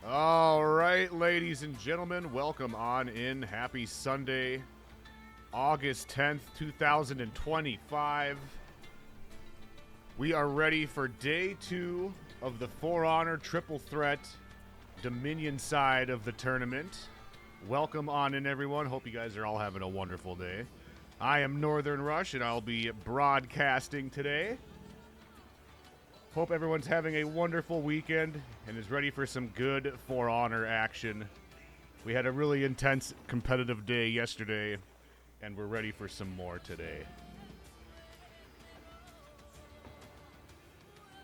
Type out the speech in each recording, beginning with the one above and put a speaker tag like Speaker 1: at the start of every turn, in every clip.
Speaker 1: All right, ladies and gentlemen, welcome on in. Happy Sunday, August 10th, 2025. We are ready for day 2 of the For Honor Triple Threat Dominion side of the tournament. Welcome on in, everyone. Hope you guys are all having a wonderful day. I am Northern Rush, and I'll be broadcasting today. Hope everyone's having a wonderful weekend and is ready for some good For Honor action. We had a really intense competitive day yesterday, and we're ready for some more today.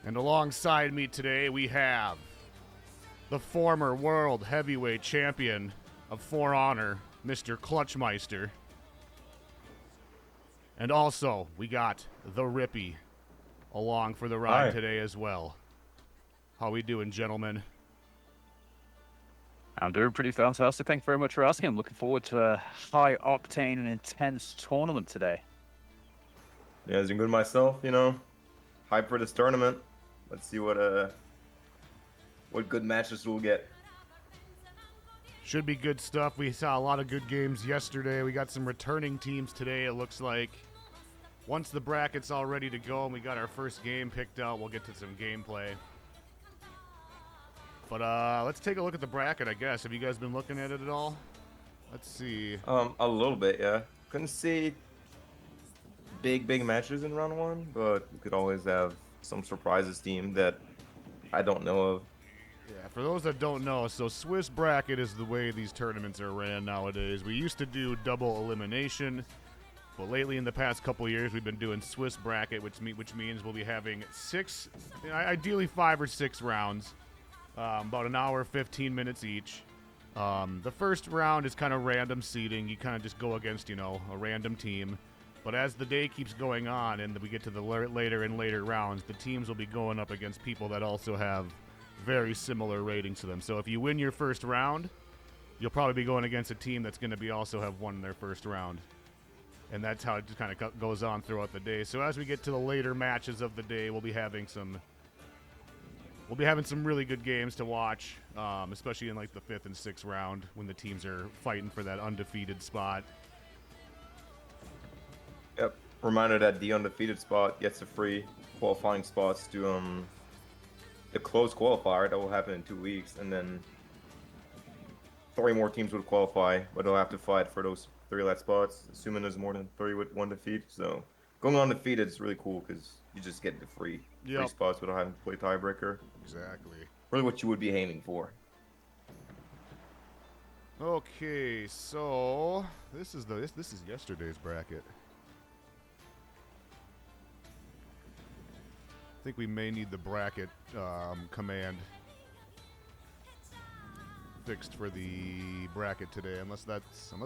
Speaker 1: And alongside me today, we have the former World Heavyweight Champion of For Honor, Mr. Clutchmeister. And also, we got the Rippy along for the ride today as well. How we doing, gentlemen?
Speaker 2: I'm doing pretty fantastic. Thank you very much for asking. I'm looking forward to a high-octane and intense tournament today.
Speaker 3: Yeah, doing good myself, Hype for this tournament. Let's see what good matches we'll get.
Speaker 1: Should be good stuff. We saw a lot of good games yesterday. We got some returning teams today, it looks like. Once the bracket's all ready to go and we got our first game picked out, we'll get to some gameplay. But let's take a look at the bracket, I guess. Have you guys been looking at it at all? Let's see.
Speaker 3: A little bit, yeah. Couldn't see big matches in round 1, but we could always have some surprises team that I don't know of.
Speaker 1: Yeah, for those that don't know, so Swiss bracket is the way these tournaments are ran nowadays. We used to do double elimination, but lately in the past couple years we've been doing Swiss bracket, which means we'll be having ideally 5 or 6 rounds, about an hour, 15 minutes each. The first round is kind of random seeding. You kind of just go against, a random team. But as the day keeps going on and we get to the later and later rounds, the teams will be going up against people that also have very similar ratings to them. So if you win your first round, you'll probably be going against a team that's going to be also have won their first round. And that's how it just kind of goes on throughout the day. So as we get to the later matches of the day, we'll be having some really good games to watch, especially in like the 5th and 6th round when the teams are fighting for that undefeated spot.
Speaker 3: Yep. Reminder that the undefeated spot gets the free qualifying spots to the closed qualifier that will happen in 2 weeks, and then 3 more teams would qualify, but they'll have to fight for those 3 last spots, assuming there's more than 3 with 1 defeat. So going undefeated is really cool because you just get the free spots without having to play tiebreaker.
Speaker 1: Exactly.
Speaker 3: Really what you would be aiming for.
Speaker 1: Okay, so this is yesterday's bracket. I think we may need the bracket command fixed for the bracket today, unless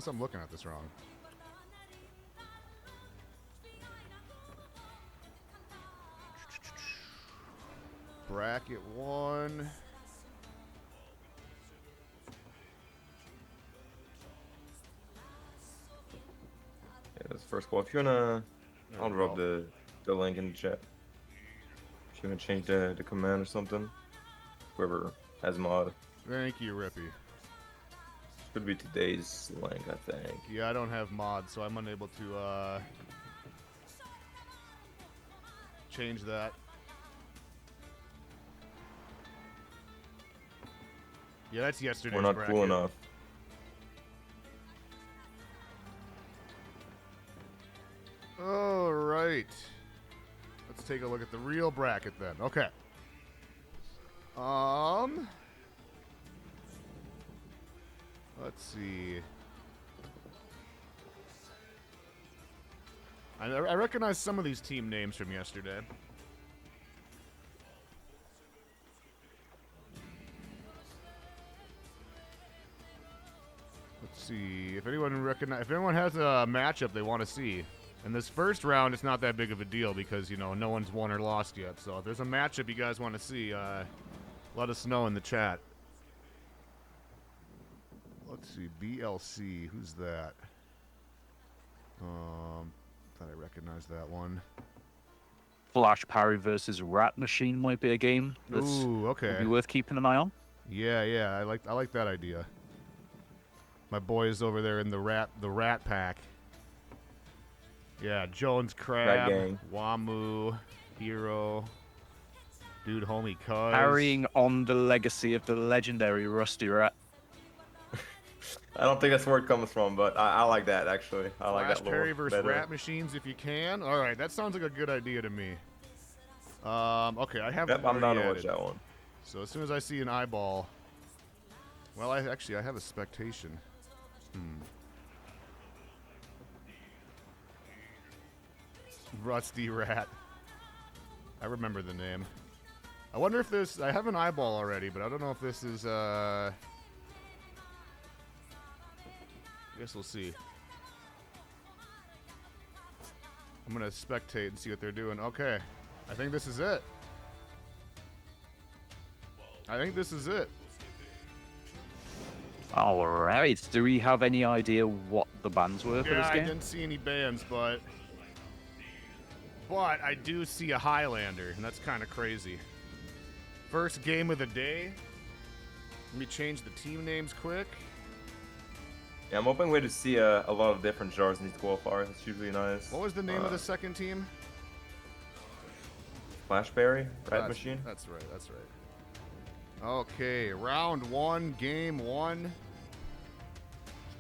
Speaker 1: I'm looking at this wrong. Bracket 1.
Speaker 3: Yeah, that's the first call. If you wanna, I'll drop the link in the chat. If you wanna change the command or something, whoever has mod.
Speaker 1: Thank you, Rippy.
Speaker 3: Should be today's link, I think.
Speaker 1: Yeah, I don't have mods, so I'm unable to change that. Yeah, that's yesterday's
Speaker 3: We're not
Speaker 1: bracket.
Speaker 3: cool enough.
Speaker 1: All right. Let's take a look at the real bracket then. Okay. Let's see. I recognize some of these team names from yesterday. Let's see if anyone has a matchup they want to see. In this first round, it's not that big of a deal because no one's won or lost yet. So if there's a matchup you guys want to see, let us know in the chat. Let's see, BLC, who's that? Thought I recognized that one.
Speaker 2: Flash Parry versus Rat Machine might be a game that's
Speaker 1: okay.
Speaker 2: be worth keeping an eye on.
Speaker 1: Yeah. I like that idea. My boys over there in the rat pack. Yeah, Jones Crab,
Speaker 3: gang.
Speaker 1: Wamu, Hero, dude, homie, Cuz.
Speaker 2: Carrying on the legacy of the legendary Rusty Rat.
Speaker 3: I don't think that's where it comes from, but I like that actually. I like
Speaker 1: Flash
Speaker 3: that
Speaker 1: Perry
Speaker 3: little
Speaker 1: versus
Speaker 3: better.
Speaker 1: Rat Machines if you can. All right, that sounds like a good idea to me. Okay, I have.
Speaker 3: Yep, I'm down to watch
Speaker 1: added.
Speaker 3: that one.
Speaker 1: So as soon as I see an eyeball, well, I have a spectation. Rusty Rat. I remember the name. I wonder if this. I have an eyeball already, but I don't know if this is. I guess we'll see. I'm gonna spectate and see what they're doing. Okay, I think this is it.
Speaker 2: All right. Do we have any idea what the bans were for
Speaker 1: Yeah,
Speaker 2: this
Speaker 1: I
Speaker 2: game?
Speaker 1: didn't see any bands, but I do see a Highlander, and that's kind of crazy. First game of the day. Let me change the team names quick.
Speaker 3: Yeah, I'm hoping to see a lot of different jars in these qualifiers. It's usually nice.
Speaker 1: What was the name of the second team?
Speaker 3: Flashberry, Rat
Speaker 1: That's-
Speaker 3: Machine.
Speaker 1: That's right. Okay, round 1, game 1.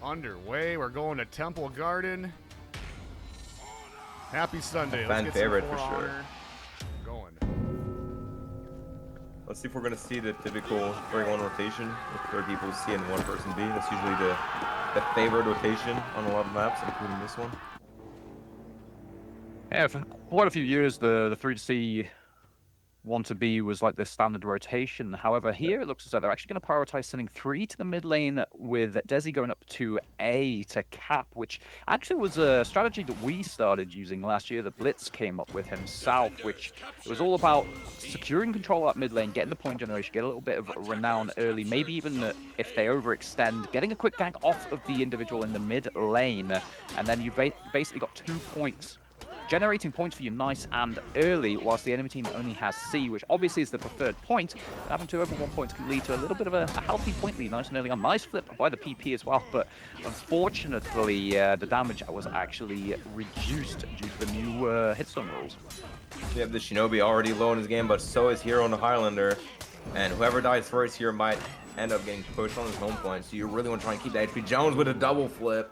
Speaker 1: Underway. We're going to Temple Garden. Happy Sunday.
Speaker 3: Fan
Speaker 1: Let's get
Speaker 3: favorite
Speaker 1: some
Speaker 3: for
Speaker 1: For
Speaker 3: sure.
Speaker 1: Honor going.
Speaker 3: Let's see if we're gonna see the typical 3-1 rotation with 3 people C and 1 person B. That's usually the favored rotation on a lot of maps, including this one.
Speaker 2: Yeah, for quite a few years, the 3 to C 1 to B was like the standard rotation. However, here it looks as though they're actually going to prioritize sending 3 to the mid lane with Desi going up to A to cap, which actually was a strategy that we started using last year. The Blitz came up with himself, which it was all about securing control of that mid lane, getting the point generation, get a little bit of renown early, maybe even if they overextend, getting a quick gank off of the individual in the mid lane, and then you basically got 2 points. Generating points for you nice and early, whilst the enemy team only has C, which obviously is the preferred point. Having 2 over 1 points can lead to a little bit of a healthy point lead, nice and early on. Nice flip by the PP as well, but unfortunately, the damage was actually reduced due to the new hitstone rules.
Speaker 3: We have the Shinobi already low in his game, but so is Hero on the Highlander. And whoever dies first here might end up getting pushed on his home point. So you really want to try and keep that HP. Jones with a double flip.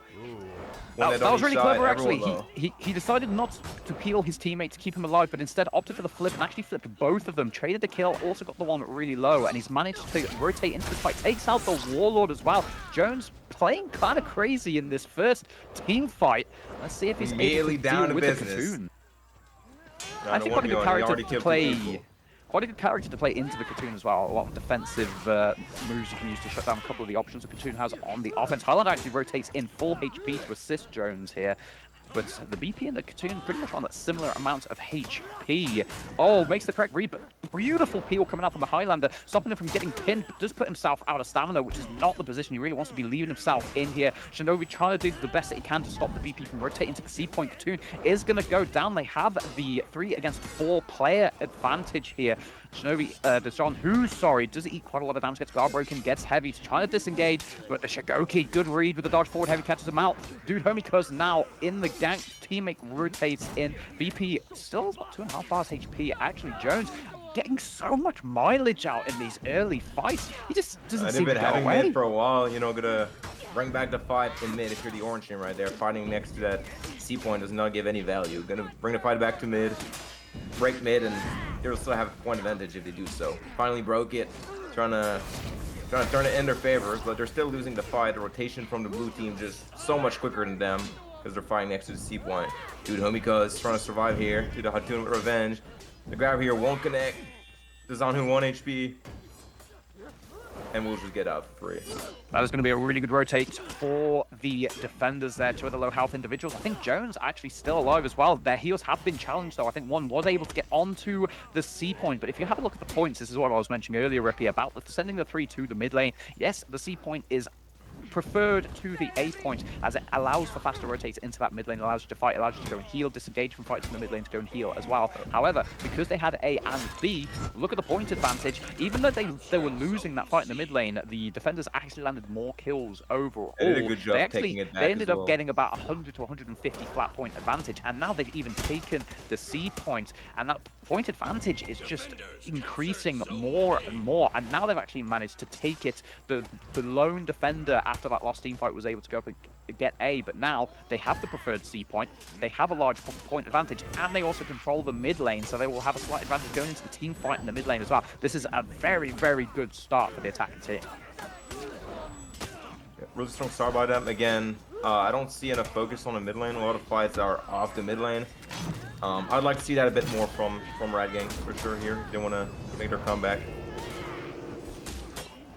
Speaker 2: That was really clever, actually. He decided not to peel his teammate to keep him alive, but instead opted for the flip and actually flipped both of them. Traded the kill, also got the one really low, and he's managed to rotate into the fight. Takes out the Warlord as well. Jones playing kind of crazy in this first team fight. Let's see if he's able to
Speaker 3: down
Speaker 2: deal
Speaker 3: to
Speaker 2: with
Speaker 3: business.
Speaker 2: the Cocoon.
Speaker 3: No,
Speaker 2: Actually,
Speaker 3: no
Speaker 2: quite a good
Speaker 3: 1v1. He
Speaker 2: character
Speaker 3: already
Speaker 2: to
Speaker 3: killed 2
Speaker 2: play.
Speaker 3: people.
Speaker 2: Quite a good character to play into the Cocoon as well. A lot of defensive moves you can use to shut down a couple of the options the Cocoon has on the offense. Highland actually rotates in full HP to assist Jones here. But the BP and the Cocoon pretty much on that similar amount of HP. Oh, makes the correct read, but beautiful peel coming out from the Highlander, stopping him from getting pinned, but does put himself out of stamina, which is not the position he really wants to be leaving himself in here. Shinobi trying to do the best that he can to stop the BP from rotating to the C point. Cocoon is going to go down. They have the 3 against 4 player advantage here. Shinobi, Deshaun, does eat quite a lot of damage, gets guard broken, gets heavy, he's trying to disengage, but the Shigoki, good read with the dodge forward, heavy catches him out. Dude, homie Cuz now in the gank, teammate rotates in. BP still has about 2.5 bars HP. Actually, Jones getting so much mileage out in these early fights. He just doesn't seem to
Speaker 3: They've been
Speaker 2: go
Speaker 3: having
Speaker 2: away.
Speaker 3: mid for a while, gonna bring back the fight in mid if you're the orange team right there. Fighting next to that C point does not give any value. Gonna bring the fight back to mid, break mid, and they'll still have a point advantage if they do so. Finally broke it, trying to turn it in their favor, but they're still losing the fight. The rotation from the blue team just so much quicker than them because they're fighting next to the C point. Dude, homie Cuz trying to survive here. Do the Hatun with revenge. The grab here won't connect. Zanhu 1 HP. And we'll just get out for free.
Speaker 2: That is going to be a really good rotate for the defenders there. 2 of the low health individuals. I think Jones actually still alive as well. Their heals have been challenged, though. I think one was able to get onto the C point. But if you have a look at the points, this is what I was mentioning earlier, Rippy, about sending the 3 to the mid lane. Yes, the C point is preferred to the A point, as it allows for faster rotates into that mid lane, allows you to fight, allows you to go and heal, disengage from fights in the mid lane to go and heal as well. However, because they had A and B, look at the point advantage. Even though they were losing that fight in the mid lane, the defenders actually landed more kills overall.
Speaker 3: They did a good job taking it back
Speaker 2: They ended
Speaker 3: as
Speaker 2: up
Speaker 3: well.
Speaker 2: getting about 100 to 150 flat point advantage, and now they've even taken the C point, and that point advantage is just increasing more and more, and now they've actually managed to take it. The lone defender after that last team fight was able to go up and get A, but now they have the preferred C point, they have a large point advantage, and they also control the mid lane, so they will have a slight advantage going into the team fight in the mid lane as well. This is a very, very good start for the attacking team.
Speaker 3: Yeah, really strong start by them. Again, I don't see enough focus on the mid lane. A lot of fights are off the mid lane. I'd like to see that a bit more from Rad Gang for sure here. They want to make their comeback.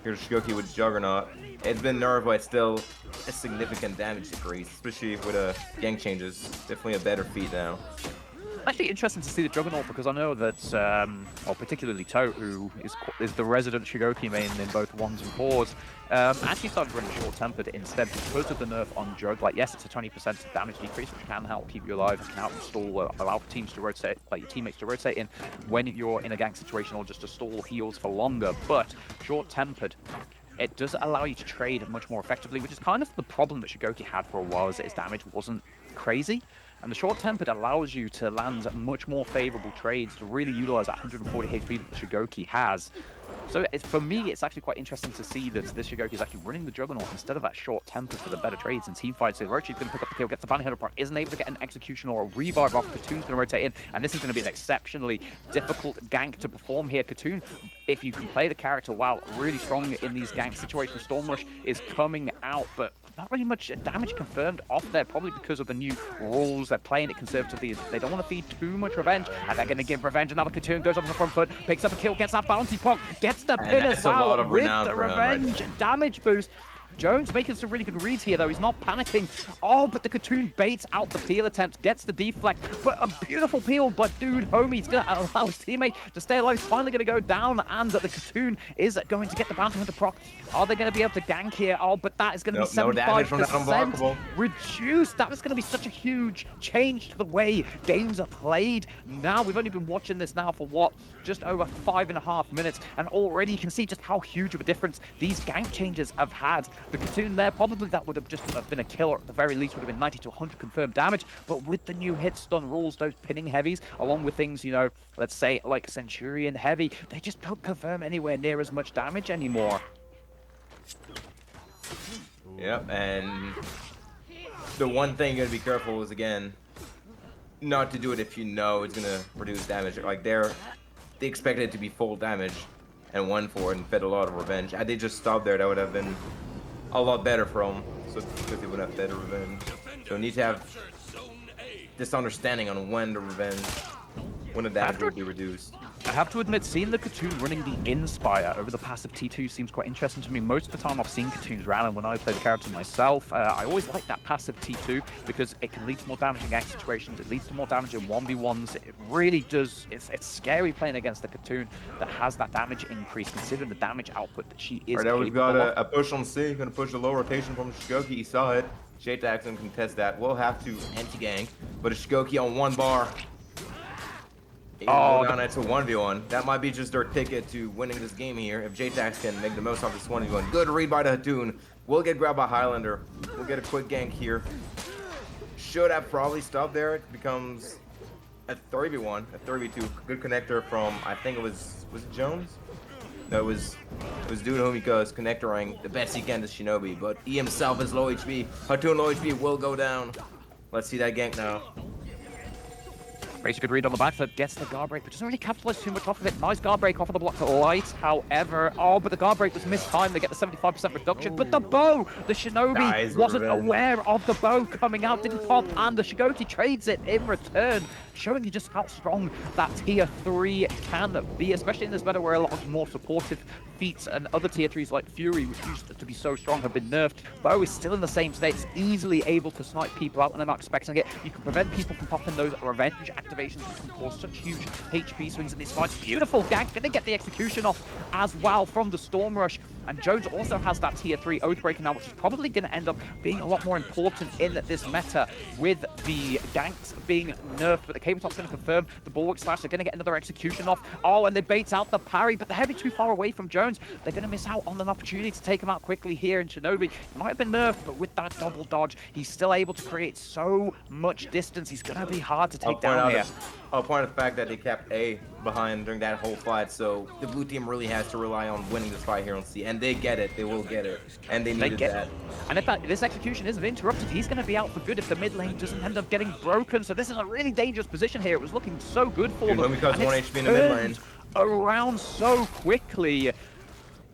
Speaker 3: Here's Shigoki with Juggernaut. It's been nerfed, but it's still a significant damage decrease, especially with gang changes. Definitely a better feat now.
Speaker 2: Actually interesting to see the Juggernaut, because I know that, well, particularly Tote, who is the resident Shigoki main in both 1s and 4s, actually started running short-tempered instead because of the nerf on Jug. Like, yes, it's a 20% damage decrease, which can help keep you alive, can help stall, allow teams to rotate, like your teammates to rotate in when you're in a gank situation, or just to stall heals for longer. But short-tempered, it does allow you to trade much more effectively, which is kind of the problem that Shigoki had for a while, is that his damage wasn't crazy. And the short-tempered allows you to land much more favorable trades to really utilize that 140 HP that Shigoki has. So for me, it's actually quite interesting to see that this Shigoki is actually running the Juggernaut instead of that short-tempered for the better trades and team fights. So Rochi's going to pick up the kill, gets the bounty hunter proc, isn't able to get an execution or a revive off. Katoon's going to rotate in, and this is going to be an exceptionally difficult gank to perform here. Katoon, if you can play the character well, really strong in these gank situations. Storm Rush is coming out, but not really much damage confirmed off there, probably because of the new rules. They're playing it conservatively. They don't want to feed too much revenge, and they're going to give revenge. Another Katoon goes up on the front foot, picks up a kill, gets that bounty proc, gets the pin as well with the revenge damage boost. Jones making some really good reads here, though. He's not panicking. Oh, but the Katoon baits out the peel attempt, gets the deflect, but a beautiful peel. But dude, homie's going to allow his teammate to stay alive. He's finally going to go down, and the Katoon is going to get the bounty hunter proc. Are they going to be able to gank here? Oh, but that is going to be 75% reduced. That was going to be such a huge change to the way games are played. Now, we've only been watching this now for what? Just over 5.5 minutes, and already you can see just how huge of a difference these gank changes have had. The Katoon there, probably that would have just been a killer, at the very least would have been 90 to 100 confirmed damage, but with the new hit stun rules, those pinning heavies, along with things, you know, let's say like Centurion heavy, they just don't confirm anywhere near as much damage anymore.
Speaker 3: Yep, and the one thing you gotta be careful is, again, not to do it if you know it's gonna reduce damage. Like, they expected it to be full damage and won for it and fed a lot of revenge. Had they just stopped there, that would have been a lot better for them, so because they would have fed revenge. So you need to have this understanding on when the damage will be reduced.
Speaker 2: I have to admit, seeing the Katoon running the Inspire over the passive T2 seems quite interesting to me. Most of the time I've seen Katoons run, and when I play the character myself, I always like that passive T2 because it can lead to more damage in gank situations, it leads to more damage in 1v1s. It really does, it's scary playing against the Katoon that has that damage increase, considering the damage output that she is
Speaker 3: Alright, now we've got
Speaker 2: capable of.
Speaker 3: a push on C, gonna push the low rotation from Shigoki. He saw it. J-Tax can contest that. We'll have to anti-gank, but a Shigoki on 1 bar.
Speaker 2: Oh,
Speaker 3: down, it's a 1v1. That might be just their ticket to winning this game here. If J-Tax can make the most of this 1v1. Good read by the Katoon. We'll get grabbed by Highlander. We'll get a quick gank here. Should have probably stopped there. It becomes a 3v1, a 3v2. Good connector from, I think it was it Jones? No, it was Dude Homiko's connectoring the best he can to Shinobi, but he himself is low HP. Katoon low HP will go down. Let's see that gank now.
Speaker 2: Race a good read on the back foot, gets the guard break, but doesn't really capitalize too much off of it. Nice guard break off of the block to Light, however. Oh, but the guard break was mistimed. They get the 75% reduction, but the bow! The Shinobi wasn't aware of the bow coming out, didn't pop, and the Shigoki trades it in return, showing you just how strong that tier 3 can be, especially in this meta where a lot of more supportive feats and other tier 3s like Fury, which used to be so strong, have been nerfed. Bow is still in the same state. It's easily able to snipe people out when they're not expecting it. You can prevent people from popping those revenge activations, which can cause such huge HP swings in these fights. Beautiful gank, gonna get the execution off as well from the Storm Rush. And Jones also has that tier 3 Oathbreaker now, which is probably going to end up being a lot more important in this meta with the ganks being nerfed. But the Cabertop's going to confirm the Bulwark Slash. They're going to get another execution off. Oh, and they bait out the parry, but they're heavy too far away from Jones. They're going to miss out on an opportunity to take him out quickly here. And Shinobi might have been nerfed, but with that double dodge, he's still able to create so much distance. He's going to be hard to take down here.
Speaker 3: I'll point out the fact that they kept A behind during that whole fight, so the blue team really has to rely on winning this fight here on C, and they get it. They will get it, and they needed that.
Speaker 2: And if this execution isn't interrupted, he's going to be out for good if the mid lane doesn't end up getting broken. So this is a really dangerous position here. It was looking so good for them.
Speaker 3: Because 1 HP in the mid lane.
Speaker 2: Around so quickly.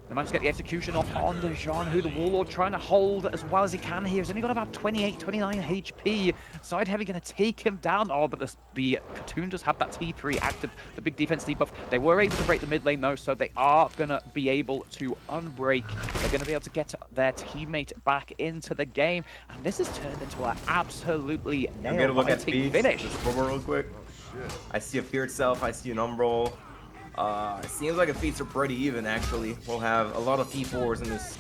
Speaker 2: They managed to get the execution off on Dejan, who the Warlord trying to hold as well as he can here. He's only got about 28, 29 HP. Side Heavy going to take him down. Oh, but the Katoon does have that T3 active, the big defense debuff. They were able to break the mid lane though, so they are going to be able to unbreak. They're going to be able to get their teammate back into the game. And this has turned into an absolutely nail-biting finish.
Speaker 3: Just real quick. Oh, shit. I see a Fear Itself. I see an Umbral. It seems like the feats are pretty even, actually. We'll have a lot of T4s in this.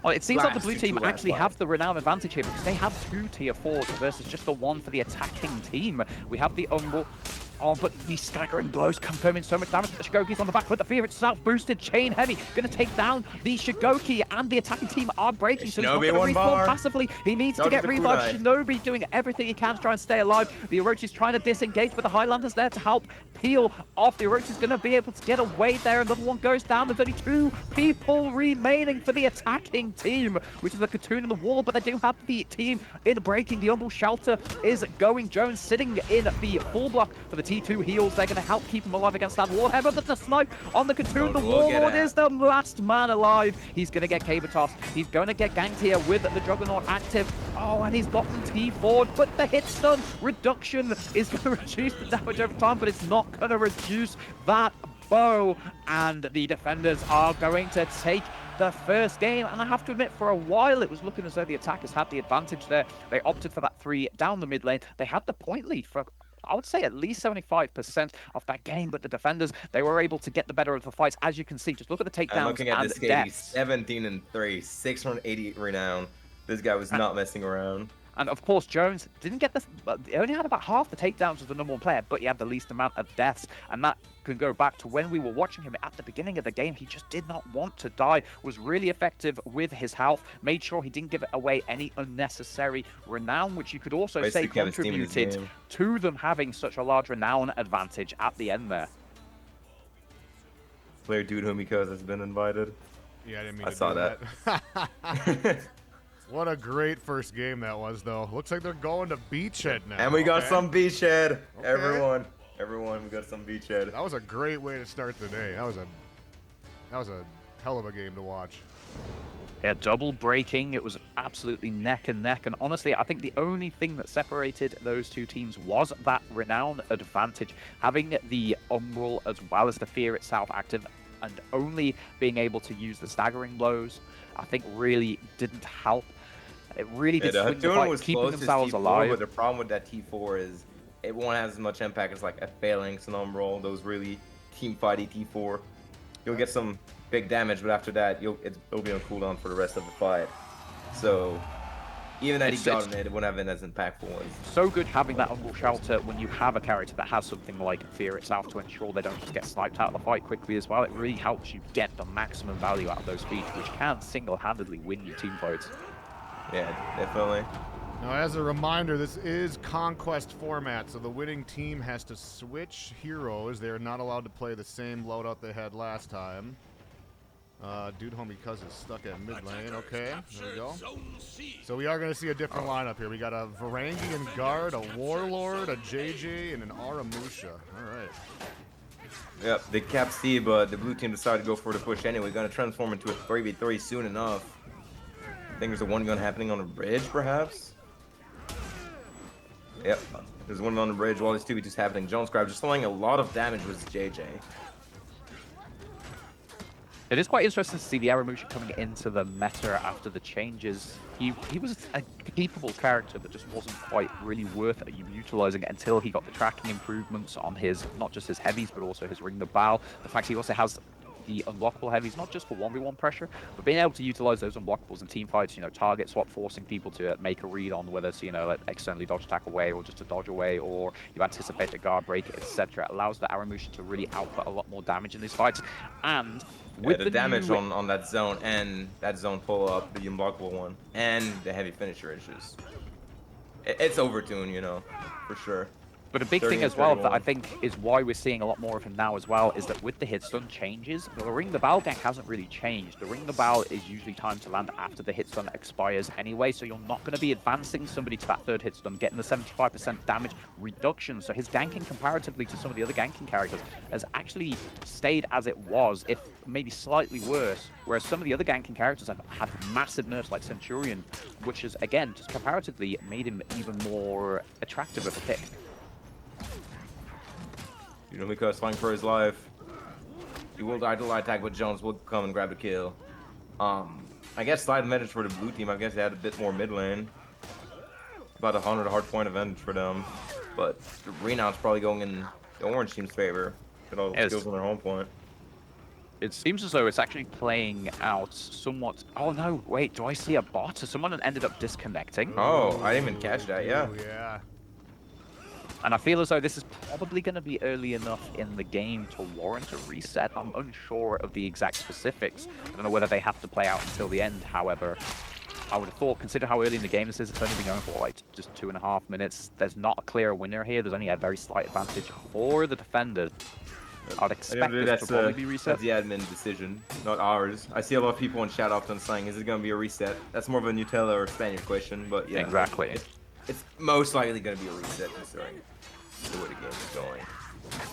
Speaker 2: Well, it seems like the blue team actually have the renown advantage here because they have 2 tier 4s versus just the 1 for the attacking team. We have the Umbral. Oh, but these staggering blows confirming so much damage. The Shigoki's on the back foot. The Fear itself boosted. Chain Heavy going to take down the Shigoki, and the attacking team are breaking. So he's not going to respawn passively. He needs to get revived. Shinobi doing everything he can to try and stay alive. The Orochi's trying to disengage, but the Highlanders there to help peel off. The Orochi's going to be able to get away there. Another one goes down. There's only 2 people remaining for the attacking team, which is the Katoon and the Wall, but they do have the team in breaking. The Umbral Shelter is going. Jones sitting in the full block for the T2 heals. They're going to help keep him alive against that Warhammer, but the snipe on the Katoon. The Warlord is the last man alive. He's going to get Cabertos. He's going to get ganked here with the Juggernaut active. Oh, and he's gotten T4'd, but the hit stun reduction is going to reduce the damage over time, but it's not going to reduce that bow. And the defenders are going to take the first game, and I have to admit, for a while it was looking as though the attackers had the advantage there. They opted for that 3 down the mid lane. They had the point lead for, I would say, at least 75% of that game, but the defenders, they were able to get the better of the fights. As you can see, just look at the takedowns.
Speaker 3: I'm looking at this game, 17-3, 688 renown. This guy was not messing around.
Speaker 2: And of course, Jones didn't get this. He only had about half the takedowns as the number 1 player, but he had the least amount of deaths. And that can go back to when we were watching him at the beginning of the game. He just did not want to die, was really effective with his health, made sure he didn't give away any unnecessary renown, which you could also say contributed to them having such a large renown advantage at the end there.
Speaker 3: Player Dude Humikos has been invited.
Speaker 1: Yeah, I didn't mean
Speaker 3: I
Speaker 1: to
Speaker 3: saw
Speaker 1: do
Speaker 3: that.
Speaker 1: What a great first game that was, though. Looks like they're going to Beachhead now.
Speaker 3: And we got some Beachhead. Okay. Everyone, we got some Beachhead.
Speaker 1: That was a great way to start the day. That was a hell of a game to watch.
Speaker 2: Yeah, double breaking. It was absolutely neck and neck. And honestly, I think the only thing that separated those 2 teams was that renown advantage. Having the Umbral as well as the Fear itself active, and only being able to use the staggering blows, I think really didn't help. It really did swing the fight, keeping themselves alive.
Speaker 3: But the problem with that T4 is it won't have as much impact as like a Phalanx and Umbral, those really team fighty T4. You'll get some big damage, but after that, it'll be on cooldown for the rest of the fight. So even that he got it wouldn't have been as impactful.
Speaker 2: So good having that Umbral Shelter when you have a character that has something like Fear itself to ensure they don't just get sniped out of the fight quickly as well. It really helps you get the maximum value out of those feats, which can single-handedly win you team fights.
Speaker 3: Yeah, definitely.
Speaker 1: Now, as a reminder, this is Conquest format, so the winning team has to switch heroes. They are not allowed to play the same loadout they had last time. Dude Homie Cuz is stuck at mid lane. Okay, there we go. So we are going to see a different lineup here. We got a Varangian Guard, a Warlord, a JJ, and an Aramusha. All right.
Speaker 3: Yep, they capped C, but the blue team decided to go for the push anyway. Going to transform into a 3v3 soon enough. I think there's a one gun happening on the bridge, perhaps. Yep, there's one on the bridge while this 2v2's happening. Jones Scribe just throwing a lot of damage with JJ.
Speaker 2: It is quite interesting to see the Aramusha coming into the meta after the changes. He was a capable character that just wasn't quite really worth utilizing it until he got the tracking improvements on his, not just his heavies, but also his Ring the Bow. The fact he also has the unblockable heavies, not just for 1v1 pressure, but being able to utilize those unblockables in team fights, target swap, forcing people to make a read on whether it's, let externally dodge attack away or just to dodge away, or you anticipate a guard break, etc. It allows the Aramusha to really output a lot more damage in these fights. And with
Speaker 3: the damage on that zone and that zone pull-up, the unblockable one, and the heavy finisher is just... It's overtuned, for sure.
Speaker 2: But a big thing as well that I think is why we're seeing a lot more of him now as well is that with the hit stun changes, the ring the bow gank hasn't really changed. The ring the bow is usually timed to land after the hit stun expires anyway, so you're not going to be advancing somebody to that third hit stun, getting the 75% damage reduction. So his ganking comparatively to some of the other ganking characters has actually stayed as it was, if maybe slightly worse, whereas some of the other ganking characters have had massive nerfs like Centurion, which has, again, just comparatively made him even more attractive of a pick.
Speaker 3: Because fighting for his life. He will die to light attack, but Jones will come and grab the kill. I guess slight advantage for the blue team. I guess they had a bit more mid lane. About 100 hard point advantage for them. But the renown's probably going in the orange team's favor. Get all the skills on their home point.
Speaker 2: It seems as though it's actually playing out somewhat... Oh no, wait, do I see a bot? Someone ended up disconnecting.
Speaker 3: Oh, I didn't even catch that, yeah.
Speaker 1: Ooh, yeah.
Speaker 2: And I feel as though this is probably going to be early enough in the game to warrant a reset. I'm unsure of the exact specifics. I don't know whether they have to play out until the end, however. I would have thought, consider how early in the game this is, it's only been going for like just 2.5 minutes. There's not a clear winner here. There's only a very slight advantage for the defender. I'd expect this to probably be reset.
Speaker 3: That's the admin decision, not ours. I see a lot of people in chat often saying, is it going to be a reset? That's more of a Nutella or Spaniard question, but yeah.
Speaker 2: Exactly.
Speaker 3: It's most likely going to be a reset considering the way the game is going.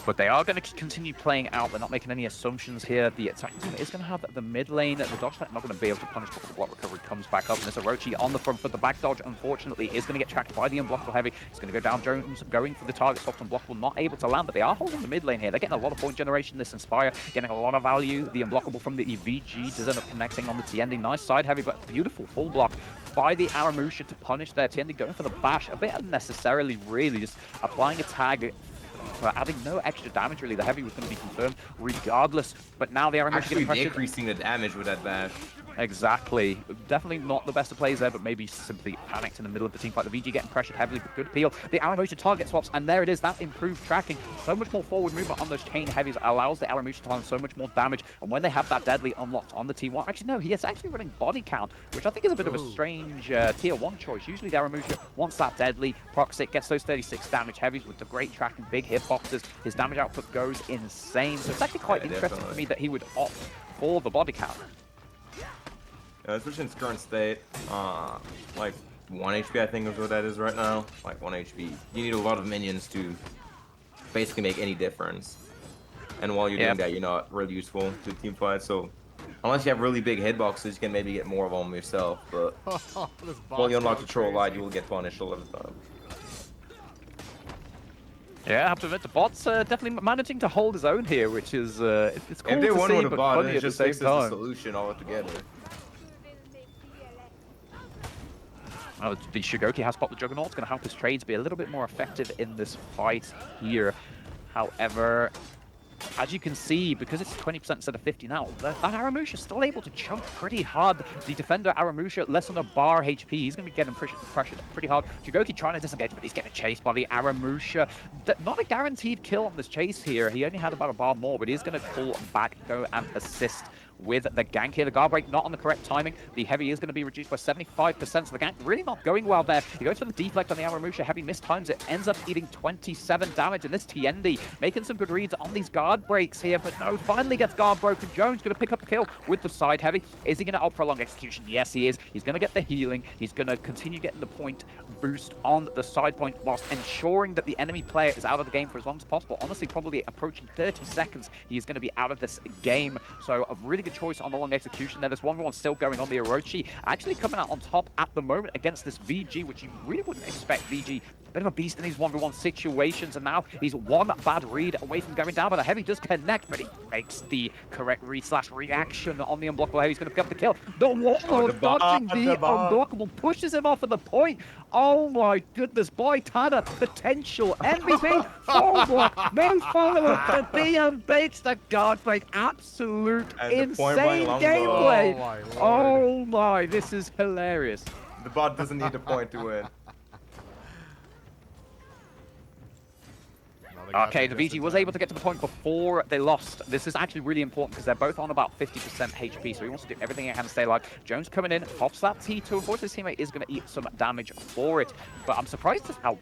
Speaker 2: But they are going to continue playing out. They're not making any assumptions here. The attack team is going to have the mid lane. The dodge attack not going to be able to punish before the block recovery comes back up. And there's Orochi on the front foot. The back dodge, unfortunately, is going to get tracked by the unblockable heavy. It's going to go down. Jones going for the target. Soft unblockable, not able to land. But they are holding the mid lane here. They're getting a lot of point generation. This Inspire getting a lot of value. The unblockable from the VG does end up connecting on the TND. Nice side heavy, but beautiful full block by the Aramusha to punish their TND. Going for the bash. A bit unnecessarily, really. Just applying a tag for adding no extra damage, really. The heavy was going to be confirmed regardless, but now the Aramusha
Speaker 3: actually
Speaker 2: getting
Speaker 3: decreasing the damage with that bash.
Speaker 2: Exactly. Definitely not the best of plays there, but maybe simply panicked in the middle of the team fight. The VG getting pressured heavily, but good peel. The Aramusha target swaps, and there it is. That improved tracking. So much more forward movement on those chain heavies allows the Aramusha to land so much more damage. And when they have that deadly unlocked on the T1, actually no, he is actually running body count, which I think is a bit of a strange tier 1 choice. Usually the Aramusha wants that deadly, procs it, gets those 36 damage heavies with the great tracking, big hitboxes. His damage output goes insane. So it's actually quite interesting for me that he would opt for the body count.
Speaker 3: Especially in its current state, like 1 HP I think is what that is right now. Like 1 HP. You need a lot of minions to basically make any difference. And while you're doing that, you're not really useful to team fight. So unless you have really big hitboxes, you can maybe get more of them yourself. But while you unlock the Troll Light, you will get punished a lot of the time.
Speaker 2: Yeah, I have to admit, the bot's definitely managing to hold his own here, which is it's cool
Speaker 3: if they
Speaker 2: to
Speaker 3: won
Speaker 2: see,
Speaker 3: with a
Speaker 2: but
Speaker 3: bot,
Speaker 2: funny
Speaker 3: it
Speaker 2: at the
Speaker 3: just
Speaker 2: same
Speaker 3: fixes the
Speaker 2: time.
Speaker 3: solution altogether.
Speaker 2: The Shigoki has popped the Juggernaut. It's going to help his trades be a little bit more effective in this fight here. However, as you can see, because it's 20% instead of 50 now, that Aramusha is still able to chunk pretty hard. The defender Aramusha, less than a bar HP. He's going to be getting pressured pretty hard. Shigoki trying to disengage, but he's getting chased by the Aramusha. Not a guaranteed kill on this chase here. He only had about a bar more, but he's going to pull back, go and assist with the gank here. The guard break not on the correct timing. The heavy is going to be reduced by 75%, so the gank really not going well there. He goes for the deflect on the Aramusha. Heavy mistimes it, ends up eating 27 damage, and this TND making some good reads on these guard breaks here, but no, finally gets guard broken. Jones going to pick up the kill with the side heavy. Is he going to opt for a long execution? Yes, he is. He's going to get the healing. He's going to continue getting the point boost on the side point whilst ensuring that the enemy player is out of the game for as long as possible. Honestly, probably approaching 30 seconds, he is going to be out of this game. So a really good choice on the long execution there. There's 1v1 still going on. The Orochi actually coming out on top at the moment against this VG, which you really wouldn't expect VG bit of a beast in these 1v1 situations, and now he's one bad read away from going down, but the heavy does connect, but he makes the correct reaction on the unblockable heavy. He's going to pick up the kill. The wall dodging the unblockable pushes him off at the point. Oh my goodness, boy, Tanner, potential MVP, full block, main follower, the DM baits the guard fight, absolute insane gameplay. Oh my, this is hilarious.
Speaker 3: The bot doesn't need a point to win.
Speaker 2: Okay, the VG was able to get to the point before they lost. This is actually really important because they're both on about 50% HP, so he wants to do everything he can to stay alive. Jones coming in, pops that T2. Unfortunately, his teammate is going to eat some damage for it, but I'm surprised at how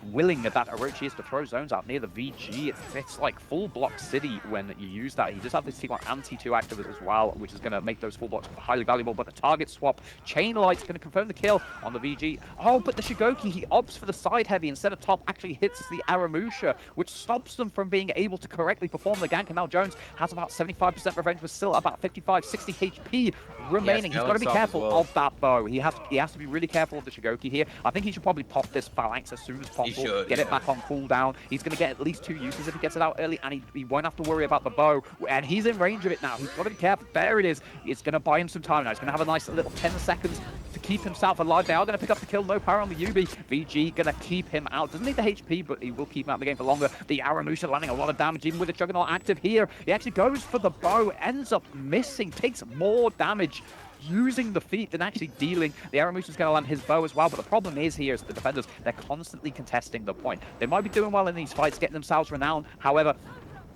Speaker 2: willing that Orochi is to throw zones out near the VG. It's like full block city when you use that. He does have this T1 and T2 active as well, which is going to make those full blocks highly valuable, but the target swap, Chain Light's going to confirm the kill on the VG. Oh, but the Shigoki, he opts for the side heavy instead of top, actually hits the Aramusha, which stops them from being able to correctly perform the gank. And now Jones has about 75% revenge, but still about 55, 60 HP remaining. He's got to be careful of that bow. He has to be really careful of the Shigoki here. I think he should probably pop this phalanx as soon as possible. Get it back on cooldown. He's going to get at least 2 uses if he gets it out early, and he won't have to worry about the bow. And he's in range of it now. He's got to be careful. There it is. It's going to buy him some time now. He's going to have a nice little 10 seconds to keep himself alive. They are going to pick up the kill. No power on the Yubi. VG going to keep him out. Doesn't need the HP, but he will keep him out of the game for longer. The Aramusha landing a lot of damage, even with the Juggernaut active here. He actually goes for the bow, ends up missing, takes more damage using the feet than actually dealing. The Aramusha's going to land his bow as well, but the problem is here is the defenders, they're constantly contesting the point. They might be doing well in these fights, getting themselves renowned. However,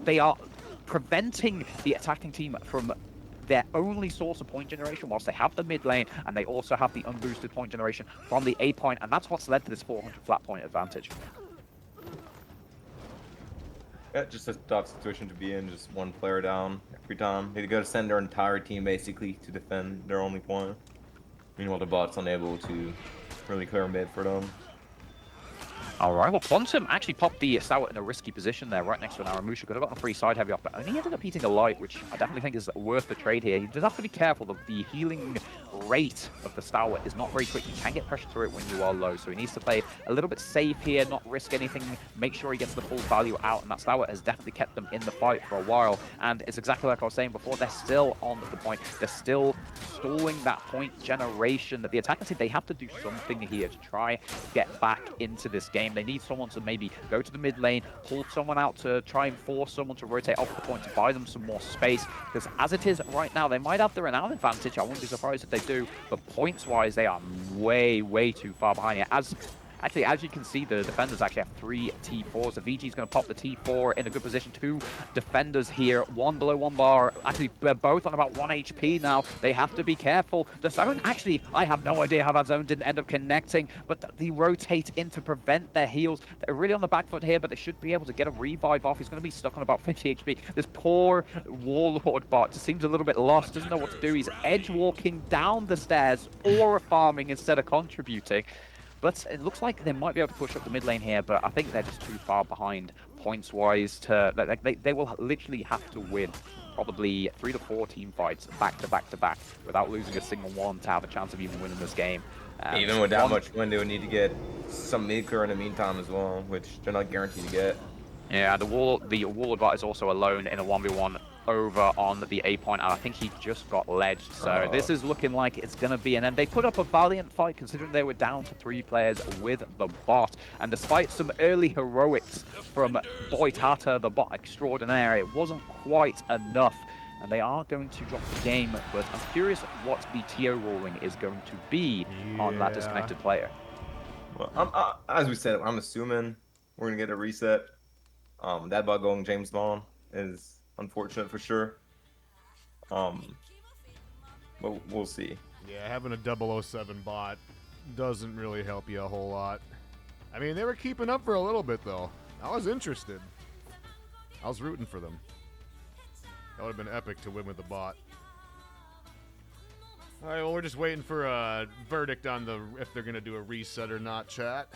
Speaker 2: they are preventing the attacking team from their only source of point generation, whilst they have the mid lane, and they also have the unboosted point generation from the A point, and that's what's led to this 400 flat point advantage.
Speaker 3: Yeah, just a tough situation to be in, just one player down every time. They got to send their entire team basically to defend their only point. Meanwhile, the bot's unable to really clear mid for them.
Speaker 2: Alright, well, Quantum actually popped the Stout in a risky position there, right next to an Aramusha. Could have gotten a free side heavy off, but only ended up eating a light, which I definitely think is worth the trade here. He does have to be careful. The healing rate of the Stout is not very quick. You can get pressure through it when you are low, so he needs to play a little bit safe here, not risk anything, make sure he gets the full value out, and that Stout has definitely kept them in the fight for a while. And it's exactly like I was saying before, they're still on the point. They're still stalling that point generation. That the attackers, they have to do something here to try get back into this game. They need someone to maybe go to the mid lane, pull someone out to try and force someone to rotate off the point to buy them some more space. Because as it is right now, they might have the renown advantage. I wouldn't be surprised if they do. But points-wise, they are way, way too far behind here. Actually, as you can see, the defenders actually have 3 T4s. The VG's going to pop the T4 in a good position. 2 defenders here, 1 below 1 bar. Actually, they're both on about 1 HP now. They have to be careful. The zone, actually, I have no idea how that zone didn't end up connecting, but they rotate in to prevent their heals. They're really on the back foot here, but they should be able to get a revive off. He's going to be stuck on about 50 HP. This poor Warlord bot just seems a little bit lost, doesn't know what to do. He's edge walking down the stairs or farming instead of contributing. But it looks like they might be able to push up the mid lane here, but I think they're just too far behind points-wise to... They will literally have to win probably 3 to 4 team fights back to back to back without losing a single one to have a chance of even winning this game.
Speaker 3: Even with that much win, they would need to get some mid clear in the meantime as well, which they're not guaranteed to get.
Speaker 2: Yeah, the Warlord bot is also alone in a 1v1 over on the A point, and I think he just got ledged. So this is looking like it's going to be an end. They put up a valiant fight considering they were down to 3 players with the bot. And despite some early heroics from Boy Tata, the bot extraordinaire, it wasn't quite enough. And they are going to drop the game, but I'm curious what the TO ruling is going to be on that disconnected player.
Speaker 3: Well, as we said, I'm assuming we're going to get a reset. That bot going James Bond is unfortunate for sure. But we'll see.
Speaker 1: Yeah, having a 007 bot doesn't really help you a whole lot. I mean, they were keeping up for a little bit, though. I was interested. I was rooting for them. That would have been epic to win with the bot. All right, well, we're just waiting for a verdict on if they're going to do a reset or not, chat.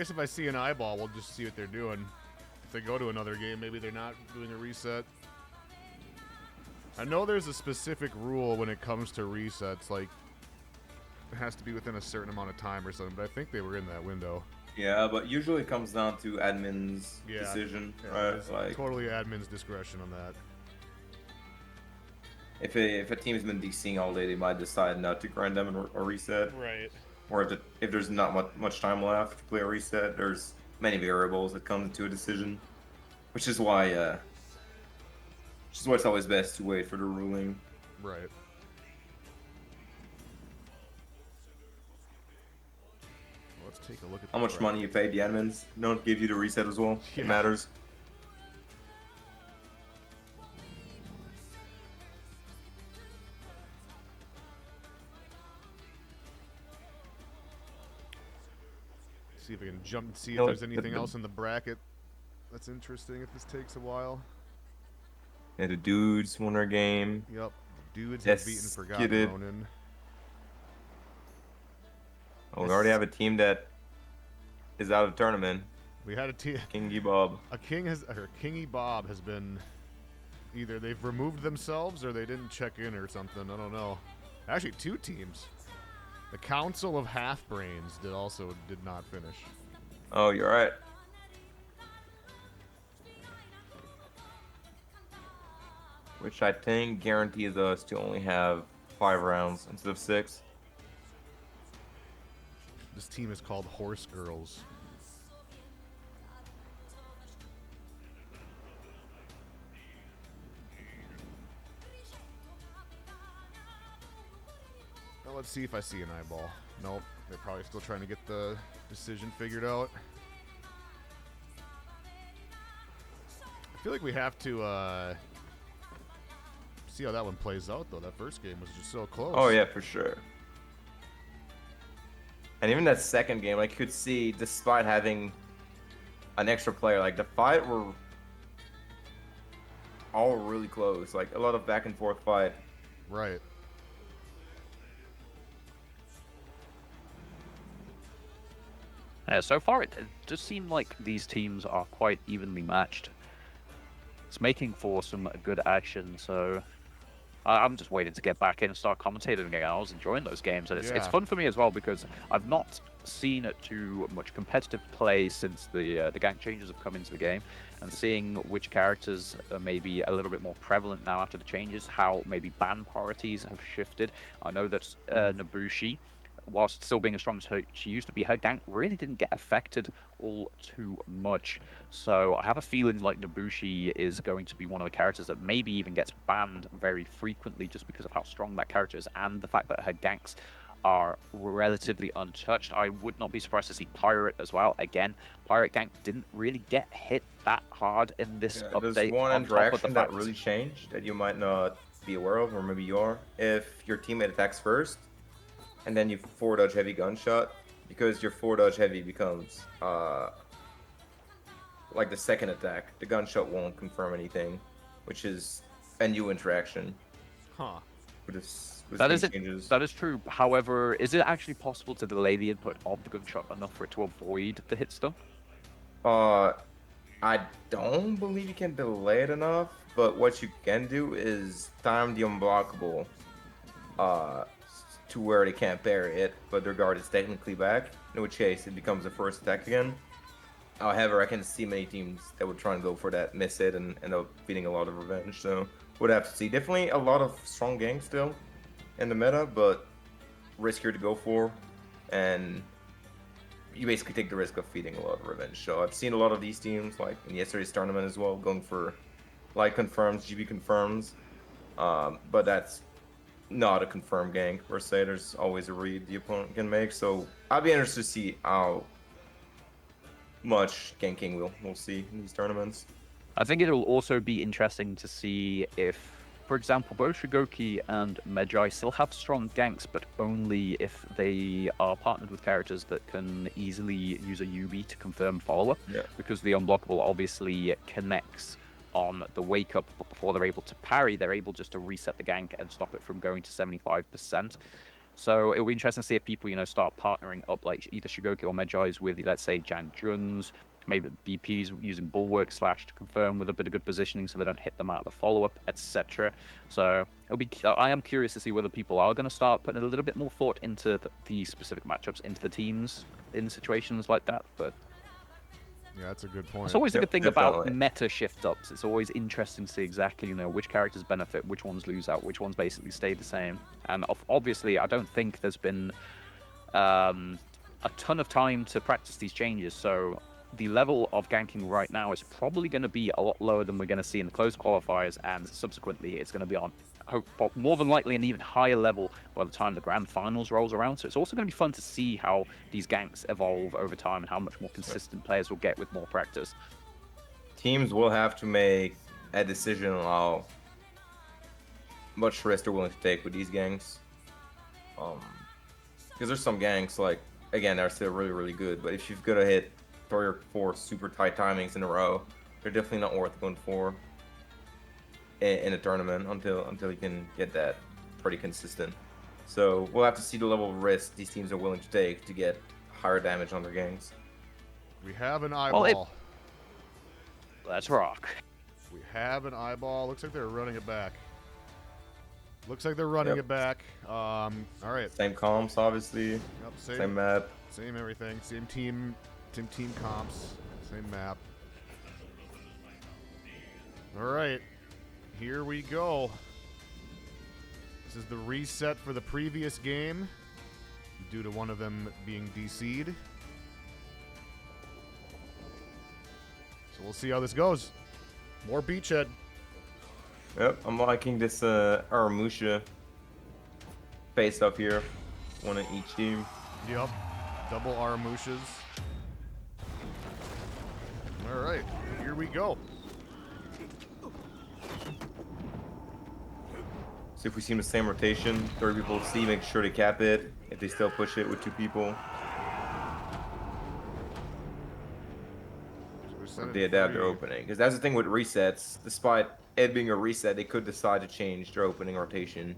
Speaker 1: guess if I see an eyeball, we'll just see what they're doing. If they go to another game, maybe they're not doing a reset. I know there's a specific rule when it comes to resets, like it has to be within a certain amount of time or something, but I think they were in that window.
Speaker 3: Yeah, but usually it comes down to admin's decision, right?
Speaker 1: It's
Speaker 3: Like
Speaker 1: totally admin's discretion on that.
Speaker 3: if a team's been DCing all day, they might decide not to grind them a reset.
Speaker 1: Right.
Speaker 3: Or if there's not much time left to play a reset, there's many variables that come into a decision, which is why it's always best to wait for the ruling.
Speaker 1: Right. Let's take a look at
Speaker 3: How much money you paid the admins don't give you the reset as well.
Speaker 1: Yeah.
Speaker 3: It matters.
Speaker 1: See if I can jump and see if
Speaker 3: No,
Speaker 1: there's anything else in the bracket that's interesting if this takes a while.
Speaker 3: Yeah, the dudes won their game.
Speaker 1: Yep. Dudes
Speaker 3: Yes,
Speaker 1: have beaten
Speaker 3: get
Speaker 1: Forgotten
Speaker 3: it.
Speaker 1: Ronin.
Speaker 3: Oh, we already have a team that is out of the tournament.
Speaker 1: We had a team.
Speaker 3: Kingy Bob.
Speaker 1: Kingy Bob has been either they've removed themselves or they didn't check in or something. I don't know. Actually, two teams. The Council of Half Brains did not finish.
Speaker 3: Oh, you're right. Which I think guarantees us to only have 5 rounds instead of 6.
Speaker 1: This team is called Horse Girls. Now let's see if I see an eyeball. Nope. They're probably still trying to get the decision figured out. I feel like we have to see how that one plays out, though. That first game was just so close.
Speaker 3: Oh, yeah, for sure. And even that second game, I could see, despite having an extra player, like the fight were all really close. Like a lot of back and forth fight.
Speaker 1: Right.
Speaker 2: Yeah, so far it does seem like these teams are quite evenly matched. It's making for some good action, so I'm just waiting to get back in and start commentating again. I was enjoying those games, and it's
Speaker 1: Yeah.
Speaker 2: fun for me as well because I've not seen too much competitive play since the gank changes have come into the game, and seeing which characters are maybe a little bit more prevalent now after the changes, how maybe ban priorities have shifted. I know that Nabushi, whilst still being as strong as she used to be, her gank really didn't get affected all too much. So I have a feeling like Nabushi is going to be one of the characters that maybe even gets banned very frequently just because of how strong that character is and the fact that her ganks are relatively untouched. I would not be surprised to see Pirate as well. Again, Pirate gank didn't really get hit that hard in this update.
Speaker 3: There's one
Speaker 2: on top of the
Speaker 3: interaction that
Speaker 2: fact-
Speaker 3: really changed that you might not be aware of, or maybe you are. If your teammate attacks first, and then you forward dodge heavy gunshot, because your forward dodge heavy becomes like the second attack, the gunshot won't confirm anything, which is a new interaction.
Speaker 1: Huh.
Speaker 3: With
Speaker 2: That
Speaker 3: these
Speaker 2: is
Speaker 3: changes.
Speaker 2: that is true. However, is it actually possible to delay the input of the gunshot enough for it to avoid the hit stun?
Speaker 3: I don't believe you can delay it enough, but what you can do is time the unblockable to where they can't parry it, but their guard is technically back, in which case it becomes the first attack again. However, I can see many teams that would try and go for that, miss it, and end up feeding a lot of revenge, so would have to see. Definitely a lot of strong ganks still in the meta, but riskier to go for, and you basically take the risk of feeding a lot of revenge. So I've seen a lot of these teams, like in yesterday's tournament as well, going for light confirms, GB confirms, but that's not a confirmed gank per se. There's always a read the opponent can make, so I'd be interested to see how much ganking we'll see in these tournaments.
Speaker 2: I think it'll also be interesting to see if, for example, both Shigoki and Medjai still have strong ganks, but only if they are partnered with characters that can easily use a UB to confirm follow-up,
Speaker 3: Yeah.
Speaker 2: because the unblockable obviously connects on the wake-up, but before they're able to parry, they're able just to reset the gank and stop it from going to 75%. So it'll be interesting to see if people, start partnering up like either Shigoki or Medjai's with, let's say, Jan Juns, maybe BPs using Bulwark / to confirm with a bit of good positioning so they don't hit them out of the follow-up, etc. So I am curious to see whether people are going to start putting a little bit more thought into the specific matchups, into the teams in situations like that. But
Speaker 1: Yeah, that's a good point.
Speaker 2: it's always a good thing
Speaker 3: definitely.
Speaker 2: about meta shift-ups. It's always interesting to see exactly, which characters benefit, which ones lose out, which ones basically stay the same. And obviously, I don't think there's been a ton of time to practice these changes, so the level of ganking right now is probably going to be a lot lower than we're going to see in the closed qualifiers, and subsequently it's going to be on more than likely an even higher level by the time the grand finals rolls around. So it's also going to be fun to see how these ganks evolve over time and how much more consistent players will get with more practice.
Speaker 3: Teams will have to make a decision on how much risk they're willing to take with these ganks. Because there's some ganks, like, again, they're still really, really good, but if you've got to hit 3 or 4 super tight timings in a row, they're definitely not worth going for in a tournament until you can get that pretty consistent. So we'll have to see the level of risk these teams are willing to take to get higher damage on their ganks.
Speaker 1: We have an eyeball.
Speaker 2: Let's rock.
Speaker 1: We have an eyeball. Looks like they're running it back. It back. All right.
Speaker 3: Same comps, obviously.
Speaker 1: Yep,
Speaker 3: Same map.
Speaker 1: Same everything. Same team comps. Same map. All right. Here we go. This is the reset for the previous game due to one of them being DC'd. So we'll see how this goes. More beachhead.
Speaker 3: Yep, I'm liking this Aramusha face up here. One in each team.
Speaker 1: Yep. Double Aramushas. All right. Here we go.
Speaker 3: See if we see the same rotation. 3 people C, make sure to cap it. If they still push it with 2 people.
Speaker 1: So
Speaker 3: They adapt their opening. Because that's the thing with resets. Despite it being a reset, they could decide to change their opening rotation.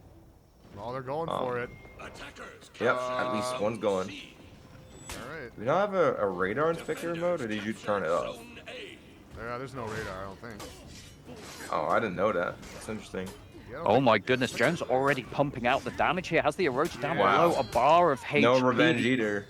Speaker 1: Oh, they're going for it.
Speaker 3: Yep, at least one's going.
Speaker 1: All right.
Speaker 3: We don't have a radar inspector mode, or did you turn it off?
Speaker 1: There's no radar, I don't think.
Speaker 3: Oh, I didn't know that. That's interesting.
Speaker 1: Yeah, I don't
Speaker 2: Oh
Speaker 1: think-
Speaker 2: my goodness, Jones already pumping out the damage here. Has the Orochi down
Speaker 3: Wow.
Speaker 2: below a bar of HP.
Speaker 3: No revenge either.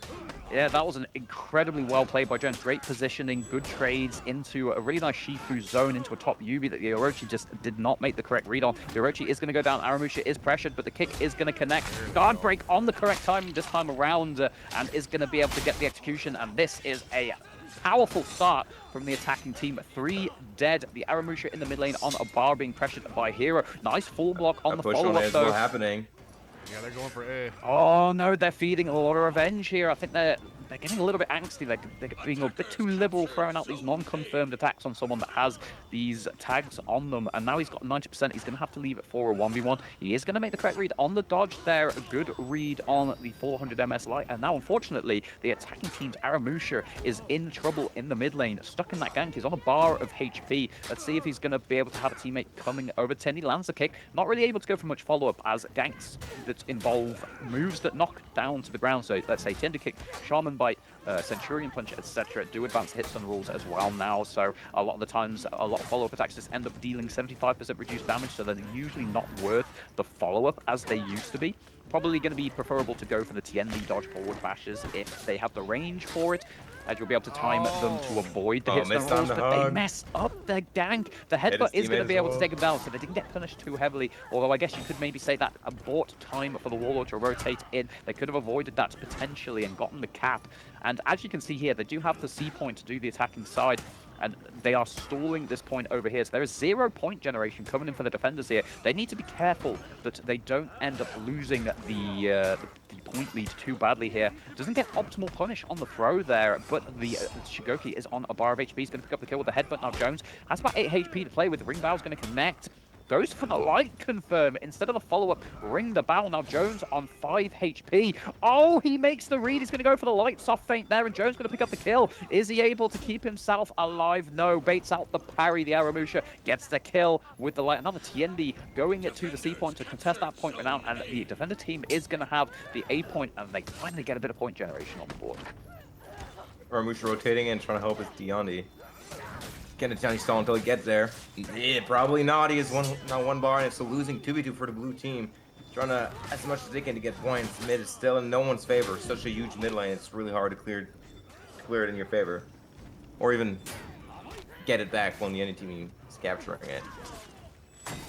Speaker 2: Yeah, that was an incredibly well played by Jones. Great positioning, good trades into a really nice Shifu zone into a top Yubi that the Orochi just did not make the correct read on. The Orochi is going to go down. Aramusha is pressured, but the kick is going to connect. Guard break on the correct time this time around and is going to be able to get the execution. And this is a powerful start from the attacking team. 3 dead. The Aramusha in the mid lane on a bar being pressured by Hero. Nice full block on
Speaker 3: A
Speaker 2: the
Speaker 3: push on
Speaker 2: follow-up
Speaker 3: it is
Speaker 2: though.
Speaker 3: not happening.
Speaker 1: Yeah, they're going for A.
Speaker 2: Oh no, they're feeding a lot of revenge here. I think they're getting a little bit angsty. They're being a bit too liberal, throwing out these non-confirmed attacks on someone that has these tags on them. And now he's got 90%. He's going to have to leave it for a 1v1. He is going to make the correct read on the dodge there. A good read on the 400 MS Light. And now, unfortunately, the attacking team's Aramusha is in trouble in the mid lane. Stuck in that gank. He's on a bar of HP. Let's see if he's going to be able to have a teammate coming over to him. He lands the kick. Not really able to go for much follow-up as ganks that involve moves that knock down to the ground. So let's say Tinder Kick, Shaman Bite, Centurion Punch, etc. do advanced hits on rules as well now. So a lot of the times, a lot of follow-up attacks just end up dealing 75% reduced damage, so they're usually not worth the follow-up as they used to be. Probably going to be preferable to go for the TND dodge forward bashes if they have the range for it, as you'll be able to time them to avoid the hits and
Speaker 3: missed on
Speaker 2: rolls,
Speaker 3: the
Speaker 2: but they
Speaker 3: hug.
Speaker 2: messed up their gank. The
Speaker 3: Hit
Speaker 2: headbutt
Speaker 3: his
Speaker 2: is going to
Speaker 3: teammate
Speaker 2: be
Speaker 3: as
Speaker 2: able to
Speaker 3: well.
Speaker 2: take him down, so they didn't get punished too heavily, although I guess you could maybe say that abort time for the Warlord to rotate in. They could have avoided that potentially and gotten the cap. And as you can see here, they do have the C point to do the attack inside, and they are stalling this point over here. So there is 0 point generation coming in for the defenders here. They need to be careful that they don't end up losing the point lead too badly here. Doesn't get optimal punish on the throw there, but the Shigoki is on a bar of HP. He's going to pick up the kill with the headbutt. Now Jones has about 8 HP to play with. The ring bow's going to connect. goes for the light confirm instead of the follow-up. Ring the bell. Now Jones on 5 HP. Oh, he makes the read. He's going to go for the light soft feint there, and Jones going to pick up the kill. Is he able to keep himself alive? No. Baits out the parry. The Aramusha gets the kill with the light. Another TND going to the C point to contest that point renown, and the defender team is going to have the A point, and they finally get a bit of point generation on the board.
Speaker 3: Ramusha rotating and trying to help with Deondi. Can Deondi stall until he gets there? Yeah, probably not. He is one bar, and it's a losing 2v2 for the blue team. Trying to, as much as they can, to get points. Mid is still in no one's favor. Such a huge mid lane, it's really hard to clear it in your favor. Or even get it back when the enemy team is capturing it.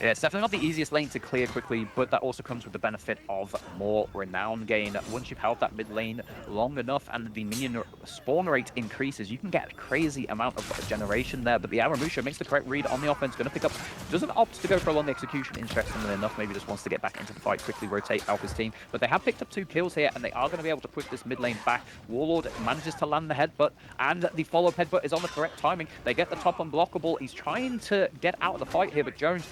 Speaker 2: Yeah, it's definitely not the easiest lane to clear quickly, but that also comes with the benefit of more renown gain. Once you've held that mid lane long enough and the minion spawn rate increases, you can get a crazy amount of generation there. But the Aramusha makes the correct read on the offense, going to pick up, doesn't opt to go for a long execution, interestingly enough, maybe just wants to get back into the fight, quickly rotate Alpha's team. But they have picked up 2 kills here, and they are going to be able to push this mid lane back. Warlord manages to land the headbutt, and the follow-up headbutt is on the correct timing. They get the top unblockable. He's trying to get out of the fight here, but Jones,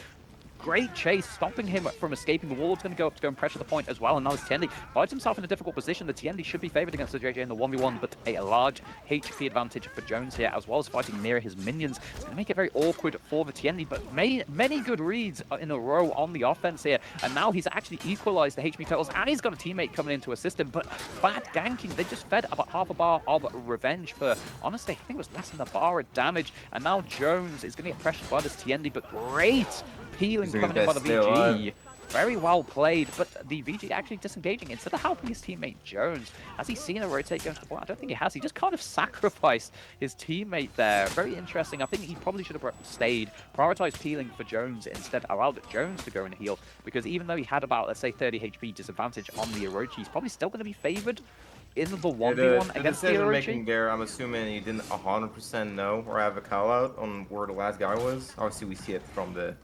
Speaker 2: great chase, stopping him from escaping. The Warlord's going to go up to go and pressure the point as well, and now this TND finds himself in a difficult position. The TND should be favored against the JJ in the 1v1, but a large HP advantage for Jones here, as well as fighting near his minions. It's going to make it very awkward for the TND, but many good reads in a row on the offense here, and now he's actually equalized the HP totals, and he's got a teammate coming in to assist him, but bad ganking. They just fed about half a bar of revenge for, honestly, I think it was less than a bar of damage, and now Jones is going to get pressured by this TND, but great peeling coming in by the VG. Very well played, but the VG actually disengaging instead of helping his teammate Jones. Has he seen a rotate going to the point? I don't think he has. He just kind of sacrificed his teammate there. Very interesting. I think he probably should have stayed, prioritized peeling for Jones instead, allowed Jones to go and heal, because even though he had about, let's say, 30 HP disadvantage on the Orochi, he's probably still going to be favored in the 1v1 against the Orochi.
Speaker 3: Making there, I'm assuming he didn't 100% know or have a call out on where the last guy was. Obviously, we see it from the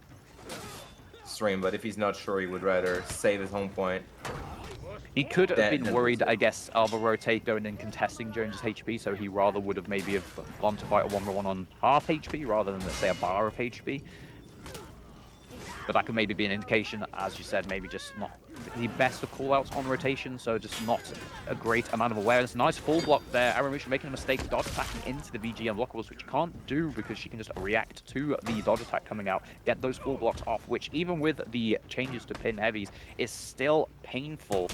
Speaker 3: stream, but if he's not sure, he would rather save his home point.
Speaker 2: He could have been worried, I guess, of a rotate going and contesting Jones's HP, so he rather would have maybe gone to fight a 1v1 on half HP rather than, let's say, a bar of HP. But that could maybe be an indication, as you said, maybe just not the best of callouts on rotation, so just not a great amount of awareness. Nice full block there. Aramusha making a mistake, dodge attacking into the VG unblockables, which you can't do because she can just react to the dodge attack coming out, get those full blocks off, which even with the changes to pin heavies is still painful.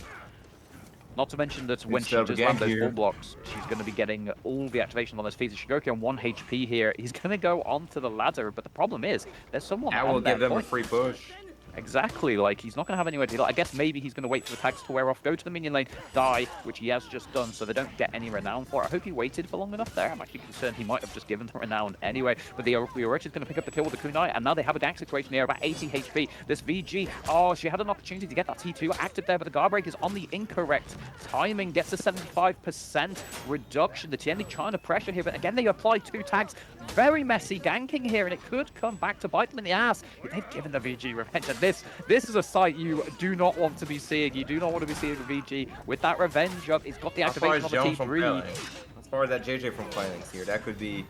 Speaker 2: Not to mention that when she just lands those full blocks, she's going to be getting all the activation on those feeds. Shigoki on 1 HP here. He's going to go onto the ladder, but the problem is there's someone on that point.
Speaker 3: I will give them a free push.
Speaker 2: Exactly, like, he's not going to have anywhere to heal. I guess maybe he's going to wait for the tags to wear off, go to the minion lane, die, which he has just done, so they don't get any renown for it. I hope he waited for long enough there. I'm actually concerned he might have just given the renown anyway. But the Orochi is going to pick up the kill with the kunai, and now they have a gank situation here, about 80 HP. This VG, oh, she had an opportunity to get that T2 active there, but the guard break is on the incorrect timing, gets a 75% reduction. The TND trying to pressure here, but again, they apply 2 tags. Very messy ganking here, and it could come back to bite them in the ass. They've given the VG revenge, and this is a sight you do not want to be seeing. You do not want to be seeing the VG with that revenge up. It's got the activation on the T3.
Speaker 3: As far as that JJ from Planning's here, that could be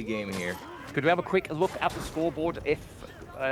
Speaker 3: game here.
Speaker 2: Could we have a quick look at the scoreboard?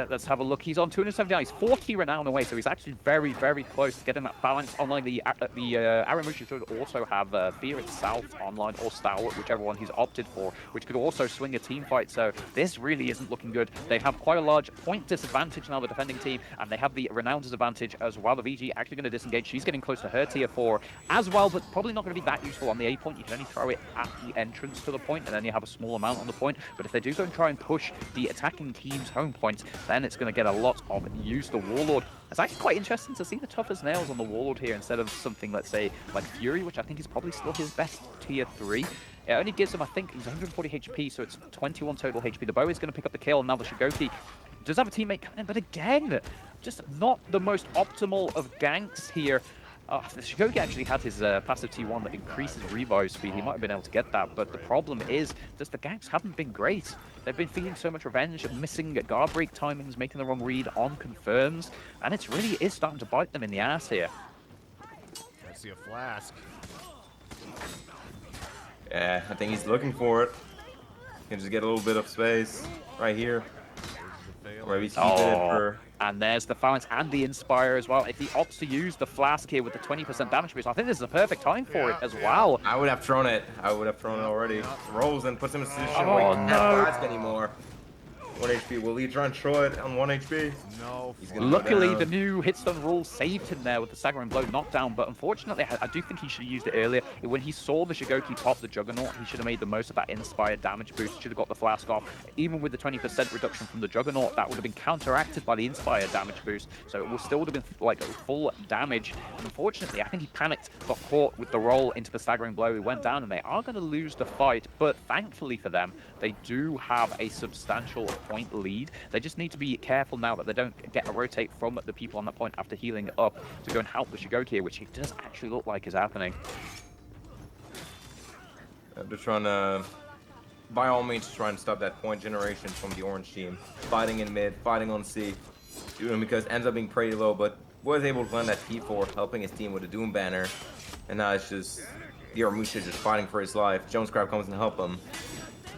Speaker 2: Let's have a look. He's on 279. He's 40 renown away, so he's actually very, very close to getting that balance online. The Aramusha should also have Fear itself online, or Stalwart, whichever one he's opted for, which could also swing a team fight. So this really isn't looking good. They have quite a large point disadvantage now, the defending team, and they have the renown disadvantage as well. The VG actually going to disengage. She's getting close to her tier 4 as well, but probably not going to be that useful on the A point. You can only throw it at the entrance to the point, and then you have a small amount on the point. But if they do go and try and push the attacking team's home point, then it's going to get a lot of use. The Warlord, it's actually quite interesting to see the tough as nails on the Warlord here instead of something, let's say, like Fury, which I think is probably still his best tier 3. It only gives him, I think, he's 140 HP, so it's 21 total HP. The bow is going to pick up the kill, and now the Shigoki does have a teammate coming in, but again, just not the most optimal of ganks here. The Shigoki actually had his passive T1 that increases revive speed. He might have been able to get that, but the problem is just the ganks haven't been great. They've been feeling so much revenge, missing guard break timings, making the wrong read on confirms, and it really is starting to bite them in the ass here.
Speaker 1: I see a flask.
Speaker 3: Yeah, I think he's looking for it. Can just get a little bit of space right here. maybe he's keeping it for.
Speaker 2: And there's the Phalanx and the Inspire as well. If he opts to use the Flask here with the 20% damage boost, I think this is the perfect time for it as well.
Speaker 3: I would have thrown it. I would have thrown it already. Rolls and puts him in a position
Speaker 2: Oh,
Speaker 3: where he can't
Speaker 2: no.
Speaker 3: Flask anymore. 1 HP. Will he try and throw it on 1 HP?
Speaker 1: No.
Speaker 3: He's gonna go
Speaker 2: Luckily,
Speaker 3: down.
Speaker 2: the new Hitstun rule saved him there with the Staggering Blow knockdown, but unfortunately, I do think he should have used it earlier. When he saw the Shigoki pop the Juggernaut, he should have made the most of that Inspired damage boost, should have got the Flask off. Even with the 20% reduction from the Juggernaut, that would have been counteracted by the Inspired damage boost, so it would still would have been like full damage. And unfortunately, I think he panicked, got caught with the roll into the Staggering Blow, he went down, and they are going to lose the fight, but thankfully for them, they do have a substantial point lead. They just need to be careful now that they don't get a rotate from the people on that point after healing up to go and help the Shigoki here, which it does actually look like is happening.
Speaker 3: They're trying to, by all means, try and stop that point generation from the orange team. Fighting in mid, fighting on C. Because ends up being pretty low, but was able to land that P4, helping his team with a Doom banner. And now it's just Yorumusha just fighting for his life. Jones Crab comes and help him.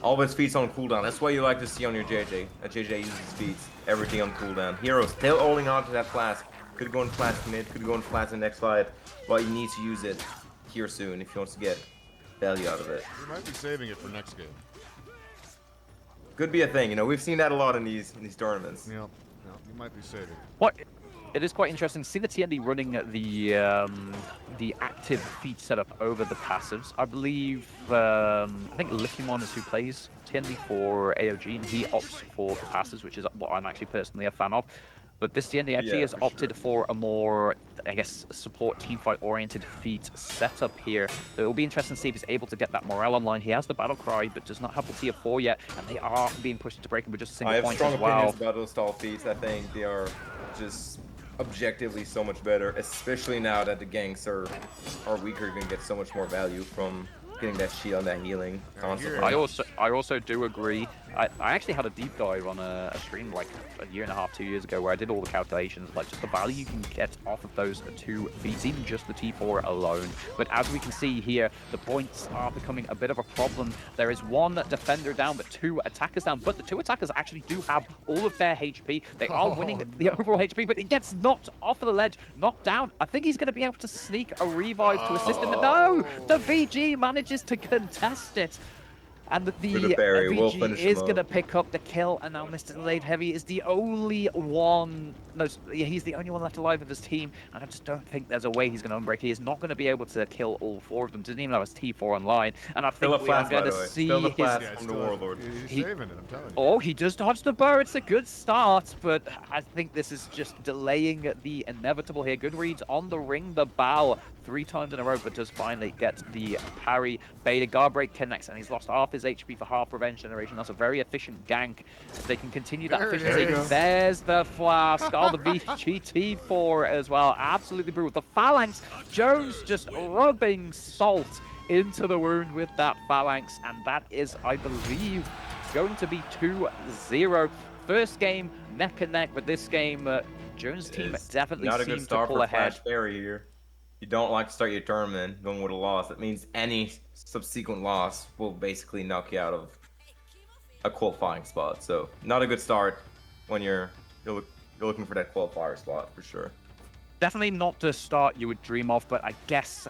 Speaker 3: All of his feats on cooldown. That's what you like to see on your JJ. That JJ uses his feats. Everything on cooldown. Hero still holding on to that Flask. Could go in Flask mid, could go in Flask in the next fight. But he needs to use it here soon if he wants to get value out of it.
Speaker 1: He might be saving it for next game.
Speaker 3: Could be a thing, you know. We've seen that a lot in these tournaments.
Speaker 1: Yep. No, he might be saving it.
Speaker 2: What? It is quite interesting to see the TND running the active feat setup over the passives. I believe, I think Lickymon is who plays TND for AOG, and he opts for the passives, which is what I'm actually personally a fan of. But this TND actually has opted for a more, I guess, support teamfight-oriented feat setup here. So it'll be interesting to see if he's able to get that morale online. He has the battle cry, but does not have the tier 4 yet, and they are being pushed into breaking with just a single point
Speaker 3: I have
Speaker 2: as
Speaker 3: strong
Speaker 2: well.
Speaker 3: opinions about those stall feats. I think they are just objectively so much better, especially now that the ganks are weaker. You're gonna get so much more value from getting that shield and that healing constantly.
Speaker 2: I also do agree. I actually had a deep dive on a stream like a year and a half, 2 years ago, where I did all the calculations, like just the value you can get off of those two feats, even just the T4 alone. But as we can see here, the points are becoming a bit of a problem. There is one defender down, but 2 attackers down. But the 2 attackers actually do have all of their HP. They are winning the overall HP, but he gets knocked off of the ledge, knocked down. I think he's going to be able to sneak a revive to assist him. But no, the VG manages to contest it. And the VG is going to pick up the kill, and now Mr. Delayed Heavy is the only one. No, he's the only one left alive of his team, and I just don't think there's a way he's going to unbreak. He is not going to be able to kill all 4 of them. Doesn't even have his T4 online, and I think we are going to see his.
Speaker 3: From the Warlord.
Speaker 1: He's saving it, I'm telling you.
Speaker 2: Oh, he does dodge the bow. It's a good start, but I think this is just delaying the inevitable here. Good reads on the ring, the bow 3 times in a row, but does finally get the parry. Beta guard break connects, and he's lost half his HP for half revenge generation. That's a very efficient gank. If they can continue that efficiency, there's the Flask. Oh, the VGT4 as well. Absolutely brutal. The Phalanx, Jones just rubbing salt into the wound with that Phalanx, and that is, I believe, going to be 2-0. First game neck and neck, but this game, Jones' team definitely seems to pull ahead.
Speaker 3: Fairy here. You don't like to start your tournament going with a loss. That means any subsequent loss will basically knock you out of a qualifying spot. So not a good start when you're looking for that qualifier spot for sure.
Speaker 2: Definitely not the start you would dream of, but I guess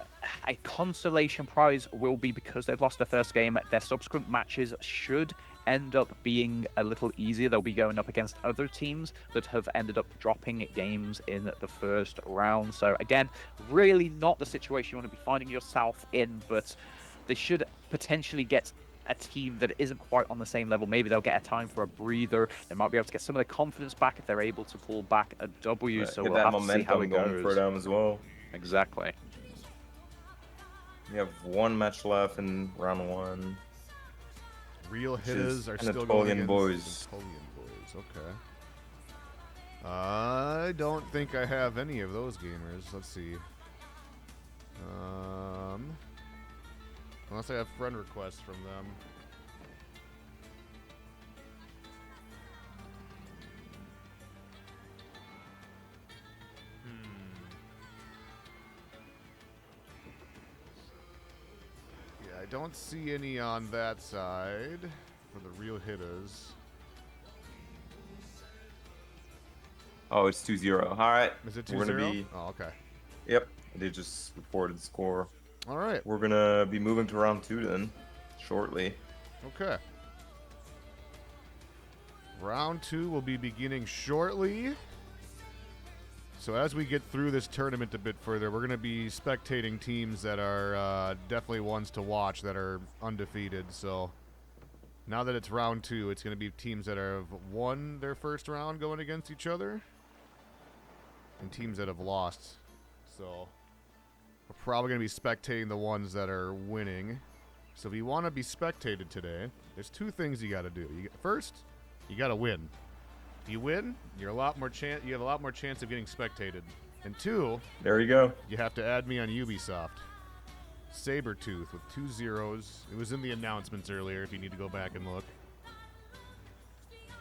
Speaker 2: a consolation prize will be, because they've lost their first game, their subsequent matches should end up being a little easier. They'll be going up against other teams that have ended up dropping games in the first round. So again, really not the situation you want to be finding yourself in, but they should potentially get a team that isn't quite on the same level. Maybe they'll get a time for a breather. They might be able to get some of their confidence back if they're able to pull back a W. So we'll have to see how it goes.
Speaker 3: For them as well.
Speaker 2: Exactly.
Speaker 3: We have 1 match left in round 1.
Speaker 1: Real hitters are still going against Napoleon Boys. Okay. I don't think I have any of those gamers. Let's see. Unless I have friend requests from them. Yeah, I don't see any on that side for the real hitters.
Speaker 3: Oh, it's 2-0. All right.
Speaker 1: Is it
Speaker 3: We're
Speaker 1: 2-0?
Speaker 3: gonna be.
Speaker 1: Oh, okay.
Speaker 3: Yep. They just reported the score.
Speaker 1: All right.
Speaker 3: We're gonna be moving to round 2 then, shortly.
Speaker 1: Okay. Round 2 will be beginning shortly. So as we get through this tournament a bit further, we're going to be spectating teams that are definitely ones to watch that are undefeated. So now that it's round 2, it's going to be teams that have won their first round going against each other and teams that have lost. So we're probably going to be spectating the ones that are winning. So if you want to be spectated today, there's 2 things you got to do. First, you got to win. If you win, you have a lot more chance of getting spectated. And 2,
Speaker 3: There you go.
Speaker 1: you have to add me on Ubisoft. Sabertooth with 2 zeros. It was in the announcements earlier if you need to go back and look.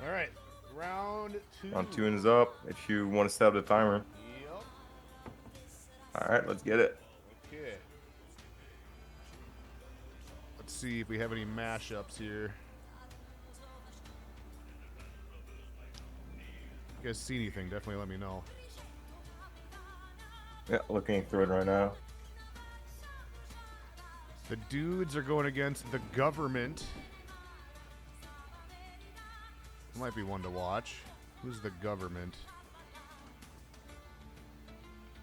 Speaker 1: All right, round 2.
Speaker 3: Round 2 is up. If you want to set up the timer.
Speaker 1: Yep.
Speaker 3: All right, let's get it.
Speaker 1: Okay. Let's see if we have any mashups here. If you guys see anything, definitely let me know.
Speaker 3: Yeah, looking through it right now.
Speaker 1: The dudes are going against the government. Might be one to watch. Who's the government?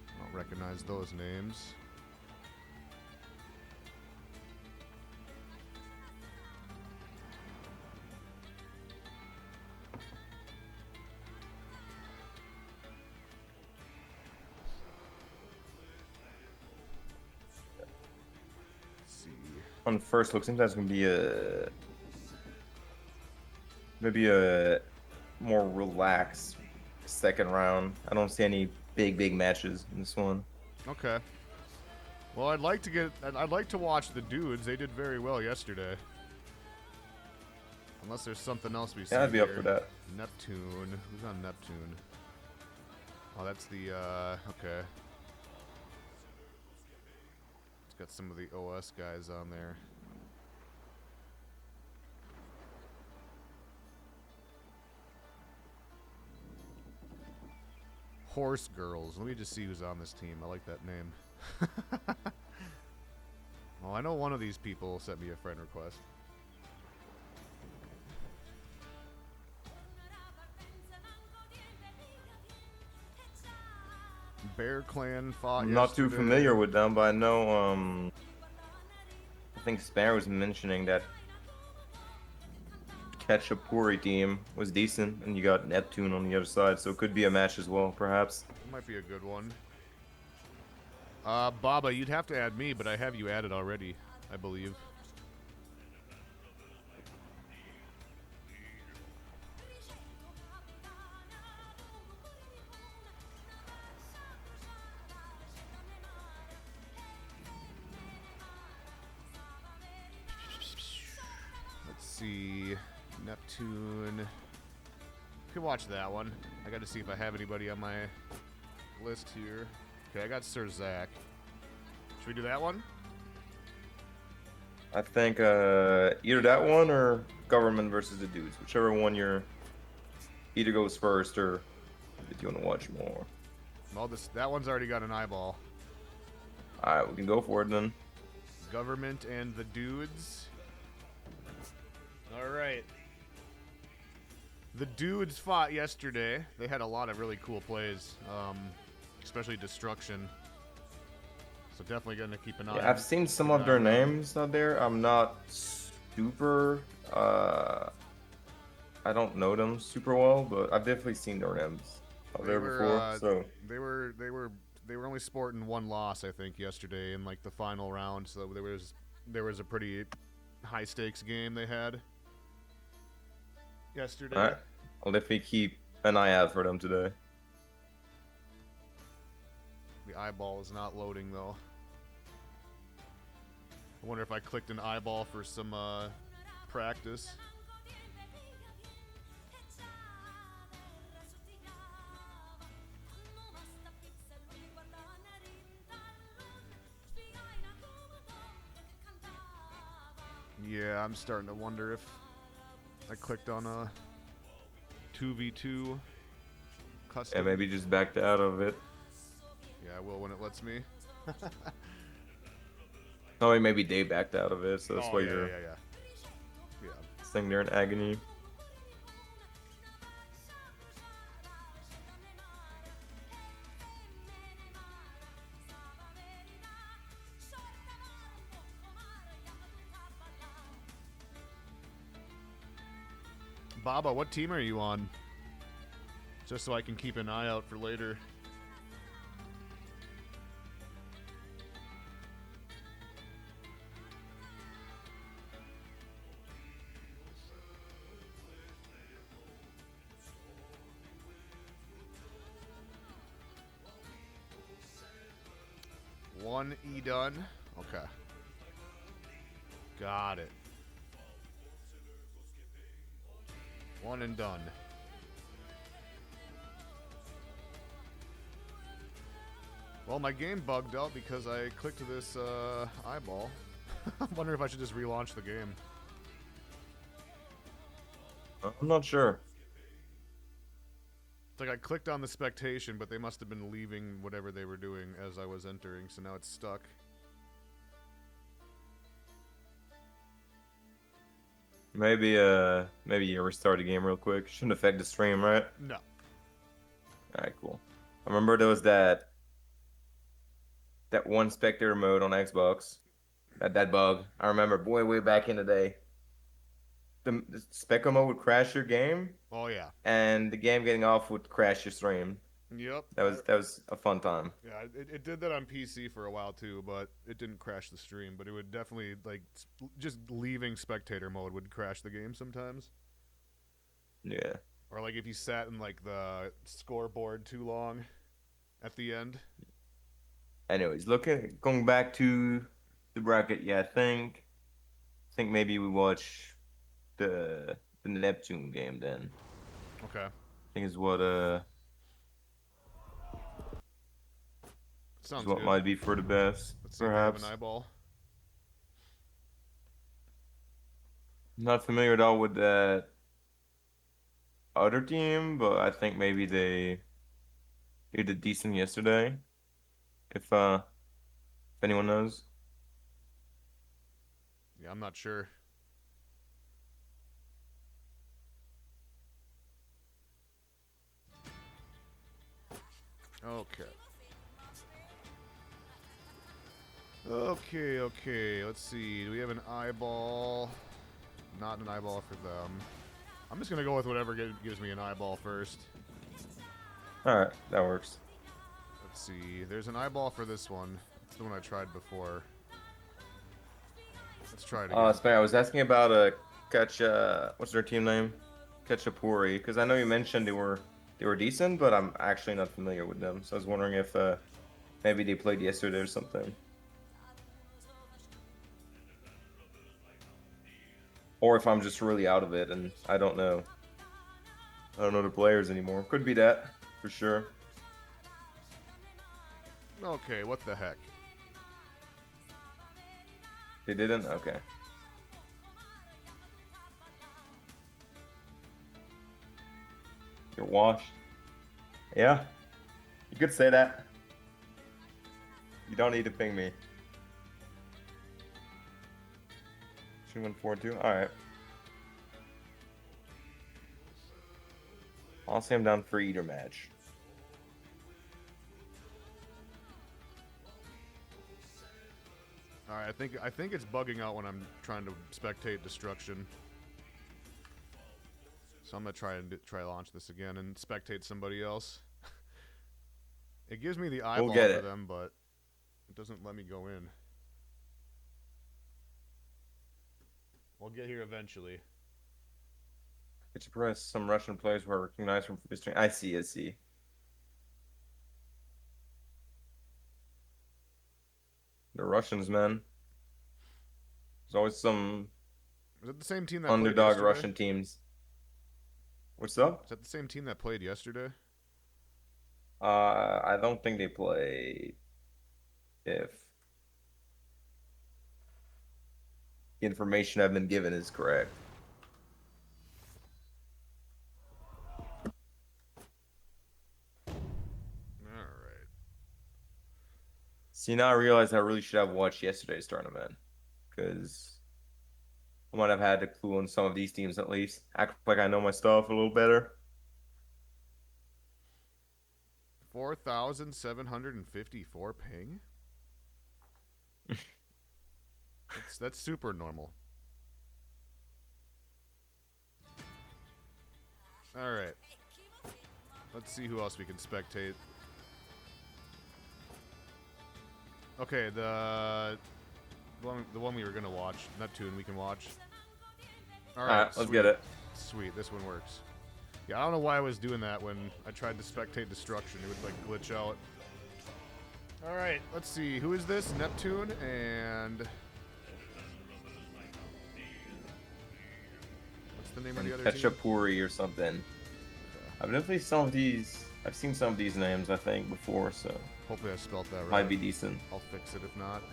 Speaker 1: I don't recognize those names.
Speaker 3: On first look, seems that's gonna be maybe a more relaxed second round. I don't see any big matches in this one.
Speaker 1: Okay. Well, I'd like to watch the dudes. They did very well yesterday. Unless there's something else we see.
Speaker 3: Yeah, I'd be
Speaker 1: here.
Speaker 3: up for that.
Speaker 1: Neptune. Who's on Neptune? Oh, that's the okay. It's got some of the OS guys on there. Horse Girls. Let me just see who's on this team. I like that name. Well, I know one of these people sent me a friend request. Bear Clan fought
Speaker 3: I'm not too
Speaker 1: yesterday.
Speaker 3: familiar with them, but I know I think Spanner was mentioning that Ketchupuri team was decent, and you got Neptune on the other side, so it could be a match as well, perhaps.
Speaker 1: Might be a good one. Baba, you'd have to add me, but I have you added already, I believe. Let's see. Neptune. Could watch that one. I got to see if I have anybody on my list here. Okay, I got Sir Zach. Should we do that one?
Speaker 3: I think either that one or government versus the dudes, whichever one you're either goes first or if you want to watch more.
Speaker 1: Well, that one's already got an eyeball.
Speaker 3: All right, we can go for it then.
Speaker 1: Government and the dudes. All right. The dudes fought yesterday. They had a lot of really cool plays, especially destruction. So definitely going to keep an eye.
Speaker 3: Yeah, I've seen some of their names out there. I'm not super. I don't know them super well, but I've definitely seen their names out there before. So
Speaker 1: they were only sporting one loss, I think, yesterday in like the final round. So there was a pretty high stakes game they had yesterday.
Speaker 3: all right, I'll definitely keep an eye out for them today.
Speaker 1: The eyeball is not loading though. I wonder if I clicked an eyeball for some practice. Yeah, I'm starting to wonder if I clicked on a 2v2. Custom.
Speaker 3: maybe just backed out of it.
Speaker 1: Yeah, I will when it lets me.
Speaker 3: Oh, maybe they backed out of it, so that's why you're
Speaker 1: Yeah.
Speaker 3: sitting there in agony.
Speaker 1: Baba, what team are you on? Just so I can keep an eye out for later. One E done. Okay. Got it. One and done. Well, my game bugged out because I clicked this eyeball. I'm wondering if I should just relaunch the game.
Speaker 3: I'm not sure.
Speaker 1: It's like I clicked on the spectation, but they must have been leaving whatever they were doing as I was entering, so now it's stuck.
Speaker 3: Maybe you restart the game real quick. Shouldn't affect the stream, right?
Speaker 1: No.
Speaker 3: Alright, cool. I remember there was that one spectator mode on Xbox. That bug. I remember way back in the day. The spectator mode would crash your game,
Speaker 1: Oh, yeah.
Speaker 3: and the game getting off would crash your stream.
Speaker 1: Yep.
Speaker 3: That was a fun time.
Speaker 1: Yeah, it did that on PC for a while too, but it didn't crash the stream. But it would definitely, like, just leaving spectator mode would crash the game sometimes.
Speaker 3: Yeah.
Speaker 1: Or, like, if you sat in, like, the scoreboard too long at the end.
Speaker 3: Anyways, going back to the bracket, yeah, I think maybe we watch the Neptune game then.
Speaker 1: Okay.
Speaker 3: I think is what
Speaker 1: Sounds
Speaker 3: is what
Speaker 1: good.
Speaker 3: might be for the best.
Speaker 1: Let's see if I have an eyeball.
Speaker 3: I'm not familiar at all with that other team, but I think maybe they did decent yesterday. If anyone knows.
Speaker 1: Yeah, I'm not sure. Okay. Okay. Let's see. Do we have an eyeball? Not an eyeball for them. I'm just going to go with whatever gives me an eyeball first.
Speaker 3: Alright, that works.
Speaker 1: Let's see. There's an eyeball for this one. It's the one I tried before. Let's try it again.
Speaker 3: Spare, I was asking about what's their team name? Ketchapuri, because I know you mentioned they were decent, but I'm actually not familiar with them. So I was wondering if maybe they played yesterday or something. Or if I'm just really out of it and I don't know the players anymore. Could be that, for sure.
Speaker 1: Okay, what the heck?
Speaker 3: They didn't? Okay. You're washed. Yeah. You could say that. You don't need to ping me. 2-1-4-2. Alright. I'll say I'm down for either match.
Speaker 1: Alright, I think it's bugging out when I'm trying to spectate destruction. So I'm gonna try launch this again and spectate somebody else. It gives me the eyeball for them, but it doesn't let me go in. We'll get here eventually.
Speaker 3: It's impressed some Russian players were recognized from history. I see. The Russians, man. There's always some
Speaker 1: Is that the same team that
Speaker 3: underdog
Speaker 1: played
Speaker 3: Russian teams. What's up?
Speaker 1: Is that the same team that played yesterday?
Speaker 3: I don't think they played. If the information I've been given is correct. See, now I realize I really should have watched yesterday's tournament, because I might have had a clue on some of these teams at least. Act like I know my stuff a little better.
Speaker 1: 4,754 ping? That's super normal. All right. Let's see who else we can spectate. Okay, the one we were gonna watch, Neptune, we can watch. All right,
Speaker 3: Alright, let's get it.
Speaker 1: Sweet, this one works. Yeah, I don't know why I was doing that when I tried to spectate destruction. It would like glitch out. All right, let's see. Who is this? Neptune and what's the name of the other team?
Speaker 3: Ketchupuri or something. I've definitely I've seen some of these names I think before, so
Speaker 1: Hopefully I spelled that right.
Speaker 3: might be decent.
Speaker 1: I'll fix it if not.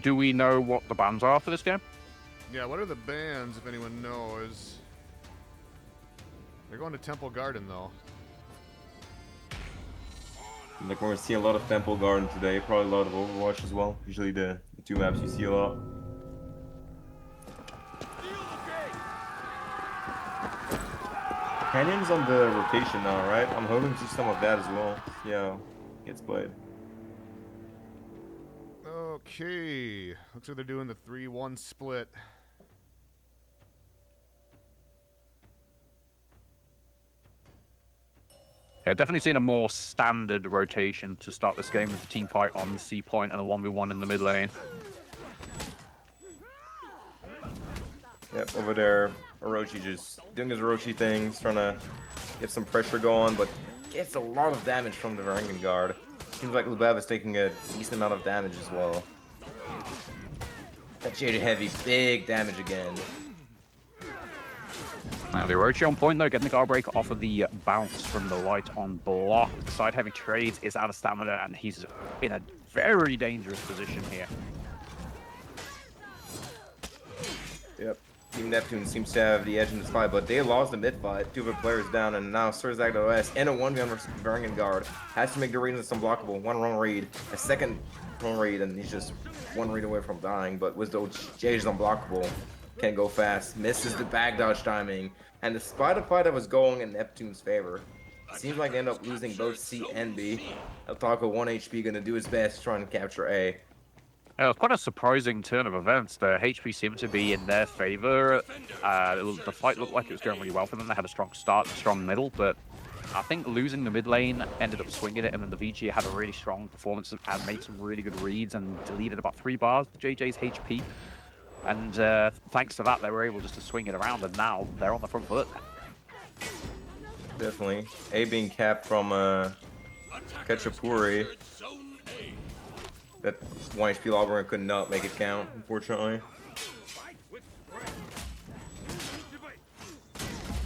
Speaker 2: Do we know what the bans are for this game?
Speaker 1: Yeah, what are the bans, if anyone knows? They're going to Temple Garden, though.
Speaker 3: Like, we're gonna see a lot of Temple Garden today, probably a lot of Overwatch as well. Usually the two maps you see a lot. Canyon's on the rotation now, right? I'm hoping to see some of that as well. See how it gets played.
Speaker 1: Okay. Looks like they're doing the 3-1 split.
Speaker 2: Yeah, definitely seen a more standard rotation to start this game with the team fight on the C point and a 1v1 in the mid lane.
Speaker 3: Yep, over there, Orochi just doing his Orochi things, trying to get some pressure going, but gets a lot of damage from the Varangian guard. Seems like Lubev is taking a decent amount of damage as well. That Jaded Heavy, big damage again.
Speaker 2: Now the Orochi on point though, getting the guard break off of the bounce from the light on block. The side heavy trades is out of stamina and he's in a very dangerous position here.
Speaker 3: Yep. Team Neptune seems to have the edge in this fight, but they lost the mid fight. Two of their players down, and now Surzak OS and a 1v1 versus Varangian guard has to make the readings unblockable. One wrong read, a second wrong read, and he's just one read away from dying. But with the Jage is unblockable, can't go fast, misses the back dodge timing, and despite the fight that was going in Neptune's favor, it seems like they end up losing both C and B. Otako 1 HP gonna do his best to try and capture A.
Speaker 2: It was quite a surprising turn of events. The HP seemed to be in their favor. The fight looked like it was going really well for them. They had a strong start, a strong middle, but I think losing the mid lane ended up swinging it, and then the VG had a really strong performance and made some really good reads and deleted about 3 bars of JJ's HP. And thanks to that, they were able just to swing it around, and now they're on the front foot.
Speaker 3: Definitely. A being capped from Ketchupuri. That 1 HP Lobber could not make it count, unfortunately.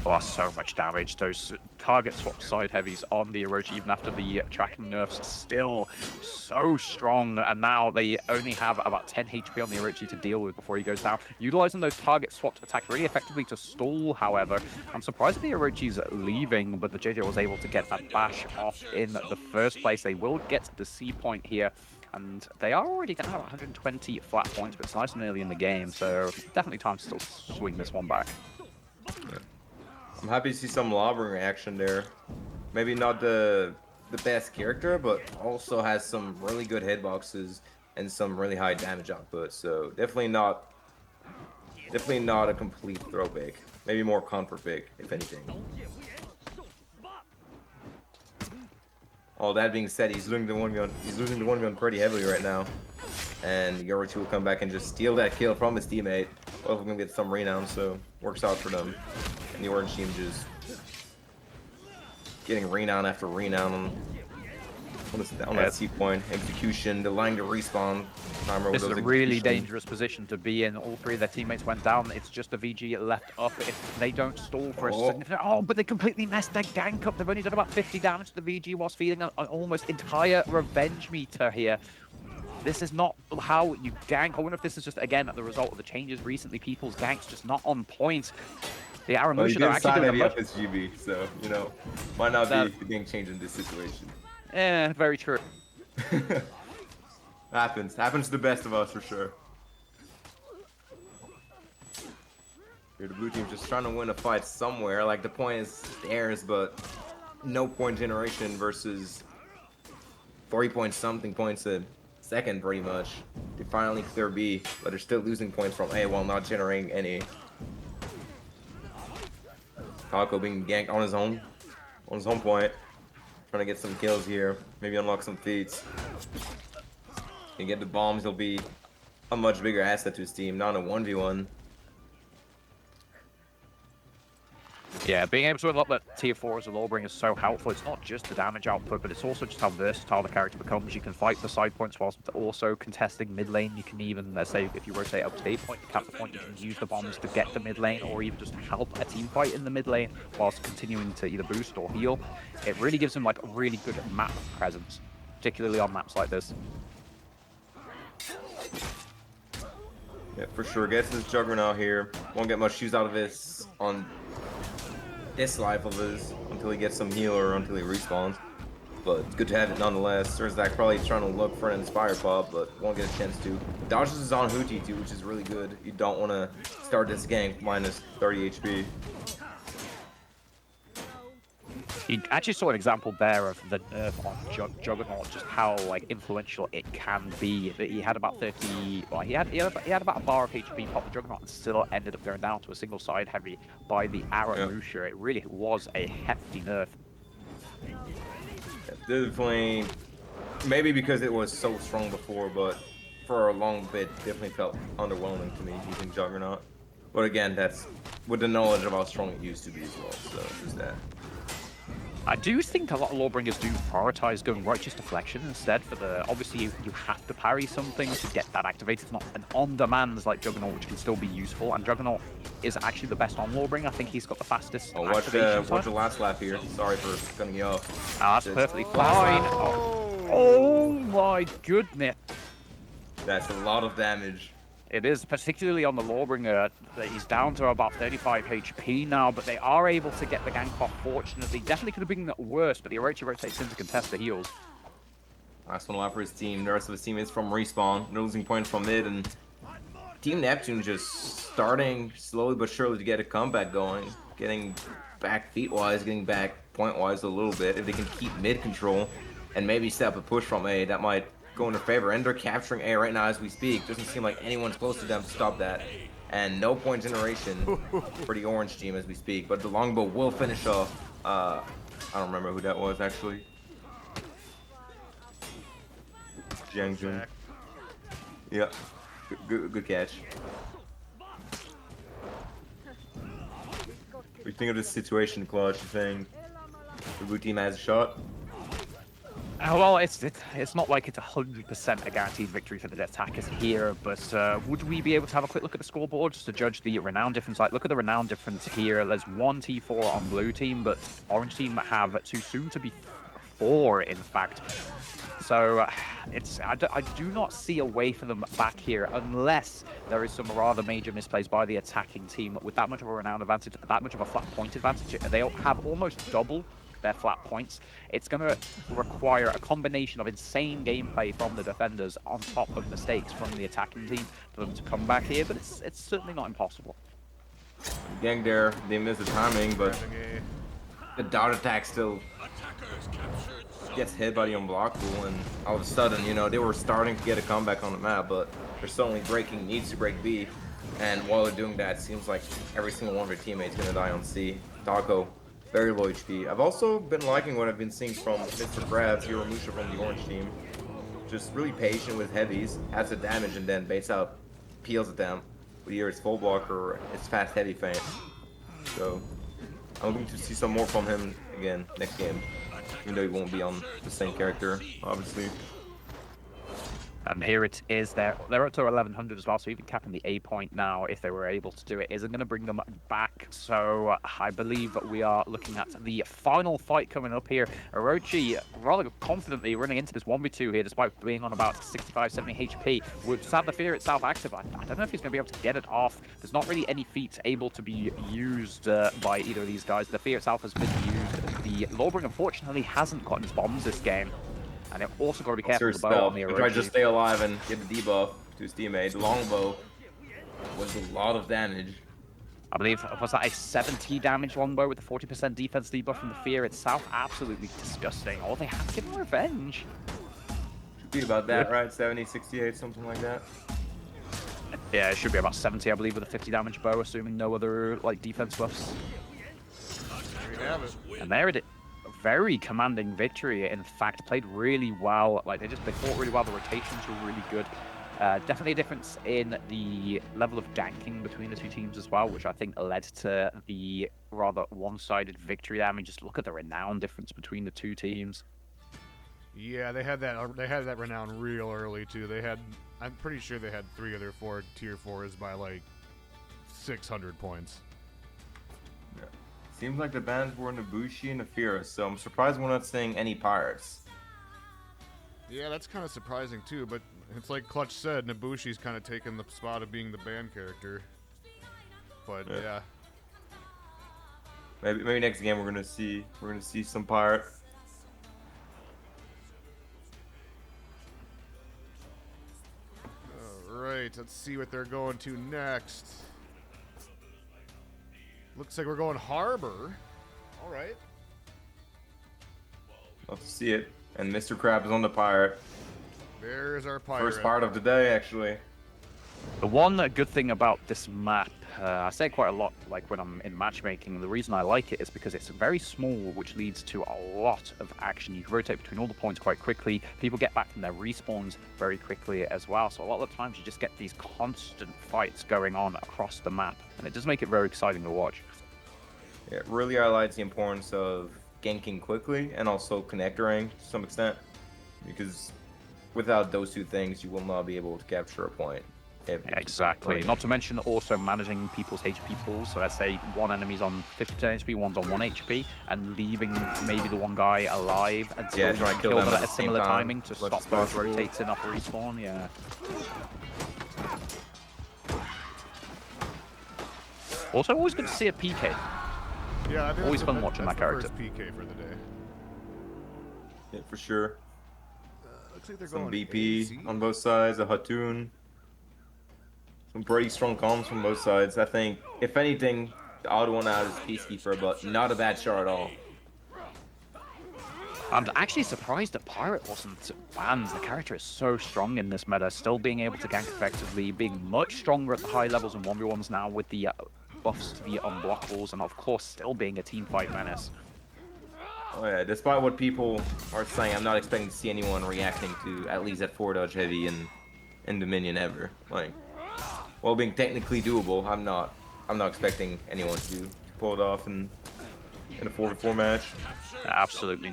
Speaker 2: Oh, so much damage. Those target swap side heavies on the Orochi, even after the tracking nerfs, still so strong. And now they only have about 10 HP on the Orochi to deal with before he goes down. Utilizing those target swapped attacks really effectively to stall, however. I'm surprised the Orochi's leaving, but the JJ was able to get that bash off in the first place. They will get to the C point here. And they are already down 120 flat points, but it's nice and early in the game, so definitely time to still swing this one back.
Speaker 3: Yeah. I'm happy to see some lobbering action there. Maybe not the best character, but also has some really good hitboxes and some really high damage output. So definitely not a complete throw pick. Maybe more comfort pick, if anything. All that being said, he's losing the 1v1 pretty heavily right now. And Orochi will come back and just steal that kill from his teammate. Both of them get some renown, so works out for them. And the orange team just getting renown after renown on that C point. Execution, delaying the respawn timer.
Speaker 2: This is a really dangerous position to be in. All 3 of their teammates went down. It's just the VG left up. If they don't stall for a significant... Oh, but they completely messed their gank up. They've only done about 50 damage to the VG whilst feeding an almost entire revenge meter here. This is not how you gank. I wonder if this is just, again, the result of the changes recently. People's ganks just not on point. The Aramusha are actually doing a much...
Speaker 3: GB, so, you know, might not be the game change in this situation.
Speaker 2: Yeah, very true.
Speaker 3: Happens to the best of us for sure. Here, the blue team's just trying to win a fight somewhere. Like, the point is theirs, but no point generation versus 3 point something points a second, pretty much. They finally clear B, but they're still losing points from A while not generating any. Taco being ganked on his own point. Trying to get some kills here, maybe unlock some feats. Can get the bombs, he'll be a much bigger asset to his team, not a 1v1.
Speaker 2: Yeah, being able to unlock that tier 4 as a Lawbringer is so helpful. It's not just the damage output, but it's also just how versatile the character becomes. You can fight the side points whilst also contesting mid lane. You can even, let's say, if you rotate up to the A point, you cap the point, you can use the bombs to get the mid lane, or even just help a team fight in the mid lane whilst continuing to either boost or heal. It really gives him like a really good map presence, particularly on maps like this.
Speaker 3: Yeah, for sure. Gets his Juggernaut here. Won't get much use out of this on this life of his until he gets some heal or until he respawns. But it's good to have it nonetheless. Surzak probably trying to look for an Inspire Pop, but won't get a chance to. Dodges is on Hootie too, which is really good. You don't want to start this gank minus 30 HP.
Speaker 2: You actually saw an example there of the nerf on Juggernaut, just how like influential it can be. That he had about 30, well, he had about a bar of HP pop the Juggernaut and still ended up going down to a single side heavy by the Arrow Musha. It really was a hefty nerf.
Speaker 3: Yeah, definitely, maybe because it was so strong before, but for a long bit, definitely felt underwhelming to me using Juggernaut. But again, that's with the knowledge of how strong it used to be as well, so there's that.
Speaker 2: I do think a lot of Lawbringers do prioritize going Righteous Deflection instead for the... Obviously, you have to parry something to get that activated. It's not an on-demand like Juggernaut, which can still be useful. And Juggernaut is actually the best on Lawbringer. I think he's got the fastest
Speaker 3: watch the last lap here. Sorry for cutting you off.
Speaker 2: That's perfectly fine. Oh my goodness.
Speaker 3: That's a lot of damage.
Speaker 2: It is, particularly on the Lawbringer. He's down to about 35 HP now, but they are able to get the gank off, fortunately. Definitely could have been worse, but the Orochi rotates in to contest the heals.
Speaker 3: Last one left for his team. The rest of his team is from respawn. They're losing points from mid, and Team Neptune just starting slowly but surely to get a comeback going. Getting back feet-wise, getting back point-wise a little bit. If they can keep mid control and maybe set up a push from A, that might go in their favor. And they're capturing A right now as we speak. Doesn't seem like anyone's close to them to stop that. And no point generation for the orange team as we speak. But the longbow will finish off. I don't remember who that was actually. Jiangjun. Yeah. Good catch. What do you think of this situation, Claude? You think the blue team has a shot?
Speaker 2: Well, it's not like it's 100% a guaranteed victory for the attackers here, but would we be able to have a quick look at the scoreboard just to judge the renown difference? Like, look at the renown difference here. There's 1 T4 on blue team, but orange team have 2, soon to be 4, in fact. So I do not see a way for them back here unless there is some rather major misplays by the attacking team with that much of a renown advantage, that much of a flat point advantage. They have almost double their flat points. It's going to require a combination of insane gameplay from the defenders on top of mistakes from the attacking team for them to come back here, but it's certainly not impossible.
Speaker 3: Gang there, they missed the timing, but the dart attack still gets hit by the unblockable, and all of a sudden, you know, they were starting to get a comeback on the map, but they're suddenly needs to break B, and while they're doing that, it seems like every single one of their teammates gonna die on C. Taco, very low HP. I've also been liking what I've been seeing from Mr. Krabs, Hero Musha from the orange team. Just really patient with heavies, adds the damage, and then baits out, peels at them with either his full block or his fast heavy feint. So I'm looking to see some more from him again next game, even though he won't be on the same character, obviously.
Speaker 2: And here it is. They're up to 1100 as well, so even capping the A point now, if they were able to do it, isn't going to bring them back. So I believe we are looking at the final fight coming up here. Orochi rather confidently running into this 1v2 here, despite being on about 65, 70 HP. Would just have the fear itself active. I don't know if he's going to be able to get it off. There's not really any feats able to be used by either of these guys. The fear itself has been used. The Lawbringer unfortunately hasn't gotten his bombs this game. And they've also got to be
Speaker 3: What's
Speaker 2: careful
Speaker 3: your
Speaker 2: of the bow on the
Speaker 3: spell? Try to
Speaker 2: Orochi.
Speaker 3: just stay alive and get the debuff to his teammate. Longbow was a lot of damage.
Speaker 2: I believe, was that a 70 damage longbow with a 40% defense debuff from the Fear itself? Absolutely disgusting. Oh, they have to give him revenge.
Speaker 3: Should be about that, right? 70, 68, something like that.
Speaker 2: Yeah, it should be about 70, I believe, with a 50 damage bow, assuming no other like defense buffs.
Speaker 1: There you have it.
Speaker 2: And there it is. Very commanding victory. In fact, played really well. Like they fought really well. The rotations were really good. Definitely a difference in the level of ganking between the two teams as well, which I think led to the rather one-sided victory there. I mean, just look at the renown difference between the two teams.
Speaker 1: Yeah, they had that renown real early too. I'm pretty sure they had 3 other 4 tier 4s by like 600 points.
Speaker 3: Yeah. Seems like the bans were Nabushi and Nafira, so I'm surprised we're not seeing any pirates.
Speaker 1: Yeah, that's kind of surprising too, but it's like Clutch said, Nabushi's kind of taken the spot of being the ban character. But yeah.
Speaker 3: Maybe next game we're gonna see some pirate.
Speaker 1: Alright, let's see what they're going to next. Looks like we're going Harbor. Alright.
Speaker 3: Love to see it. And Mr. Crab is on the pirate.
Speaker 1: There's our pirate.
Speaker 3: First part of the day, actually.
Speaker 2: The one good thing about this map, I say quite a lot, like when I'm in matchmaking, the reason I like it is because it's very small, which leads to a lot of action. You can rotate between all the points quite quickly. People get back from their respawns very quickly as well. So a lot of the times you just get these constant fights going on across the map. And it does make it very exciting to watch.
Speaker 3: Yeah, it really highlights the importance of ganking quickly and also connectoring to some extent. Because without those two things, you will not be able to capture a point.
Speaker 2: Yeah, exactly. Not to mention also managing people's HP pools. So let's say one enemy's on 50% HP, one's on 1 HP, and leaving maybe the one guy alive until you
Speaker 3: try
Speaker 2: can
Speaker 3: to kill them
Speaker 2: them
Speaker 3: at
Speaker 2: at a
Speaker 3: the same
Speaker 2: similar
Speaker 3: time,
Speaker 2: timing to
Speaker 3: as much
Speaker 2: stop
Speaker 3: as
Speaker 2: those
Speaker 3: possible.
Speaker 2: rotating off respawn. Yeah. Also, always good to see a PK.
Speaker 1: Yeah, I think
Speaker 2: Always
Speaker 1: that's
Speaker 2: fun
Speaker 1: the-
Speaker 2: watching
Speaker 1: that's
Speaker 2: that
Speaker 1: the
Speaker 2: character.
Speaker 1: First PK for the day.
Speaker 3: Yeah, for sure.
Speaker 1: Looks like they're
Speaker 3: Some
Speaker 1: going
Speaker 3: BP
Speaker 1: AZ.
Speaker 3: on both sides, a Hatun. Some pretty strong comms from both sides. I think, if anything, the odd one out is Peacekeeper, but not a bad char at all.
Speaker 2: I'm actually surprised that Pirate wasn't banned. The character is so strong in this meta, still being able to gank effectively, being much stronger at the high levels and 1v1s now with the buffs to the unblockables, and of course still being a teamfight menace.
Speaker 3: Oh yeah, despite what people are saying, I'm not expecting to see anyone reacting to at least that 4 dodge heavy in Dominion ever. Like, while being technically doable, I'm not expecting anyone to pull it off in a 4v4 match.
Speaker 2: Absolutely.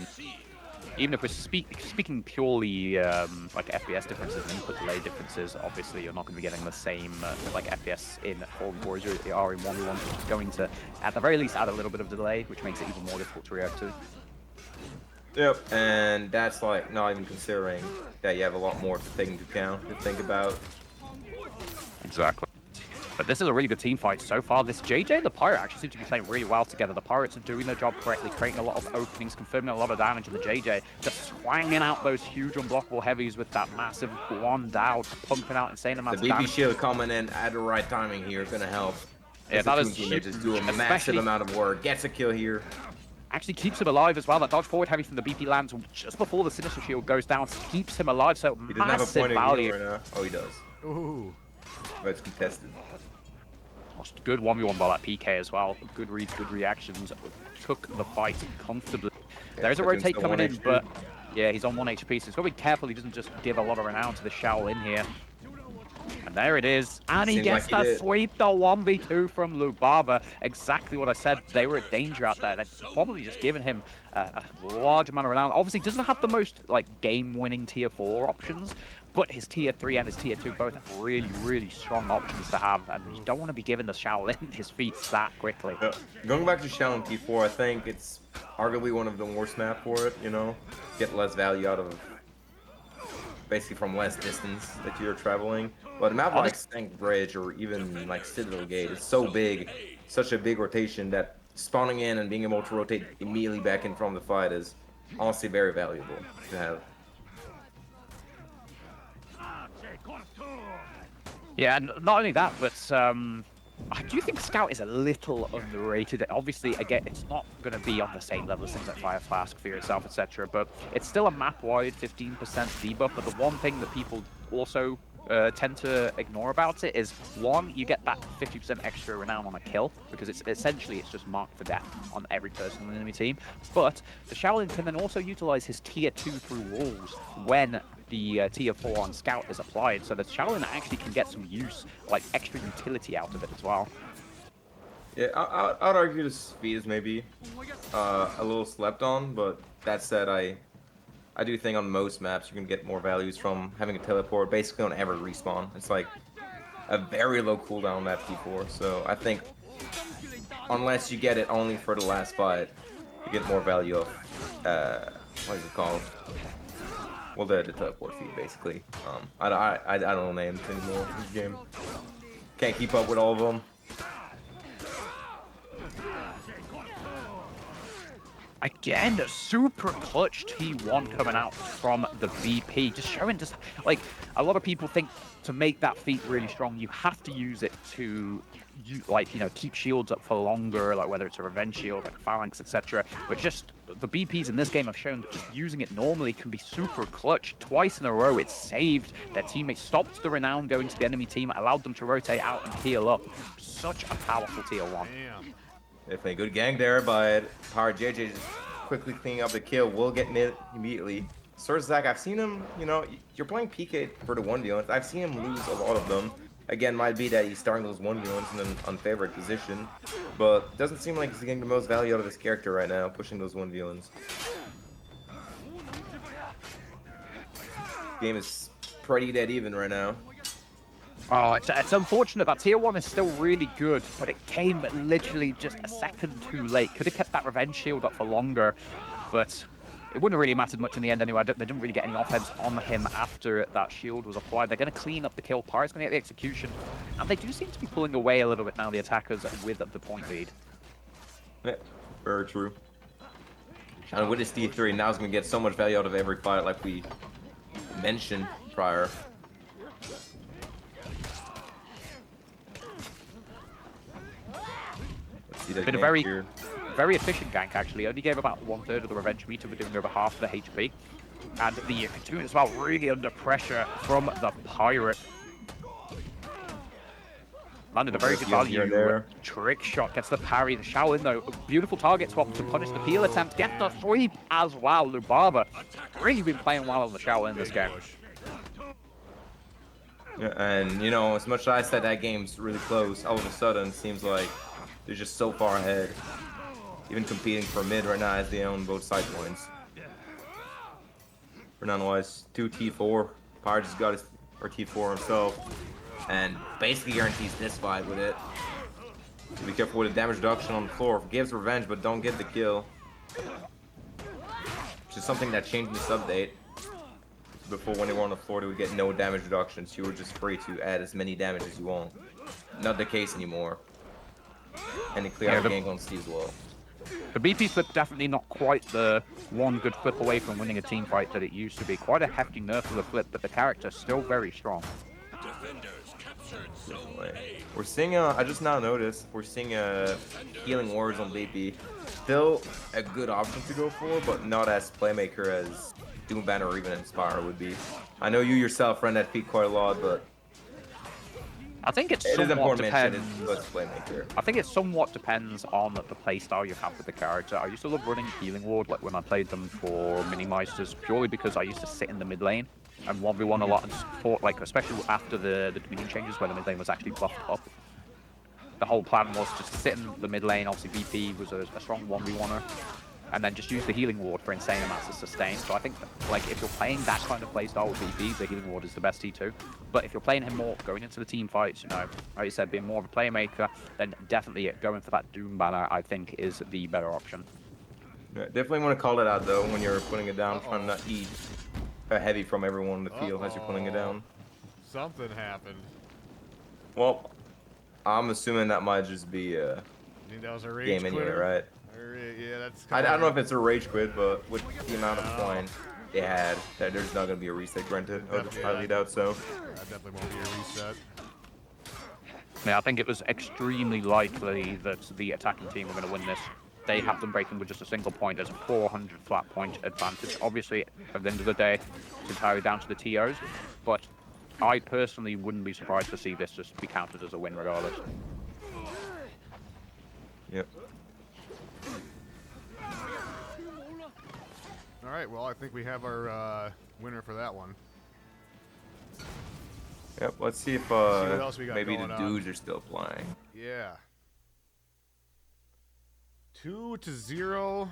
Speaker 2: Even if we're speaking purely like FPS differences and input delay differences, obviously you're not going to be getting the same like FPS in 4v4 as you are in 1v1, which is going to, at the very least, add a little bit of delay, which makes it even more difficult to react to.
Speaker 3: Yep, and that's like not even considering that you have a lot more to take into account to think about.
Speaker 2: Exactly. But this is a really good team fight so far. This JJ and the Pirate actually seem to be playing really well together. The Pirates are doing their job correctly, creating a lot of openings, confirming a lot of damage, and the JJ just swanging out those huge unblockable heavies with that massive one down, pumping out insane
Speaker 3: The
Speaker 2: amounts of
Speaker 3: BP
Speaker 2: damage.
Speaker 3: shield coming in at the right timing here is gonna help.
Speaker 2: Yeah, that is
Speaker 3: huge. Just do a
Speaker 2: huge,
Speaker 3: massive
Speaker 2: especially-
Speaker 3: amount of work. Gets a kill here.
Speaker 2: Actually keeps him alive as well. That dodge forward heavy from the BP lands just before the Sinister Shield goes down, keeps him alive, so
Speaker 3: He doesn't have a
Speaker 2: massive
Speaker 3: point of
Speaker 2: value.
Speaker 3: view right now. Oh, he does.
Speaker 1: Ooh.
Speaker 3: But it's contested.
Speaker 2: Good 1v1 by that PK as well. Good reads, good reactions. Took the fight comfortably. There's a
Speaker 3: Hattun's
Speaker 2: rotate
Speaker 3: still
Speaker 2: coming
Speaker 3: 1
Speaker 2: in,
Speaker 3: HP.
Speaker 2: but yeah, he's on 1 HP, so he's got to be careful he doesn't just give a lot of renown to the Shaolin here. And there it is. And he
Speaker 3: Seems
Speaker 2: gets
Speaker 3: like he
Speaker 2: the
Speaker 3: did.
Speaker 2: sweep, the 1v2 from Lubaba. Exactly what I said. They were a danger out there. They've probably just given him a large amount of renown. Obviously, doesn't have the most like game-winning tier 4 options, but his tier 3 and his tier 2 both have really, really strong options to have. And you don't want to be giving the Shaolin his feet that quickly.
Speaker 3: Yeah. Going back to Shaolin T4, I think it's arguably one of the worst map for it, you know? Get less value out of basically from less distance that you're traveling. But a map like Stank Bridge or even like Citadel Gate is so big, such a big rotation that spawning in and being able to rotate immediately back in from the fight is honestly very valuable to have.
Speaker 2: Yeah, and not only that, but I do think Scout is a little underrated. Obviously, again, it's not going to be on the same level as things like Fire Flask, Fear Itself, etc. But it's still a map-wide 15% debuff. But the one thing that people also tend to ignore about it is, one, you get that 50% extra renown on a kill, because it's just marked for death on every person in the enemy team. But the Shaolin can then also utilize his tier 2 through walls when the tier 4 on Scout is applied, so the Shaolin actually can get some use, like extra utility out of it as well.
Speaker 3: Yeah, I'd argue the speed is maybe a little slept on, but that said, I do think on most maps you can get more values from having a teleport basically on every respawn. It's like a very low cooldown map T4, so I think unless you get it only for the last fight, you get more value of what is it called? Well, the teleport feed basically. I don't know names anymore in this game. Can't keep up with all of them.
Speaker 2: Again, a super clutch T1 coming out from the BP, just showing like a lot of people think to make that feat really strong, you have to use it to keep shields up for longer, like whether it's a revenge shield, like phalanx, etc. But just the BPs in this game have shown that just using it normally can be super clutch. Twice in a row, it saved their teammates, stopped the renown going to the enemy team, allowed them to rotate out and heal up. Such a powerful tier 1.
Speaker 1: Damn.
Speaker 3: Definitely a good gang there, but Power JJ just quickly cleaning up the kill. Will get mid immediately. Sir Zach, I've seen him, you're playing PK for the 1v1s. I've seen him lose a lot of them. Again, might be that he's starting those 1v1s in an unfavored position, but doesn't seem like he's getting the most value out of his character right now, pushing those 1v1s. Game is pretty dead even right now.
Speaker 2: Oh, it's unfortunate that tier 1 is still really good, but it came literally just a second too late. Could have kept that revenge shield up for longer, but it wouldn't have really mattered much in the end anyway. They didn't really get any offense on him after that shield was applied. They're going to clean up the kill. Pyre's going to get the execution, and they do seem to be pulling away a little bit now, the attackers, with the point lead.
Speaker 3: Yeah, very true. And with his D3, now he's going to get so much value out of every fight, like we mentioned prior.
Speaker 2: Been a very efficient gank, actually. Only gave about 1/3 of the revenge meter, but doing over half the HP. And the Katoon as well, really under pressure from the Pirate. Landed a very good value. Trick shot gets the parry. The Shaolin, though, beautiful target swap to punish the peel attempt. Get the sweep as well. Lubaba really been playing well on the Shaolin this game.
Speaker 3: Yeah, and as much as I said that game's really close, all of a sudden it seems like they're just so far ahead. Even competing for mid right now as they own both side points. Renown-wise, 2 T4. Pyre just got his T4 himself. And basically guarantees this fight with it. So be careful with the damage reduction on the floor. Gives revenge, but don't get the kill. Which is something that changed in this update. Before, when they were on the floor, they would get no damage reductions. You were just free to add as many damage as you want. Not the case anymore. And they clear out the gank on C as well.
Speaker 2: The BP flip definitely not quite the one good flip away from winning a team fight that it used to be. Quite a hefty nerf of the flip, but the character's still very strong.
Speaker 3: We're seeing, I just now noticed, we're seeing healing wards on BP. Still a good option to go for, but not as playmaker as Doom Banner or even Inspire would be. I know you yourself run that feat quite a lot, but
Speaker 2: I think it somewhat depends.
Speaker 3: I
Speaker 2: think it somewhat depends on the playstyle you have with the character. I used to love running Healing Ward, like when I played them for Mini-Meisters, purely because I used to sit in the mid lane and 1v1 a lot and fought, like, especially after the Dominion changes where the mid lane was actually buffed up. The whole plan was just to sit in the mid lane. Obviously, VP was a strong 1v1er. And then just use the Healing Ward for insane amounts of sustain. So I think, like, if you're playing that kind of playstyle with VP, the Healing Ward is the best T2. But if you're playing him more, going into the team fights, like you said, being more of a playmaker, then definitely going for that Doom Banner, I think, is the better option.
Speaker 3: Yeah, definitely want to call it out, though, when you're putting it down, trying to not eat a heavy from everyone in the field as you're putting it down.
Speaker 1: Something happened.
Speaker 3: Well, I'm assuming that might just be a
Speaker 1: think that was a rage
Speaker 3: game anyway, right?
Speaker 1: Yeah, that's.
Speaker 3: I don't know if it's a rage quit, but with the amount of points they had, that there's not going to be a reset granted. I highly doubt so.
Speaker 1: That definitely won't be a reset.
Speaker 2: Yeah, I think it was extremely likely that the attacking team were going to win this. They have them breaking with just a single point. There's a 400 flat point advantage. Obviously, at the end of the day, it's entirely down to the TOs. But I personally wouldn't be surprised to see this just be counted as a win regardless.
Speaker 3: Yep.
Speaker 1: All right, well, I think we have our winner for that one.
Speaker 3: Yep. Let's see if
Speaker 1: what else we got
Speaker 3: maybe the
Speaker 1: going on.
Speaker 3: dudes are still playing.
Speaker 1: Yeah. 2-0.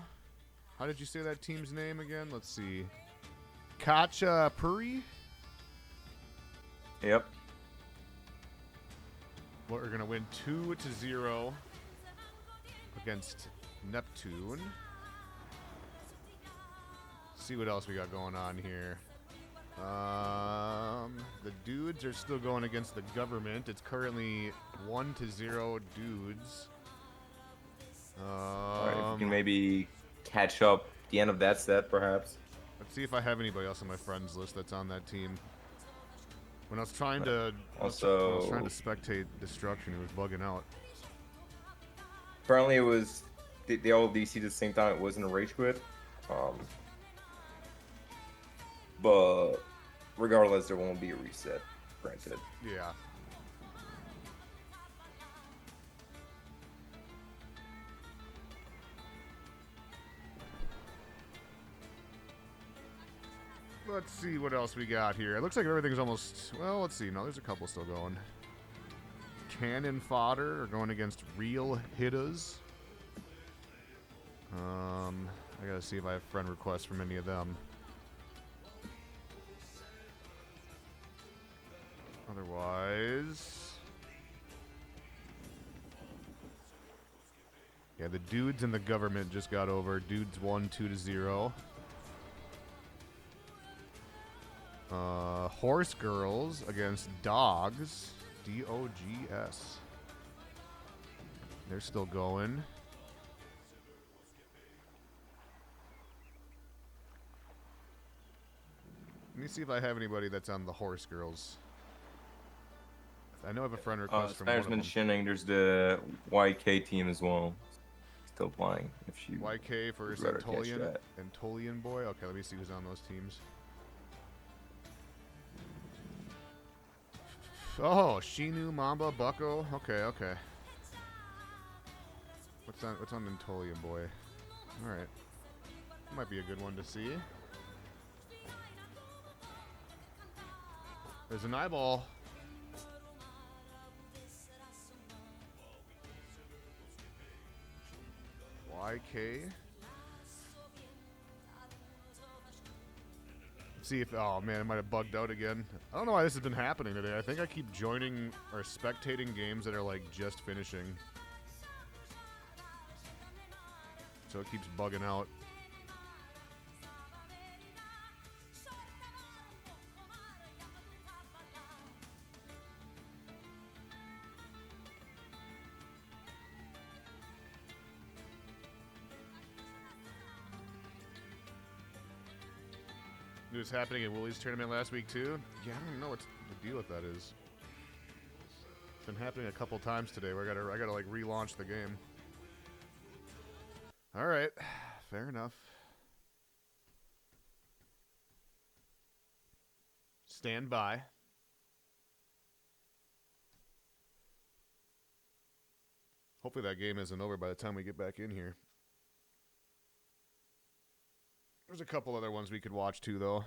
Speaker 1: How did you say that team's name again? Let's see. Khachapuri?
Speaker 3: Yep.
Speaker 1: We're going to win 2-0 against Neptune. See what else we got going on here. The dudes are still going against the government. It's currently 1-0 dudes.
Speaker 3: All right, if we can maybe catch up the end of that set, perhaps.
Speaker 1: Let's see if I have anybody else on my friends list that's on that team. When I was trying to spectate destruction, it was bugging out.
Speaker 3: Apparently, it was they all DC'd at the same time. It wasn't a rage quit. But regardless, there won't be a reset. Granted.
Speaker 1: Yeah. Let's see what else we got here. It looks like everything's almost... Well, let's see. No, there's a couple still going. Cannon Fodder are going against Real Hitters. I gotta see if I have friend requests from any of them. Otherwise... Yeah, the dudes and the government just got over. Dudes won 2-0. Horse Girls against Dogs. D-O-G-S. They're still going. Let me see if I have anybody that's on the Horse Girls. I know I have a friend request from one of them.
Speaker 3: mentioning there's the YK team as well. Still playing. If she
Speaker 1: YK versus
Speaker 3: rather catch
Speaker 1: Antolian.
Speaker 3: that.
Speaker 1: Antolian boy. Okay, let me see who's on those teams. Oh, Shinu, Mamba, Bucko. Okay, okay. What's on Antolian boy? All right. Might be a good one to see. There's an eyeball. YK. Let's see if... Oh, man, it might have bugged out again. I don't know why this has been happening today. I think I keep joining or spectating games that are, like, just finishing. So it keeps bugging out. It was happening at Wooly's tournament last week too. Yeah, I don't even know what the deal with that is. It's been happening a couple times today where I gotta like relaunch the game. All right, fair enough. Stand by. Hopefully that game isn't over by the time we get back in here. There's a couple other ones we could watch too, though.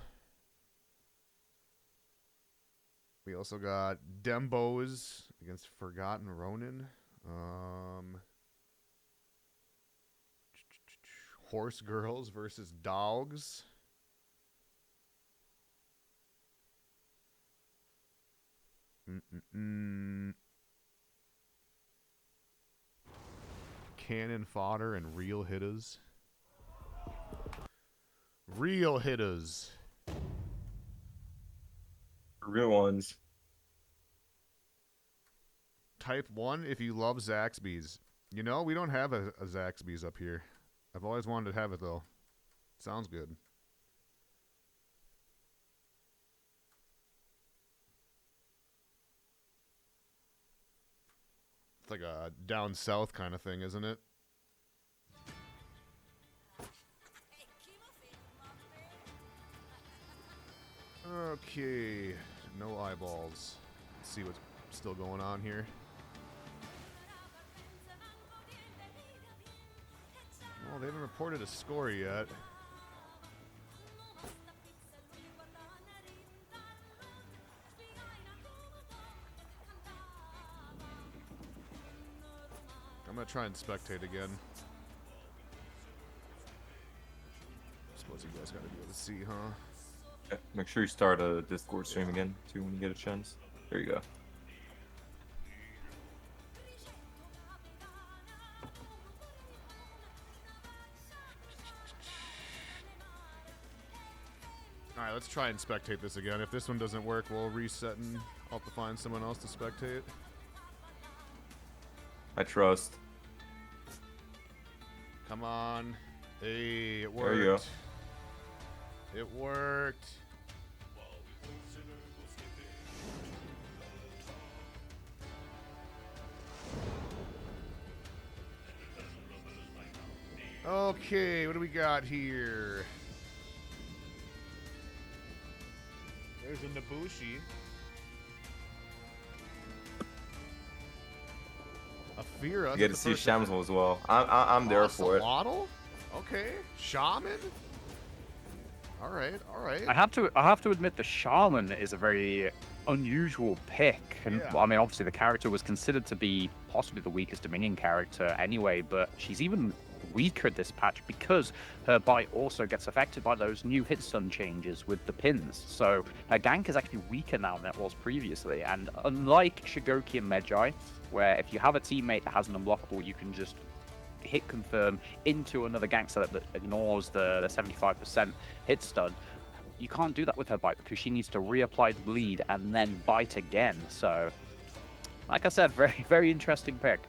Speaker 1: We also got Dembos against Forgotten Ronin. Horse Girls versus Dogs. Cannon Fodder and Real Hitters. Real Hitters.
Speaker 3: Real ones.
Speaker 1: Type 1 if you love Zaxby's. You know, we don't have a Zaxby's up here. I've always wanted to have it, though. Sounds good. It's like a down south kind of thing, isn't it? Okay, no eyeballs. Let's see what's still going on here. Well, they haven't reported a score yet. I'm gonna try and spectate again. Suppose you guys gotta be able to see, huh?
Speaker 3: Yeah, make sure you start a Discord stream again too when you get a chance. There you go.
Speaker 1: Alright, let's try and spectate this again. If this one doesn't work, we'll reset and I'll have to find someone else to spectate.
Speaker 3: I trust.
Speaker 1: Come on. Hey, it worked.
Speaker 3: There you go.
Speaker 1: It worked. Okay, what do we got here? There's a Nabushi. Afira.
Speaker 3: You get to see Shamsel as well. I'm there for it.
Speaker 1: Waddle? Okay. Shaman? Alright, alright.
Speaker 2: I have to admit the Shaman is a very unusual pick. And
Speaker 1: Yeah.
Speaker 2: I mean, obviously the character was considered to be possibly the weakest Dominion character anyway, but she's even weaker this patch because her bite also gets affected by those new hit stun changes with the pins. So her gank is actually weaker now than it was previously. And unlike Shigoki and Medjai, where if you have a teammate that has an unblockable, you can just hit confirm into another gank setup that ignores the 75% hit stun. You can't do that with her bite because she needs to reapply the bleed and then bite again. So, like I said, very, very interesting pick.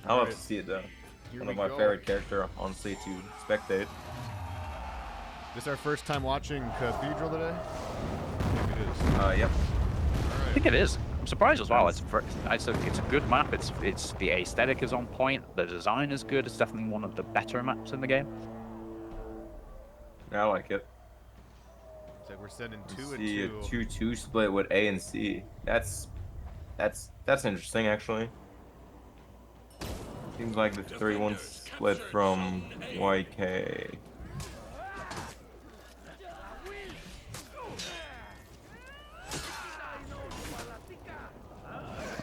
Speaker 3: I love
Speaker 1: Alright.
Speaker 3: to see it though.
Speaker 1: Here
Speaker 3: One
Speaker 1: we
Speaker 3: of my
Speaker 1: go.
Speaker 3: favorite character, honestly, to spectate.
Speaker 1: This our first time watching Cathedral today? I think it is.
Speaker 3: Yep.
Speaker 2: I think it is. I'm surprised as well. It's a good map. It's the aesthetic is on point. The design is good. It's definitely one of the better maps in the game.
Speaker 3: I like it.
Speaker 1: It's like we're sending
Speaker 3: You
Speaker 1: 2 and
Speaker 3: see
Speaker 1: 2.
Speaker 3: a 2-2 split with A and C. That's interesting actually. Seems like the 3-1 split from YK.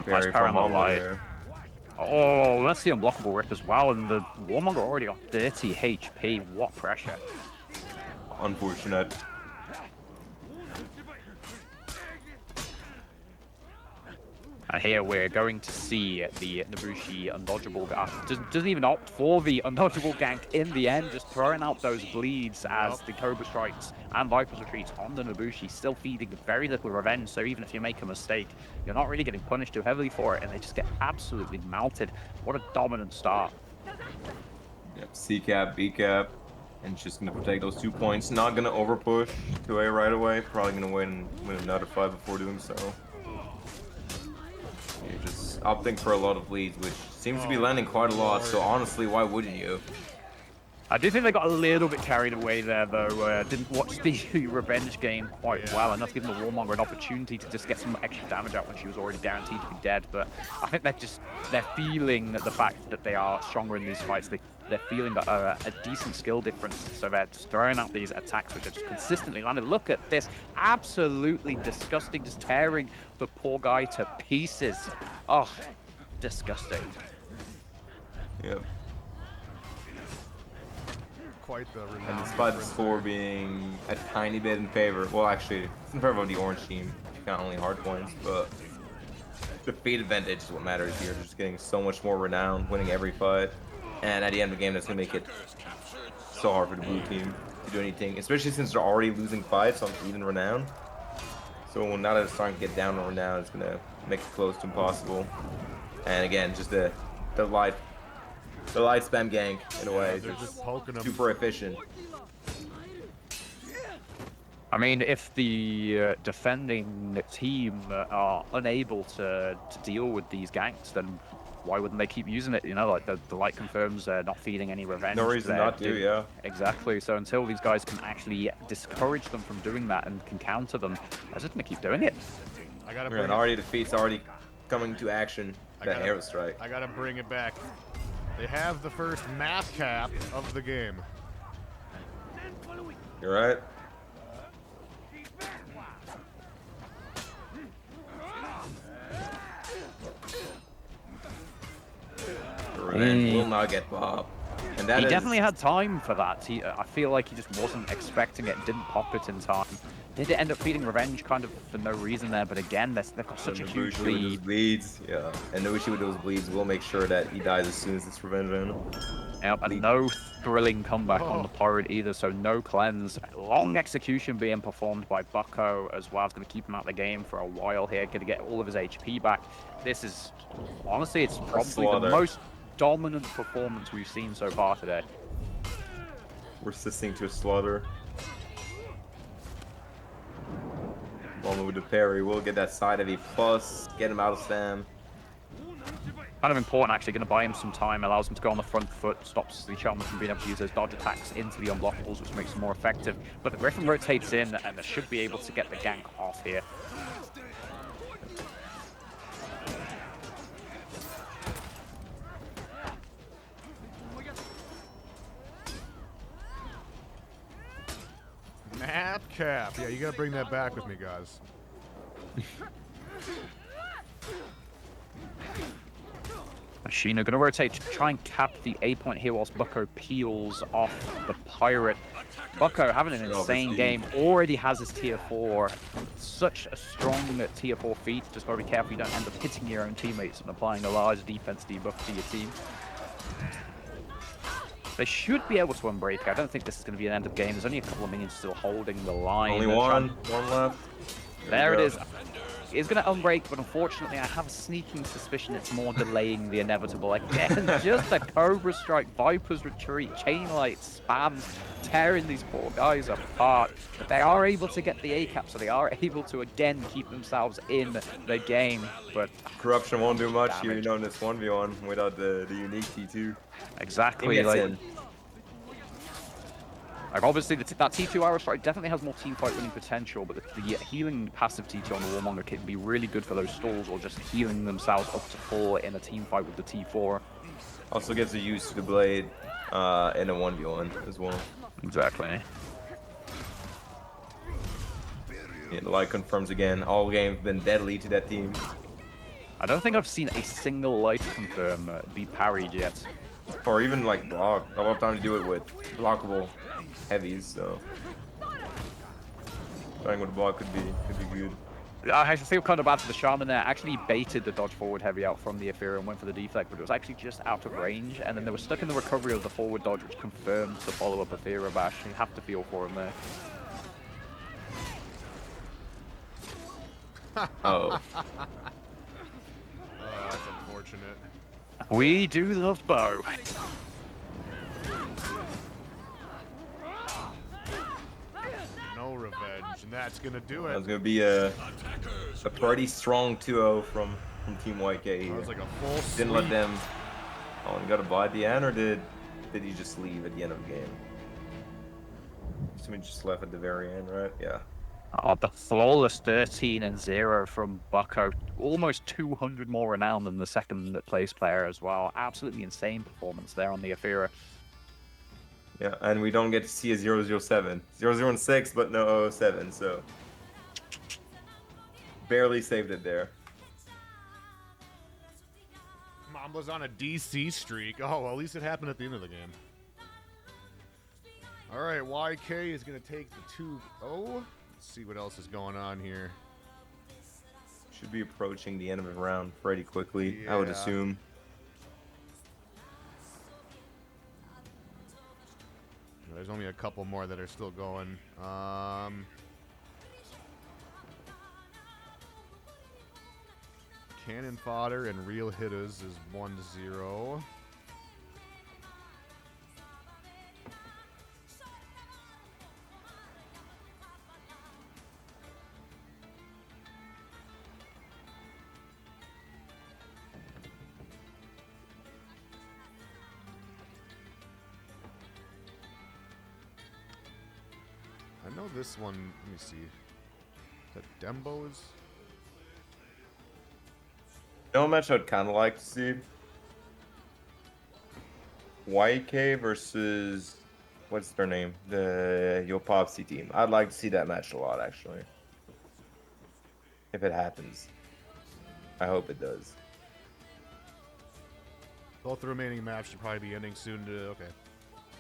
Speaker 3: Very
Speaker 2: power
Speaker 3: from
Speaker 2: on the
Speaker 3: over
Speaker 2: light.
Speaker 3: there.
Speaker 2: Oh, that's the unblockable rip as well. And the Warmonger already got 30 HP. What pressure.
Speaker 3: Unfortunate.
Speaker 2: And here we're going to see the Nabushi undodgeable gank. Doesn't even opt for the undodgeable gank in the end, just throwing out those bleeds as the Cobra strikes and Viper's retreats on the Nabushi, still feeding very little revenge. So even if you make a mistake, you're not really getting punished too heavily for it, and they just get absolutely melted. What a dominant start.
Speaker 3: Yep, C cap, B cap, and just gonna protect those 2 points. Not gonna overpush to A right away. Probably gonna win another 5 before doing so. You're just opting for a lot of leads, which seems to be landing quite a lot. So honestly, why wouldn't you?
Speaker 2: I do think they got a little bit carried away there, though. Didn't watch the revenge game quite well enough, giving the Warmonger an opportunity to just get some extra damage out when she was already guaranteed to be dead. But I think they're feeling the fact that they are stronger in these fights. They're feeling a decent skill difference, so they're just throwing out these attacks which are just consistently landed. Look at this, absolutely disgusting, just tearing the poor guy to pieces. Oh, disgusting.
Speaker 3: Yep.
Speaker 1: Quite the
Speaker 3: And
Speaker 1: renowned
Speaker 3: despite the
Speaker 1: difference
Speaker 3: score
Speaker 1: there.
Speaker 3: being a tiny bit in favor, well, actually, it's in favor of the orange team. You got only hard points, but the feed advantage is what matters here. Just getting so much more renown, winning every fight, and at the end of the game, that's gonna make it so hard for the blue team to do anything, especially since they're already losing fights on feed and renown. So now that it's starting to get down on renown, it's gonna make it close to impossible. And again, just the light spam gank in a way,
Speaker 1: They're
Speaker 3: just
Speaker 1: just poking them.
Speaker 3: super efficient.
Speaker 2: I mean, if the defending team are unable to deal with these ganks, then why wouldn't they keep using it? You know, like the light confirms they're not feeding any revenge.
Speaker 3: No reason
Speaker 2: They're
Speaker 3: not to, yeah.
Speaker 2: Exactly. So until these guys can actually discourage them from doing that and can counter them, they're just going to keep doing it.
Speaker 1: I gotta
Speaker 3: Yeah,
Speaker 1: bring
Speaker 3: and already defeat's already coming to action. That arrow strike.
Speaker 1: I gotta bring it back. They have the first map cap of the game.
Speaker 3: You're right. Revenge will not get Bob. And that
Speaker 2: He
Speaker 3: is
Speaker 2: definitely had time for that. I feel like he just wasn't expecting it, didn't pop it in time. Did it end up feeding revenge kind of for no reason there, but again, they've got such a huge
Speaker 3: Nobushi with those
Speaker 2: lead.
Speaker 3: bleeds, yeah. And Nobushi with those bleeds will make sure that he dies as soon as it's revenge on him.
Speaker 2: Yep, and no thrilling comeback on the pirate either, so no cleanse. Long execution being performed by Bucko as well. It's going to keep him out of the game for a while here, going to get all of his HP back. This is, honestly, it's probably the most dominant performance we've seen so far today.
Speaker 3: Resisting to a slaughter. Moment with the parry, we'll get that side heavy plus, get him out of Sam.
Speaker 2: Kind of important, actually. Going to buy him some time, allows him to go on the front foot, stops the Shaman from being able to use those dodge attacks into the unblockables, which makes them more effective. But the Griffin rotates in, and they should be able to get the gank off here.
Speaker 1: Map cap. Yeah, you gotta bring that back with me, guys.
Speaker 2: Machina going to rotate to try and cap the A point here whilst Bucko peels off the pirate. Bucko having an insane game, already has his tier 4. Such a strong tier 4 feat. Just gotta be careful you don't end up hitting your own teammates and applying a large defense debuff to your team. They should be able to unbreak. I don't think this is going to be an end of game. There's only a couple of minions still holding the line.
Speaker 3: Only one left.
Speaker 2: There it is. It's going to unbreak, but unfortunately I have a sneaking suspicion it's more delaying the inevitable. Again, just a Cobra Strike, Viper's Retreat, Chain Light, spams, tearing these poor guys apart. But they are able to get the A-cap, so they are able to again keep themselves in the game. But
Speaker 3: Corruption won't do much here, you know, in this 1v1 without the unique T2.
Speaker 2: Exactly. Like obviously, that T2 Arrow Strike definitely has more team fight winning potential, but the healing passive T2 on the Warmonger can be really good for those stalls or just healing themselves up to 4 in a team fight with the T4.
Speaker 3: Also gives a use to the blade in a 1v1 as well.
Speaker 2: Exactly.
Speaker 3: Yeah, the light confirms again. All game have been deadly to that team.
Speaker 2: I don't think I've seen a single light confirm be parried yet.
Speaker 3: Or even like block. I love time to do it with blockable heavies, so starting with a block could be good.
Speaker 2: I feel kind of bad for the Shaman there. Actually baited the dodge forward heavy out from the Ethereal and went for the deflect, but it was actually just out of range, and then they were stuck in the recovery of the forward dodge, which confirmed the follow-up Ethereal bash. You have to feel for him there.
Speaker 3: Oh.
Speaker 1: That's unfortunate.
Speaker 2: We do love Bo.
Speaker 1: No revenge, and that's gonna do it.
Speaker 3: That's gonna be a pretty strong 2-0 from Team YK here.
Speaker 1: That was like a full
Speaker 3: Didn't let
Speaker 1: sweep.
Speaker 3: them. Oh, and got a buy at the end, or did he just leave at the end of the game? Somebody just left at the very end, right? Yeah.
Speaker 2: Oh, the flawless 13-0 from Bucko. Almost 200 more renown than the second place player as well. Absolutely insane performance there on the Aphira.
Speaker 3: Yeah, and we don't get to see a 007. 006, but no 007, so barely saved it there.
Speaker 1: Mamba's on a DC streak. Oh, well, at least it happened at the end of the game. All right, YK is going to take the 2-0. Let's see what else is going on here.
Speaker 3: Should be approaching the end of the round pretty quickly, I would
Speaker 1: Yeah.
Speaker 3: assume.
Speaker 1: There's only a couple more that are still going. Cannon Fodder and Real Hitters is 1-0. I know this one. Let me see. That Dembo's.
Speaker 3: You know what match I'd kind of like to see? YK versus what's their name? The Yopopsy team. I'd like to see that match a lot, actually. If it happens, I hope it does.
Speaker 1: Both the remaining maps should probably be ending soon.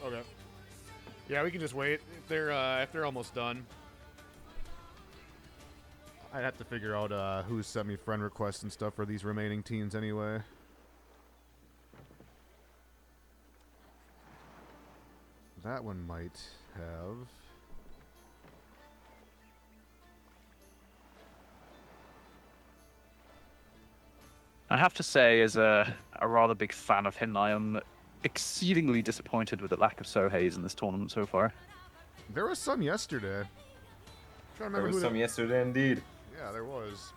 Speaker 1: Okay. Yeah, we can just wait if they're almost done. I'd have to figure out who sent me friend requests and stuff for these remaining teams anyway. That one might have.
Speaker 2: I have to say, as a rather big fan of him, I am exceedingly disappointed with the lack of Soheis in this tournament so far.
Speaker 1: There was some yesterday. Trying to
Speaker 3: There
Speaker 1: remember
Speaker 3: was
Speaker 1: who
Speaker 3: some yesterday, indeed.
Speaker 1: Yeah, there was.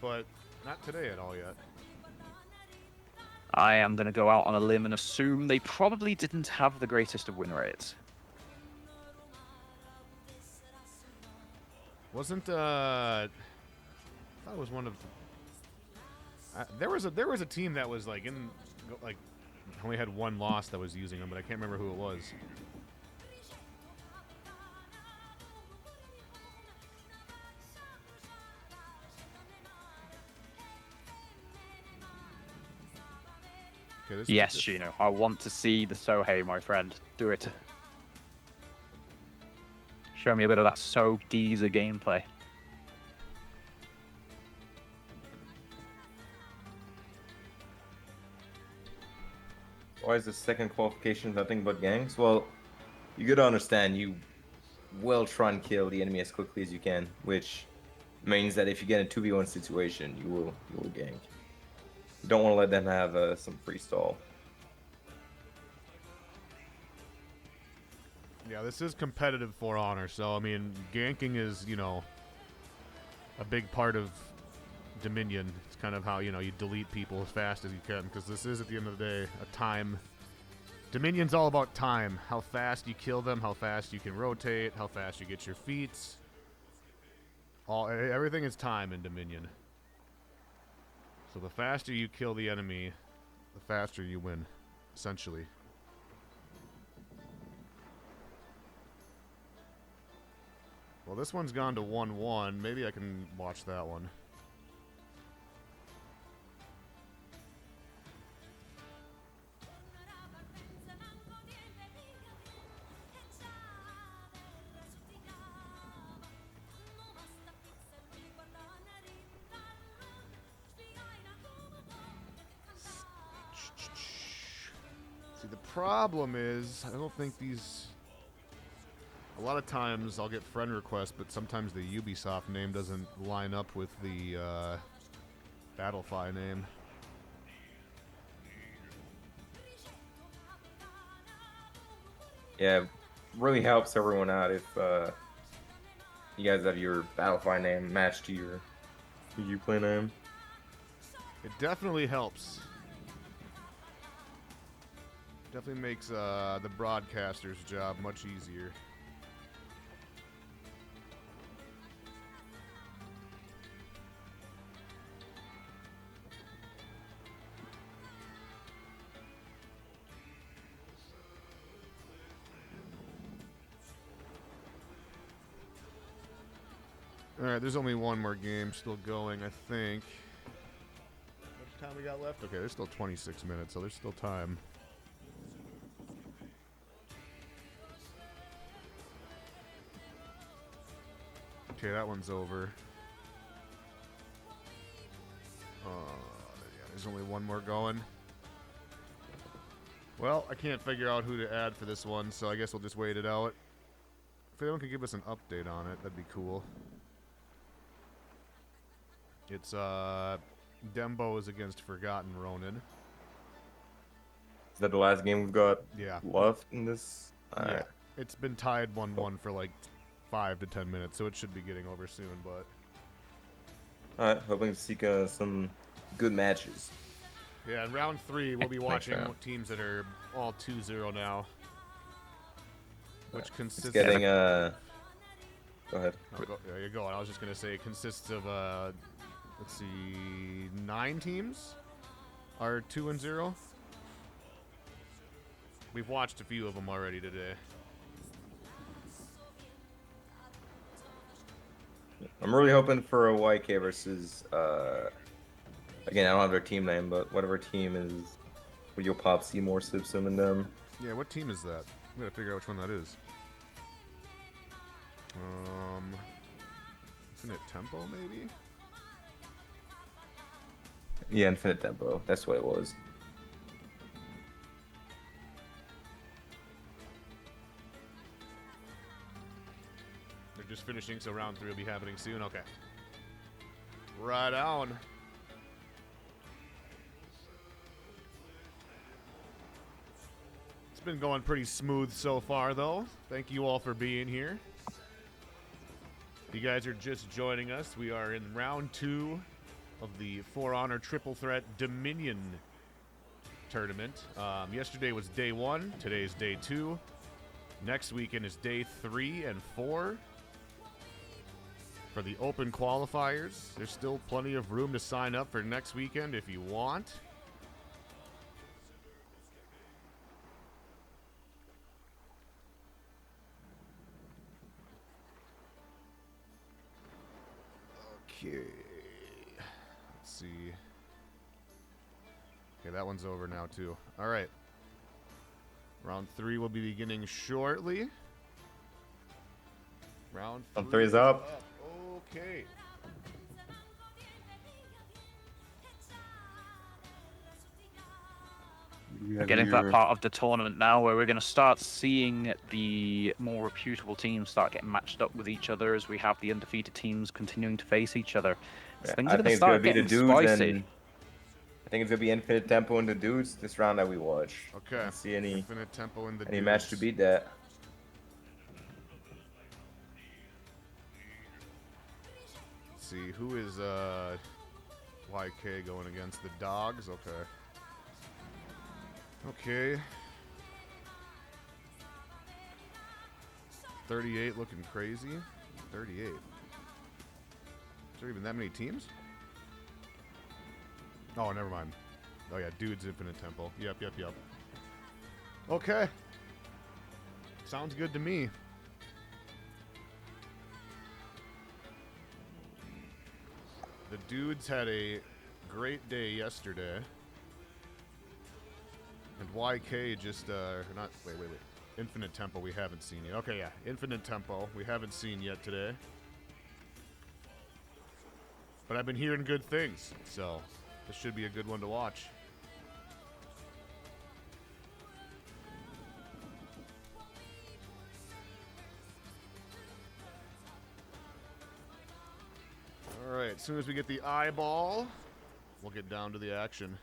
Speaker 1: But not today at all yet.
Speaker 2: I am going to go out on a limb and assume they probably didn't have the greatest of win rates.
Speaker 1: Wasn't I thought it was one of there was a team that was like only had one loss that was using them, but I can't remember who it was. Okay,
Speaker 2: Yes, Gino. I want to see the Sohei, my friend. Do it. Show me a bit of that So Deezer gameplay.
Speaker 3: Why is the second qualification nothing but gangs? Well, you gotta understand, you will try and kill the enemy as quickly as you can, which means that if you get in a 2v1 situation, you will gank. You don't want to let them have some free stall.
Speaker 1: Yeah, this is competitive For Honor, so I mean, ganking is, a big part of Dominion. It's kind of how, you delete people as fast as you can, because this is, at the end of the day, a time. Dominion's all about time. How fast you kill them, how fast you can rotate, how fast you get your feats. Everything is time in Dominion. So the faster you kill the enemy, the faster you win, essentially. Well, this one's gone to 1-1. Maybe I can watch that one. See, the problem is, I don't think these... A lot of times I'll get friend requests, but sometimes the Ubisoft name doesn't line up with the Battlefy name.
Speaker 3: Yeah, really helps everyone out if you guys have your Battlefy name matched to your Uplay name.
Speaker 1: It definitely helps. Definitely makes the broadcaster's job much easier. Alright, there's only one more game still going, I think. How much time we got left? Okay, there's still 26 minutes, so there's still time. Okay, that one's over. Yeah, there's only one more going. Well, I can't figure out who to add for this one, so I guess we'll just wait it out. If anyone could give us an update on it, that'd be cool. It's, Dembo is against Forgotten Ronin.
Speaker 3: Is that the last game we've got
Speaker 1: Yeah.
Speaker 3: left in this?
Speaker 1: Yeah. It's been tied 1-1 for like 5 to 10 minutes, so it should be getting over soon, but...
Speaker 3: Alright, hoping to see some good matches.
Speaker 1: Yeah, in round 3, we'll be watching
Speaker 3: round.
Speaker 1: teams that are all 2-0 now. Which consists
Speaker 3: It's getting Go ahead.
Speaker 1: Oh, yeah, you're going. I was just gonna say it consists of let's see, 9 teams are 2-0. We've watched a few of them already today.
Speaker 3: I'm really hoping for a YK versus, again, I don't have their team name, but whatever team is where you'll pop Seymour, Simpson, and them.
Speaker 1: Yeah, what team is that? I'm gonna figure out which one that is. Infinite Tempo, maybe?
Speaker 3: Yeah, Infinite Tempo. That's what it was.
Speaker 1: They're just finishing, so round 3 will be happening soon. Okay. Right on. It's been going pretty smooth so far, though. Thank you all for being here. If you guys are just joining us, we are in round 2 of the For Honor Triple Threat Dominion tournament. Yesterday was day 1. Today's day 2. Next weekend is day 3 and 4. For the open qualifiers, there's still plenty of room to sign up for next weekend if you want. Okay. Let's see. Okay, that one's over now, too. All right. Round 3 will be beginning shortly. Round
Speaker 3: 3 is up.
Speaker 1: Okay.
Speaker 2: We're getting to that part of the tournament now where we're going to start seeing the more reputable teams start getting matched up with each other as we have the undefeated teams continuing to face each other. So things
Speaker 3: I
Speaker 2: are going
Speaker 3: think
Speaker 2: to
Speaker 3: it's gonna
Speaker 2: start
Speaker 3: be the
Speaker 2: getting
Speaker 3: dudes,
Speaker 2: spicy.
Speaker 3: and I think it's gonna be Infinite Tempo and the dudes this round that we watch.
Speaker 1: Okay.
Speaker 3: I don't see any
Speaker 1: Infinite Tempo in the
Speaker 3: any match to
Speaker 1: dudes.
Speaker 3: beat that.
Speaker 1: Let's see, who is YK going against? The Dogs? Okay. Okay. 38 looking crazy. 38. Is there even that many teams? Oh, never mind. Oh yeah, Dude's Infinite Temple. Yep. Okay. Sounds good to me. The Dudes had a great day yesterday. And YK just, not, wait. Infinite Tempo we haven't seen yet. Okay, yeah. Infinite Tempo we haven't seen yet today. But I've been hearing good things, so this should be a good one to watch. Alright, as soon as we get the eyeball, we'll get down to the action.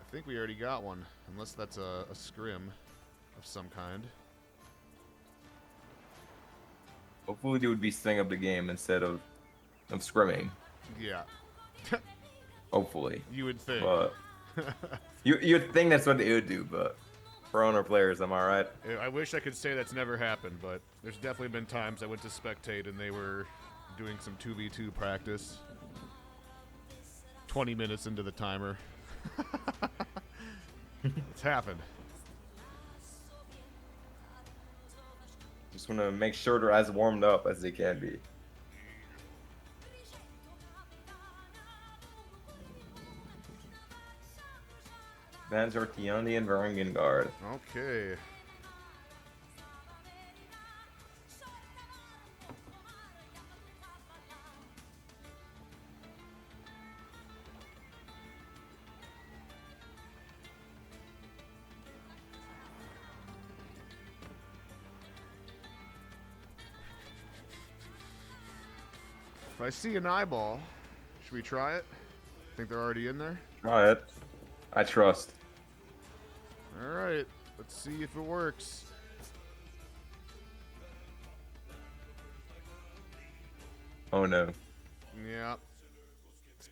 Speaker 1: I think we already got one, unless that's a scrim of some kind.
Speaker 3: Hopefully, they would be setting up the game instead of scrimming.
Speaker 1: Yeah.
Speaker 3: Hopefully,
Speaker 1: You would think.
Speaker 3: but you'd think that's what they would do. But for owner players, am I right?
Speaker 1: I wish I could say that's never happened, but there's definitely been times I went to spectate and they were doing some 2v2 practice. 20 minutes into the timer. It's happened.
Speaker 3: Just want to make sure they're as warmed up as they can be. Banzer, Tiandi, and Varangengard.
Speaker 1: Okay. If I see an eyeball, should we try it? Think they're already in there?
Speaker 3: Try it. I trust.
Speaker 1: Alright, let's see if it works.
Speaker 3: Oh no.
Speaker 1: Yeah.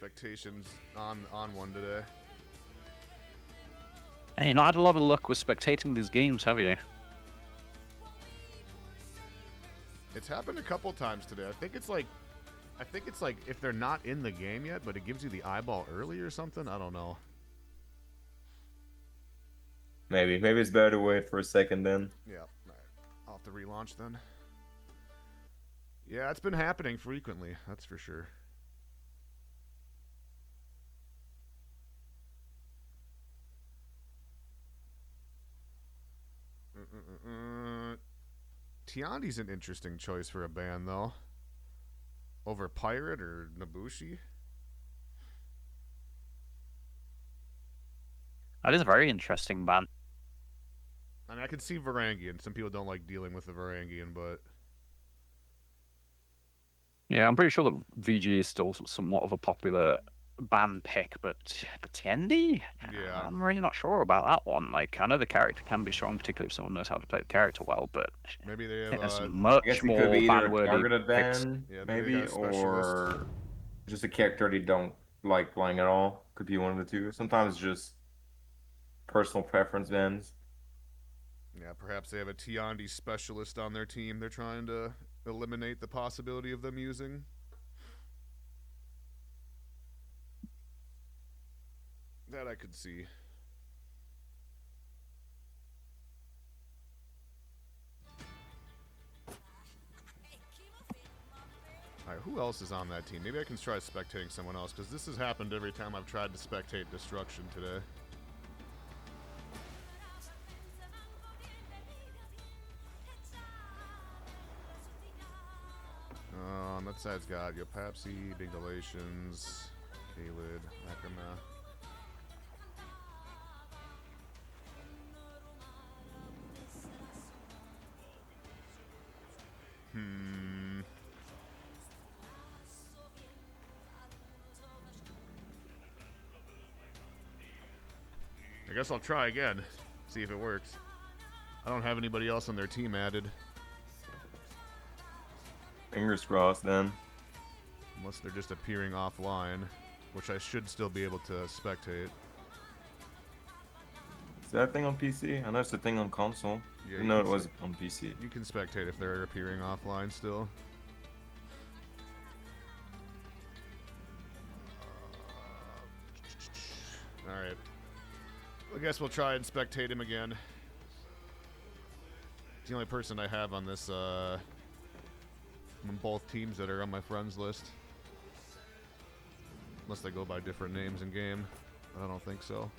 Speaker 1: expectations on one today.
Speaker 2: Hey, you not had a lot of luck with spectating these games, have you?
Speaker 1: It's happened a couple times today. I think it's like if they're not in the game yet, but it gives you the eyeball early or something. I don't know.
Speaker 3: Maybe it's better to wait for a second then.
Speaker 1: Yeah. All right. I'll have to relaunch then. Yeah, it's been happening frequently. That's for sure. Tiandi's an interesting choice for a ban, though. Over Pirate or Nabushi?
Speaker 2: That is a very interesting ban.
Speaker 1: I mean, I can see Varangian. Some people don't like dealing with the Varangian, but...
Speaker 2: Yeah, I'm pretty sure that VG is still somewhat of a popular ban pick, but Tiandi?
Speaker 1: Yeah.
Speaker 2: I'm really not sure about that one. Like, I know the character can be strong, particularly if someone knows how to play the character well, but
Speaker 1: maybe they
Speaker 2: I think there's
Speaker 1: have...
Speaker 3: I
Speaker 2: much
Speaker 3: guess it
Speaker 2: more
Speaker 3: could be either a
Speaker 2: ban-worthy
Speaker 3: targeted
Speaker 2: picks.
Speaker 3: ban,
Speaker 1: Yeah,
Speaker 3: maybe,
Speaker 1: they got a
Speaker 3: or just a character they don't like playing at all. Could be one of the two. Sometimes just personal preference bans.
Speaker 1: Yeah, perhaps they have a Tiandi specialist on their team they're trying to eliminate the possibility of them using. That I could see. Alright, who else is on that team? Maybe I can try spectating someone else, because this has happened every time I've tried to spectate Destruction today. On that side's got Yopapsi, Big Delations, Kalid, Akama. I guess I'll try again, see if it works. I don't have anybody else on their team added.
Speaker 3: Fingers crossed then.
Speaker 1: Unless they're just appearing offline, which I should still be able to spectate.
Speaker 3: Is that a thing on PC? I know it's a thing on console.
Speaker 1: Yeah,
Speaker 3: I know it was on PC.
Speaker 1: You can spectate if they're appearing offline still. Alright. I guess we'll try and spectate him again. It's the only person I have on this, on both teams that are on my friends list. Unless they go by different names in game. I don't think so.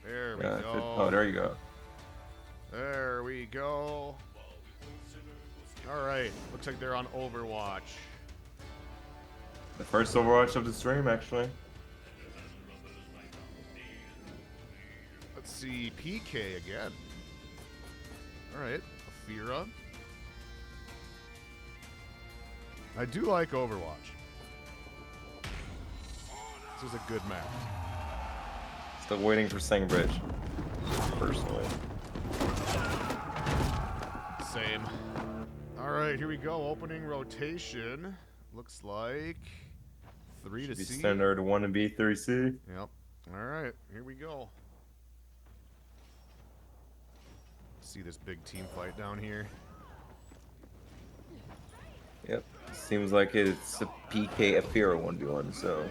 Speaker 1: There we go.
Speaker 3: Oh, there you go.
Speaker 1: There we go. Alright, looks like they're on Overwatch.
Speaker 3: The first Overwatch of the stream, actually.
Speaker 1: Let's see, PK again. Alright, Afira. I do like Overwatch. This is a good map.
Speaker 3: Still waiting for Sangbridge, personally.
Speaker 1: Same. Alright, here we go. Opening rotation. Looks like 3 to
Speaker 3: Should be
Speaker 1: C.
Speaker 3: standard 1 and B, 3C.
Speaker 1: Yep. Alright, here we go. See this big team fight down here.
Speaker 3: Yep. Seems like it's a PK Afira 1v1, so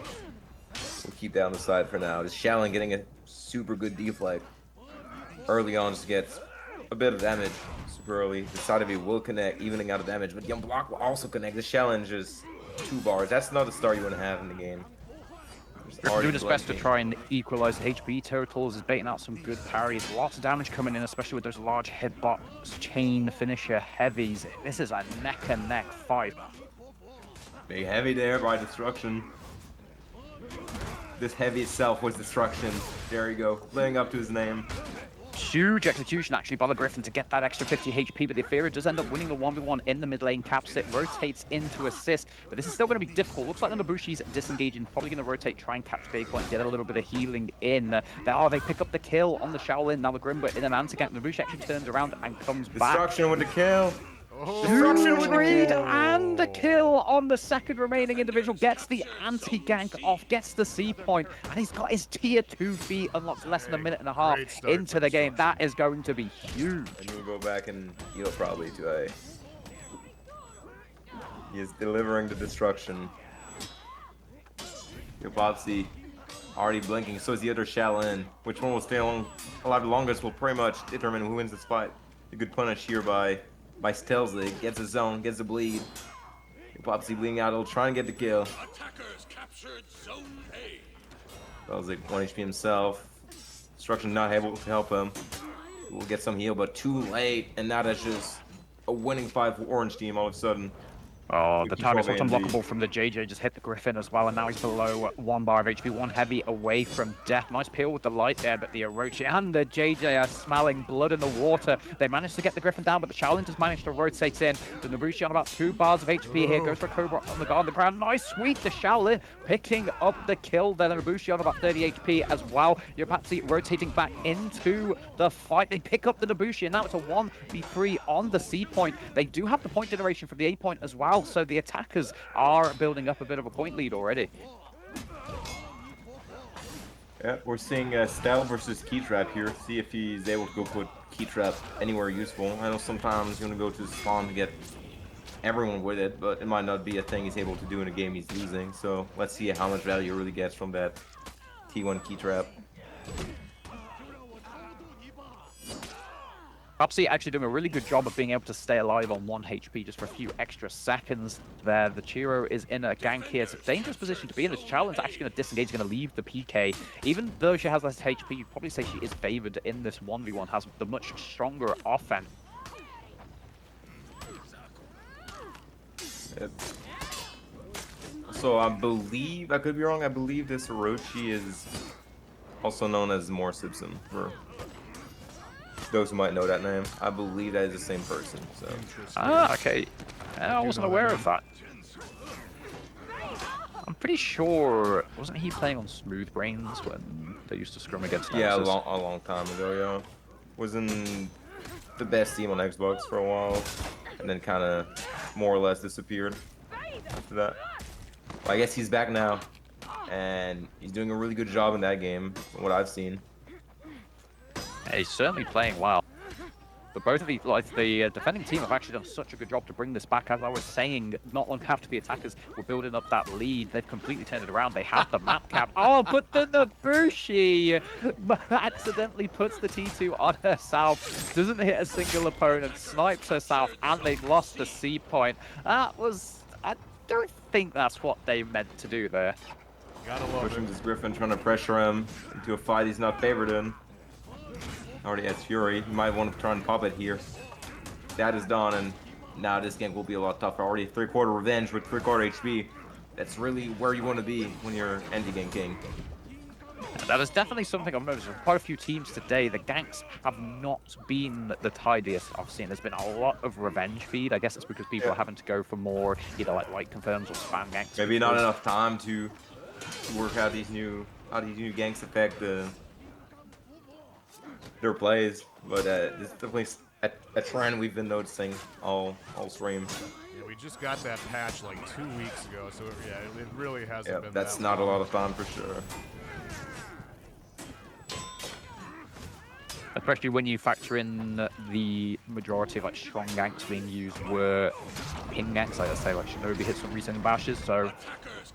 Speaker 3: we'll keep that on the side for now. Just Shalin getting a super good deflect early on, just gets a bit of damage super early. The side of it will connect, evening out of damage, but Young Block will also connect. The Shalin just 2 bars. That's not the start you want to have in the game.
Speaker 2: Doing his best to try and equalize the HP. Turtles is baiting out some good parries. Lots of damage coming in, especially with those large headbox chain finisher heavies. This is a neck and neck fight.
Speaker 3: Big heavy there by Destruction. This heavy itself was Destruction. There you go, living up to his name.
Speaker 2: Huge execution actually by the Griffin to get that extra 50 HP, but the Afira does end up winning the 1v1 in the mid lane. Caps it, rotates into assist, but this is still going to be difficult. Looks like the Nabushi's disengaging, probably going to rotate, try and catch Big Point, get a little bit of healing in. They pick up the kill on the Shaolin. Now the Grimber in an anti-gank. Nabushi actually turns around and comes back.
Speaker 3: Destruction with the kill.
Speaker 1: Destruction with the
Speaker 2: Read
Speaker 1: kill.
Speaker 2: and the kill on the second remaining individual. Gets the anti-gank off, gets the C point, and he's got his tier 2 feat unlocked less than a minute and a half
Speaker 1: Great start
Speaker 2: into
Speaker 1: for
Speaker 2: the game.
Speaker 1: Destruction.
Speaker 2: That is going to be huge.
Speaker 3: And he'll go back and heal probably to A. He is delivering the destruction. Yopopsy already blinking, so is the other Shaolin. Which one will stay alive the longest will pretty much determine who wins the fight. A good punish here by Stelzig. Gets a zone, gets a bleed. Yopopsy bleeding out, he'll try and get the kill.
Speaker 4: Attackers captured Zone A.
Speaker 3: Stelzig 1 HP himself. Destruction not able to help him. We'll get some heal, but too late. And now that's just a winning fight for Orange Team all of a sudden.
Speaker 2: Oh, the target's not
Speaker 3: AMG.
Speaker 2: unblockable from the JJ, just hit the Griffin as well, and now he's below 1 bar of HP, 1 heavy away from death. Nice peel with the light there, but the Orochi and the JJ are smelling blood in the water. They managed to get the Griffin down, but the Shaolin just managed to rotate in. The Nobushi on about 2 bars of HP here, goes for Cobra on the ground. Nice sweep, the Shaolin picking up the kill. Then the Nobushi on about 30 HP as well. Yopopsy rotating back into the fight. They pick up the Nobushi, and now it's a 1v3 on the C point. They do have the point generation from the A point as well, so the attackers are building up a bit of a point lead already.
Speaker 3: Yeah, we're seeing Stel versus Keytrap here. See if he's able to go put Keytrap anywhere useful. I know sometimes you're going to go to the spawn to get everyone with it, but it might not be a thing he's able to do in a game he's losing. So let's see how much value he really gets from that T1 Keytrap.
Speaker 2: Popsy actually doing a really good job of being able to stay alive on 1 HP just for a few extra seconds there. The Chiro is in a gank here. It's a dangerous position to be in. This Challenge actually going to disengage, going to leave the PK. Even though she has less HP, you'd probably say she is favored in this 1v1, has the much stronger offense.
Speaker 3: Yep. So I believe, I could be wrong, I believe this Orochi is also known as Moore Simpson for those who might know that name. I believe that is the same person. So
Speaker 2: Ah, okay. I wasn't aware of that. I'm pretty sure, wasn't he playing on Smooth Brains when they used to scrum against
Speaker 3: yeah, a
Speaker 2: Nemesis?
Speaker 3: long time ago. Yeah, was in the best team on Xbox for a while, and then kind of more or less disappeared after that. Well, I guess he's back now, and he's doing a really good job in that game, from what I've seen.
Speaker 2: Yeah, he's certainly playing well. But both of the defending team have actually done such a good job to bring this back. As I was saying, not long after the attackers were building up that lead, they've completely turned it around. They have the map cap. Oh, but the Nobushi accidentally puts the T2 on herself, doesn't hit a single opponent, snipes herself, and they've lost the C point. That was... I don't think that's what they meant to do there.
Speaker 1: Gotta love
Speaker 3: Pushing
Speaker 1: it.
Speaker 3: this Griffin, trying to pressure him into a fight he's not favored in. Already has Fury. He might want to try and pop it here. That is done, and now this game will be a lot tougher. Already 3/4 revenge with 3/4 HP. That's really where you want to be when you're anti-gank king.
Speaker 2: That is definitely something I've noticed. Quite a few teams today, the ganks have not been the tidiest I've seen. There's been a lot of revenge feed. I guess it's because people are having to go for more, either like light confirms or spam ganks.
Speaker 3: Maybe not enough time to work out these new ganks affect their plays, but it's definitely a trend we've been noticing all stream.
Speaker 1: Yeah, we just got that patch like 2 weeks ago, so yeah, it really hasn't
Speaker 3: Yeah,
Speaker 1: been
Speaker 3: that's
Speaker 1: that
Speaker 3: not a
Speaker 1: long.
Speaker 3: lot of time for sure.
Speaker 2: Especially when you factor in the majority of like strong ganks being used were ping ganks, like I say, like Shinobi hits some recent bashes, so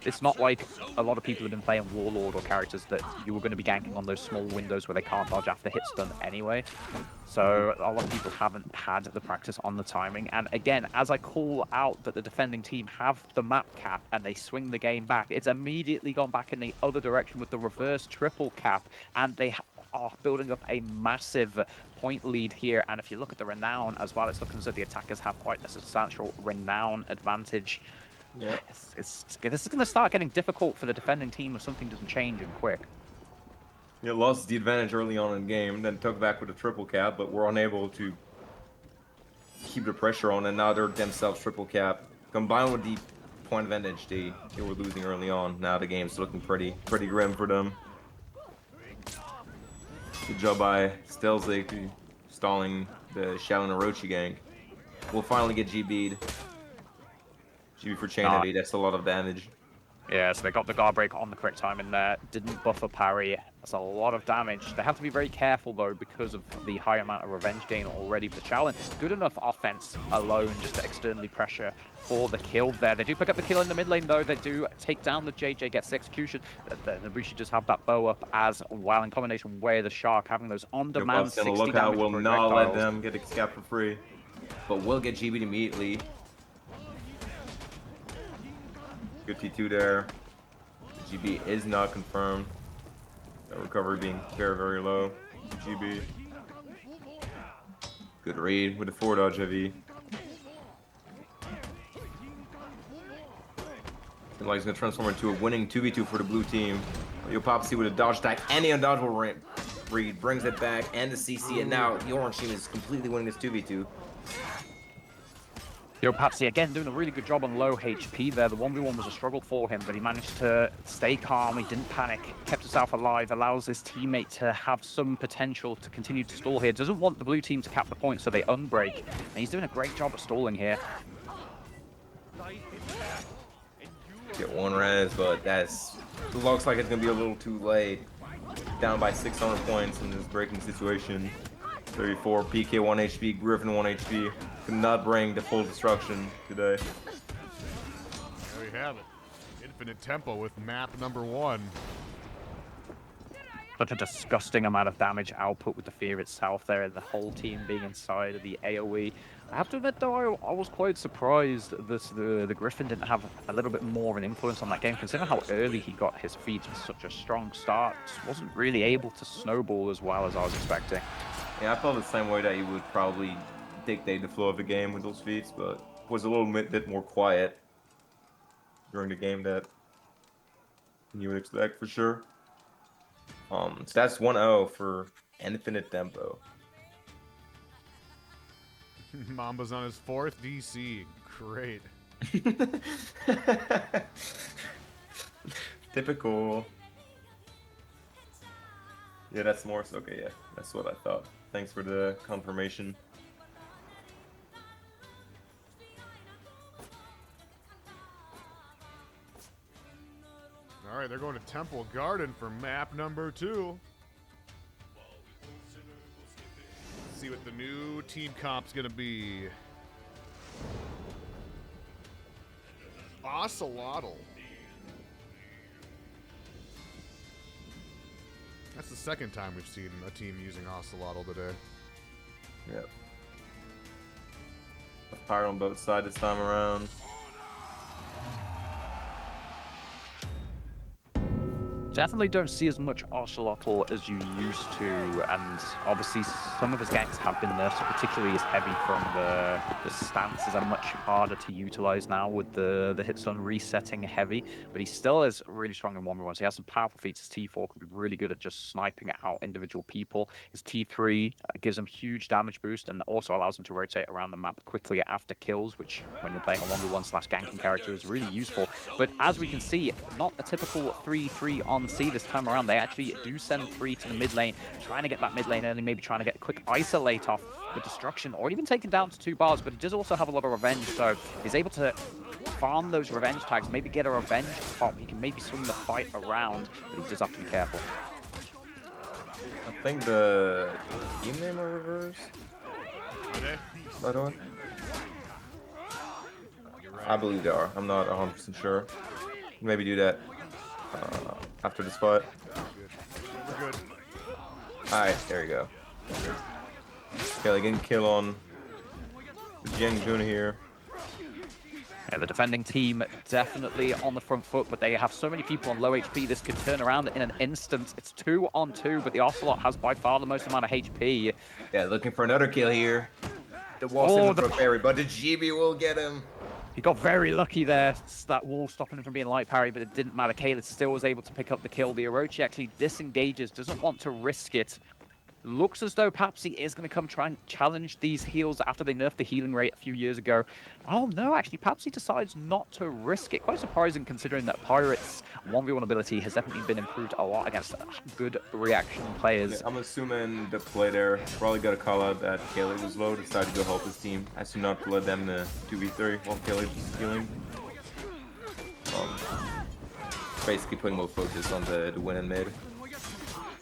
Speaker 2: it's not like a lot of people have been playing Warlord or characters that you were going to be ganking on those small windows where they can't dodge after hit stun anyway. So a lot of people haven't had the practice on the timing. And again, as I call out that the defending team have the map cap and they swing the game back, it's immediately gone back in the other direction with the reverse triple cap, and they are building up a massive point lead here. And if you look at the renown as well, it's looking as though the attackers have quite a substantial renown advantage.
Speaker 3: Yeah.
Speaker 2: This is going to start getting difficult for the defending team if something doesn't change and quick.
Speaker 3: Yeah, lost the advantage early on in the game, then took back with a triple cap, but were unable to keep the pressure on, and now they're themselves triple cap. Combined with the point advantage they were losing early on, now the game's looking pretty grim for them. Good job by Stelzig stalling the Shaolin Orochi gank. We'll finally get GB'd. GB for chain heavy, that's a lot of damage.
Speaker 2: Yeah, so they got the guard break on the correct time in there. Didn't buffer parry. That's a lot of damage. They have to be very careful, though, because of the high amount of revenge gain already. But challenge, good enough offense alone just to externally pressure for the kill there. They do pick up the kill in the mid lane, though. They do take down the JJ, gets the execution. Nabushi does have that bow up as well, in combination with the Shark, having those on-demand 60 damage
Speaker 3: Lookout will not let
Speaker 2: projectiles.
Speaker 3: them get a scap for free. But we'll get GB'd immediately. Good T2 there. The GB is not confirmed. That recovery being very, very low. GB. Good read with the 4 dodge heavy. Looks like he's gonna transform into a winning 2v2 for the blue team. You'll pop see with a dodge attack and the undodgeable read brings it back and the CC, and now the orange team is completely winning this 2v2.
Speaker 2: Yo, Patsy again doing a really good job on low HP there. The 1v1 was a struggle for him, but he managed to stay calm. He didn't panic, kept himself alive, allows his teammate to have some potential to continue to stall here. Doesn't want the blue team to cap the point, so they unbreak. And he's doing a great job at stalling here.
Speaker 3: Get 1 res, but that's looks like it's gonna be a little too late. Down by 600 points in this breaking situation. 34 PK 1 HP, Griffin 1 HP. Could not bring the full destruction today.
Speaker 1: There we have it. Infinite tempo with map number 1.
Speaker 2: Such a disgusting amount of damage output with the fear itself there, and the whole team being inside of the AoE. I have to admit, though, I was quite surprised that the Griffin didn't have a little bit more of an influence on that game, considering how early he got his feet with such a strong start. Wasn't really able to snowball as well as I was expecting.
Speaker 3: Yeah, I felt the same way that he would probably dictate the flow of the game with those feats, but was a little bit more quiet during the game that you would expect for sure. So that's 1-0 for Infinite Tempo.
Speaker 1: Mamba's on his 4th DC. Great.
Speaker 3: Typical. Yeah, that's Morse. Okay, yeah, that's what I thought. Thanks for the confirmation.
Speaker 1: All right, they're going to Temple Garden for map number 2. Let's see what the new team comp's gonna be. Ocelotl. That's the second time we've seen a team using Ocelotl today.
Speaker 3: Yep. Fire on both sides this time around.
Speaker 2: Definitely don't see as much Ocelotl as you used to, and obviously some of his ganks have been nerfed, so particularly his heavy from the stances are much harder to utilize now with the hit stun resetting heavy, but he still is really strong in 1v1. He has some powerful feats. His T4 could be really good at just sniping out individual people. His T3 gives him huge damage boost and also allows him to rotate around the map quickly after kills, which when you're playing a 1v1/ganking character is really useful. But as we can see, not a typical 3-3 on C this time around. They actually do send 3 to the mid lane, trying to get that mid lane early, maybe trying to get a quick isolate off with destruction, or even taken down to 2 bars, but he does also have a lot of revenge, so he's able to farm those revenge tags, maybe get a revenge pop. He can maybe swing the fight around, but he does have to be careful.
Speaker 3: I think the team name are reversed. By the way, I believe they are. I'm not 100% sure. Maybe do that after this fight.
Speaker 1: We're good.
Speaker 3: Alright, there you go. Okay, they getting kill on the Jiang Jun here.
Speaker 2: Yeah, the defending team definitely on the front foot, but they have so many people on low HP, this could turn around in an instant. It's 2-on-2, but the Ocelot has by far the most amount of HP.
Speaker 3: Yeah, looking for another kill here. The wall the parry, but the GB will get him.
Speaker 2: He got very lucky there, that wall stopping him from being light parry, but it didn't matter. Kaled still was able to pick up the kill. The Orochi actually disengages, doesn't want to risk it. Looks as though Papsy is going to come try and challenge these heals after they nerfed the healing rate a few years ago. Oh no, actually, Papsy decides not to risk it. Quite surprising considering that Pirate's 1v1 ability has definitely been improved a lot against good reaction players.
Speaker 3: Yeah, I'm assuming the play there probably got a call out that Caleb was low, decided to go help his team. As to not to let them to 2v3 while Caleb was healing. Basically putting more focus on the win and mid.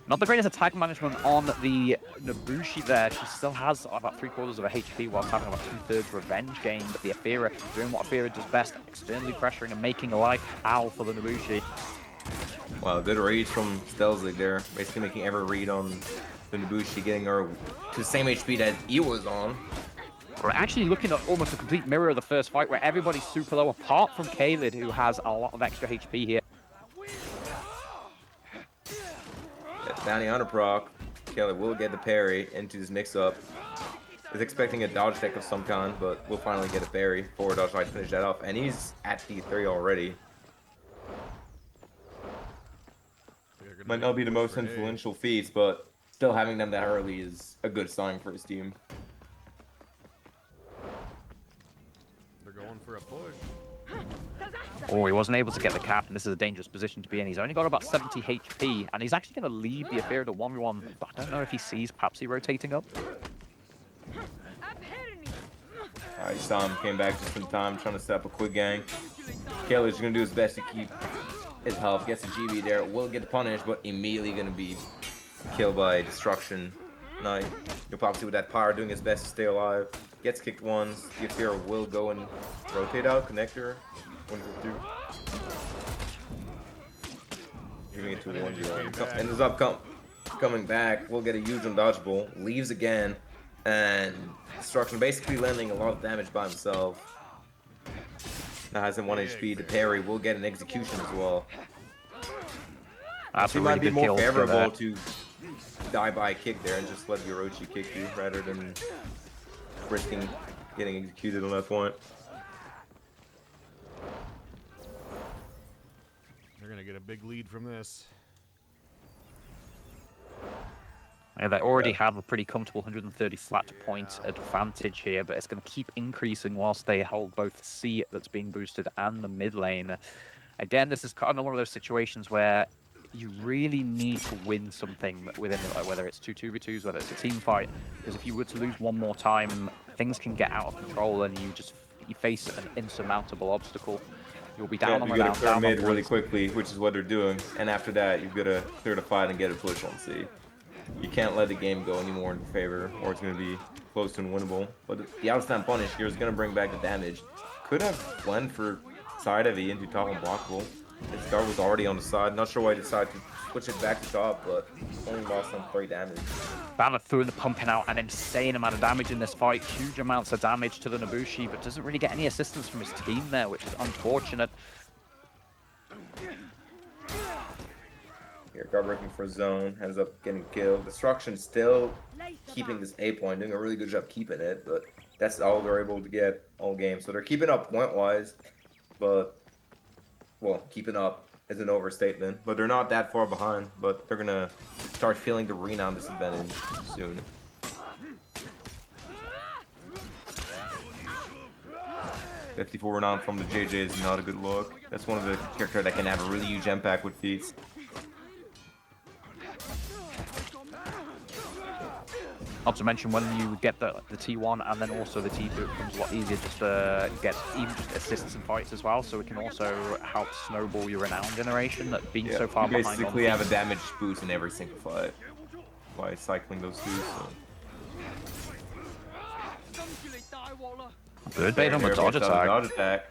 Speaker 2: Not the greatest attack management on the Nobushi there. She still has about 3/4 of her HP whilst having about 2/3 revenge gain. But the Aphira doing what Aphira does best, externally pressuring and making life hell for the Nobushi.
Speaker 3: Wow, good read from Stelzig there. Basically making every read on the Nobushi, getting her to the same HP that E was on.
Speaker 2: We're actually looking at almost a complete mirror of the first fight where everybody's super low, apart from Kaled, who has a lot of extra HP here.
Speaker 3: Bounty on a proc. Caleb will get the parry into this mix-up. Is expecting a dodge deck of some kind, but we'll finally get a parry. Forward dodge might finish that off, and he's at D3 already. Might not be the most influential feats, but still having them that early is a good sign for his team.
Speaker 1: They're going for a push.
Speaker 2: Oh, he wasn't able to get the cap, and this is a dangerous position to be in. He's only got about 70 HP, and he's actually going to lead the Aphira to 1v1, but I don't know if he sees Papsy rotating up.
Speaker 3: Alright, saw him, came back just in time, trying to set up a quick gang. Caleb's going to do his best to keep his health, gets a GB there, will get punished, but immediately going to be killed by destruction. Nice. Papsy with that power doing his best to stay alive. Gets kicked once. The Aphira will go and rotate out, connector. 1-2. Giving it to 1v1. Ends up coming back. We'll get a huge undodgeable. Leaves again. And Destruction basically landing a lot of damage by himself. Now has him 1 HP. The parry will get an execution as well.
Speaker 2: That's
Speaker 3: He
Speaker 2: a
Speaker 3: might
Speaker 2: really
Speaker 3: be
Speaker 2: good kill
Speaker 3: more
Speaker 2: for
Speaker 3: favorable
Speaker 2: that.
Speaker 3: to die by a kick there and just let Yorochi kick you rather than risking getting executed on that point.
Speaker 1: They're going to get a big lead from this.
Speaker 2: Yeah, they already have a pretty comfortable 130 flat point advantage here, but it's going to keep increasing whilst they hold both C that's being boosted and the mid lane. Again, this is kind of one of those situations where you really need to win something within it, like whether it's 2v2s, whether it's a team fight, because if you were to lose one more time, things can get out of control and you face an insurmountable obstacle. You'll be down on
Speaker 3: you
Speaker 2: the
Speaker 3: gotta clear
Speaker 2: down
Speaker 3: mid
Speaker 2: on
Speaker 3: really
Speaker 2: points.
Speaker 3: quickly, which is what they're doing. And after that, you've got to clear the fight and get a push on C. You can't let the game go anymore in your favor, or it's going to be close to unwinnable. But the outstand punish here is going to bring back the damage. Could have blend for side heavy into top unblockable. His guard was already on the side. Not sure why he decided to switch it back to top, but only lost on 3 damage.
Speaker 2: Banner through the pumping out an insane amount of damage in this fight. Huge amounts of damage to the Nobushi, but doesn't really get any assistance from his team there, which is unfortunate.
Speaker 3: Here, guard breaking for zone, ends up getting killed. Destruction still keeping this A point, doing a really good job keeping it, but that's all they're able to get all game. So they're keeping up point-wise, but, well, keeping up is an overstatement. But they're not that far behind, but they're going to start feeling the renown disadvantage soon. .54 renown from the JJ is not a good look. That's one of the characters that can have a really huge impact with feats.
Speaker 2: Not to mention when you get the T1 and then also the T2, it becomes a lot easier just to get even just assists in fights as well. So it can also help snowball your renown generation that's been so far
Speaker 3: you
Speaker 2: behind.
Speaker 3: basically have a damage boost in every single fight by cycling those two. So.
Speaker 2: Good bait on the dodge attack.
Speaker 3: Dodge attack.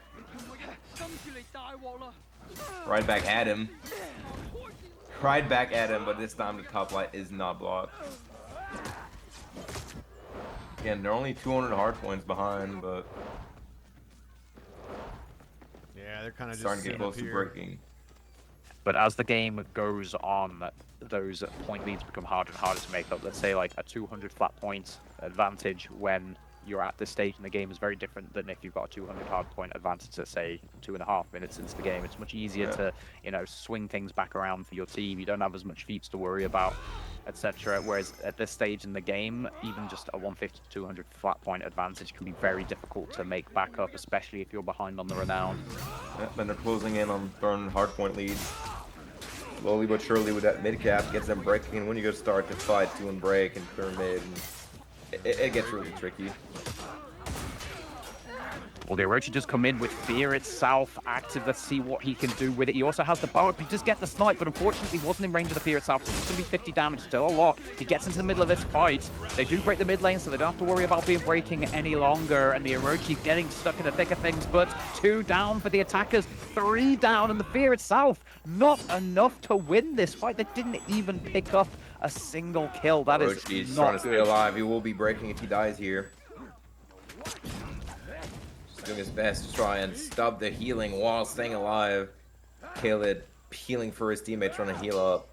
Speaker 3: Right back at him. Right back at him, but this time the top light is not blocked. Again, they're only 200 hard points behind, but
Speaker 1: Yeah, they're kind of just
Speaker 3: starting to get
Speaker 1: sitting up
Speaker 3: close to
Speaker 1: here.
Speaker 3: breaking.
Speaker 2: But as the game goes on, those point leads become harder and harder to make up. Let's say like a 200 flat point advantage when you're at this stage in the game is very different than if you've got a 200 hard point advantage at, say, 2.5 minutes into the game. It's much easier to, you know, swing things back around for your team. You don't have as much feats to worry about, etc. Whereas at this stage in the game, even just a 150 to 200 flat point advantage can be very difficult to make back up, especially if you're behind on the renown.
Speaker 3: Yep, and they're closing in on throwing hardpoint leads. Slowly but surely with that mid cap gets them breaking, and when you go start to fight, doing break and clear mid, and it gets really tricky.
Speaker 2: Well, the Orochi does come in with Fear itself active. Let's see what he can do with it. He also has the bow up. He does get the snipe, but unfortunately he wasn't in range of the Fear itself. So it's going to be 50 damage, still a lot. He gets into the middle of this fight. They do break the mid lane, so they don't have to worry about being breaking any longer. And the Orochi getting stuck in the thick of things, but 2 down for the attackers, 3 down, and the Fear itself not enough to win this fight. They didn't even pick up a single kill. That is
Speaker 3: Orochi's
Speaker 2: not
Speaker 3: trying to stay
Speaker 2: good.
Speaker 3: alive. He will be breaking if he dies here. Doing his best to try and stop the healing while staying alive. Khaled healing for his teammate, trying to heal up.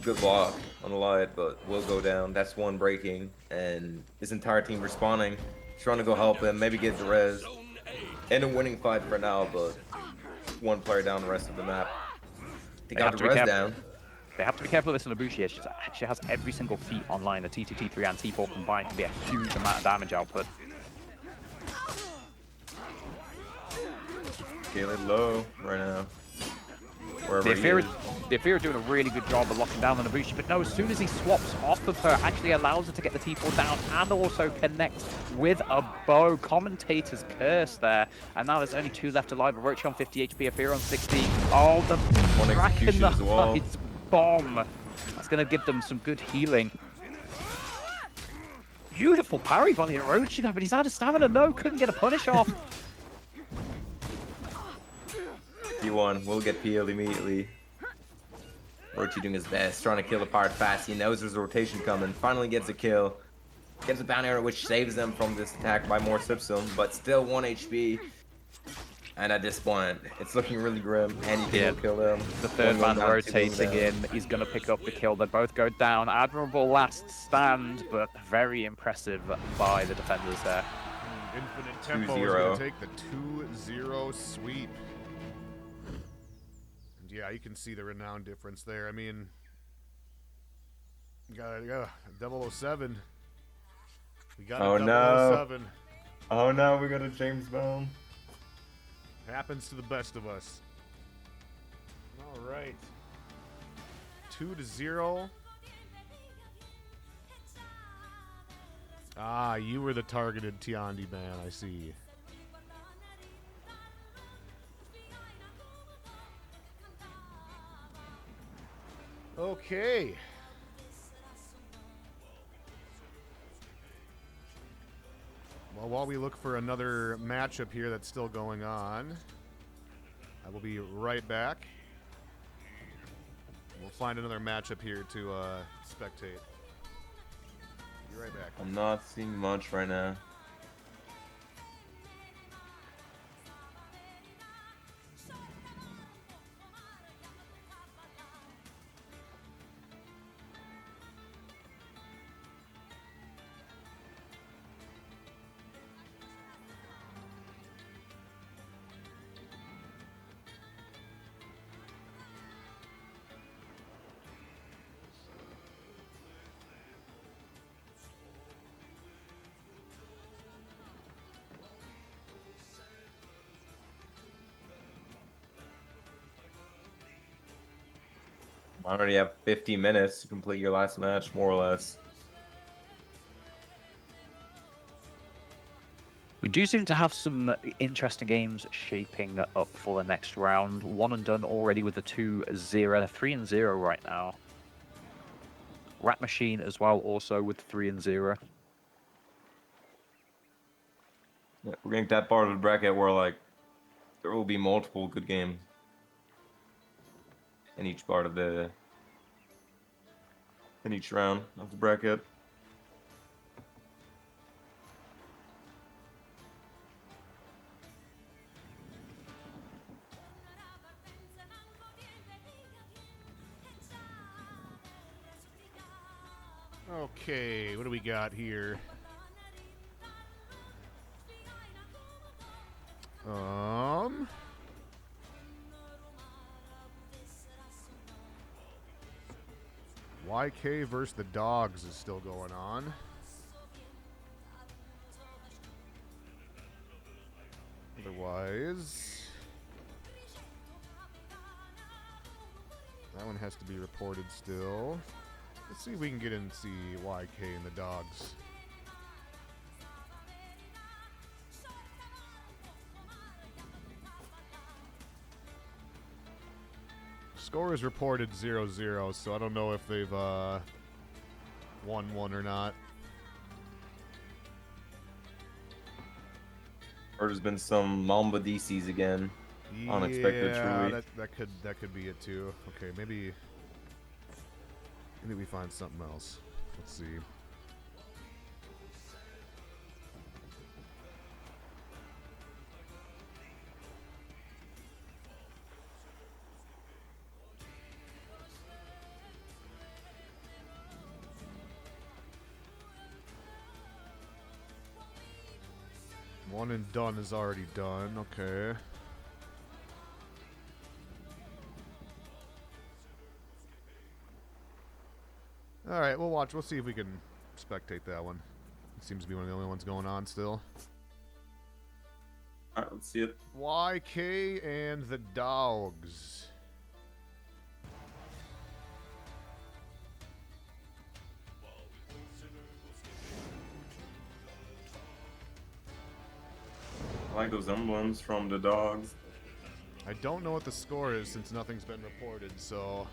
Speaker 3: Good block on the light, but will go down. That's one breaking, and his entire team responding, trying to go help him, maybe get the res. In a winning fight for now, but one player down the rest of the map. They got the res down.
Speaker 2: They have to be careful of this in Ibushi. She has every single feat online. The T2, T3, and T4 combined can be a huge amount of damage output.
Speaker 3: Khaled low right now. Wherever
Speaker 2: The Afir are doing a really good job of locking down on Ibushi, but no, as soon as he swaps off of her, actually allows her to get the T4 down and also connect with a bow. Commentator's curse there. And now there's only 2 left alive. Orochi on 50 HP, Afir on 60. Oh, the
Speaker 3: One
Speaker 2: crack in
Speaker 3: execution
Speaker 2: the
Speaker 3: as well.
Speaker 2: heights bomb. That's going to give them some good healing. Beautiful parry by the Orochi, but he's out of stamina. No, couldn't get a punish off.
Speaker 3: P1 will get peeled immediately. Orochi doing his best, trying to kill the pirate fast. He knows there's a rotation coming. Finally gets a kill. Gets a bounty arrow, which saves them from this attack by more Sipsum, but still 1 HP. And at this point, it's looking really grim. And you can kill them.
Speaker 2: The third man rotating in. He's going to pick up the kill. They both go down. Admirable last stand, but very impressive by the defenders there.
Speaker 1: Infinite Tempo is going to take the 2-0 sweep. Yeah, you can see the renown difference there. I mean, you got 007. We got a 007.
Speaker 3: Oh no, we got a James Bond.
Speaker 1: Happens to the best of us. All right. 2-0. Ah, you were the targeted Tiandi man, I see. Okay. Well, while we look for another matchup here that's still going on, I will be right back. We'll find another matchup here to spectate. Be right back.
Speaker 3: I'm not seeing much right now. I already have 50 minutes to complete your last match, more or less.
Speaker 2: We do seem to have some interesting games shaping up for the next round. One and done already with a 2-0. They're 3-0 right now. Rat Machine as well, also with 3-0.
Speaker 3: Yeah, we're getting to that part of the bracket where, like, there will be multiple good games in each part of the... in each round of the bracket.
Speaker 1: Okay, what do we got here? YK versus the Dogs is still going on. Otherwise, that one has to be reported still. Let's see if we can get in and see YK and the Dogs. Score is reported 0-0, so I don't know if they've won one or not.
Speaker 3: Or there's been some Mamba DCs again. Unexpected
Speaker 1: Yeah,
Speaker 3: truly.
Speaker 1: that could be it too. Okay, maybe we find something else. Let's see. One and done is already done. Okay. All right, we'll watch. We'll see if we can spectate that one. It seems to be one of the only ones going on still.
Speaker 3: All right, let's see it.
Speaker 1: YK and the Dogs.
Speaker 3: I like those emblems from the Dogs.
Speaker 1: I don't know what the score is since nothing's been reported, so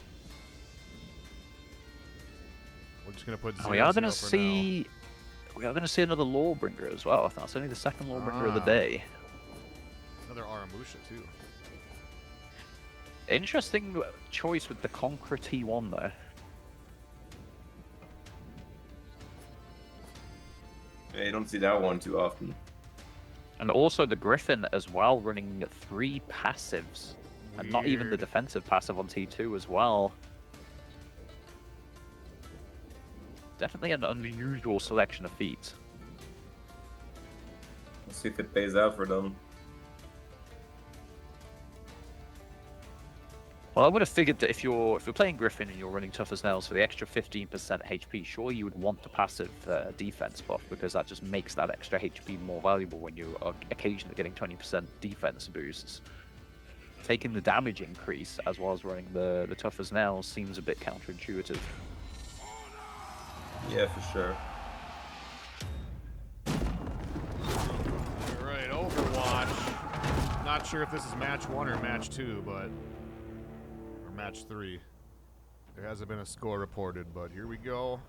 Speaker 1: we're just gonna put 0-0
Speaker 2: We are going to
Speaker 1: for
Speaker 2: see. We are going to see another Lawbringer as well. That's only the second Lawbringer of the
Speaker 1: Ah.
Speaker 2: day.
Speaker 1: now. Another Aramusha too.
Speaker 2: Interesting choice with the Conqueror T1 though.
Speaker 3: Yeah, you don't see that one too often.
Speaker 2: And also the Griffin as well, running 3 passives. And not even the
Speaker 1: Weird.
Speaker 2: defensive passive on T2 as well. Definitely an unusual selection of feats.
Speaker 3: Let's see if it pays out for them.
Speaker 2: Well, I would have figured that if you're playing Griffin and you're running Tough as Nails for the extra 15% HP, sure you would want the passive defense buff because that just makes that extra HP more valuable when you are occasionally getting 20% defense boosts. Taking the damage increase as well as running the Tough as Nails seems a bit counterintuitive.
Speaker 3: Yeah, for sure.
Speaker 1: All right, Overwatch. Not sure if this is match 1 or match 2, but or match 3. There hasn't been a score reported, but here we go.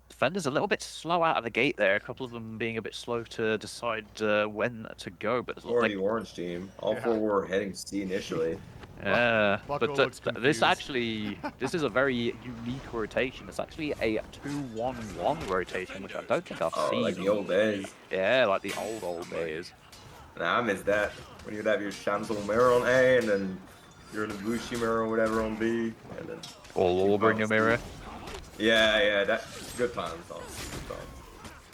Speaker 2: Defenders a little bit slow out of the gate there. A couple of them being a bit slow to decide when to go, but it looks
Speaker 3: Already
Speaker 2: like
Speaker 3: orange team. All
Speaker 1: Yeah.
Speaker 3: 4 were heading C initially.
Speaker 2: yeah.
Speaker 1: Bucko
Speaker 2: But
Speaker 1: looks
Speaker 2: this
Speaker 1: confused.
Speaker 2: actually this is a very unique rotation. It's actually a 2-1-1 rotation, which I don't think I've
Speaker 3: Oh,
Speaker 2: seen.
Speaker 3: like the old days.
Speaker 2: Yeah, like the old days.
Speaker 3: Nah, I miss that. When you'd have your Shamsul mirror on A and then your Nabushi mirror or whatever on B. And then
Speaker 2: Or Lawbringer mirror.
Speaker 3: yeah, that good times. Good times.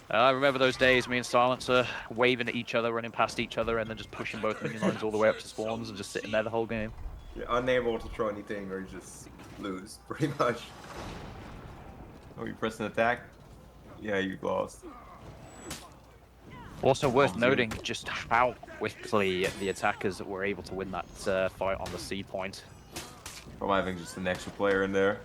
Speaker 2: I remember those days, me and Silencer waving at each other, running past each other, and then just pushing both minion lines all the way up to spawns and just sitting there the whole game.
Speaker 3: You're unable to throw anything or you just lose, pretty much. Oh, you press an attack? Yeah, you lost.
Speaker 2: Also worth noting just how quickly the attackers were able to win that fight on the C point.
Speaker 3: Probably having just an extra player in there.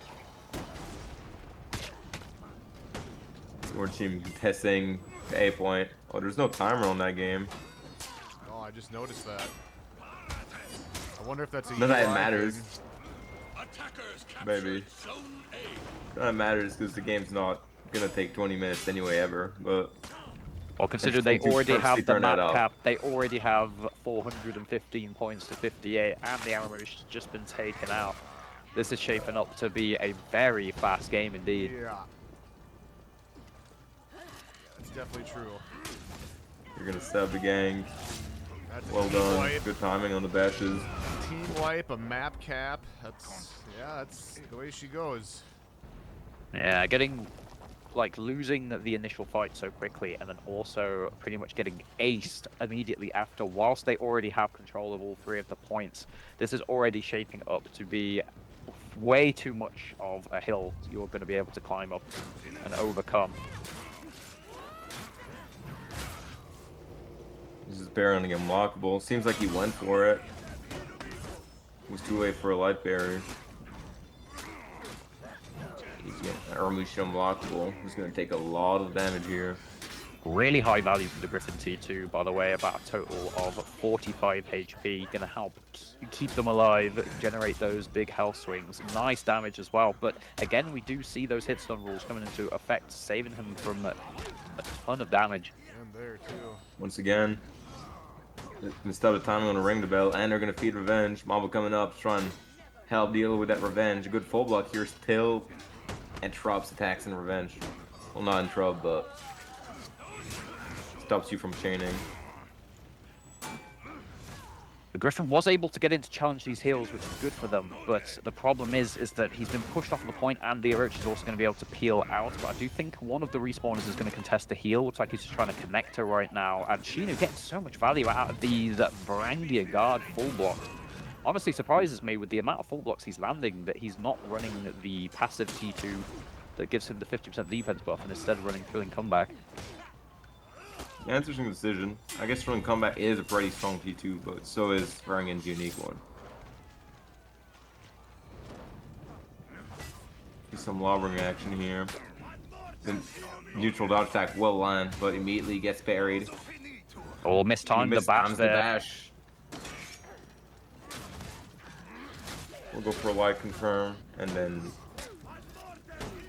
Speaker 3: Orange team contesting the A point. Oh, there's no timer on that game.
Speaker 1: Oh, I just noticed that. I wonder if that's a
Speaker 3: None of that
Speaker 1: UI
Speaker 3: matters.
Speaker 1: thing.
Speaker 4: Attackers captured
Speaker 3: Maybe.
Speaker 4: Zone A.
Speaker 3: None of that matters because the game's not gonna take 20 minutes anyway ever. But
Speaker 2: Well, considering they
Speaker 3: Interesting to
Speaker 2: already have
Speaker 3: purposely
Speaker 2: the
Speaker 3: turn that
Speaker 2: map
Speaker 3: up.
Speaker 2: cap, they already have 415 points to 58, and the ammo has just been taken out. This is shaping up to be a very fast game indeed.
Speaker 1: Yeah. That's definitely true.
Speaker 3: you're gonna stab the gang.
Speaker 1: That's a
Speaker 3: Well
Speaker 1: team
Speaker 3: done.
Speaker 1: wipe.
Speaker 3: Good timing on the bashes.
Speaker 1: Team wipe, a map cap. That's the way she goes.
Speaker 2: Yeah, getting like losing the initial fight so quickly and then also pretty much getting aced immediately after, whilst they already have control of all 3 of the points. This is already shaping up to be way too much of a hill you're going to be able to climb up and overcome.
Speaker 3: This is Baron unlockable. Seems like he went for it. It was too late for a light barrier. He's getting Ermush unlockable. He's going to take a lot of damage here.
Speaker 2: Really high value for the Griffin T2, by the way, about a total of 45 HP. Going to help keep them alive, generate those big health swings. Nice damage as well, but again, we do see those hit stun rules coming into effect, saving him from a ton of damage.
Speaker 1: And there too.
Speaker 3: Once again, instead of time, I'm going to ring the bell, and they're going to feed revenge. Mamba coming up, trying to help deal with that revenge. A good full block here still, and Trub's attacks in revenge. Well, not in Trub, but stops you from chaining.
Speaker 2: The Griffin was able to get in to challenge these heals, which is good for them, but the problem is that he's been pushed off the point, and the Orochi is also going to be able to peel out. But I do think one of the respawners is going to contest the heal. Looks like he's just trying to connect her right now, and Shinu getting so much value out of these Varangia guard full blocks. Honestly surprises me with the amount of full blocks he's landing that he's not running the passive T2 that gives him the 50% defense buff, and instead running Thrilling Comeback.
Speaker 3: Yeah, interesting decision. I guess Thrilling Comeback is a pretty strong T2, but so is Varangian's unique one. See some lobbering action here. The neutral dodge attack will land, but immediately gets parried.
Speaker 2: Oh, mistimed the bash there.
Speaker 3: Bash. We'll go for a light confirm, and then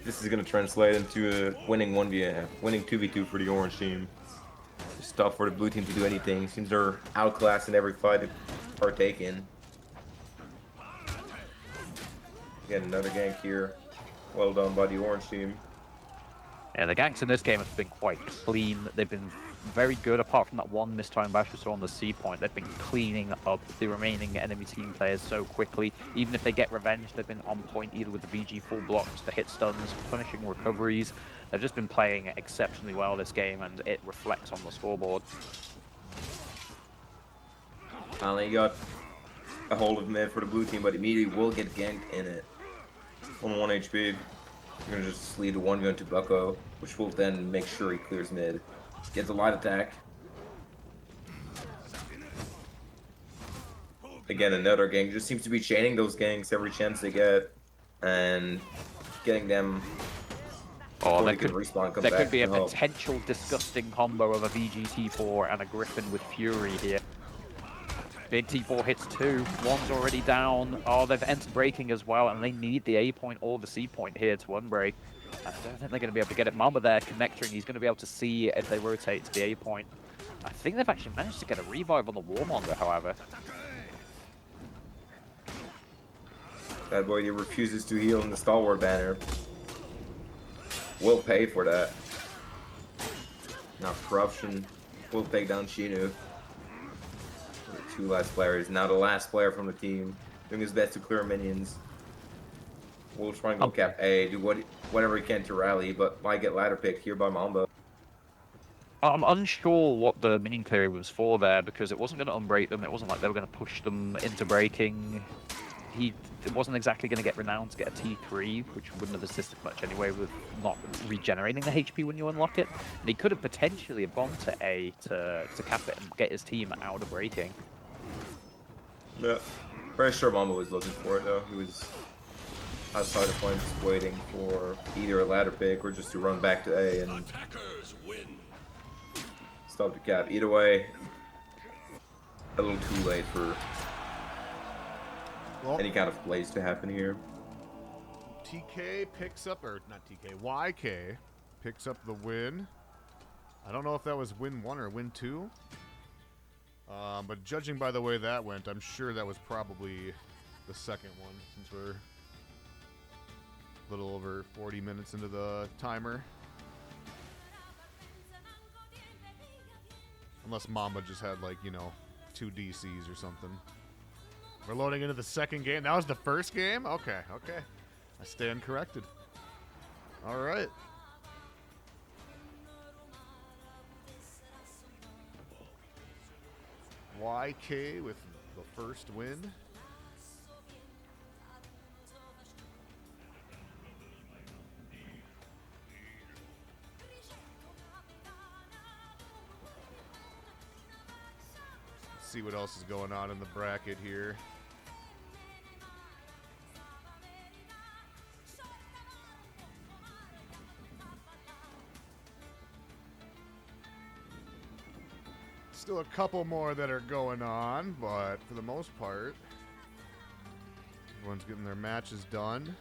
Speaker 3: this is going to translate into a winning 2v2 for the orange team. It's tough for the blue team to do anything since they're outclassed in every fight they partake in. Again, another gank here. Well done by the orange team.
Speaker 2: Yeah, the ganks in this game have been quite clean. They've been very good, apart from that one mistimed bash we saw on the C point. They've been cleaning up the remaining enemy team players so quickly. Even if they get revenge, they've been on point either with the VG full blocks, the hit stuns, punishing recoveries. They've just been playing exceptionally well this game, and it reflects on the scoreboard.
Speaker 3: Finally got a hold of mid for the blue team, but immediately will get ganked in it. On 1 HP. You're gonna just lead a 1v1 to Bucko, which will then make sure he clears mid. Gets a light attack. Again, another gank. Just seems to be chaining those ganks every chance they get, and getting them.
Speaker 2: Oh,
Speaker 3: there
Speaker 2: could be a potential disgusting combo of a VGT4 and a Griffin with Fury here. Big T4 hits 2, one's already down. Oh, they've entered breaking as well, and they need the A point or the C point here to unbreak. I don't think they're going to be able to get it. Mamba there connecting, he's going to be able to see if they rotate to the A point. I think they've actually managed to get a revive on the Warmonger, however.
Speaker 3: Bad boy, he refuses to heal in the Stalwart banner. Will pay for that. Now Corruption will take down Shinu. The 2 last players. Now the last player from the team doing his best to clear minions. We'll try and go cap A, do whatever he can to rally, but might get ladder picked here by Mamba.
Speaker 2: I'm unsure what the minion clear was for there, because it wasn't going to unbreak them. It wasn't like they were going to push them into breaking. It wasn't exactly going to get Renown to get a T3, which wouldn't have assisted much anyway with not regenerating the HP when you unlock it. And he could have potentially have gone to A to cap it and get his team out of breaking.
Speaker 3: Yeah, very sure Mamba was looking for it though. He was outside the point just waiting for either a ladder pick or just to run back to A and
Speaker 4: Attackers win.
Speaker 3: stop the cap. Either way, a little too late for any kind of blaze to happen here.
Speaker 1: TK picks up, or not TK, YK picks up the win. I don't know if that was win 1 or win 2. But judging by the way that went, I'm sure that was probably the second one, since we're a little over 40 minutes into the timer. Unless Mamba just had, like, 2 DCs or something. We're loading into the second game. That was the first game? Okay. I stand corrected. All right. YK with the first win. Let's see what else is going on in the bracket here. Still a couple more that are going on, but for the most part, everyone's getting their matches done.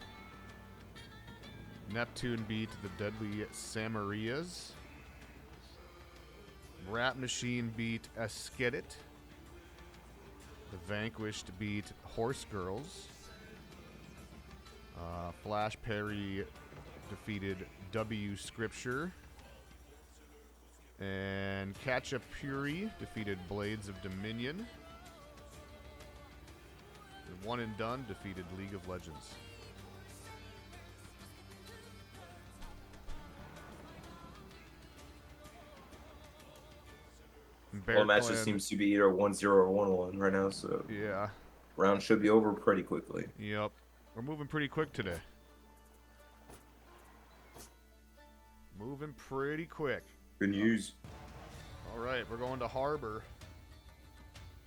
Speaker 1: Neptune beat the Deadly Samarias. Rat Machine beat Eskedit. The Vanquished beat Horse Girls. Flash Perry defeated W Scripture. And Kachapuri defeated Blades of Dominion. And One and Done defeated League of Legends.
Speaker 3: Well, match just seems to be either 1-0 or 1-1 right now, so
Speaker 1: yeah,
Speaker 3: round should be over pretty quickly.
Speaker 1: Yep. We're moving pretty quick today. Moving pretty quick.
Speaker 3: Good news.
Speaker 1: All right, we're going to Harbor.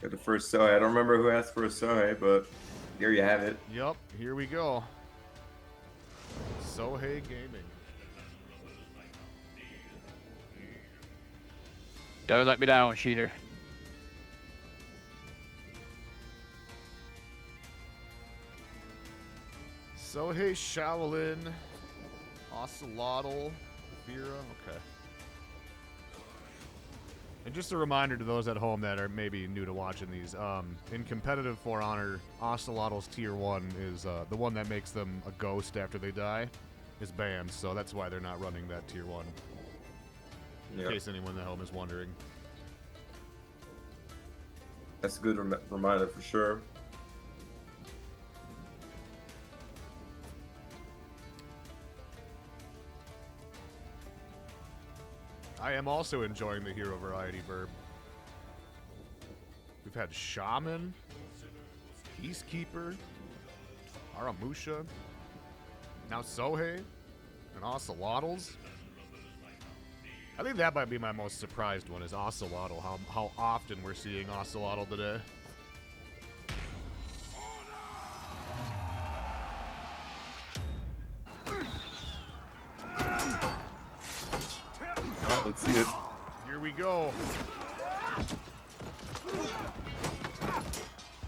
Speaker 3: Got the first Sohei. I don't remember who asked for a Sohei, but there you have it.
Speaker 1: Yep, here we go. Sohei Gaming.
Speaker 2: Don't let me down, cheater.
Speaker 1: Sohei Shaolin. Ocelotl. Vera. Okay. And just a reminder to those at home that are maybe new to watching these, in competitive For Honor, Ocelotl's Tier 1 is the one that makes them a ghost after they die, is banned, so that's why they're not running that Tier 1. In case anyone at home is wondering.
Speaker 3: That's a good reminder for sure.
Speaker 1: I am also enjoying the hero variety verb. We've had Shaman, Peacekeeper, Aramusha, now Sohei, and Ocelotls. I think that might be my most surprised one, is Ocelotl, how often we're seeing Ocelotl today.
Speaker 3: Let's see it.
Speaker 1: Here we go.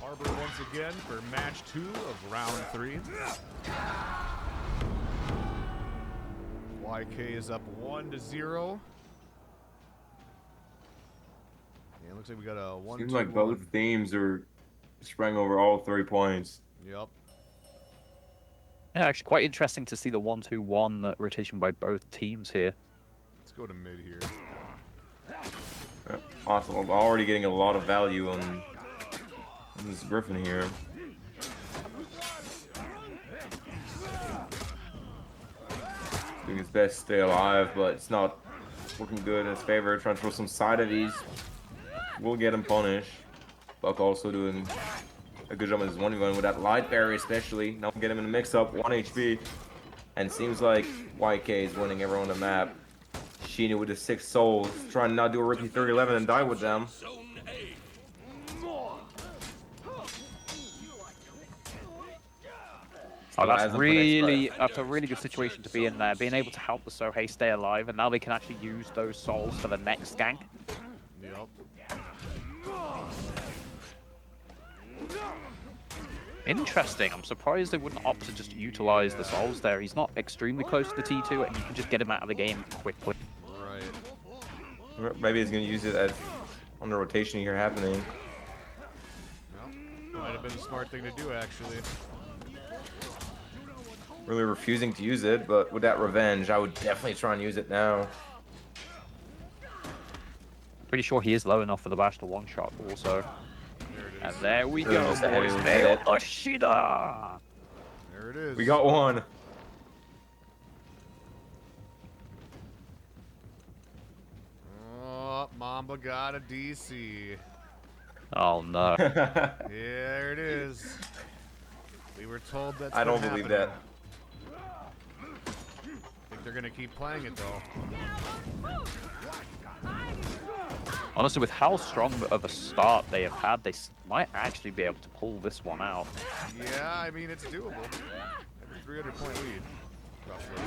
Speaker 1: Harbor once again for match 2 of round 3. YK is up 1-0. Yeah, it looks like we got a 1-2-1.
Speaker 3: Seems like both teams are sprang over all 3 points.
Speaker 1: Yep.
Speaker 2: Yeah, actually quite interesting to see the 1-2-1 rotation by both teams here.
Speaker 1: Let's go to mid here.
Speaker 3: Awesome. I'm already getting a lot of value on this Griffin here. Doing his best to stay alive, but it's not looking good in his favor. Trying to throw some side of these. Will get him punished. Buck also doing a good job on his 1v1 with that light barrier especially. Now get him in the mix-up, 1 HP. And seems like YK is winning everyone on the map. Sheena with the 6 souls, trying to not do a rookie 30-11 and die with them.
Speaker 4: Zone A.
Speaker 2: Oh,
Speaker 3: Still
Speaker 2: that's
Speaker 3: hasn't put X-Pack.
Speaker 2: that's a really good situation to be in there, being able to help the Sohei stay alive, and now they can actually use those souls for the next gank.
Speaker 1: Yep.
Speaker 2: Interesting. I'm surprised they wouldn't opt to just utilize the souls there. He's not extremely close to the T2, and you can just get him out of the game quickly.
Speaker 1: Right.
Speaker 3: Maybe he's going to use it as on the rotation here happening.
Speaker 1: Well, might have been a smart thing to do, actually.
Speaker 3: Really refusing to use it, but with that revenge, I would definitely try and use it now.
Speaker 2: Pretty sure he is low enough for the bash to one-shot also.
Speaker 1: There it is.
Speaker 2: And there we
Speaker 3: There
Speaker 2: go,
Speaker 3: it
Speaker 2: boys.
Speaker 3: is. There it is.
Speaker 2: Nailed Ashida!
Speaker 1: There it is.
Speaker 3: We got one.
Speaker 1: Oh, Mamba got a DC.
Speaker 2: Oh no.
Speaker 1: Yeah, there it is. We were told that's
Speaker 3: I don't
Speaker 1: been
Speaker 3: believe
Speaker 1: happening.
Speaker 3: that.
Speaker 1: I think they're gonna keep playing it though.
Speaker 2: Honestly, with how strong of a start they have had, they might actually be able to pull this one out.
Speaker 1: Yeah, I mean it's doable. Every 300-point lead, roughly.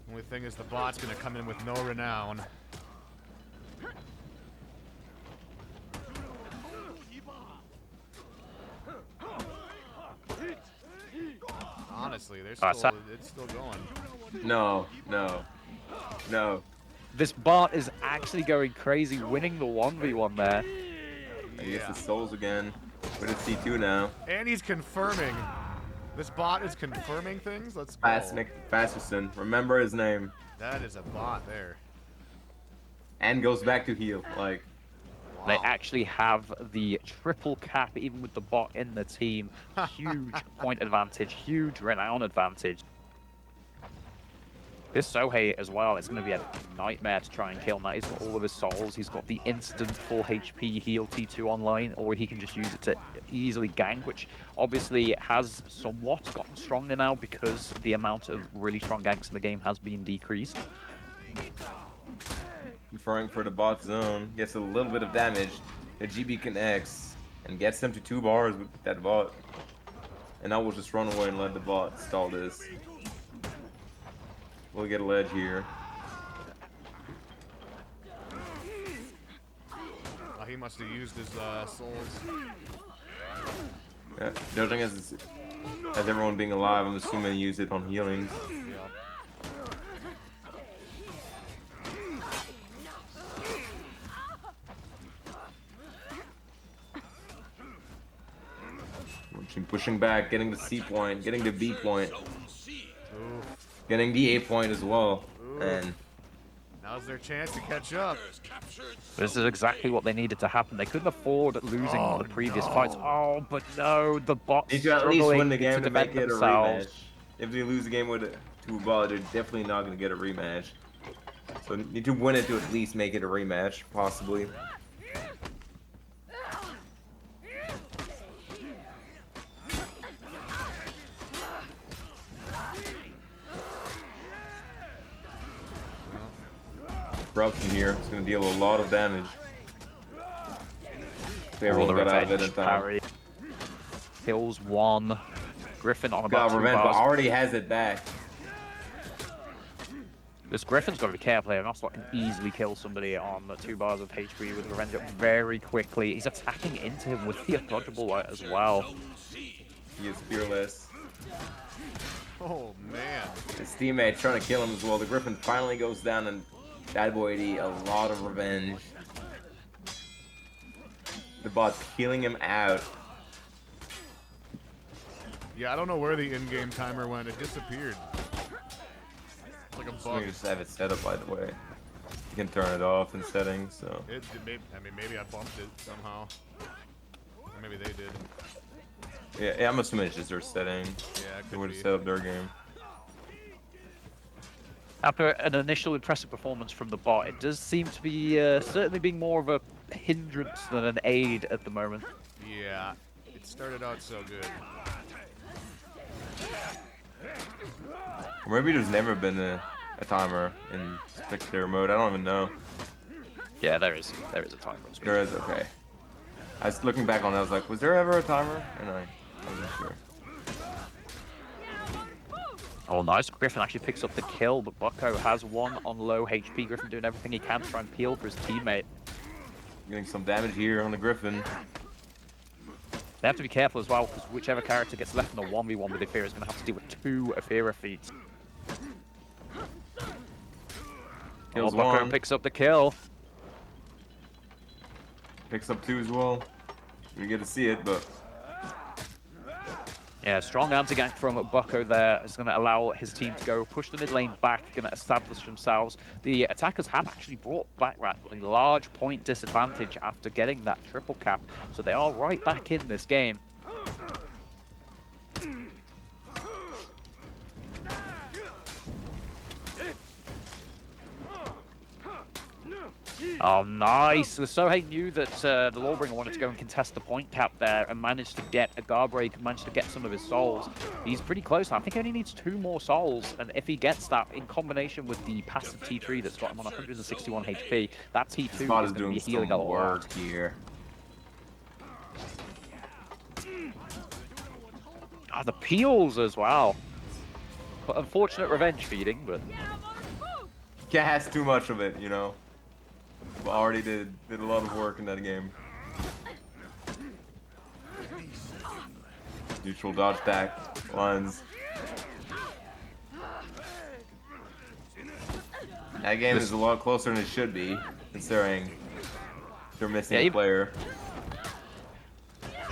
Speaker 1: Only thing is the bot's gonna come in with no renown. Honestly, they're it's still going.
Speaker 3: No, no, no.
Speaker 2: This bot is actually going crazy, winning the 1v1 there.
Speaker 3: I guess the souls again. We're at C2 now.
Speaker 1: And he's confirming. This bot is confirming things. Let's go.
Speaker 3: Nick Fasterson. Remember his name.
Speaker 1: That is a bot there.
Speaker 3: And goes back to heal. Like,
Speaker 2: They actually have the triple cap, even with the bot in the team. Huge point advantage, huge renown advantage. This Sohei as well is going to be a nightmare to try and kill. Now he's got all of his souls. He's got the instant full HP heal T2 online, or he can just use it to easily gank, which obviously has somewhat gotten stronger now because the amount of really strong ganks in the game has been decreased.
Speaker 3: referring for the bot zone. Gets a little bit of damage. The GB connects and gets him to 2 bars with that bot. And I will just run away and let the bot stall this. We'll get a ledge here.
Speaker 1: Oh, he must have used his souls.
Speaker 3: Yeah, judging as everyone being alive, I'm assuming he used it on healing. Pushing back, getting the C point, getting the B point, getting the A point as well, and
Speaker 1: now's their chance to catch up.
Speaker 2: This is exactly what they needed to happen. They couldn't afford losing the previous fights. Oh, but no, the bot
Speaker 3: need to at least win the game to
Speaker 2: defend
Speaker 3: make it a
Speaker 2: themselves.
Speaker 3: rematch. If they lose the game with to a ball, they're definitely not going to get a rematch. So need to win it to at least make it a rematch, possibly. Corruption here. It's going to deal a lot of damage. Everyone got out of it in time.
Speaker 2: Parry. Kills one. Griffin on about
Speaker 3: Got
Speaker 2: 2
Speaker 3: revenge, but
Speaker 2: bars.
Speaker 3: already has it back.
Speaker 2: This Griffin's got to be careful here. Ocelot can easily kill somebody on the 2 bars of HP with revenge up very quickly. He's attacking into him with the undodgeable light as well.
Speaker 3: He is fearless.
Speaker 1: Oh man.
Speaker 3: His teammate trying to kill him as well. The Griffin finally goes down and that boy D a lot of revenge. The bot's killing him out.
Speaker 1: Yeah, I don't know where the in-game timer went. It disappeared. It's like a
Speaker 3: So
Speaker 1: bug.
Speaker 3: you just have it set up, by the way. You can turn it off in settings, so.
Speaker 1: Maybe I bumped it somehow. Or maybe they did.
Speaker 3: Yeah, I'm assuming it's just their setting.
Speaker 1: Yeah, it
Speaker 3: They
Speaker 1: could
Speaker 3: would
Speaker 1: be.
Speaker 3: have set up their game.
Speaker 2: After an initial impressive performance from the bot, it does seem to be certainly being more of a hindrance than an aid at the moment.
Speaker 1: Yeah, it started out so good.
Speaker 3: Or maybe there's never been a timer in spectator mode. I don't even know.
Speaker 2: Yeah, there is a timer.
Speaker 3: There is, okay. I was looking back on that, I was like, was there ever a timer? And I wasn't sure.
Speaker 2: Oh, nice. Griffin actually picks up the kill, but Bucko has one on low HP. Griffin doing everything he can to try and peel for his teammate.
Speaker 3: Getting some damage here on the Griffin.
Speaker 2: They have to be careful as well, because whichever character gets left in a 1v1 with Aethera is going to have to deal with 2 Aethera feats.
Speaker 3: Kills
Speaker 2: Bucko
Speaker 3: one.
Speaker 2: picks up the kill.
Speaker 3: Picks up 2 as well. We get to see it, but
Speaker 2: Yeah, strong anti-gank from Bucko there is going to allow his team to go push the mid lane back, going to establish themselves. The attackers have actually brought back a large point disadvantage after getting that triple cap, so they are right back in this game. Oh, nice. So Sohei knew that the Lawbringer wanted to go and contest the point cap there and managed to get a guard break, managed to get some of his souls. He's pretty close now. I think he only needs 2 more souls, and if he gets that in combination with the passive T3 that's got him on 161 HP, that T2
Speaker 3: Spot
Speaker 2: is
Speaker 3: is
Speaker 2: going to
Speaker 3: doing
Speaker 2: be healing a
Speaker 3: some
Speaker 2: lot.
Speaker 3: work here.
Speaker 2: The peels as well. But unfortunate revenge feeding, but...
Speaker 3: Can't has too much of it, you know. But already did a lot of work in that game. Neutral dodge back lines. That game is a lot closer than it should be, considering they're missing a player.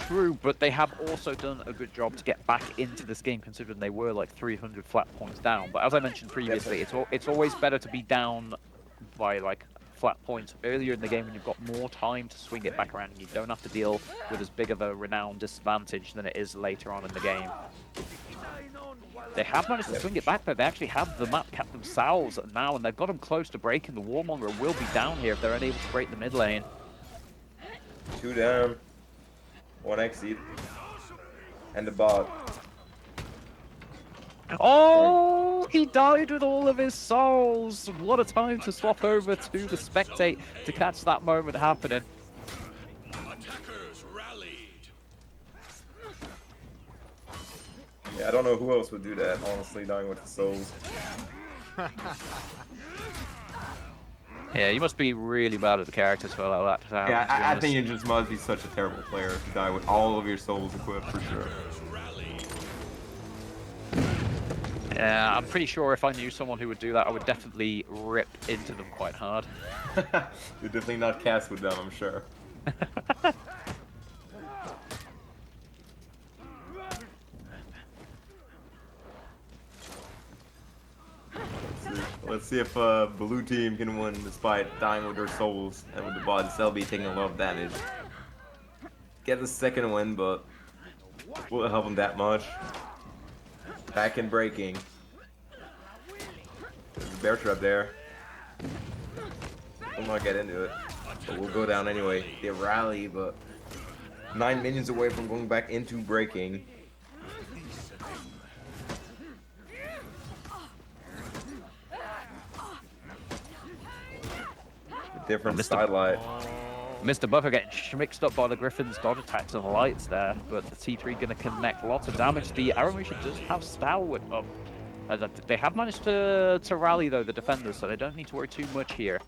Speaker 2: True, but they have also done a good job to get back into this game, considering they were like 300 flat points down. But as I mentioned previously, it's always better to be down by like flat points earlier in the game when you've got more time to swing it back around and you don't have to deal with as big of a renowned disadvantage than it is later on in the game. They have managed to swing it back, though. They actually have the map cap themselves now, and they've got them close to breaking. The Warmonger will be down here if they're unable to break the mid lane.
Speaker 3: 2 down. 1 exceed. And the bot.
Speaker 2: Oh, he died with all of his souls. What a time to swap over to the spectate to catch that moment happening.
Speaker 4: Attackers rallied.
Speaker 3: Yeah, I don't know who else would do that, honestly, dying with the souls.
Speaker 2: Yeah, you must be really bad at the characters for all that to happen.
Speaker 3: Yeah, I think you just must be such a terrible player to die with all of your souls equipped, for sure.
Speaker 2: Yeah, I'm pretty sure if I knew someone who would do that, I would definitely rip into them quite hard.
Speaker 3: You're definitely not cast with them, I'm sure. Let's see if blue team can win despite dying with their souls and with the bot Selby taking a lot of damage. Get the second win, but will it help him that much? Back and breaking. There's a bear trap there. We'll not get into it, but we'll go down anyway. They rally, but 9 minions away from going back into breaking. Different sidelight.
Speaker 2: Mr. Buffer getting mixed up by the Griffin's dodge attacks and lights there, but the T3 going to connect lots of damage. The Aramusha does have Stalwart up. They have managed to rally, though, the defenders, so they don't need to worry too much here.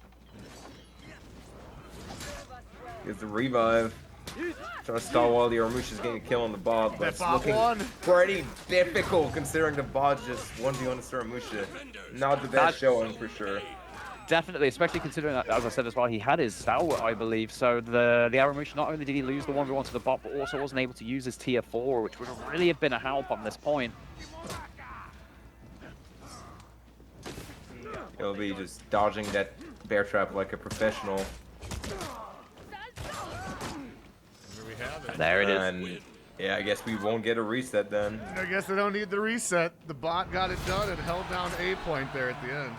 Speaker 3: Here's the revive. Trying to stall while the Aramusha's getting a kill on the bot, but it's looking pretty difficult considering the bot's just 1v1 to Aramusha. Not the best showing for sure.
Speaker 2: Definitely, especially considering that, as I said as well, he had his Stalwart, I believe. So the Aramusha, not only did he lose the 1v1 to the bot, but also wasn't able to use his tier 4, which would really have been a help on this point.
Speaker 3: He'll be just dodging that bear trap like a professional.
Speaker 2: There it is.
Speaker 3: And yeah, I guess we won't get a reset then.
Speaker 1: I guess they don't need the reset. The bot got it done and held down A point there at the end.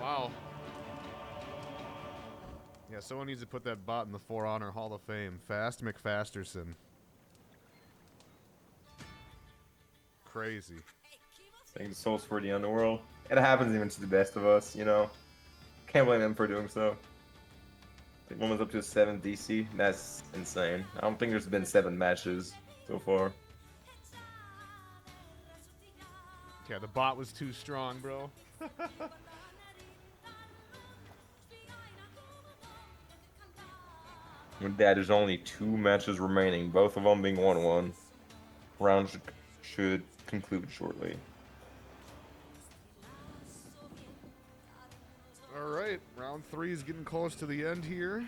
Speaker 1: Wow. Yeah, someone needs to put that bot in the For Honor Hall of Fame. Fast McFasterson. Crazy.
Speaker 3: Taking the souls for the underworld. It happens even to the best of us, you know. Can't blame him for doing so. I think one was up to a 7 DC. That's insane. I don't think there's been 7 matches so far.
Speaker 1: Yeah, the bot was too strong, bro.
Speaker 3: With that, there's only 2 matches remaining, both of them being 1-1. Round should conclude shortly.
Speaker 1: All right, round 3 is getting close to the end here.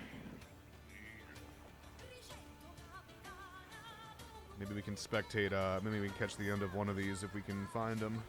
Speaker 1: Maybe we can spectate, maybe we can catch the end of one of these if we can find them.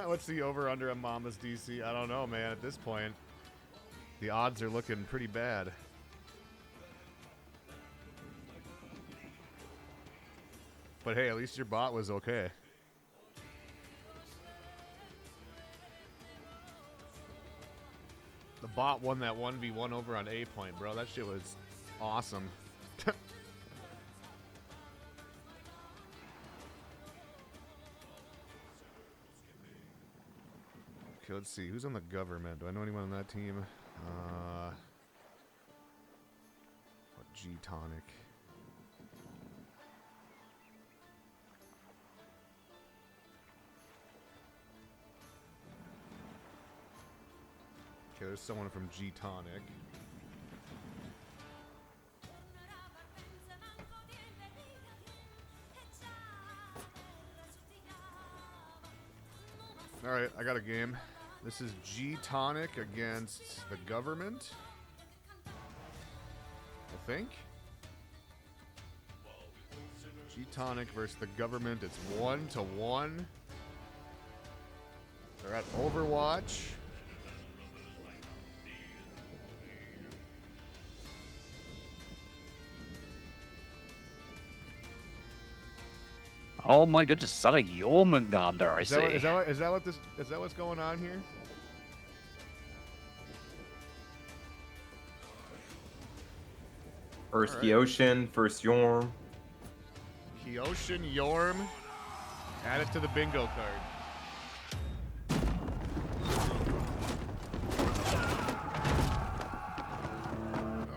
Speaker 1: What's the over-under on Mama's DC? I don't know, man. At this point, the odds are looking pretty bad. But hey, at least your bot was okay. The bot won that 1v1 over on A point, bro. That shit was awesome. Okay, let's see. Who's on the government? Do I know anyone on that team? What, G-Tonic? Okay, there's someone from G-Tonic. Alright, I got a game. This is G-Tonic against the government. I think. G-Tonic versus the government. It's 1-1. They're at Overwatch.
Speaker 2: Oh my goodness, is that a Jormungandr, I see.
Speaker 1: Is that what's going on here?
Speaker 3: First
Speaker 1: Alright.
Speaker 3: Kyoshin, first Yorm.
Speaker 1: Kyoshin Yorm. Add it to the bingo card.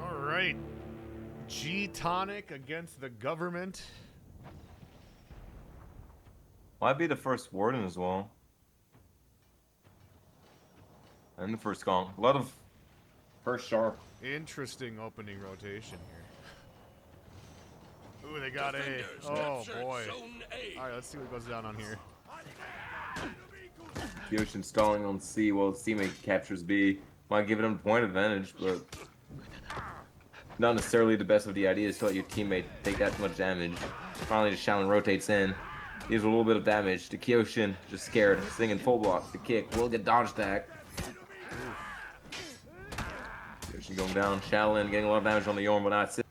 Speaker 1: Alright. G-Tonic against the government.
Speaker 3: Might be the first Warden as well. And the first Gong. A lot of first Sharp.
Speaker 1: Interesting opening rotation here. Ooh, they got A.
Speaker 4: Defenders
Speaker 1: Oh
Speaker 4: captured
Speaker 1: boy.
Speaker 4: Zone A.
Speaker 1: Alright, let's see what goes down on here.
Speaker 3: Kyoshin stalling on C while his teammate captures B. Might give him a point advantage, but not necessarily the best of the ideas to let your teammate take that much damage. Finally, just Shaolin rotates in. Gives a little bit of damage to Kyoshin, just scared, singing full block. The kick will get dodge attack. Kyoshin going down. Shaolin getting a lot of damage on the Yorm, but not sit.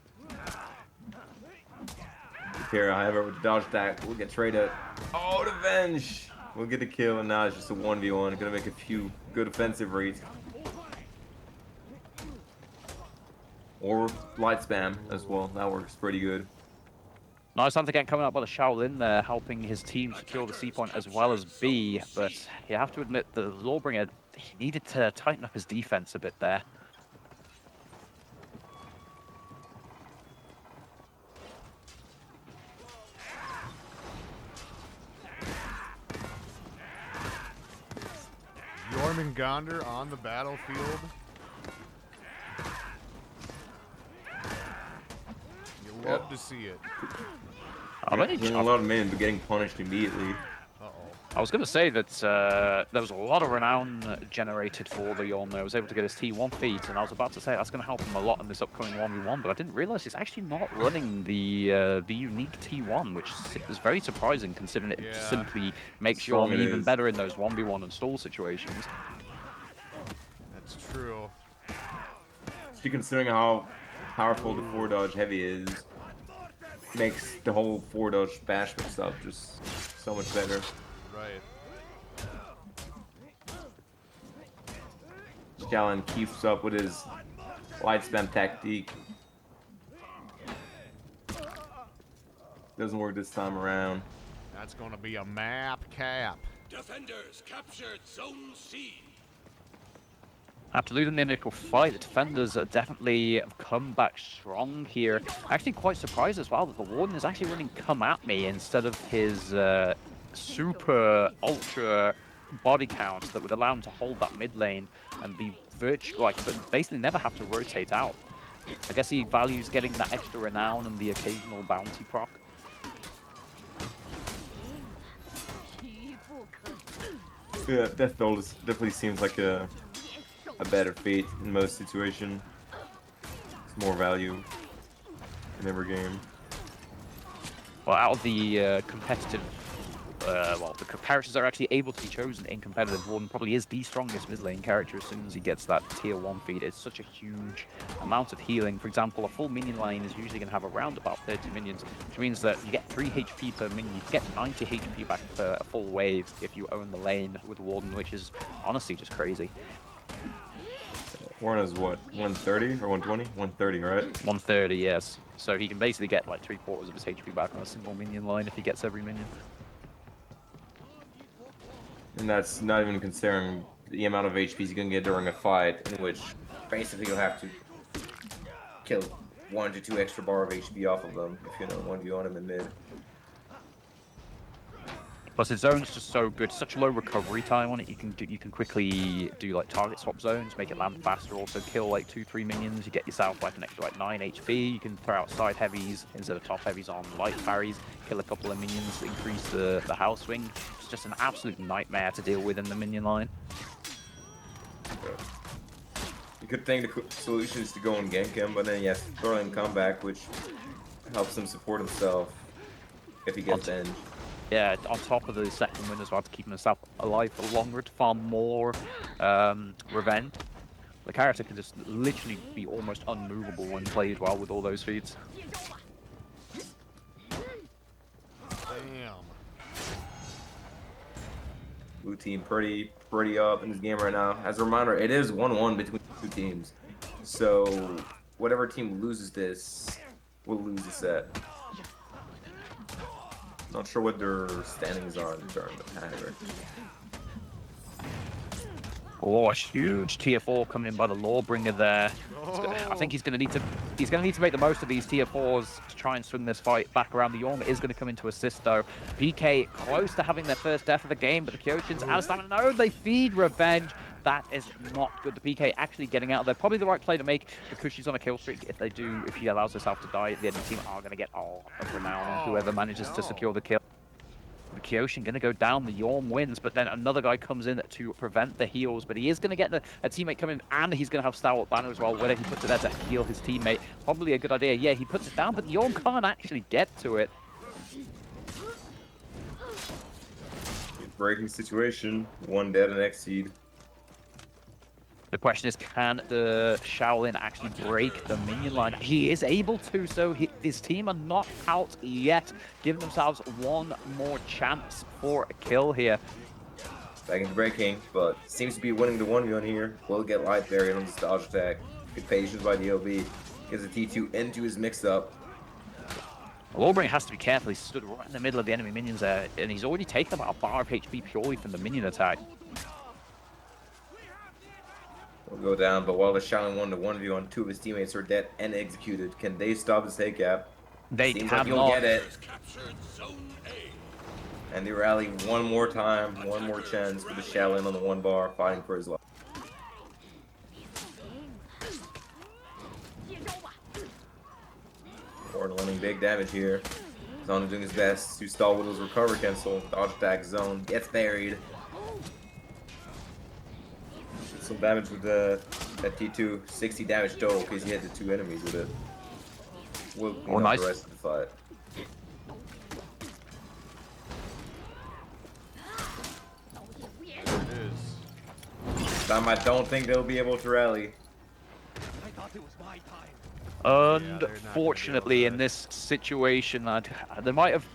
Speaker 3: Kara, however, with the dodge attack, will get traded. Oh, the Venge! We'll get the kill, and now it's just a 1v1. Gonna make a few good offensive reads. Or light spam as well. That works pretty good.
Speaker 2: Nice once again coming up by the Shaolin there, helping his team secure the C point as well as B. But you have to admit the Lawbringer, he needed to tighten up his defense a bit there.
Speaker 1: Jormungandr on the battlefield. You love to see it.
Speaker 2: I mean,
Speaker 3: Getting a lot of men, but getting punished immediately.
Speaker 1: Uh-oh.
Speaker 2: I was going to say that there was a lot of renown generated for the Yorm there. I was able to get his T1 feat, and I was about to say that's going to help him a lot in this upcoming 1v1, but I didn't realize he's actually not running the unique T1, which is very surprising considering it
Speaker 1: Yeah.
Speaker 2: simply makes
Speaker 3: Strong
Speaker 2: Yorm
Speaker 3: it
Speaker 2: even
Speaker 3: is.
Speaker 2: better in those 1v1 and stall situations.
Speaker 1: That's true.
Speaker 3: Especially considering how powerful the 4 dodge heavy is, makes the whole 4 dodge bashment stuff just so much better.
Speaker 1: Right.
Speaker 3: Shaolin keeps up with his light spam tactique. Doesn't work this time around.
Speaker 1: That's going to be a map cap.
Speaker 4: Defenders captured Zone C.
Speaker 2: After losing the initial fight, the defenders definitely have come back strong here. Actually quite surprised as well that the Warden is actually running Come At Me instead of his super ultra body count that would allow him to hold that mid lane and be but basically never have to rotate out. I guess he values getting that extra renown and the occasional bounty proc.
Speaker 3: Yeah, Death Bolt definitely seems like a better fate in most situations. It's more value in every game.
Speaker 2: Well, out of the competitive well, the characters that are actually able to be chosen in competitive. Warden probably is the strongest mid lane character as soon as he gets that tier 1 feed. It's such a huge amount of healing. For example, a full minion line is usually going to have around about 30 minions, which means that you get 3 HP per minion. You get 90 HP back per a full wave if you own the lane with Warden, which is honestly just crazy.
Speaker 3: Warren is what, 130 or 120? 130, right?
Speaker 2: 130, yes. So he can basically get like 3/4 of his HP back on a single minion line if he gets every minion.
Speaker 3: And that's not even considering the amount of HP he's gonna get during a fight, in which basically you'll have to kill 1 to 2 extra bar of HP off of them if you know 1v on him in mid.
Speaker 2: Plus his zone's just so good, such low recovery time on it. You can quickly do like target swap zones, make it land faster. Also kill like 2-3 minions. You get yourself like an extra like 9 HP. You can throw out side heavies instead of top heavies on light parries. Kill a couple of minions, increase the house swing. It's just an absolute nightmare to deal with in the minion line.
Speaker 3: You could think the solution is to go and gank him, but then he has to throw him comeback, which helps him support himself if he gets end.
Speaker 2: Yeah, on top of the second win as well, to keep himself alive for longer, to farm more revenge. The character can just literally be almost unmovable when played well with all those feeds.
Speaker 1: Damn.
Speaker 3: Blue team pretty up in this game right now. As a reminder, it is 1-1 between the 2 teams. So whatever team loses this will lose the set. Not sure what their standings are in terms of either.
Speaker 2: Oh, a huge tier 4 coming in by the Lawbringer there. I think he's going to need to make the most of these tier 4s to try and swing this fight back around. The Yorm is going to come into assist though. PK close to having their first death of the game, but the Kyojins out of stamina. No, they feed revenge. That is not good. The PK actually getting out of there. Probably the right play to make because she's on a kill streak. If he allows herself to die, the enemy team are going to get all of renown on whoever manages to secure the kill. The Kyoshin going to go down, the Yorm wins, but then another guy comes in to prevent the heals, but he is going to get a teammate coming, and he's going to have Stalwart Banner as well. Whether he puts it there to heal his teammate, probably a good idea. Yeah, he puts it down, but the Yorm can't actually get to it.
Speaker 3: Breaking situation. 1 dead and Xseed.
Speaker 2: The question is, can the Shaolin actually break the minion line? He is able to, so his team are not out yet. Giving themselves one more chance for a kill here.
Speaker 3: Back into breaking, but seems to be winning the 1v1 here. Will get light buried on this dodge attack. Good patience by DLB. Gets a T2 into his mix-up.
Speaker 2: Lawbringer has to be careful. He stood right in the middle of the enemy minions there, and he's already taken about a bar of HP purely from the minion attack.
Speaker 3: Will go down, but while the Shaolin won the 1v1, 2 of his teammates are dead and executed. Can they stop this hate gap?
Speaker 2: They
Speaker 3: Seems
Speaker 2: cannot.
Speaker 3: like he'll get it.
Speaker 4: Captured Zone A.
Speaker 3: And they rally one more time, one more chance for the Shaolin on the 1 bar, fighting for his life. Warden landing big damage here. Zone doing his best to stall Widow's recover cancel. Dodge attack Zone gets buried. Some damage with that T2. 60 damage total because he hit the 2 enemies with it. We'll clean up
Speaker 2: nice.
Speaker 3: the rest of the fight.
Speaker 1: It is.
Speaker 3: I don't think they'll be able to rally.
Speaker 4: I thought it was my time.
Speaker 2: Unfortunately, in this situation, they might have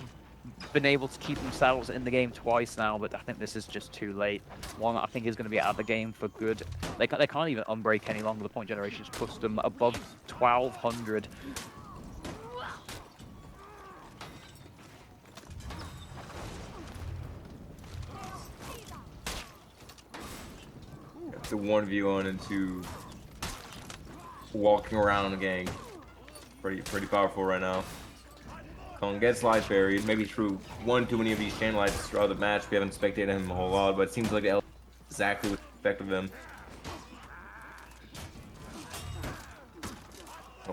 Speaker 2: been able to keep themselves in the game twice now, but I think this is just too late. One, I think, is going to be out of the game for good. They can't even unbreak any longer. The point generation's pushed them above 1,200.
Speaker 3: The 1v1 into walking around the gang. Pretty powerful right now. Kong gets light buried, maybe through one too many of these chain lights throughout the match. We haven't spectated him a whole lot, but it seems like exactly what expected of him.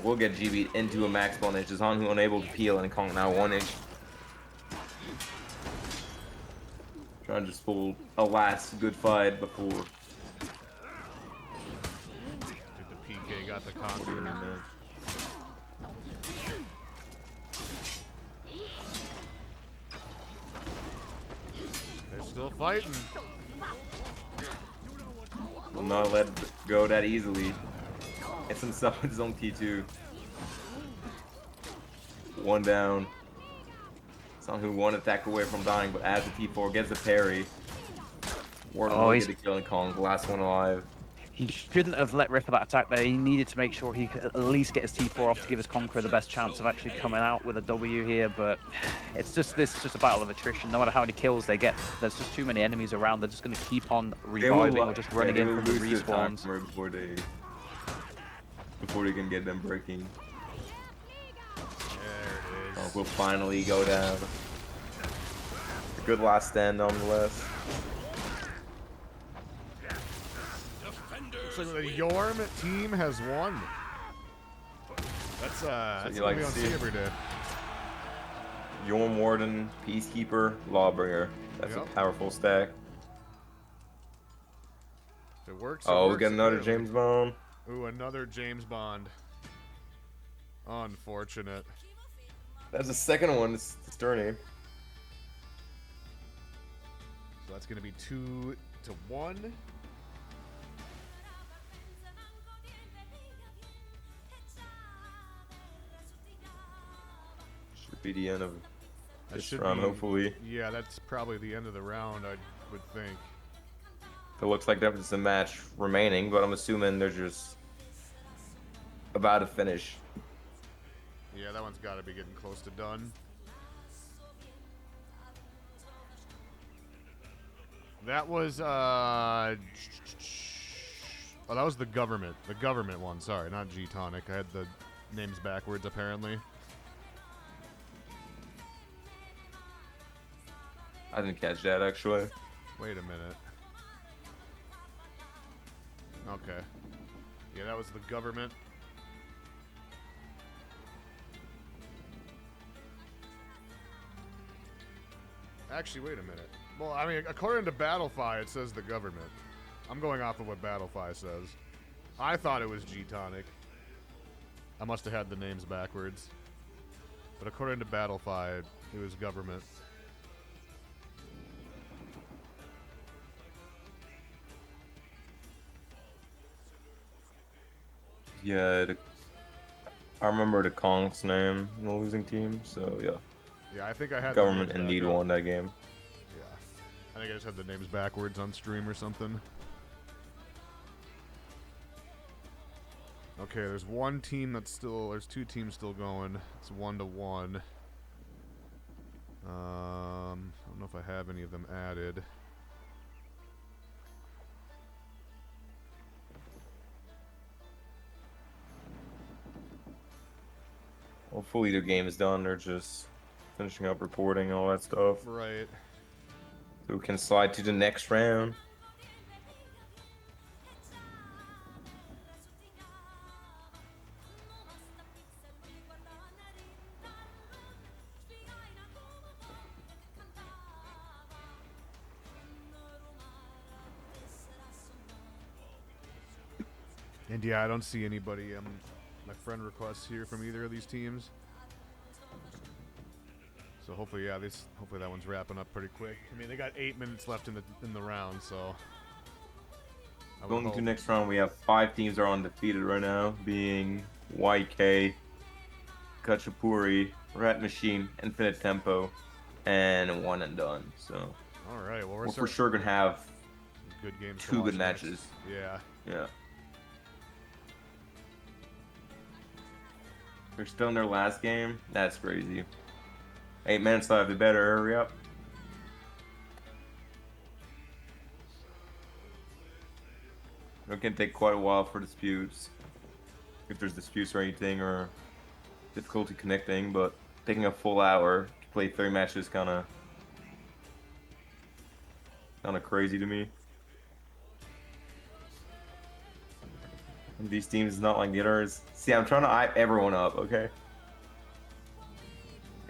Speaker 3: We'll get GB'd into a max bondage. Hanhu unable to peel, and Kong now 1 inch. Trying to just pull a last good fight before.
Speaker 1: The PK got the conquer and the Still fighting.
Speaker 3: Will not let it go that easily. Gets himself his own T2. One down. Song who one attack away from dying, but adds a T4, gets a parry. Warden will get the kill and Kong, the last one alive.
Speaker 2: He shouldn't have let rip of that attack there. He needed to make sure he could at least get his T4 off to give his Conqueror the best chance of actually coming out with a W here, but it's just a battle of attrition. No matter how many kills they get, there's just too many enemies around. They're just going to keep on reviving or just running in from the respawns.
Speaker 3: Before they can get them breaking.
Speaker 1: There it is.
Speaker 3: Will finally go down. A good last stand nonetheless.
Speaker 1: Looks like the Yorm team has won. That's
Speaker 3: you
Speaker 1: what
Speaker 3: like
Speaker 1: we
Speaker 3: to
Speaker 1: don't
Speaker 3: see
Speaker 1: see
Speaker 3: it?
Speaker 1: every day.
Speaker 3: Yorm Warden, Peacekeeper, Lawbringer. That's a
Speaker 1: Yep.
Speaker 3: powerful stack.
Speaker 1: If it works. It
Speaker 3: Oh, we
Speaker 1: works,
Speaker 3: got another
Speaker 1: clearly.
Speaker 3: James Bond.
Speaker 1: Ooh, another James Bond. Unfortunate.
Speaker 3: That's the second one. It's turning.
Speaker 1: So that's going to be 2-1.
Speaker 3: Should be the end of
Speaker 1: That
Speaker 3: this
Speaker 1: should
Speaker 3: round,
Speaker 1: be-
Speaker 3: hopefully.
Speaker 1: Yeah, that's probably the end of the round, I would think.
Speaker 3: It looks like there's a match remaining, but I'm assuming they're just about to finish.
Speaker 1: Yeah, that one's got to be getting close to done. That was, oh, that was the government. The government one, sorry, not G-Tonic. I had the names backwards, apparently.
Speaker 3: I didn't catch that, actually.
Speaker 1: Wait a minute. Okay. Yeah, that was the government. Actually, wait a minute. Well, I mean, according to Battlefy, it says the government. I'm going off of what Battlefy says. I thought it was G-Tonic. I must have had the names backwards. But according to Battlefy, it was government.
Speaker 3: Yeah, I remember the Kong's name in the losing team, so yeah.
Speaker 1: Yeah, I think I had
Speaker 3: Government
Speaker 1: the names
Speaker 3: indeed
Speaker 1: back up.
Speaker 3: won that game.
Speaker 1: Yeah. I think I just had the names backwards on stream or something. Okay, there's one team that's still... There's two teams still going. It's 1-1. I don't know if I have any of them added.
Speaker 3: Hopefully their game is done. They're just finishing up reporting and all that stuff.
Speaker 1: Right.
Speaker 3: So we can slide to the next round.
Speaker 1: And yeah, I don't see anybody, my friend requests here from either of these teams. So hopefully, yeah, hopefully that one's wrapping up pretty quick. I mean, they got 8 minutes left in the round, so. I would
Speaker 3: Going
Speaker 1: hope.
Speaker 3: to next round, we have 5 teams are undefeated right now, being YK, Kachapuri, Rat Machine, Infinite Tempo, and One and Done. So
Speaker 1: All right, well,
Speaker 3: we're for sure gonna have
Speaker 1: good games. to
Speaker 3: 2
Speaker 1: watch
Speaker 3: good
Speaker 1: next.
Speaker 3: matches.
Speaker 1: Yeah.
Speaker 3: Yeah. They're still in their last game. That's crazy. 8 minutes left. They better hurry up. It can take quite a while for disputes. If there's disputes or anything, or difficulty connecting, but taking a full hour to play 3 matches kind of crazy to me. And these teams is not like the others. See, I'm trying to hype everyone up, okay?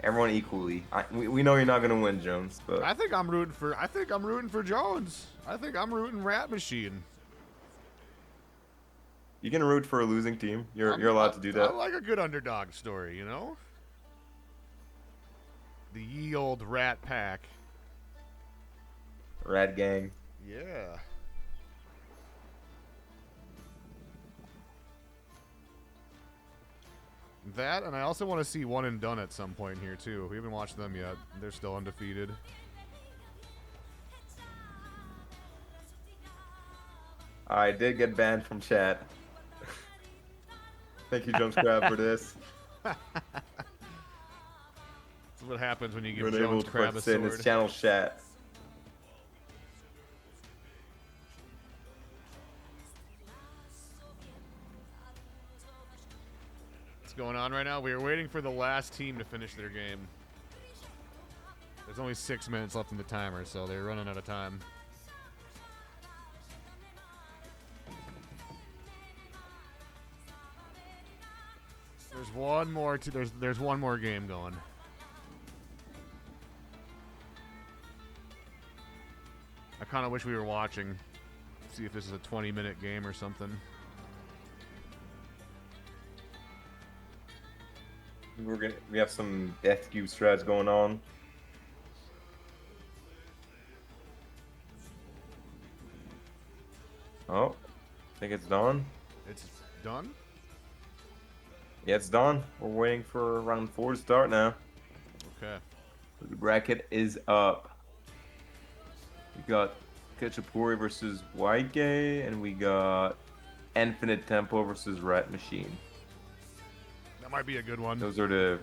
Speaker 3: Everyone equally. We know you're not gonna win, Jones, but
Speaker 1: I think I'm rooting for Jones. I think I'm rooting Rat Machine.
Speaker 3: you can root for a losing team. You're allowed to do
Speaker 1: I
Speaker 3: that.
Speaker 1: like a good underdog story, you know? The ye old Rat Pack.
Speaker 3: Rat Gang.
Speaker 1: Yeah. That, and I also want to see One and Done at some point here, too. We haven't watched them yet. They're still undefeated.
Speaker 3: I did get banned from chat. Thank you, Jones Crab, for this.
Speaker 1: That's what happens when you
Speaker 3: You
Speaker 1: give
Speaker 3: were able
Speaker 1: Jones
Speaker 3: to
Speaker 1: Crab a
Speaker 3: participate in
Speaker 1: sword.
Speaker 3: this channel chat.
Speaker 1: What's going on right now? We are waiting for the last team to finish their game. There's only 6 minutes left in the timer, so they're running out of time. There's one more. There's one more game going. I kind of wish we were watching. See if this is a 20-minute game or something.
Speaker 3: We have some Death Cube strats going on. Oh, I think it's done.
Speaker 1: It's done?
Speaker 3: Yeah, it's done. We're waiting for round 4 to start now.
Speaker 1: Okay.
Speaker 3: The bracket is up. We got Ketchupuri versus White Gay, and we got Infinite Tempo versus Rat Machine.
Speaker 1: That might be a good one.
Speaker 3: Those are the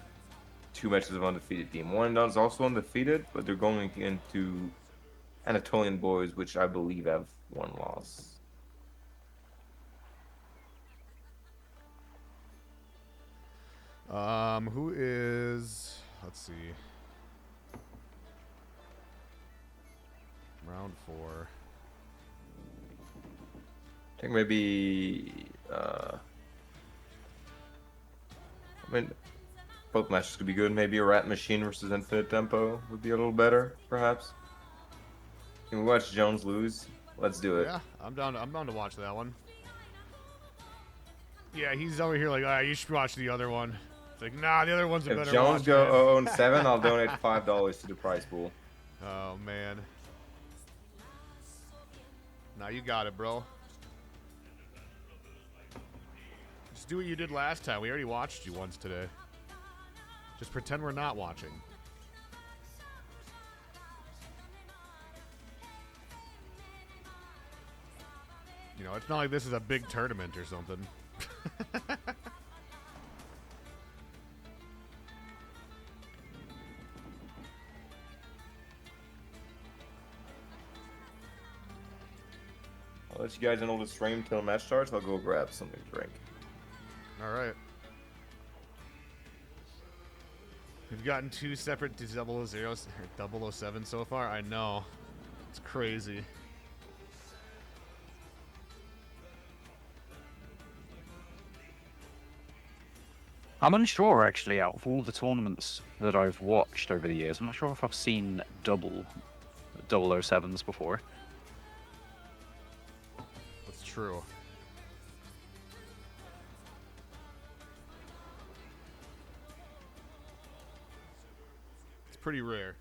Speaker 3: 2 matches of undefeated team. One and Done is also undefeated, but they're going into Anatolian Boys, which I believe have 1 loss.
Speaker 1: Who is... Let's see. Round 4.
Speaker 3: I think maybe... I mean, both matches could be good. Maybe a Rat Machine versus Infinite Tempo would be a little better, perhaps. Can we watch Jones lose? Let's do it.
Speaker 1: Yeah, I'm down to watch that one. Yeah, he's over here like, you should watch the other one. It's like, nah, the other one's a
Speaker 3: If
Speaker 1: better
Speaker 3: Jones
Speaker 1: watch,
Speaker 3: go
Speaker 1: man.
Speaker 3: 0-7, I'll donate $5 to the prize pool.
Speaker 1: Oh, man. Nah, you got it, bro. Just do what you did last time. We already watched you once today. Just pretend we're not watching. You know, it's not like this is a big tournament or something.
Speaker 3: I'll let you guys know the stream till match starts. I'll go grab something to drink.
Speaker 1: All right. We've gotten 2 separate to 007 so far. I know. It's crazy.
Speaker 2: I'm unsure, actually, out of all the tournaments that I've watched over the years. I'm not sure if I've seen double 007s before.
Speaker 1: That's true. It's pretty rare,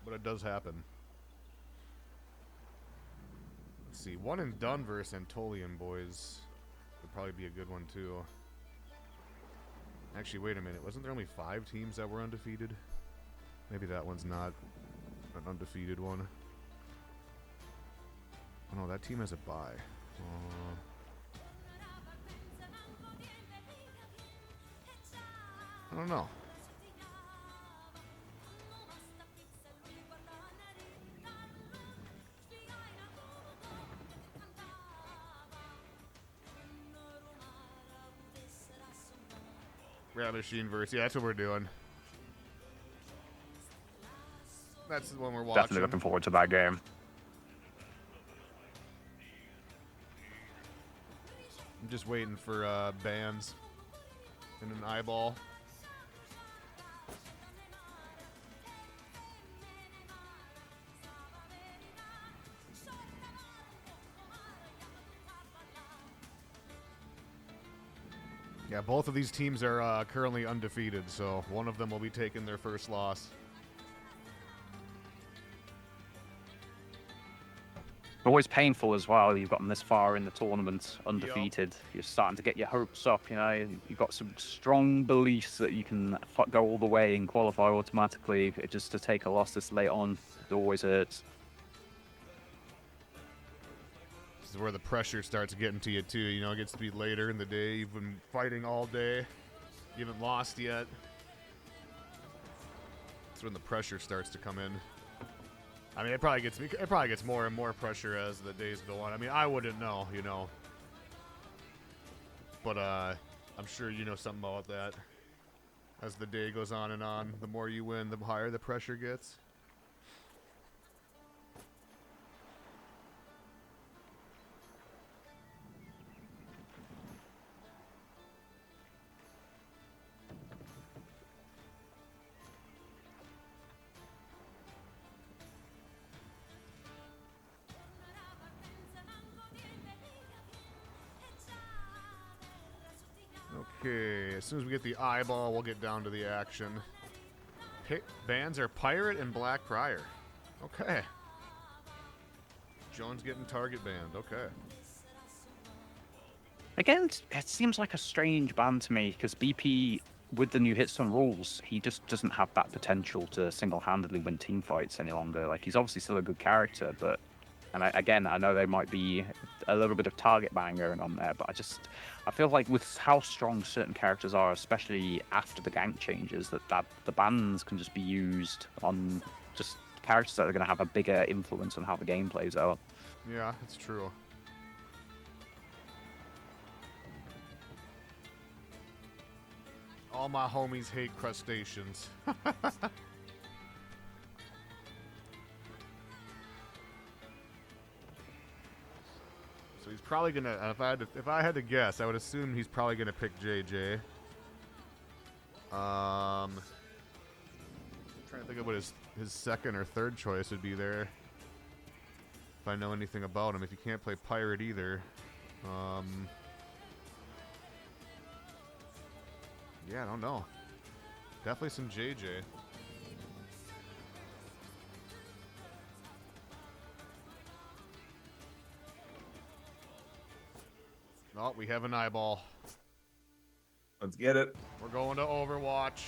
Speaker 1: but it does happen. Let's see. One and Done versus Anatolian Boys would probably be a good one, too. Actually, wait a minute. Wasn't there only 5 teams that were undefeated? Maybe that one's not an undefeated one. Oh, no, that team has a bye. I don't know. Rat Machine verse. Yeah, that's what we're doing. That's the one we're watching.
Speaker 2: Definitely looking forward to that game.
Speaker 1: I'm just waiting for bans and an eyeball. Yeah, both of these teams are currently undefeated, so one of them will be taking their first loss.
Speaker 2: Always painful as well. You've gotten this far in the tournament undefeated. You're starting to get your hopes up. You know, you've got some strong beliefs that you can go all the way and qualify automatically. Just to take a loss this late on, it always hurts.
Speaker 1: This is where the pressure starts getting to you too. You know, it gets to be later in the day. You've been fighting all day. You haven't lost yet. That's when the pressure starts to come in. I mean, it probably gets more and more pressure as the days go on. I mean, I wouldn't know, you know. But I'm sure you know something about that. As the day goes on, the more you win, the higher the pressure gets. Okay, as soon as we get the eyeball, we'll get down to the action. Bans are Pirate and Black Prior. Okay. Jones getting target banned. Okay.
Speaker 2: Again, it seems like a strange ban to me because BP, with the new Hitstone rules, he just doesn't have that potential to single-handedly win team fights any longer. Like, he's obviously still a good character, but... And I know there might be a little bit of target bang going on there, but I feel like with how strong certain characters are, especially after the gank changes, that the bans can just be used on just characters that are going to have a bigger influence on how the game plays out.
Speaker 1: Yeah, it's true. All my homies hate crustaceans. So he's probably gonna. If I had to guess, I would assume he's probably gonna pick JJ. I'm trying to think of what his second or third choice would be there. If I know anything about him, if he can't play Pirate either. Yeah, I don't know. Definitely some JJ. Oh, we have an eyeball.
Speaker 3: Let's get it.
Speaker 1: We're going to Overwatch.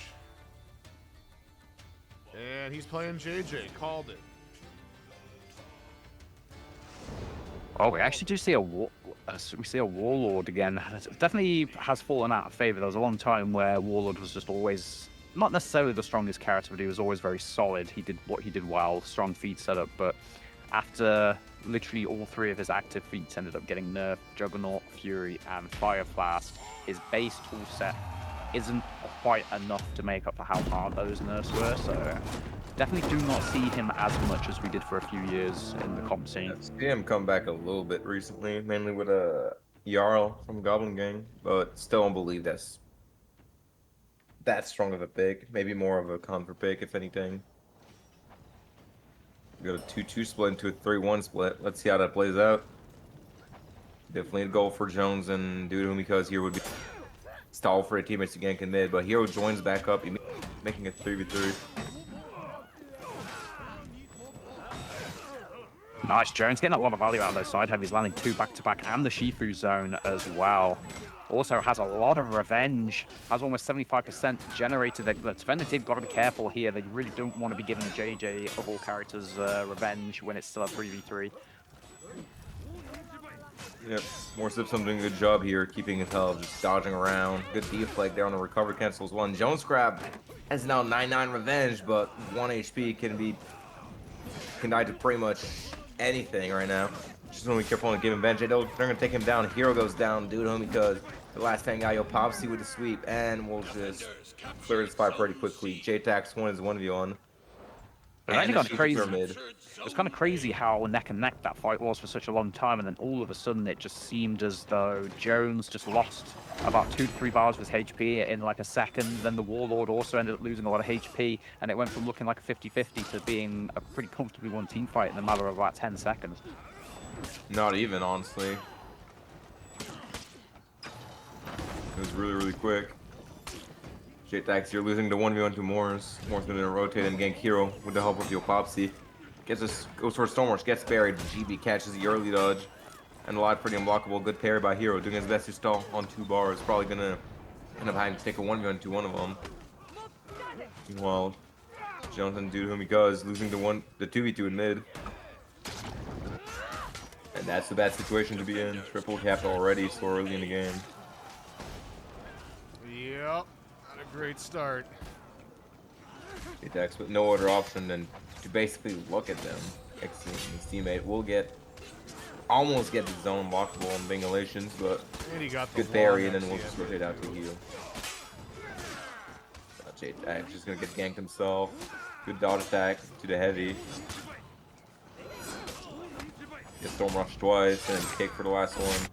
Speaker 1: And he's playing JJ. Called it.
Speaker 2: Oh, we actually do see a Warlord again. It definitely has fallen out of favor. There was a long time where Warlord was just always not necessarily the strongest character, but he was always very solid. He did what he did well, strong feat setup. But after literally all three of his active feats ended up getting nerfed, Juggernaut, Fury, and Fire Blast, his base toolset isn't quite enough to make up for how hard those nerfs were. So definitely do not see him as much as we did for a few years in the comp scene.
Speaker 3: I've seen him come back a little bit recently, mainly with a Jarl from Goblin Gang, but still don't believe that's that strong of a pick. Maybe more of a comfort pick, if anything. We got a 2-2 split into a 3-1 split. Let's see how that plays out. Definitely a goal for Jones and Dude because Hero would be stall for the teammates to gank in mid, but Hero joins back up, making a 3v3.
Speaker 2: Nice, Jones getting a lot of value out of those side heavies, landing 2 back-to-back and the Shifu zone as well. Also has a lot of revenge, has almost 75% generated. The defender team got to be careful here. They really don't want to be giving JJ of all characters revenge when it's still a 3v3.
Speaker 3: Yep, Morsips doing a good job here, keeping his health, just dodging around. Good deflect there on the recover, cancels one. Jones Crab has now 9-9 revenge, but 1 HP can die to pretty much anything right now. Just want to be careful on giving Benj. They're going to take him down. Hero goes down, Dude homie, because the last thing guy, Popsy with the sweep, and we'll just clear this fight pretty quickly. J-Tax 1 is 1v1.
Speaker 2: It actually got crazy. It was kind of crazy how neck and neck that fight was for such a long time, and then all of a sudden it just seemed as though Jones just lost about 2 to 3 bars of his HP in like a second. Then the Warlord also ended up losing a lot of HP, and it went from looking like a 50-50 to being a pretty comfortably won team fight in a matter of about 10 seconds.
Speaker 3: Not even, honestly. It was really, really quick. J-Tax, you're losing the 1v1 to Morse. Morse gonna rotate and gank Hero with the help of your Popsy. goes for a Stormrush, gets buried. GB catches the early dodge. And a lot pretty unblockable. Good parry by Hero, doing his best to stall on 2 bars. Probably gonna end up having to take a 1v1 to one of them. Meanwhile, Jonathan, due to whom he goes, losing the 2v2 in mid. And that's the bad situation to be in. Triple capped already so early in the game.
Speaker 1: Yep, not a great start.
Speaker 3: Dex with no other option than to basically look at them. His teammate will almost get the zone blockable on Bingalations, but
Speaker 1: And he got the
Speaker 3: good parry, and
Speaker 1: wall
Speaker 3: then we'll
Speaker 1: next
Speaker 3: just
Speaker 1: to
Speaker 3: rotate out to heal. J-Tax just gonna get ganked himself. Good dot attack to the heavy. Get Storm Rush twice, and then kick for the last one.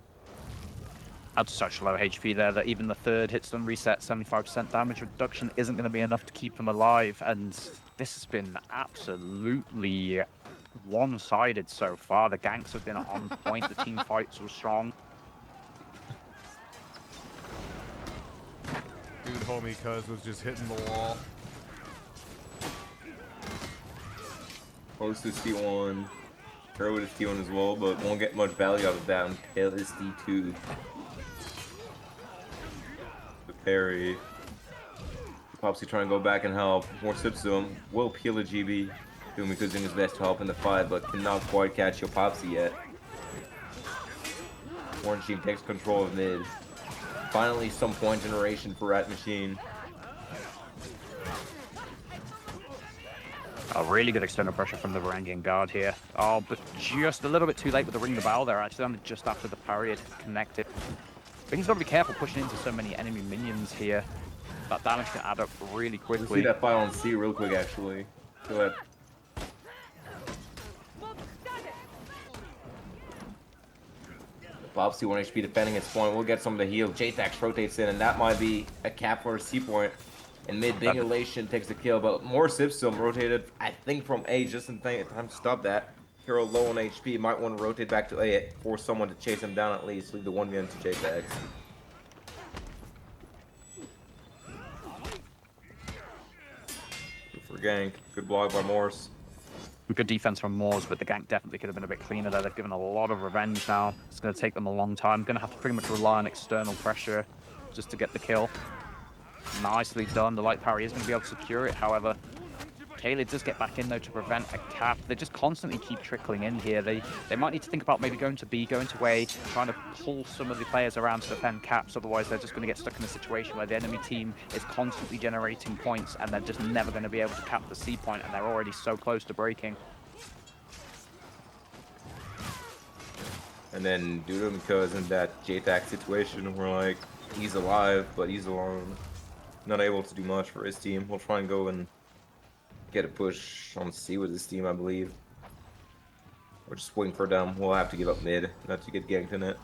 Speaker 2: That's such low HP there that even the third hitstun reset, 75% damage reduction, isn't going to be enough to keep him alive. And this has been absolutely one-sided so far. The ganks have been on point. The team fights were strong.
Speaker 1: Dude, homie Cuz was just hitting the wall.
Speaker 3: Close to T1. Hero with T1 as well, but won't get much value out of that until it's D2. The parry. Popsy trying to go back and help. More sips to him. Will peel a GB. Because doing his best to help in the fight, but cannot quite catch your Popsy yet. Orange team takes control of mid. Finally, some point generation for Rat Machine.
Speaker 2: A really good external pressure from the Varangian guard here. Oh, but just a little bit too late with the ring the bell there. Actually, only just after the parry had connected. But he's got to be careful pushing into so many enemy minions here. That damage can add up really
Speaker 3: We'll
Speaker 2: quickly.
Speaker 3: see that fight on C real quick, actually. Go ahead. Popsy 1 HP defending its point. We'll get some of the heal. J-Tax rotates in, and that might be a cap for a C point. And mid Bingulation takes the kill, but more Sipsum rotated, I think, from A just in time to stop that. Hero low on HP, might want to rotate back to A for someone to chase him down at least. Leave the 1v1 to J-Tax. Good for gank. Good block by Morse.
Speaker 2: Good defense from Moors, but the gank definitely could have been a bit cleaner there. They've given a lot of revenge now. It's going to take them a long time. Going to have to pretty much rely on external pressure just to get the kill. Nicely done. The light parry is going to be able to secure it. However, Kaylee does get back in, though, to prevent a cap. They just constantly keep trickling in here. They might need to think about maybe going to B, going to A, trying to pull some of the players around to defend caps. Otherwise, they're just going to get stuck in a situation where the enemy team is constantly generating points, and they're just never going to be able to cap the C point, and they're already so close to breaking.
Speaker 3: And then due to him because in that J-Tax situation where like he's alive but he's alone, not able to do much for his team. We'll try and go and get a push on C with his team, I believe. We're just waiting for them. We'll have to give up mid, not to get ganked in it.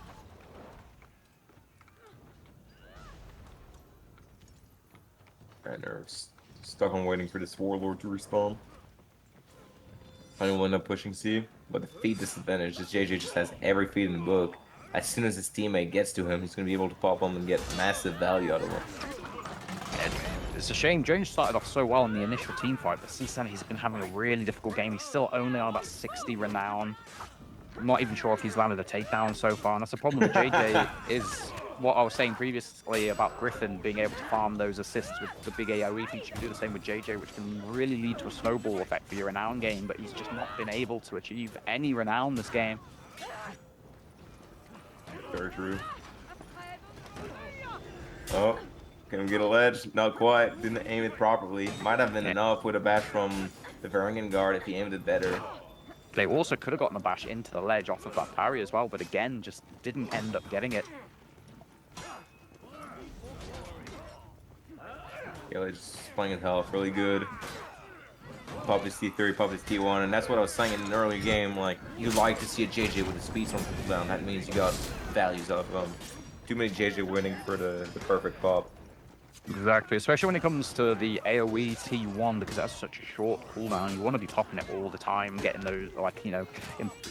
Speaker 3: And they're stuck on waiting for this Warlord to respawn. Finally will end up pushing C, but the feed disadvantage is JJ just has every feed in the book. As soon as his teammate gets to him, he's going to be able to pop him and get massive value out of him.
Speaker 2: It's a shame. Jones started off so well in the initial team fight, but since then he's been having a really difficult game. He's still only on about 60 renown. I'm not even sure if he's landed a takedown so far, and that's the problem with JJ is what I was saying previously about Griffin being able to farm those assists with the big AoE feature. You can do the same with JJ, which can really lead to a snowball effect for your renown game, but he's just not been able to achieve any renown this game.
Speaker 3: Very true. Oh, can we get a ledge? Not quite. Didn't aim it properly. Might have been enough with a bash from the Varangian guard if he aimed it better.
Speaker 2: They also could have gotten a bash into the ledge off of that parry as well, but again, just didn't end up getting it.
Speaker 3: Yeah, just playing his health really good. Puppets T3, Puppets T1, and that's what I was saying in an early game. Like, you like to see a JJ with a speed storm cooldown. That means you got values out of them. Too many JJ winning for the perfect pop.
Speaker 2: Exactly, especially when it comes to the AoE T1, because that's such a short cooldown. You want to be popping it all the time, getting those, like, you know,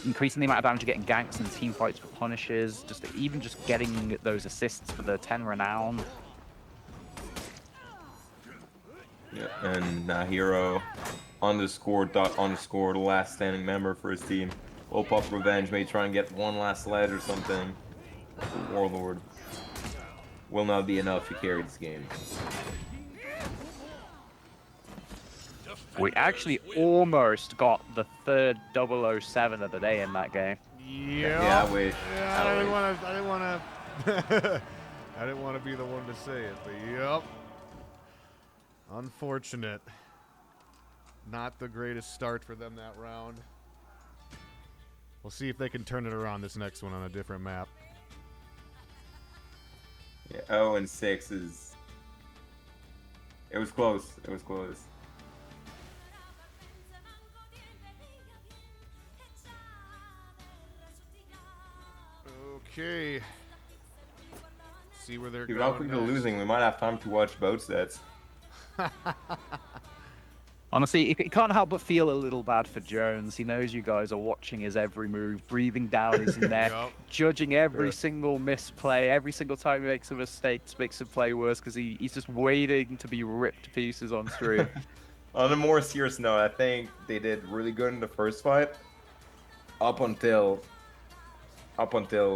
Speaker 2: increasing the amount of damage you're getting ganks and team fights for punishes, even just getting those assists for the 10 renown.
Speaker 3: Yeah, and Hero underscore dot underscore the last standing member for his team. Will pop revenge, may try and get one last sledge or something. Warlord will not be enough to carry this game.
Speaker 2: We actually almost got the third 007 of the day in that game.
Speaker 3: Yeah, I wish.
Speaker 1: Yeah, I didn't want to. I didn't want to be the one to say it, but yep. Unfortunate. Not the greatest start for them that round. We'll see if they can turn it around this next one on a different map.
Speaker 3: Yeah, 0-6 is. It was close. It was close.
Speaker 1: Okay. See where they're
Speaker 3: Without
Speaker 1: going.
Speaker 3: people
Speaker 1: next.
Speaker 3: losing, we might have time to watch both sets.
Speaker 2: Honestly, you can't help but feel a little bad for Jones. He knows you guys are watching his every move, breathing down his neck,
Speaker 1: Yup.
Speaker 2: judging every
Speaker 3: Yeah.
Speaker 2: single misplay, every single time he makes a mistake, makes him play worse because he's just waiting to be ripped to pieces on stream.
Speaker 3: On a more serious note, I think they did really good in the first fight. Up until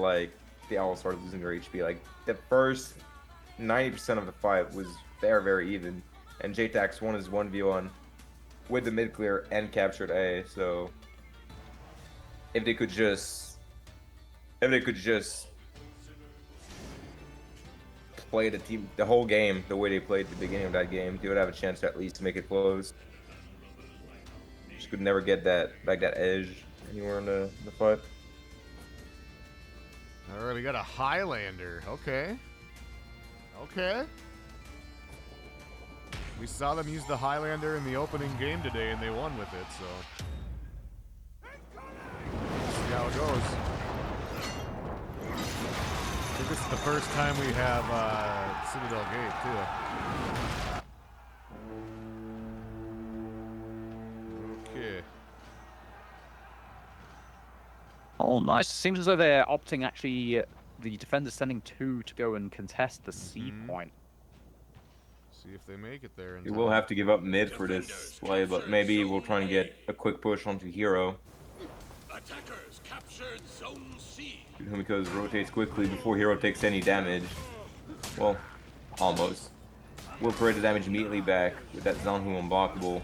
Speaker 3: like they all started losing their HP. Like the first 90% of the fight was very even, and JTAX won his 1v1 with the mid clear and captured A. So if they could just play the whole game the way they played at the beginning of that game, they would have a chance to at least make it close. Just could never get that edge anywhere in the fight.
Speaker 1: All right, we got a Highlander. Okay. Okay. We saw them use the Highlander in the opening game today, and they won with it, so. See how it goes. I think this is the first time we have Citadel Gate, too. Okay.
Speaker 2: Oh, nice. Seems as though they're opting actually, the defender's sending 2 to go and contest the C point.
Speaker 1: See if they make it there.
Speaker 3: We will have to give up mid for this play, but maybe we'll try and get a quick push onto Hero.
Speaker 4: Attackers captured Zone C.
Speaker 3: Because rotates quickly before Hero takes any damage. Well, almost. We'll parade the damage immediately back with that Zanhu unblockable.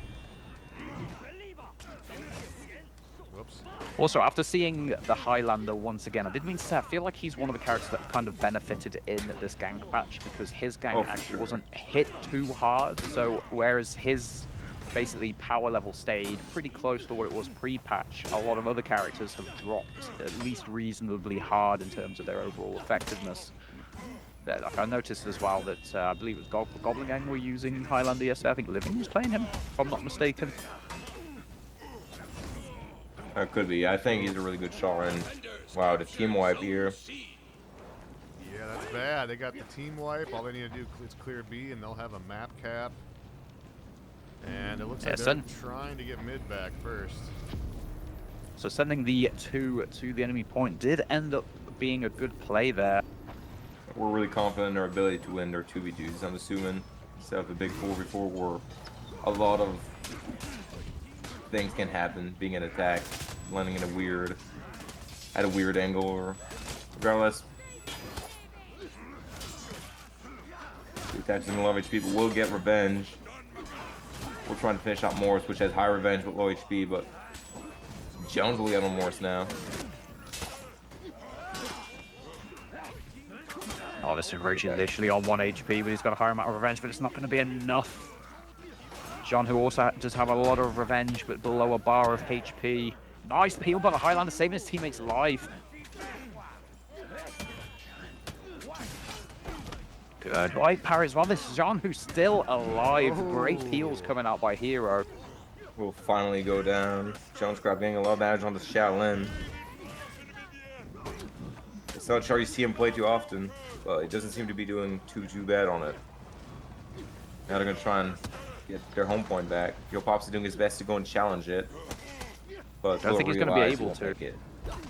Speaker 1: Whoops.
Speaker 2: Also, after seeing the Highlander once again, I did mean to say, I feel like he's one of the characters that kind of benefited in this gank patch because his gank
Speaker 3: for
Speaker 2: actually
Speaker 3: sure.
Speaker 2: wasn't hit too hard. So whereas his basically power level stayed pretty close to what it was pre-patch, a lot of other characters have dropped at least reasonably hard in terms of their overall effectiveness. Like I noticed as well that I believe it was Goblin Gang were using Highlander yesterday. I think Living was playing him, if I'm not mistaken.
Speaker 3: That could be. I think he's a really good shot. And wow, the team wipe here.
Speaker 1: Yeah, that's bad. They got the team wipe. All they need to do is clear B, and they'll have a map cap. And it looks like they're trying to get mid back first.
Speaker 2: So sending the 2 to the enemy point did end up being a good play there.
Speaker 3: We're really confident in our ability to win their 2v2s. I'm assuming instead of a big 4v4 where a lot of things can happen, being an attack, landing in a weird angle, or regardless. The attacks in low HP, but we'll get revenge. We're trying to finish out Morris, which has high revenge but low HP, but Jones will get on Morris now.
Speaker 2: Oh, this is Roji literally on 1 HP, but he's got a higher amount of revenge, but it's not going to be enough. John, who also does have a lot of revenge, but below a bar of HP. Nice peel by the Highlander, saving his teammates alive. Good white parry as well. This is John, who's still alive. Great peels coming out by Hero.
Speaker 3: Will finally go down. Jones Crab getting a lot of damage on the Shaolin. It's not sure you see him play too often, but it doesn't seem to be doing too bad on it. Now they're gonna try and get their home point back. Yo Pops is doing his best to go and challenge it, but
Speaker 2: I don't think he's going to be able to.
Speaker 3: Make it.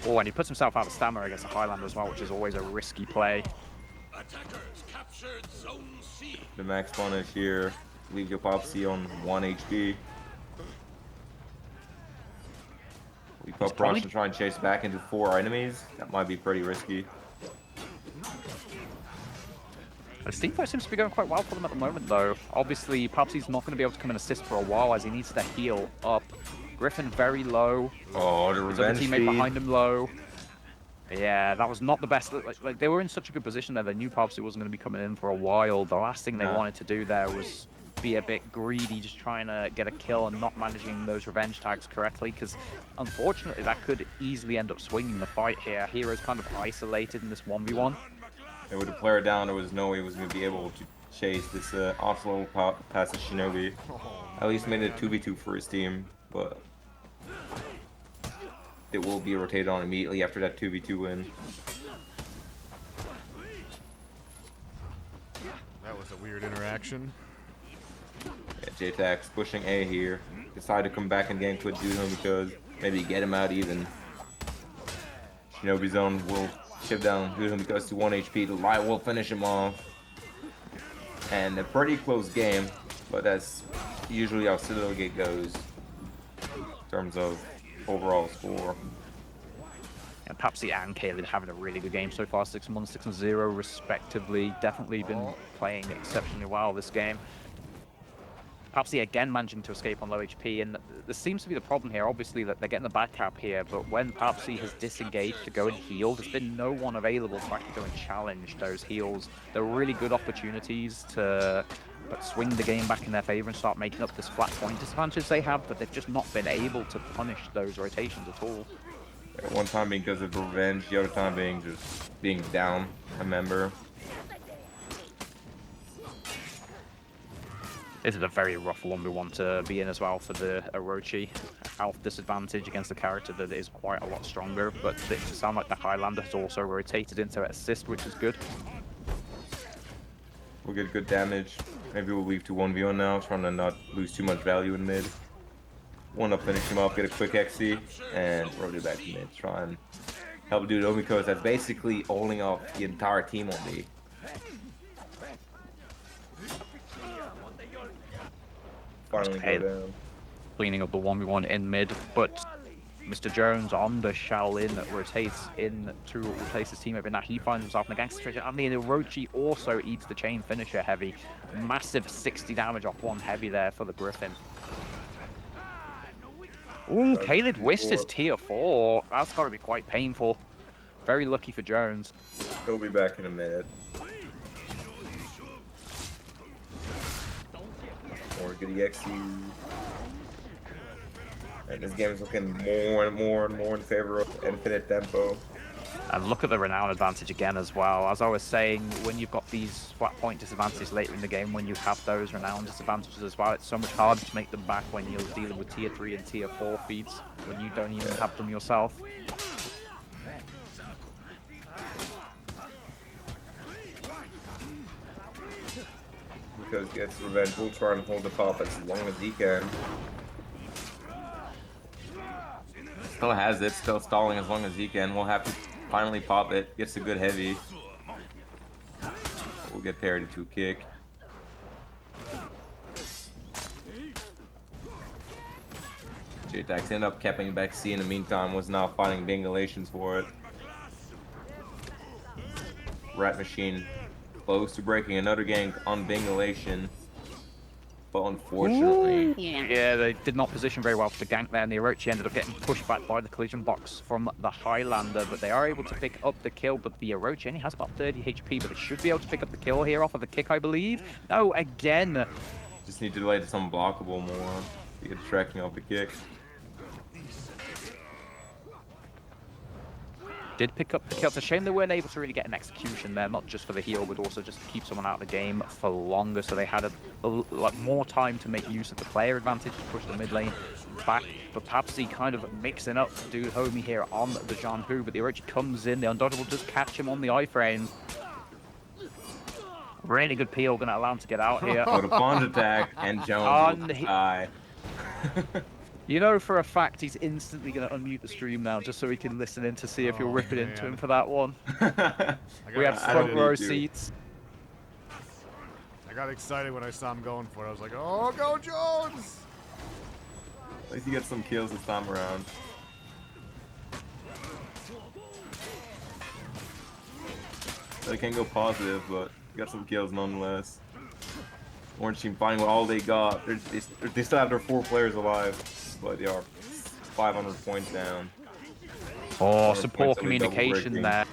Speaker 2: Oh, and he puts himself out of stamina against the Highlander as well, which is always a risky play.
Speaker 4: Attackers captured Zone C.
Speaker 3: The max punish here leaves Yo Popsy on 1 HP. We put Brush and try and chase back into 4 enemies. That might be pretty risky.
Speaker 2: The team fight seems to be going quite well for them at the moment, though. Obviously, Popsy's not going to be able to come and assist for a while as he needs to heal up. Griffin very low.
Speaker 3: Oh, the
Speaker 2: His other
Speaker 3: revenge
Speaker 2: teammate
Speaker 3: feed.
Speaker 2: behind him low. Yeah, that was not the best. Like they were in such a good position there. They knew Popsy wasn't going to be coming in for a while. The last thing they wanted to do there was be a bit greedy, just trying to get a kill and not managing those revenge tags correctly, because unfortunately that could easily end up swinging the fight here. Hero's kind of isolated in this 1v1.
Speaker 3: And with the player down, there was no way he was going to be able to chase this offload past the Shinobi. At least made it a 2v2 for his team, but it will be rotated on immediately after that 2v2 win.
Speaker 1: That was a weird interaction.
Speaker 3: Yeah, JTAX pushing A here. Decided to come back and gank with Judo because maybe get him out even. Shinobi Zone will chip down Judo because to 1 HP. The light will finish him off. And a pretty close game, but that's usually how Citadel Gate goes in terms of overall score.
Speaker 2: And Papsy and Kaylee having a really good game so far, 6-1, 6-0 respectively. Definitely been playing exceptionally well this game. Papsy again managing to escape on low HP, and there seems to be the problem here, obviously, that they're getting the bad cap here, but when Papsy has disengaged to go and heal, there's been no one available to actually go and challenge those heals. They're really good opportunities to swing the game back in their favor and start making up this flat point disadvantage they have, but they've just not been able to punish those rotations at all.
Speaker 3: One time being because of revenge, the other time being just being down a member.
Speaker 2: This is a very rough 1v1 to be in as well for the Orochi. Health disadvantage against a character that is quite a lot stronger, but it sounds like the Highlander has also rotated into assist, which is good.
Speaker 3: We'll get good damage. Maybe we'll leave to 1v1 now, trying to not lose too much value in mid. One up, finish him up, get a quick XC, and rotate back to mid. Try and help dude Omiko that's basically holding off the entire team on B. Finally go down.
Speaker 2: Cleaning up the 1v1 in mid, but Mr. Jones on the Shaolin that rotates in to replace his teammate, but now he finds himself in a gangster situation, and the Orochi also eats the chain finisher heavy. Massive 60 damage off one heavy there for the Griffin. Ooh, Caled Wist is tier 4. That's got to be quite painful. Very lucky for Jones.
Speaker 3: He'll be back in a minute. Or good EXU. And this game is looking more and more and more in favor of infinite tempo.
Speaker 2: And look at the renown advantage again as well. As I was saying, when you've got these flat point disadvantages later in the game, when you have those renown disadvantages as well, it's so much harder to make them back when you're dealing with tier 3 and tier 4 feats, when you don't even have them yourself.
Speaker 3: Because gets revenge, will try and hold the pop as long as he can. Still has it, still stalling as long as he can. We'll have to finally pop it. Gets a good heavy. We'll get parried to kick. JTAX ended up capping back C in the meantime, was now finding bingalations for it. Rat Machine close to breaking another gank on bingalation. But unfortunately...
Speaker 2: Yeah, they did not position very well for the gank there, and the Orochi ended up getting pushed back by the collision box from the Highlander, but they are able to pick up the kill, but the Orochi only has about 30 HP, but they should be able to pick up the kill here off of the kick, I believe. No, again.
Speaker 3: Just need to lay this unblockable more to get tracking off the kick.
Speaker 2: Did pick up the kill. It's a shame they weren't able to really get an execution there, not just for the heal, but also just to keep someone out of the game for longer, so they had like more time to make use of the player advantage to push the mid lane back. But Papsy kind of mixing up dude homie here on the Janhu, but the Orochi comes in, the Undodgeable does catch him on the iframe. Really good peel, gonna allow him to get out here.
Speaker 3: With a plunge attack, and Jones will die.
Speaker 2: You know for a fact he's instantly going to unmute the stream now just so he can listen in to see if you're ripping into him for that one. We have front row seats.
Speaker 1: I got excited when I saw him going for it. I was like, oh, go Jones!
Speaker 3: At least he gets some kills this time around. They can't go positive, but got some kills nonetheless. Orange team fighting with all they got. They still have their 4 players alive, but they are 500 points down.
Speaker 2: Oh,
Speaker 3: 100
Speaker 2: some
Speaker 3: points
Speaker 2: poor
Speaker 3: on the
Speaker 2: communication
Speaker 3: double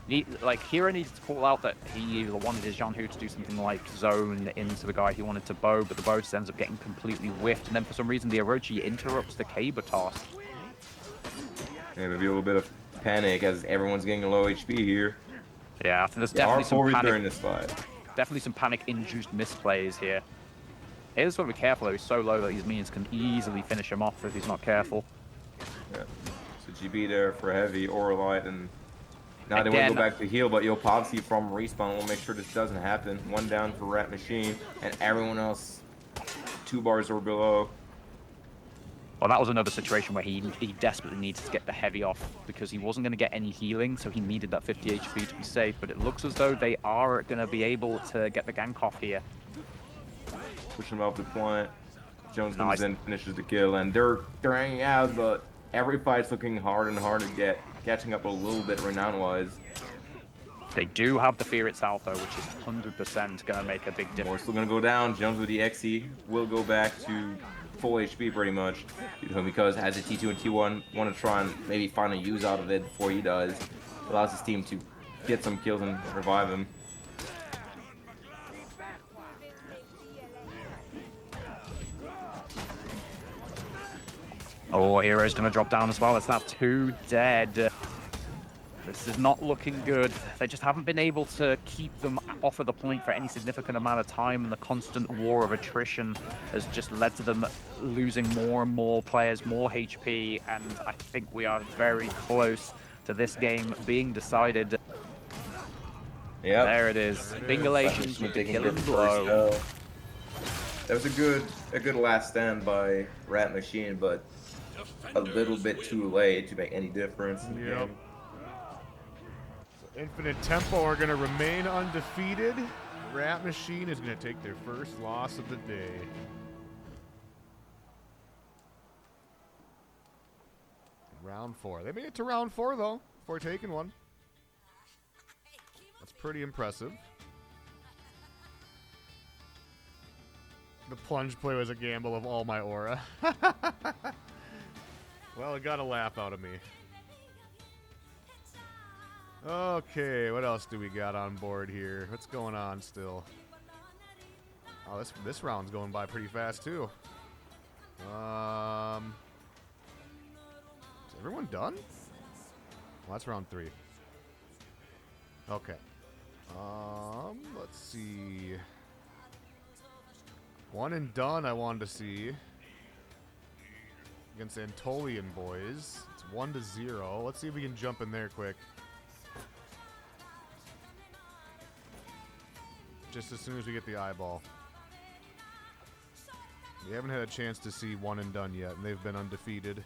Speaker 2: there. Like, Hero needs to call out that he either wanted his Jianhu to do something like zone into the guy he wanted to bow, but the bow just ends up getting completely whiffed, and then for some reason the Orochi interrupts the Caber toss.
Speaker 3: Yeah, maybe a little bit of panic as everyone's getting low HP here.
Speaker 2: Yeah, I think there's
Speaker 3: They are
Speaker 2: definitely some
Speaker 3: forward during
Speaker 2: panic,
Speaker 3: this fight.
Speaker 2: definitely some panic-induced misplays here. He just got to be careful though, he's so low that his minions can easily finish him off if he's not careful.
Speaker 3: Yeah. So GB there for heavy or light, and now they want to
Speaker 2: Again,
Speaker 3: go back to heal, but Yopopsy from respawn will make sure this doesn't happen. 1 down for Rat Machine, and everyone else 2 bars or below.
Speaker 2: Well, that was another situation where he desperately needed to get the heavy off because he wasn't going to get any healing, so he needed that 50 HP to be safe. But it looks as though they are going to be able to get the gank off here.
Speaker 3: Pushing him off the point. Jones comes
Speaker 2: Nice.
Speaker 3: in, finishes the kill, and they're hanging out, but every fight's looking hard and hard to get. Catching up a little bit renown-wise.
Speaker 2: They do have the fear itself, though, which is 100% going to make a big
Speaker 3: More
Speaker 2: difference.
Speaker 3: still gonna go down. Jones with the XE will go back to full HP pretty much. Because as a T2 and T1 want to try and maybe find a use out of it before he does. Allows his team to get some kills and revive him.
Speaker 2: Oh, Hero's going to drop down as well. It's now 2 dead. This is not looking good. They just haven't been able to keep them off of the point for any significant amount of time, and the constant war of attrition has just led to them losing more and more players, more HP, and I think we are very close to this game being decided.
Speaker 3: Yeah.
Speaker 2: There it is. Bingalations with the killing blow.
Speaker 3: That was a good last stand by Rat Machine, but a little bit too late to make any difference in the game.
Speaker 1: So Infinite Tempo are going to remain undefeated. Rat Machine is going to take their first loss of the day. Round 4. They made it to round 4, though, before taking one. That's pretty impressive. The plunge play was a gamble of all my aura. Well, it got a laugh out of me. Okay, what else do we got on board here? What's going on still? Oh, this round's going by pretty fast too. Is everyone done? Well, that's round 3. Okay. Let's see. One and done I wanted to see. Against Antolian boys. It's 1-0. Let's see if we can jump in there quick. Just as soon as we get the eyeball. We haven't had a chance to see one and done yet, and they've been undefeated.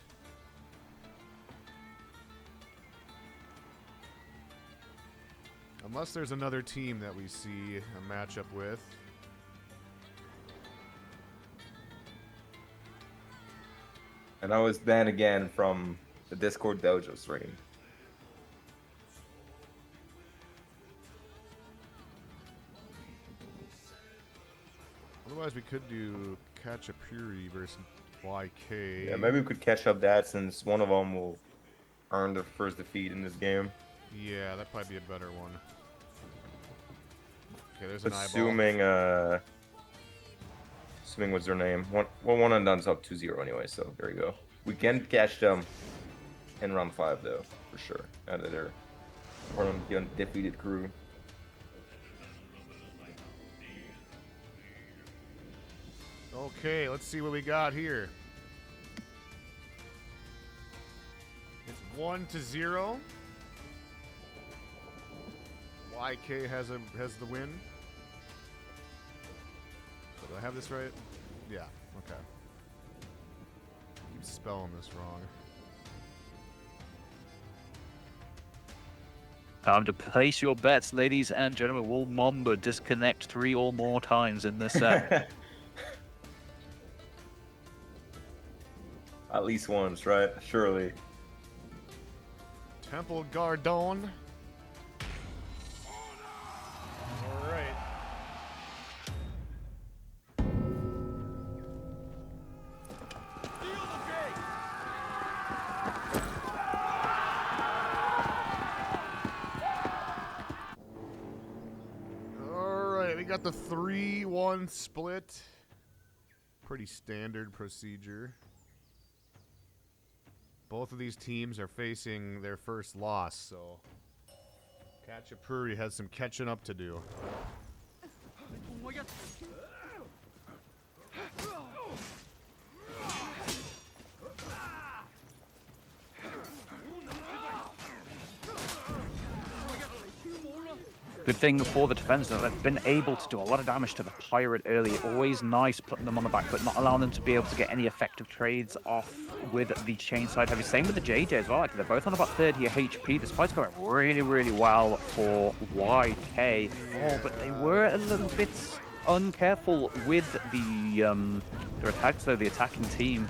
Speaker 1: Unless there's another team that we see a matchup with.
Speaker 3: And I was banned again from the Discord Dojo stream.
Speaker 1: Otherwise, we could do Khachapuri versus YK.
Speaker 3: Yeah, maybe we could catch up that since one of them will earn their first defeat in this game.
Speaker 1: Yeah, that'd probably be a better one. Okay, there's an eyeball.
Speaker 3: Assuming what's their name? One and done's up 2-0 anyway, so there you go. We can catch them in round 5 though, for sure. Out of their part of the undefeated crew.
Speaker 1: Okay, let's see what we got here. It's 1-0. YK has the win. So do I have this right? Yeah. Okay. Keep spelling this wrong.
Speaker 2: Time to place your bets, ladies and gentlemen. Will Mamba disconnect 3 or more times in this set?
Speaker 3: At least once, right? Surely.
Speaker 1: Temple Gardone. got the 3-1 split. Pretty standard procedure. Both of these teams are facing their first loss, so Khachapuri has some catching up to do.
Speaker 2: Good thing for the defense that they've been able to do a lot of damage to the Pirate early. Always nice putting them on the back foot, not allowing them to be able to get any effective trades off with the chain side heavy. Same with the JJ as well. Like they're both on about 30 HP. This fight's going really, really well for YK. Oh, but they were a little bit uncareful with their attacks, though, the attacking team.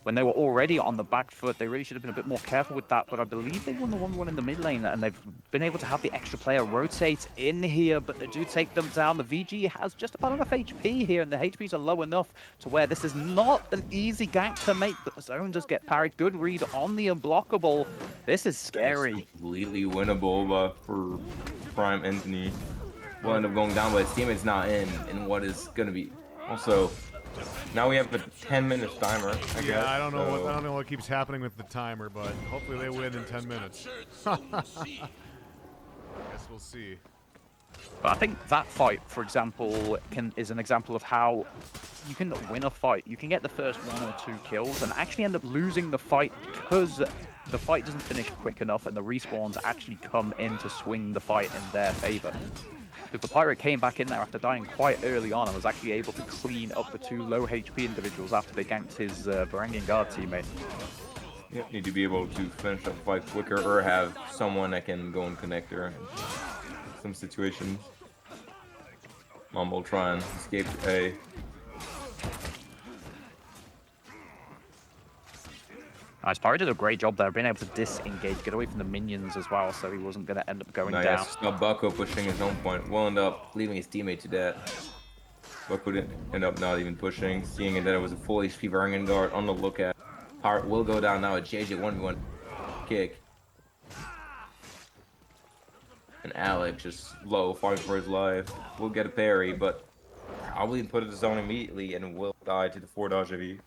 Speaker 2: When they were already on the back foot, they really should have been a bit more careful with that, but I believe they won the 1-1 in the mid lane, and they've been able to have the extra player rotate in here, but they do take them down. The VG has just about enough HP here, and the HPs are low enough to where this is not an easy gank to make, but the zone does get parried. Good read on the unblockable. This is scary.
Speaker 3: It's completely winnable, but for Prime Anthony, will end up going down, but his teammate's not in what is going to be. Also, now we have a 10-minute timer, I guess.
Speaker 1: Yeah, I don't know what keeps happening with the timer, but hopefully they win in 10 minutes. Guess we'll see.
Speaker 2: But I think that fight, for example, is an example of how you can win a fight. You can get the first 1 or 2 kills and actually end up losing the fight because the fight doesn't finish quick enough and the respawns actually come in to swing the fight in their favor. The Pirate came back in there after dying quite early on and was actually able to clean up the 2 low HP individuals after they ganked his Varangian Guard teammate.
Speaker 3: Yep, need to be able to finish up the fight quicker or have someone that can go in connector in some situations. Mom will try and escape A.
Speaker 2: Nice. Pirate did a great job there, being able to disengage, get away from the minions as well, so he wasn't going to end up going down.
Speaker 3: Now Bucko pushing his own point will end up leaving his teammate to death. Bucko didn't end up not even pushing, seeing that it was a full HP Varangian Guard on the lookout. Pirate will go down now. A JJ 1v1 kick. And Alex just low, fighting for his life. Will get a parry, but probably put it to zone immediately and will die to the 4 dodge of E.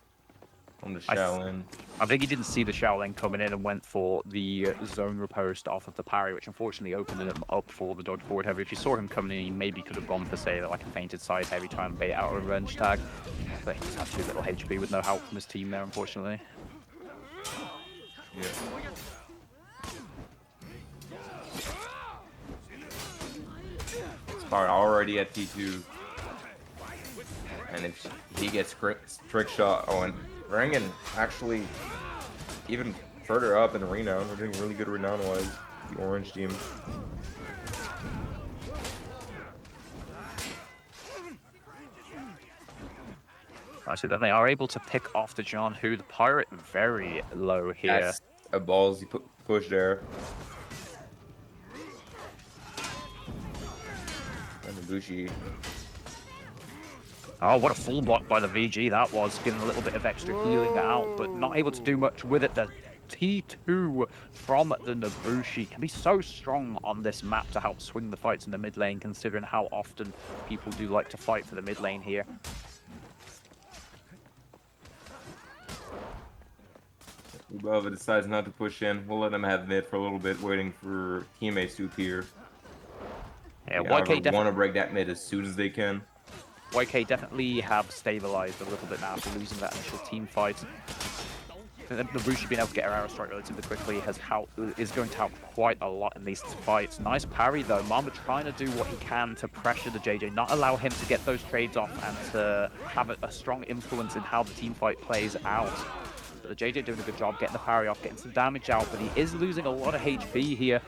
Speaker 3: On the Shaolin.
Speaker 2: I think he didn't see the Shaolin coming in and went for the zone riposte off of the parry, which unfortunately opened him up for the dodge forward heavy. If you saw him coming in, he maybe could have gone for, say, like a fainted side heavy, trying to bait out a revenge tag. But he just had too little HP with no help from his team there, unfortunately.
Speaker 3: Yeah. Spark already at T2. And if he gets trick shot, oh, and Varangian actually even further up in renown. We're doing really good renown-wise, the orange team.
Speaker 2: Actually, then they are able to pick off the John, who the Pirate very low here.
Speaker 3: That's a ballsy push there. And the Bushi.
Speaker 2: Oh, what a full block by the VG that was, giving a little bit of extra healing out, but not able to do much with it. The T2 from the Nabushi can be so strong on this map to help swing the fights in the mid lane, considering how often people do like to fight for the mid lane here.
Speaker 3: Ubava decides not to push in. We'll let them have mid for a little bit, waiting for teammates to appear.
Speaker 2: Yeah,
Speaker 3: YK
Speaker 2: YK
Speaker 3: definitely want to break that mid as soon as they can.
Speaker 2: YK definitely have stabilized a little bit now after losing that initial team fight. Nabushi being able to get her arrow strike relatively quickly is going to help quite a lot in these fights. Nice parry though. Mamba trying to do what he can to pressure the JJ, not allow him to get those trades off and to have a strong influence in how the team fight plays out. But the JJ doing a good job getting the parry off, getting some damage out, but he is losing a lot of HP here.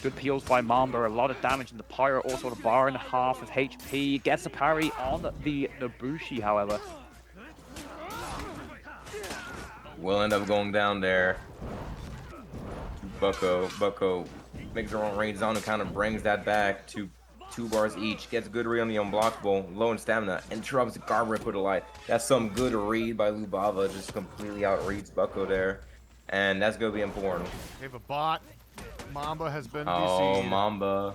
Speaker 2: Good peels by Mamba, a lot of damage, and the Pirate also on a bar and a half of HP. Gets a parry on the Nabushi, however.
Speaker 3: We'll end up going down there. Bucko makes her own range zone and kind of brings that back to 2 bars each. Gets good read on the unblockable, low in stamina, interrupts the guard rip with a light. That's some good read by Lubava, just completely outreads Bucko there. And that's going to be important.
Speaker 1: They have a bot. Mamba has been
Speaker 3: Oh,
Speaker 1: DC'd.
Speaker 3: Mamba.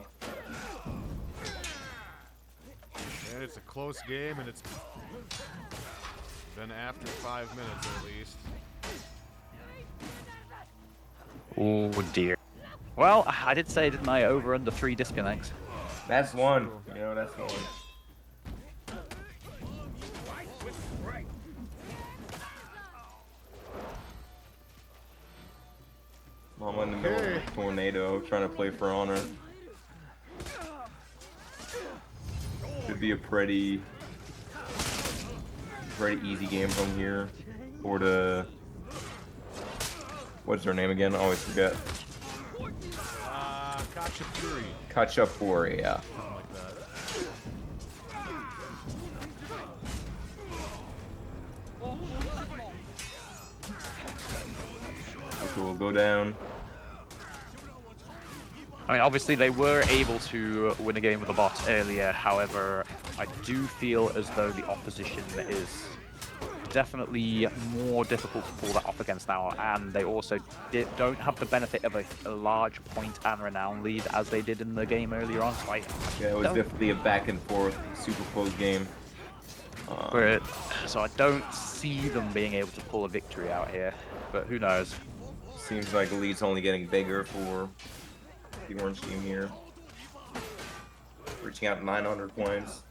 Speaker 1: And it's a close game, and it's been after 5 minutes at least.
Speaker 2: Oh dear. Well, I did say, didn't I, over under 3 disconnects.
Speaker 3: That's one. You know, that's one. Mama in the middle of a tornado trying to play for honor. Should be a pretty easy game from here. For the what's her name again? I always forget.
Speaker 1: Kachapuri.
Speaker 3: Kachapuri, yeah.
Speaker 1: Something like that.
Speaker 3: Okay, we'll go down.
Speaker 2: I mean, obviously they were able to win a game with the bot earlier. However, I do feel as though the opposition is definitely more difficult to pull that off against now, and they also don't have the benefit of a large point and renown lead as they did in the game earlier on. So
Speaker 3: Yeah, it was definitely a back and forth, super close game.
Speaker 2: So I don't see them being able to pull a victory out here, but who knows?
Speaker 3: Seems like the lead's only getting bigger for the orange team here. Reaching out 900 points.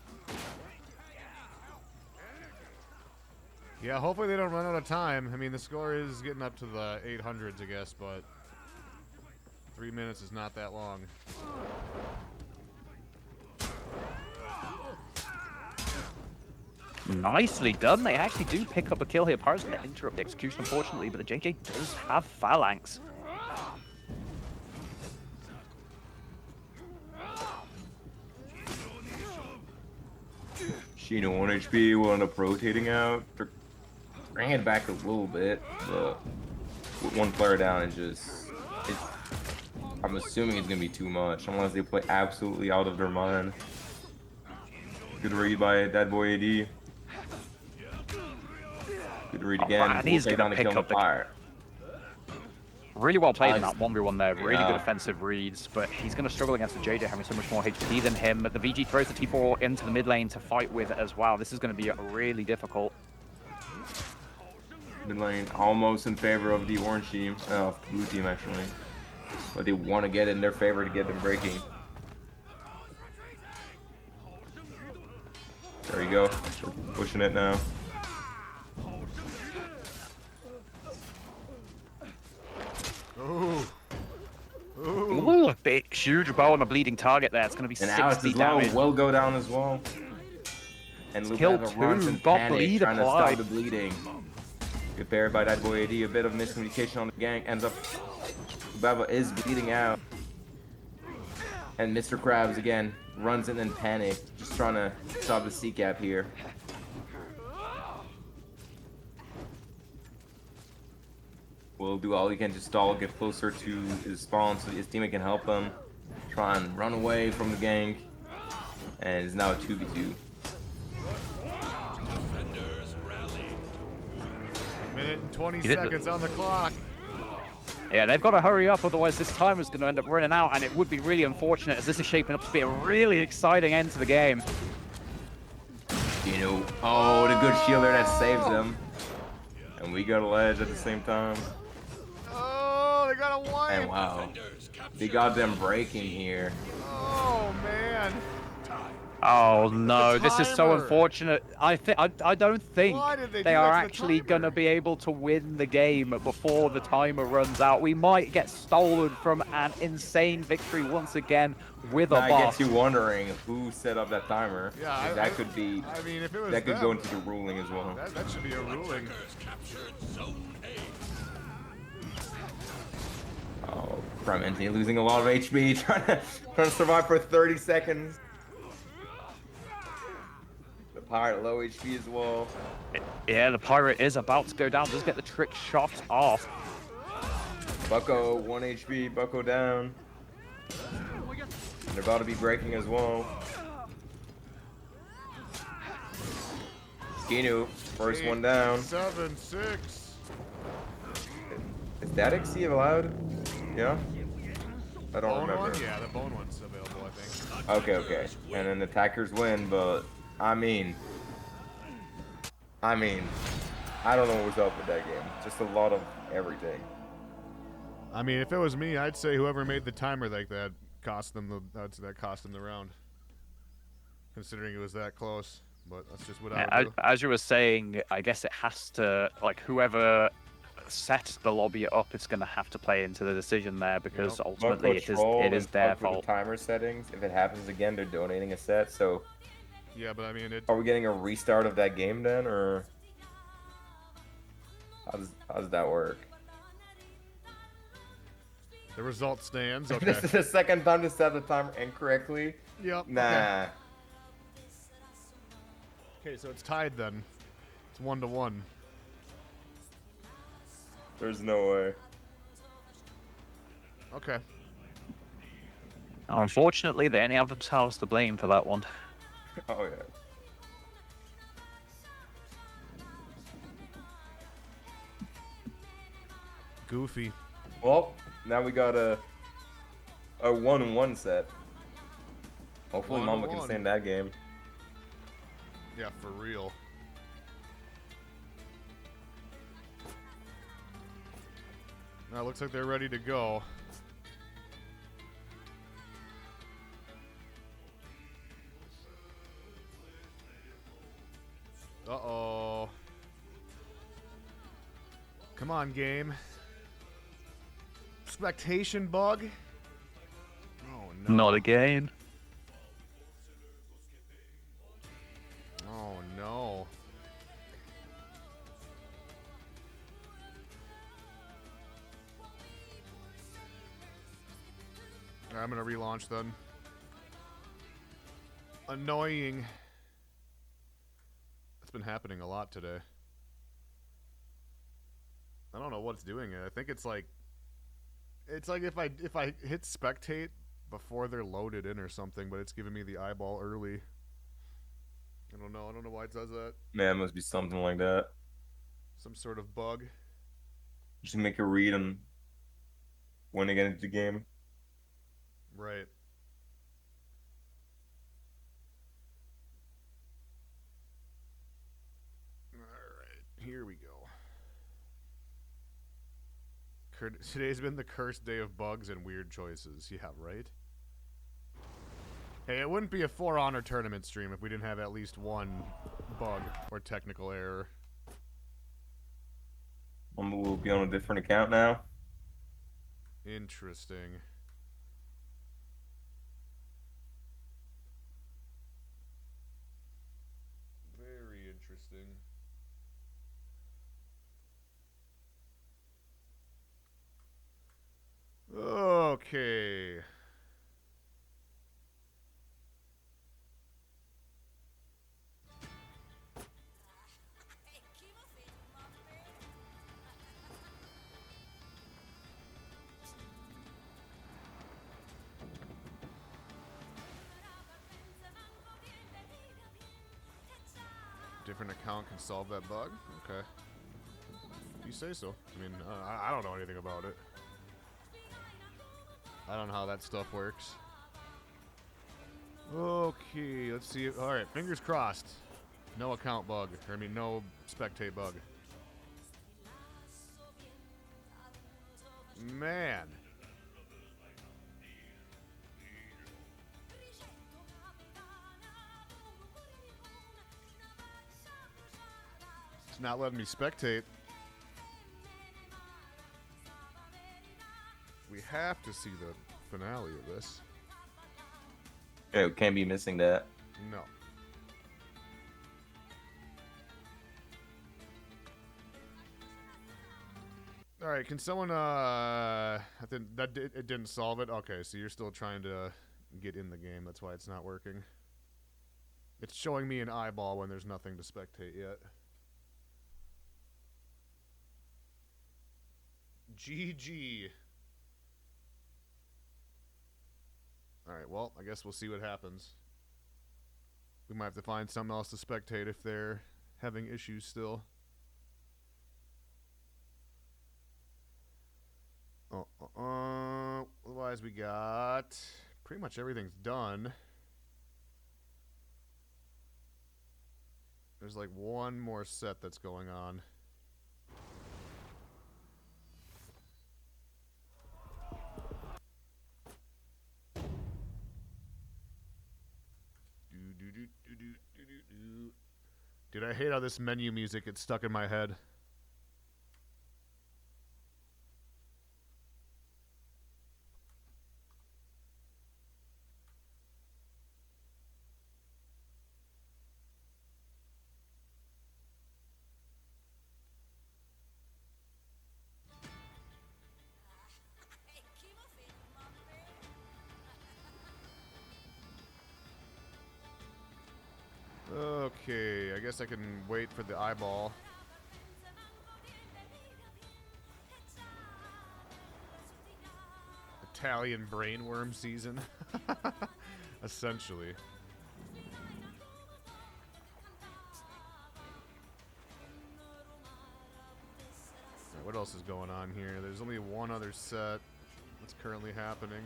Speaker 1: Yeah, hopefully they don't run out of time. I mean, the score is getting up to the 800s, I guess, but 3 minutes is not that long.
Speaker 2: Nicely done. They actually do pick up a kill here. Pirates going to interrupt the execution, unfortunately, but the JJ does have Phalanx.
Speaker 3: Shino 1 HP will end up rotating out. They're bringing it back a little bit, but with one player down, I'm assuming it's going to be too much, unless they play absolutely out of their mind. Good read by that boy AD. Good read again.
Speaker 2: Right, he's
Speaker 3: take
Speaker 2: going
Speaker 3: down
Speaker 2: to
Speaker 3: the
Speaker 2: pick
Speaker 3: kill
Speaker 2: up
Speaker 3: on fire.
Speaker 2: Really well played in that 1v1 there. Really
Speaker 3: Yeah.
Speaker 2: good offensive reads, but he's going to struggle against the JJ having so much more HP than him. The VG throws the T4 into the mid lane to fight with as well. This is going to be really difficult.
Speaker 3: Mid lane almost in favor of the orange team, blue team actually. But they want to get in their favor to get them breaking. There you go. They're pushing it now.
Speaker 1: Ooh.
Speaker 2: Ooh, big, huge bow on a bleeding target there. It's going to be
Speaker 3: And
Speaker 2: 60
Speaker 3: Alex's
Speaker 2: damage.
Speaker 3: low will go down as well. And
Speaker 2: Killed
Speaker 3: Lupava runs
Speaker 2: two,
Speaker 3: in
Speaker 2: got
Speaker 3: panic,
Speaker 2: bleed
Speaker 3: trying to
Speaker 2: applied.
Speaker 3: stop the bleeding. Good parry by that boy AD. A bit of miscommunication on the gang. Ends up, Lupava is bleeding out. And Mr. Krabs again runs in panic, just trying to stop the C cap here. Will do all he can to stall, get closer to his spawn so his teammate can help him. Try and run away from the gang. And it's now a 2v2.
Speaker 1: Minute and 20
Speaker 2: He did the-
Speaker 1: seconds on the clock.
Speaker 2: Yeah, they've got to hurry up, otherwise this time is going to end up running out, and it would be really unfortunate as this is shaping up to be a really exciting end to the game.
Speaker 3: You know, oh, the good shielder that saves them. And we got a ledge at the same time.
Speaker 1: Oh, they got a wipe.
Speaker 3: And wow, they got them breaking here.
Speaker 1: Oh, man.
Speaker 2: Oh no, this is so
Speaker 1: timer.
Speaker 2: unfortunate. I don't think
Speaker 1: Why did they
Speaker 2: they
Speaker 1: do
Speaker 2: are
Speaker 1: that to the
Speaker 2: actually
Speaker 1: timer?
Speaker 2: going to be able to win the game before the timer runs out. We might get stolen from an insane victory once again with a
Speaker 3: That
Speaker 2: boss.
Speaker 3: gets you wondering who set up that timer.
Speaker 1: Yeah,
Speaker 3: 'Cause that could be,
Speaker 1: I mean, if it was
Speaker 3: that could
Speaker 1: them,
Speaker 3: go into the ruling as well.
Speaker 1: that should be a ruling.
Speaker 3: Oh, Clemente losing a lot of HP, trying to survive for 30 seconds. The pirate low HP as well.
Speaker 2: Yeah, the pirate is about to go down. Does get the trick shot off.
Speaker 3: Bucko 1 HP, Bucko down. They're about to be breaking as well. Skinu, first one down.
Speaker 1: 7, 6.
Speaker 3: Is that XC allowed? Yeah? I don't
Speaker 1: Bone
Speaker 3: remember.
Speaker 1: one? Yeah, the bone one's available, I think.
Speaker 3: Okay. And then attackers win, but I mean, I mean, I don't know what's up with that game. Just a lot of everything.
Speaker 1: I mean, if it was me, I'd say whoever made the timer like that cost them the round. Considering it was that close, but that's just what I would do.
Speaker 2: As you were saying, I guess it has to, like, whoever set the lobby up is going to have to play into the decision there, because
Speaker 1: Yep.
Speaker 2: ultimately it is their fault.
Speaker 3: The timer settings. If it happens again, they're donating a set. So,
Speaker 1: Yeah, but I mean,
Speaker 3: are we getting a restart of that game then, or how does that work?
Speaker 1: the result stands.
Speaker 3: This
Speaker 1: Okay.
Speaker 3: is the second time to set the timer incorrectly.
Speaker 1: Yep.
Speaker 3: Nah.
Speaker 1: Okay, so it's tied then. It's 1-1.
Speaker 3: There's no way.
Speaker 1: Okay.
Speaker 2: Unfortunately, they only have themselves to blame for that one.
Speaker 3: Oh yeah.
Speaker 1: Goofy.
Speaker 3: Well, now we got a 1-1 set. Hopefully, Mama can
Speaker 1: 1-1.
Speaker 3: stay in that game.
Speaker 1: Yeah, for real. Now it looks like they're ready to go. Uh-oh. Come on, game. Expectation bug? Oh, no.
Speaker 2: Not again.
Speaker 1: Oh, no. Alright, I'm gonna relaunch then. Annoying. That's been happening a lot today. I don't know what's doing it. I think it's like if I hit spectate before they're loaded in or something, but it's giving me the eyeball early. I don't know. I don't know why it does that.
Speaker 3: Man, it must be something like that.
Speaker 1: Some sort of bug.
Speaker 3: Just make a read and when they get into the game.
Speaker 1: Right. Alright, here we go. Today's been the cursed day of bugs and weird choices. Yeah, right? Hey, it wouldn't be a For Honor tournament stream if we didn't have at least one bug or technical error.
Speaker 3: We'll be on a different account now.
Speaker 1: Interesting. Very interesting. Okay. Different account can solve that bug? Okay. If you say so. I mean, I don't know anything about it. I don't know how that stuff works. Okay, let's see. Alright, fingers crossed. No account bug. I mean, no spectate bug. Man. It's not letting me spectate. We have to see the finale of this.
Speaker 3: Yeah, we can't be missing that.
Speaker 1: No. All right, can someone I think it didn't solve it. Okay, so you're still trying to get in the game. That's why it's not working. It's showing me an eyeball when there's nothing to spectate yet. GG. Alright, well, I guess we'll see what happens. We might have to find something else to spectate if they're having issues still. Otherwise, we got pretty much everything's done. There's like one more set that's going on. Dude, I hate how this menu music gets stuck in my head. Okay, I guess I can wait for the eyeball. Italian brainworm season. Essentially. Alright, what else is going on here? There's only one other set that's currently happening.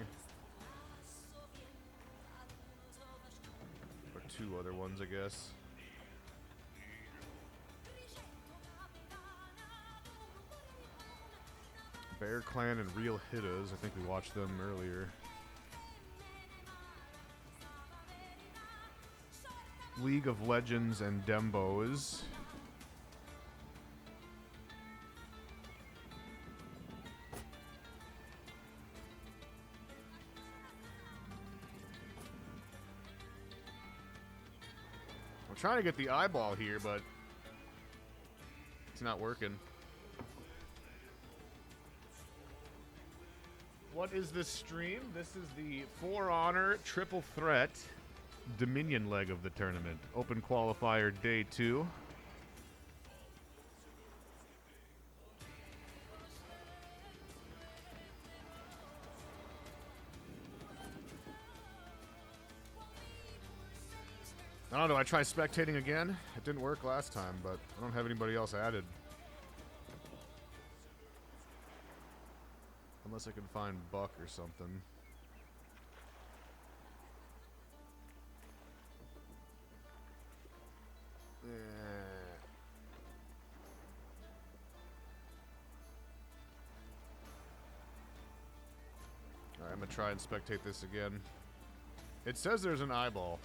Speaker 1: Or two other ones, I guess. Bear Clan and Real Hittas. I think we watched them earlier. League of Legends and Dembos. I'm trying to get the eyeball here, but it's not working. What is this stream? This is the For Honor Triple Threat Dominion leg of the tournament. Open Qualifier Day 2. I don't know, I tried spectating again. It didn't work last time, but I don't have anybody else added. Unless I can find Buck or something. Alright, I'm gonna try and spectate this again. It says there's an eyeball.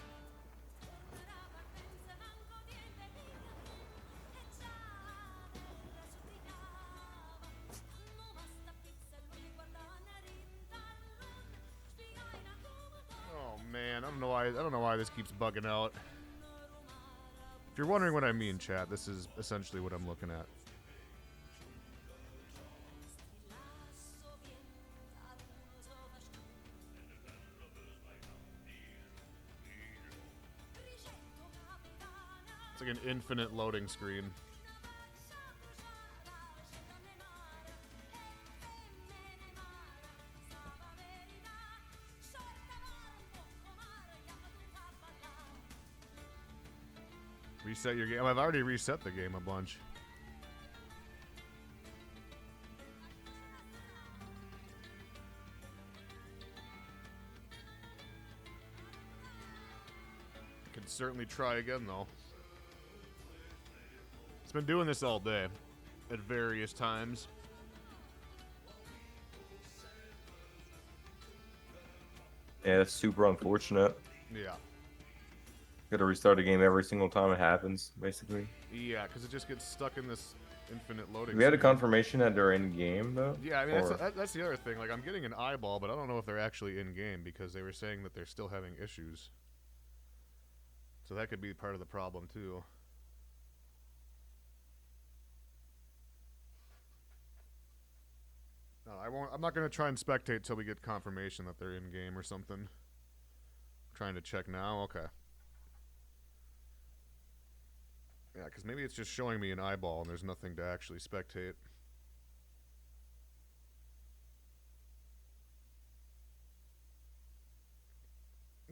Speaker 1: Man, I don't know why this keeps bugging out. If you're wondering what I mean, chat, this is essentially what I'm looking at. It's like an infinite loading screen. Reset your game. I've already reset the game a bunch. I can certainly try again, though. It's been doing this all day at various times.
Speaker 3: Yeah, that's super unfortunate.
Speaker 1: Yeah.
Speaker 3: Gotta restart the game every single time it happens, basically.
Speaker 1: Yeah, because it just gets stuck in this infinite loading.
Speaker 3: We had a
Speaker 1: screen.
Speaker 3: confirmation that they're in game, though.
Speaker 1: Yeah, I mean
Speaker 3: Or-
Speaker 1: that's the other thing. Like, I'm getting an eyeball, but I don't know if they're actually in game because they were saying that they're still having issues. So that could be part of the problem too. No, I won't. I'm not gonna try and spectate till we get confirmation that they're in game or something. Trying to check now. Okay. Yeah, because maybe it's just showing me an eyeball and there's nothing to actually spectate.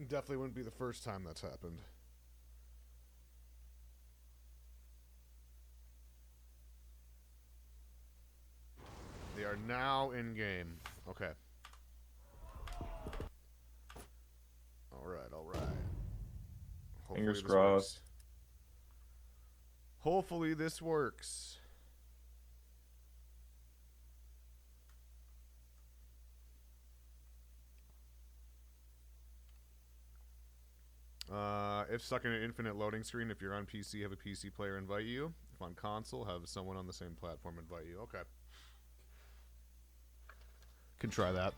Speaker 1: Definitely wouldn't be the first time that's happened. They are now in game. Okay. All right, all right. Hopefully
Speaker 3: Fingers
Speaker 1: this
Speaker 3: crossed.
Speaker 1: works. Hopefully this works. If stuck in an infinite loading screen, if you're on PC, have a PC player invite you. If on console, have someone on the same platform invite you. Okay. Can try that.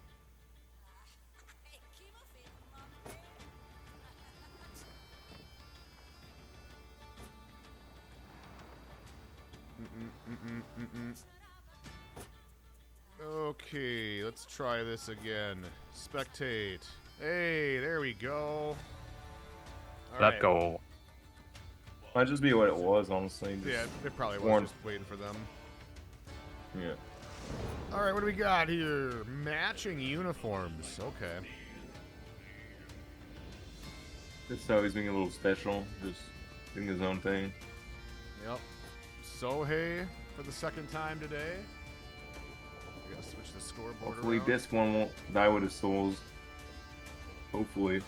Speaker 1: Okay, let's try this again. Spectate. Hey, there we go. All
Speaker 2: Let's
Speaker 1: right.
Speaker 2: go.
Speaker 3: Might just be what it was, honestly. Just
Speaker 1: Yeah, it probably was
Speaker 3: warm.
Speaker 1: just waiting for them.
Speaker 3: Yeah.
Speaker 1: All right, what do we got here? Matching uniforms. Okay.
Speaker 3: That's how he's being a little special, just doing his own thing.
Speaker 1: Yep. Sohei for the second time today. We gotta switch the scoreboard
Speaker 3: Hopefully
Speaker 1: around.
Speaker 3: this one won't die with his souls. Hopefully.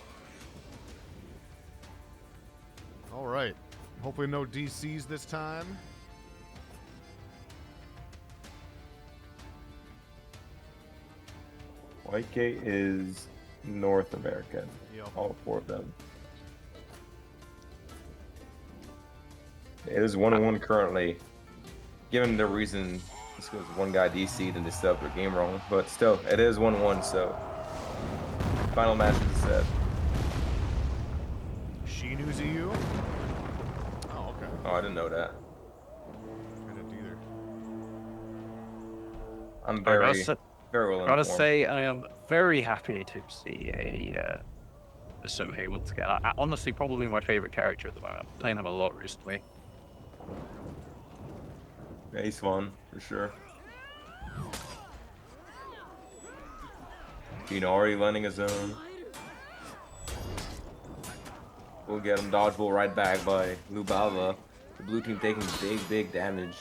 Speaker 1: All right. Hopefully no DCs this time.
Speaker 3: YK is North American.
Speaker 1: Yep.
Speaker 3: All four of them. It is 1-1 currently. Given the reason this was one guy DC'd and they set up their game wrong, but still, it is 1-1, so final match is set.
Speaker 1: Shinu's EU. Oh, okay.
Speaker 3: Oh, I didn't know that.
Speaker 1: I didn't either.
Speaker 3: I'm
Speaker 2: I
Speaker 3: very, very well
Speaker 2: gotta
Speaker 3: informed.
Speaker 2: say, I am very happy to see a Sohei once again. Honestly, probably my favorite character at the moment. I'm playing him a lot recently.
Speaker 3: Yeah, he's fun, for sure. Already landing his own. We'll get him dodgeball right back by Lubava. The blue team taking big damage.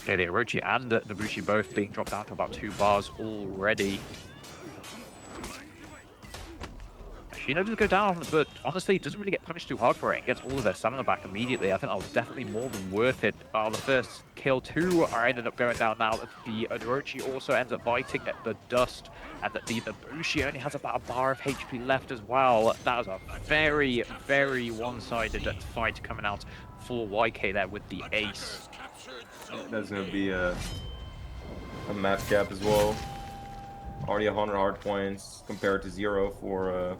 Speaker 2: Okay, the Orochi and the Bushi both being dropped down to about 2 bars already. She knows to go down, but honestly, doesn't really get punished too hard for it. Gets all of their stamina back immediately. I think that was definitely more than worth it. The first kill, 2 are ended up going down now. The Orochi also ends up biting at the dust, and the Bushi only has about a bar of HP left as well. That was a very, very one-sided fight coming out for YK there with the ace.
Speaker 3: That's gonna be a map cap as well. Already 100 hard points compared to 0 for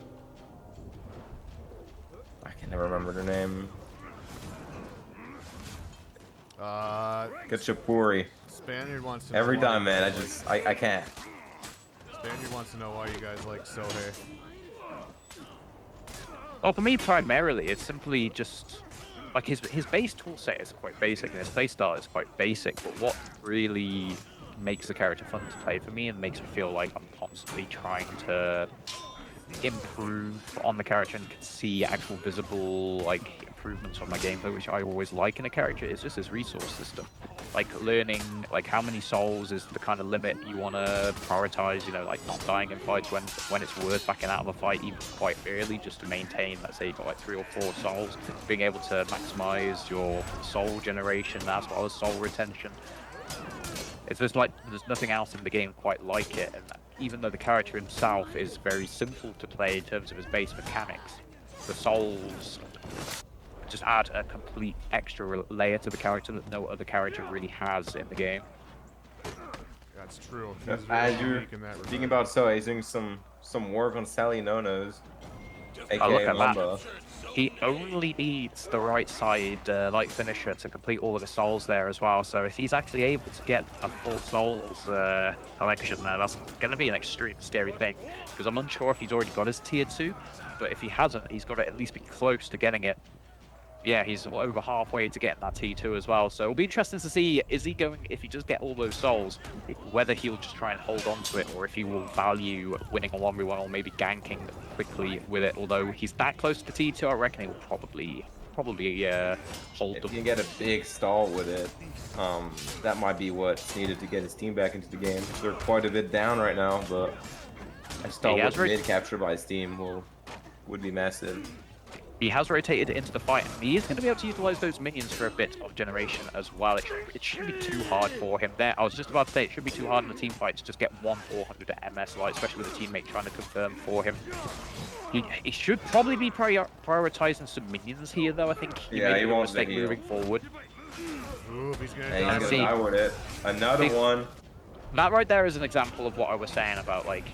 Speaker 3: I can never remember their name. Kachapuri.
Speaker 1: Spaniard wants to know
Speaker 3: Every
Speaker 1: why
Speaker 3: time,
Speaker 1: you
Speaker 3: man.
Speaker 1: guys
Speaker 3: I can't.
Speaker 1: Spaniard wants to know why you guys like Sohei.
Speaker 2: Well, for me, primarily, it's simply just like his base tool set is quite basic, and his playstyle is quite basic. But what really makes the character fun to play for me and makes me feel like I'm constantly trying to improve on the character and can see actual visible like improvements on my gameplay, which I always like in a character, is just his resource system. Like learning like how many souls is the kind of limit you want to prioritize, you know, like not dying in fights when it's worth backing out of a fight even quite early just to maintain, let's say you got like 3 or 4 souls, being able to maximize your soul generation as well as soul retention. It's just like there's nothing else in the game quite like it, and even though the character himself is very simple to play in terms of his base mechanics, the souls just add a complete extra layer to the character that no other character really has in the game.
Speaker 1: That's true.
Speaker 3: As
Speaker 1: He's very
Speaker 3: you're
Speaker 1: unique in that
Speaker 3: speaking
Speaker 1: regard.
Speaker 3: about so, he's doing some work on Sally Nonos,
Speaker 2: Oh, look
Speaker 3: aka
Speaker 2: at that.
Speaker 3: Mamba.
Speaker 2: He only needs the right side light finisher to complete all of the souls there as well. So if he's actually able to get a full souls collection there, that's going to be an extreme scary thing. Because I'm unsure if he's already got his tier 2, but if he hasn't, he's got to at least be close to getting it. Yeah, he's over halfway to getting that T2 as well. So it'll be interesting to see, is he going, if he does get all those souls, whether he'll just try and hold on to it, or if he will value winning a 1v1 or maybe ganking quickly with it. Although he's that close to T2, I reckon he will probably hold
Speaker 3: If
Speaker 2: them.
Speaker 3: you can get a big stall with it, that might be what's needed to get his team back into the game. They're quite a bit down right now, but a stall
Speaker 2: he has
Speaker 3: with mid capture by his team would be massive.
Speaker 2: He has rotated into the fight, and he is going to be able to utilize those minions for a bit of generation as well. It shouldn't be too hard for him there. I was just about to say it should be too hard in a team fight to just get 1/400 at MS light, especially with a teammate trying to confirm for him. He should probably be prioritizing some minions here, though. I think he made a mistake moving forward.
Speaker 1: Ooh, he's gonna
Speaker 3: And he's
Speaker 2: see.
Speaker 3: gonna die with it. Another one.
Speaker 2: That right there is an example of what I was saying about, like,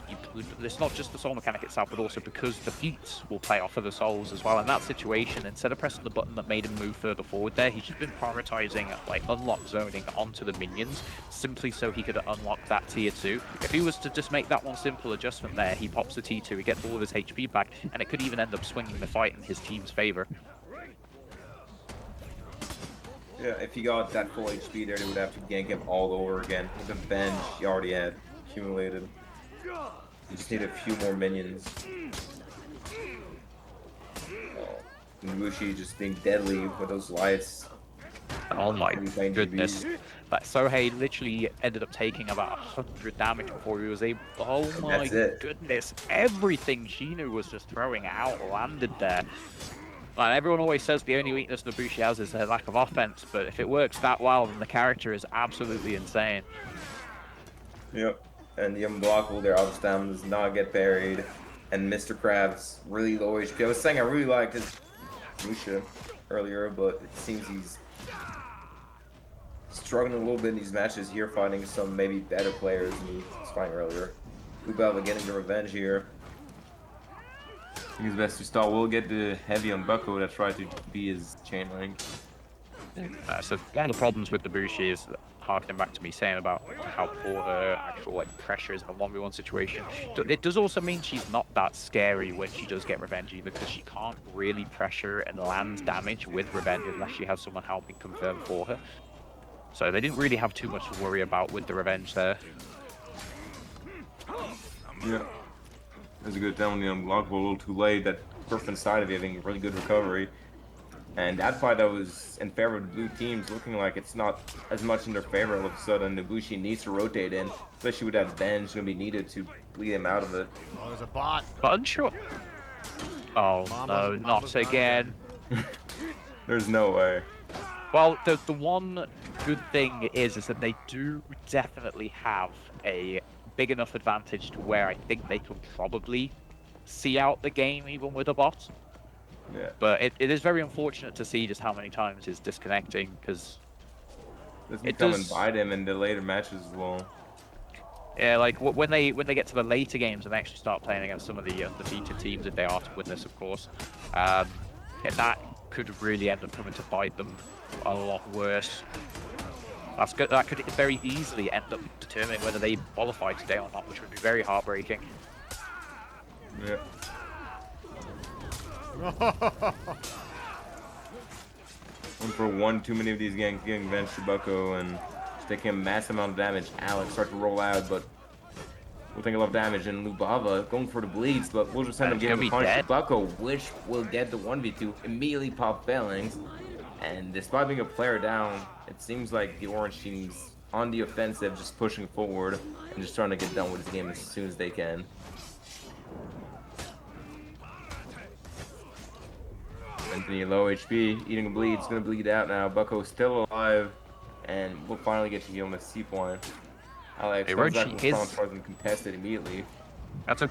Speaker 2: it's not just the soul mechanic itself, but also because the feats will play off of the souls as well. In that situation, instead of pressing the button that made him move further forward there, he's just been prioritizing, like, unlock zoning onto the minions, simply so he could unlock that tier 2. If he was to just make that one simple adjustment there, he pops the T2, he gets all of his HP back, and it could even end up swinging the fight in his team's favor.
Speaker 3: Yeah, if he got that full HP there, they would have to gank him all over again. With the bench he already had accumulated. You just need a few more minions. Oh, Ibushi just being deadly with those lights.
Speaker 2: Oh my
Speaker 3: Really
Speaker 2: goodness. But Sohei literally ended up taking about 100 damage before he was able. Oh my
Speaker 3: That's it.
Speaker 2: goodness. Everything Shinu was just throwing out landed there. Like, everyone always says the only weakness Ibushi has is their lack of offense, but if it works that well, then the character is absolutely insane.
Speaker 3: Yep. And the unblockable there, all the stamina does not get buried. And Mr. Krabs, really low HP. I was saying I really liked his Musha earlier, but it seems he's struggling a little bit in these matches here, fighting some maybe better players than he was fighting earlier. Ubaba getting the revenge here. I think it's best to stall. We'll get the heavy on Bucko that tried to be his chain link.
Speaker 2: So one of the problems with Ibushi is harkening back to me saying about how poor her actual, like, pressure is in a 1v1 situation. It does also mean she's not that scary when she does get revenge, either, because she can't really pressure and land damage with revenge unless she has someone helping confirm for her. So they didn't really have too much to worry about with the revenge there.
Speaker 3: Yeah. It was a good down on the unblockable, a little too late. That Griffin side of it having really good recovery. And that fight that was in favor of the blue teams, looking like it's not as much in their favor all of a sudden. Ibushi needs to rotate in, especially with that bench going to be needed to bleed him out of it.
Speaker 1: Oh, there's a bot.
Speaker 2: But unsure. Oh no,
Speaker 1: Mama's
Speaker 2: not
Speaker 1: not
Speaker 2: again.
Speaker 3: There's no way.
Speaker 2: Well, the one good thing is that they do definitely have a big enough advantage to where I think they can probably see out the game even with a bot.
Speaker 3: Yeah.
Speaker 2: But it is very unfortunate to see just how many times he's disconnecting, because
Speaker 3: Doesn't come and bite him in the later matches as well.
Speaker 2: yeah, like when they get to the later games and actually start playing against some of the defeated teams, if they are to win this, of course, yeah, that could really end up coming to bite them a lot worse. That's good. That could very easily end up determining whether they qualify today or not, which would be very heartbreaking.
Speaker 3: Yeah. One for one, too many of these gangs getting benched to Bucko and just taking a massive amount of damage. Alex starts to roll out, but we'll take a lot of damage. And Lubava going for the bleeds, but we'll just end up
Speaker 2: He'll
Speaker 3: giving
Speaker 2: be
Speaker 3: the punch to
Speaker 2: dead.
Speaker 3: Bucko, which will get the 1v2, immediately pop Phalanx. And despite being a player down, it seems like the Orange team's on the offensive, just pushing forward and just trying to get done with this game as soon as they can. Anthony low HP, eating a bleed, it's gonna bleed out now. Bucko's still alive, and we'll finally get to heal him at C point. Alex
Speaker 2: Hey,
Speaker 3: comes back
Speaker 2: Rochi
Speaker 3: with
Speaker 2: is-
Speaker 3: front towards him, contested immediately.
Speaker 2: That's a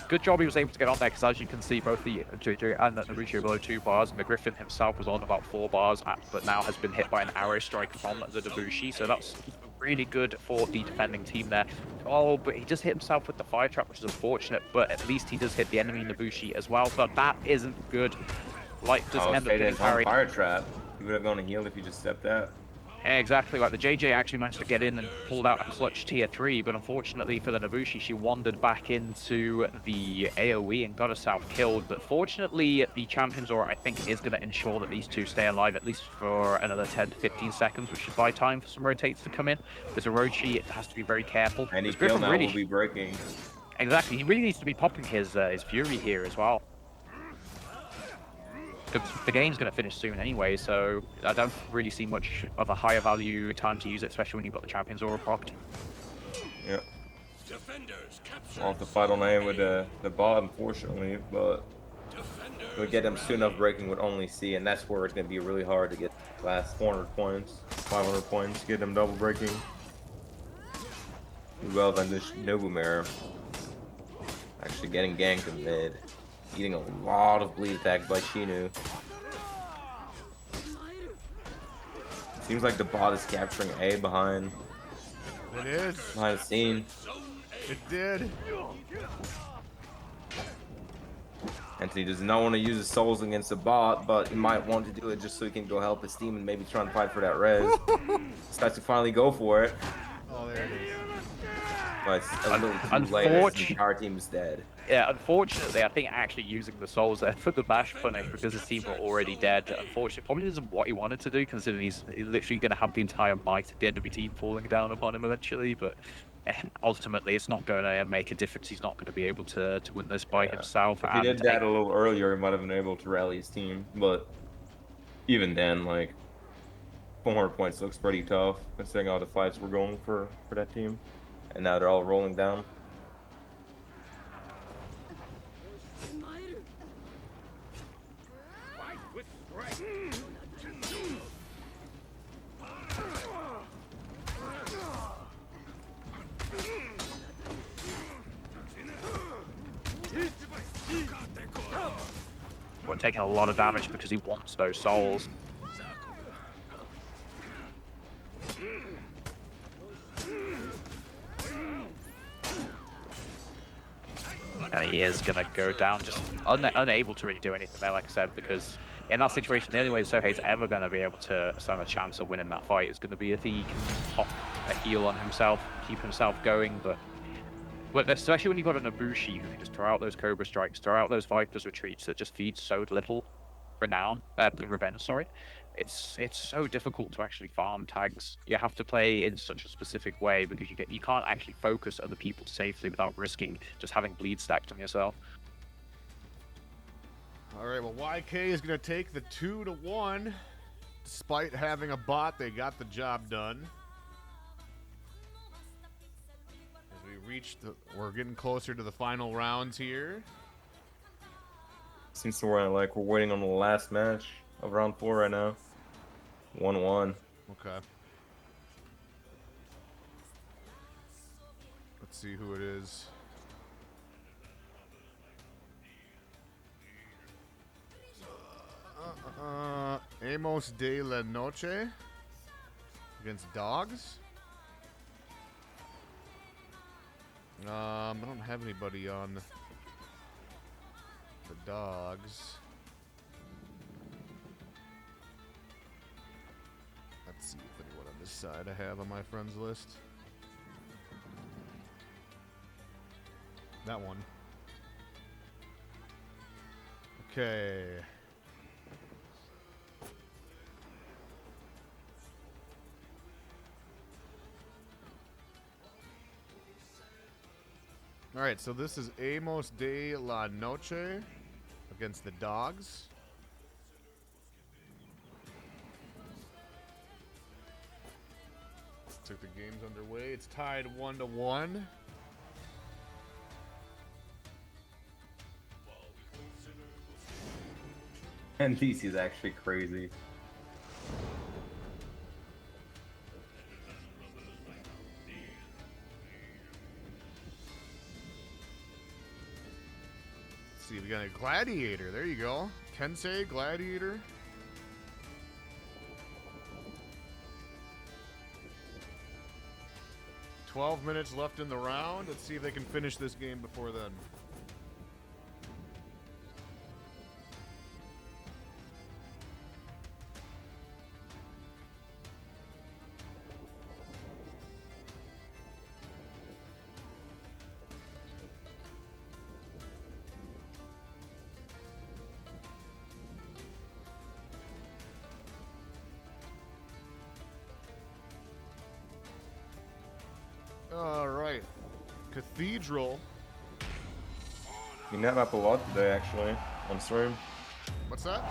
Speaker 2: good job he was able to get on there, because as you can see, both the JJ and the Naruto are below 2 bars. McGriffin himself was on about 4 bars, but now has been hit by an arrow strike from the Debushi, so that's really good for the defending team there. Oh, but he just hit himself with the fire trap, which is unfortunate, but at least he does hit the enemy Nabushi as well, but that isn't good. Light does end up
Speaker 3: Fade
Speaker 2: getting
Speaker 3: is on
Speaker 2: carried.
Speaker 3: fire trap. He would have gone to heal if he just stepped out.
Speaker 2: Yeah, exactly. Like, the JJ actually managed to get in and pulled out a clutch tier 3, but unfortunately for the Nabushi, she wandered back into the AoE and got herself killed. But fortunately, the Champion's Aura, I think, is going to ensure that these two stay alive at least for another 10 to 15 seconds, which should buy time for some rotates to come in. There's Orochi, it has to be very careful.
Speaker 3: Any
Speaker 2: Because
Speaker 3: kill
Speaker 2: Griffin
Speaker 3: now
Speaker 2: really,
Speaker 3: will be breaking.
Speaker 2: exactly, he really needs to be popping his Fury here as well. The game's going to finish soon anyway, so I don't really see much of a higher value time to use it, especially when you've got the Champion's Aura procced.
Speaker 3: Yeah.
Speaker 4: Defenders capture.
Speaker 3: Off the final name with the bot, unfortunately, but We'll get them soon enough breaking with only C, and that's where it's going to be really hard to get last 400 points, 500 points, get them double breaking. Well, then this Nobumare actually getting ganked in mid, eating a lot of bleed attacks by Shinu. Seems like the bot is capturing A behind
Speaker 1: It is.
Speaker 3: the scene.
Speaker 1: It did.
Speaker 3: Anthony does not want to use his souls against the bot, but he might want to do it just so he can go help his team and maybe try and fight for that res. Starts to finally go for it.
Speaker 1: Oh, there it is.
Speaker 3: But it's a little too late as the entire team is dead.
Speaker 2: Yeah, unfortunately, I think actually using the souls there for the bash punish because his team were already dead. Unfortunately, probably isn't what he wanted to do, considering he's literally going to have the entire might at the end of the team falling down upon him eventually. But ultimately, it's not going to make a difference. He's not going to be able to win this by himself.
Speaker 3: If he did that a little earlier, he might have been able to rally his team. But even then, like, 400 points looks pretty tough, considering all the fights we're going for that team. And now they're all rolling down.
Speaker 2: We're taking a lot of damage because he wants those souls. And he is going to go down, just unable to really do anything there, like I said, because in that situation, the only way Sohei's ever going to be able to stand a chance of winning that fight is going to be if he can pop a heal on himself, keep himself going, but especially when you've got an Ibushi who can just throw out those Cobra Strikes, throw out those Viper's Retreats that just feed so little revenge, sorry. It's so difficult to actually farm tags. You have to play in such a specific way because you can't actually focus other people safely without risking just having bleed stacked on yourself.
Speaker 1: All right, well, YK is going to take the 2-1. Despite having a bot, they got the job done. We're getting closer to the final rounds here.
Speaker 3: Seems to where like we're waiting on the last match of round 4 right now. 1-1.
Speaker 1: Okay. Let's see who it is. Amos de la Noche against Dogs. I don't have anybody on the Dogs. Let's see if anyone on this side I have on my friends list. That one. Okay. Alright, so this is Amos de la Noche against the Dogs. Took the games underway. It's tied 1-1.
Speaker 3: And DC is actually crazy.
Speaker 1: Let's see, we got a Gladiator. There you go. Tensei Gladiator. "12 minutes left in the round. Let's see if they can finish this game before then." All right. Cathedral.
Speaker 3: Seen that map a lot today, actually, on stream.
Speaker 1: What's that?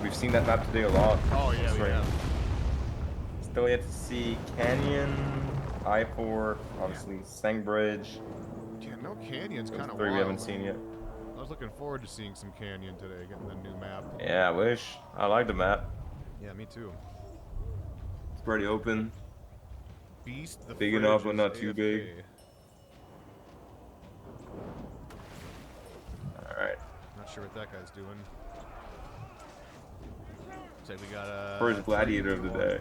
Speaker 3: We've seen that map today a lot.
Speaker 1: Oh, yeah,
Speaker 3: on
Speaker 1: we
Speaker 3: stream.
Speaker 1: have.
Speaker 3: Still yet to see Canyon, I-4, obviously Stangbridge.
Speaker 1: Yeah, no Canyon's
Speaker 3: Those
Speaker 1: kind of
Speaker 3: 3
Speaker 1: wild.
Speaker 3: we haven't seen yet.
Speaker 1: I was looking forward to seeing some Canyon today, getting the new map.
Speaker 3: Yeah, I wish. I like the map.
Speaker 1: Yeah, me too.
Speaker 3: It's pretty open.
Speaker 1: Beast the
Speaker 3: Big
Speaker 1: Fridge
Speaker 3: enough, but
Speaker 1: is
Speaker 3: not too
Speaker 1: AFK.
Speaker 3: big. Alright.
Speaker 1: Not sure what that guy's doing. Looks like we got a
Speaker 3: First gladiator of the
Speaker 1: 3v1.
Speaker 3: day.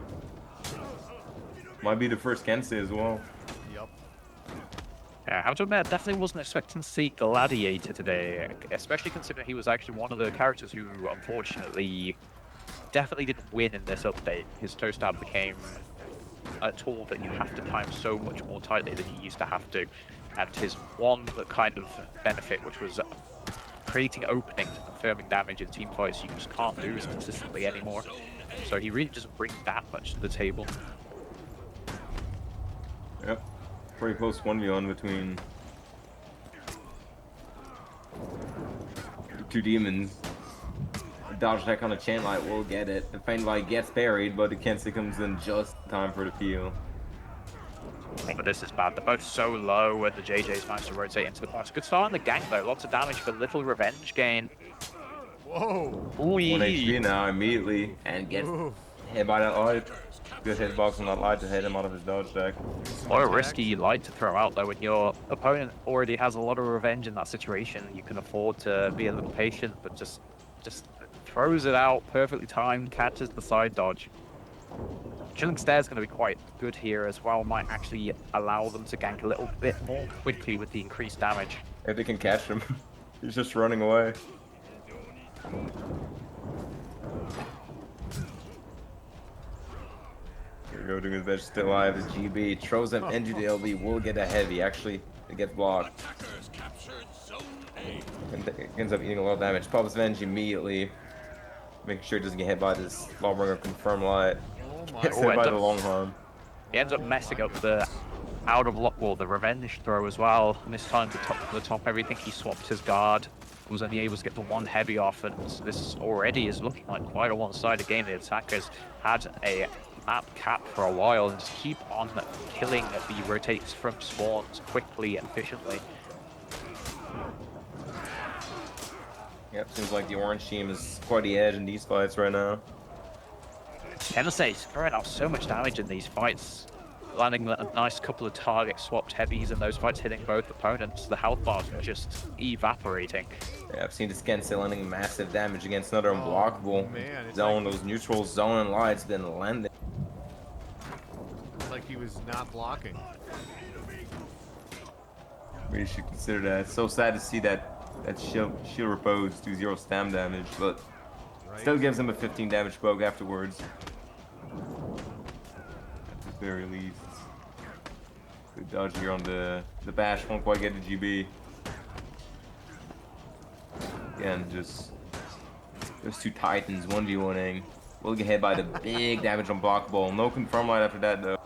Speaker 3: Might be the first Kensei as well.
Speaker 1: Yep.
Speaker 2: Yeah, I have to admit, I definitely wasn't expecting to see Gladiator today, especially considering he was actually one of the characters who, unfortunately, definitely didn't win in this update. His toe stab became a tool that you have to time so much more tightly than you used to have to, and his one kind of benefit, which was creating openings and confirming damage in team fights, you just can't do as consistently anymore. So he really doesn't bring that much to the table.
Speaker 3: Yep. Pretty close 1v1 between the two demons. Dodge attack on a chain light will get it. The faint light gets buried, but the Kensei comes in just in time for the peel.
Speaker 2: But this is bad. They're both so low, and the JJ's managed to rotate into the box. Good start on the gank though. Lots of damage for little revenge gain.
Speaker 1: Whoa.
Speaker 2: Ooh.
Speaker 3: 1 HP now immediately, and gets
Speaker 1: Oof.
Speaker 3: hit by that light. Good hitbox on that light to hit him out of his dodge deck.
Speaker 2: What a
Speaker 1: Attacks.
Speaker 2: risky light to throw out though when your opponent already has a lot of revenge in that situation. You can afford to be a little patient, but just throws it out, perfectly timed, catches the side dodge. Chilling Stare is going to be quite good here as well. Might actually allow them to gank a little bit more quickly with the increased damage.
Speaker 3: If they can catch him, he's just running away. Here we go, doing his best, still alive. His GB throws him into the LB, will get a heavy. Actually, it gets blocked. And ends up eating a lot of damage. Pops Venge immediately, making sure he doesn't get hit by this Lawbringer confirm light.
Speaker 1: Oh my
Speaker 3: Gets
Speaker 2: Oh,
Speaker 3: hit
Speaker 2: it
Speaker 3: by the
Speaker 2: does.
Speaker 3: long arm.
Speaker 2: He ends up messing up the out of luck wall, the revenge throw as well. And this time to top everything, he swapped his guard. Was only able to get the one heavy off, and this already is looking like quite a one-sided game. The attackers had a map cap for a while and just keep on killing the rotates from spawns quickly and efficiently.
Speaker 3: Yep, seems like the orange team is quite the edge in these fights right now.
Speaker 2: Tennessee throwing out so much damage in these fights, landing a nice couple of target swapped heavies in those fights, hitting both opponents. The health bars are just evaporating.
Speaker 3: Yeah, I've seen this Kensei landing massive damage against another unblockable
Speaker 1: man, it's
Speaker 3: zone.
Speaker 1: like-
Speaker 3: Those neutral zone and lights been landing.
Speaker 1: It's like he was not blocking.
Speaker 3: We should consider that. It's so sad to see that shield repose do 0 stam damage, but
Speaker 1: Right?
Speaker 3: still gives him a 15 damage poke afterwards. At the very least. Good dodge here on the bash, won't quite get the GB. Again, just those two titans 1v1ing. Will get hit by the big damage on blockable. No confirm light after that though.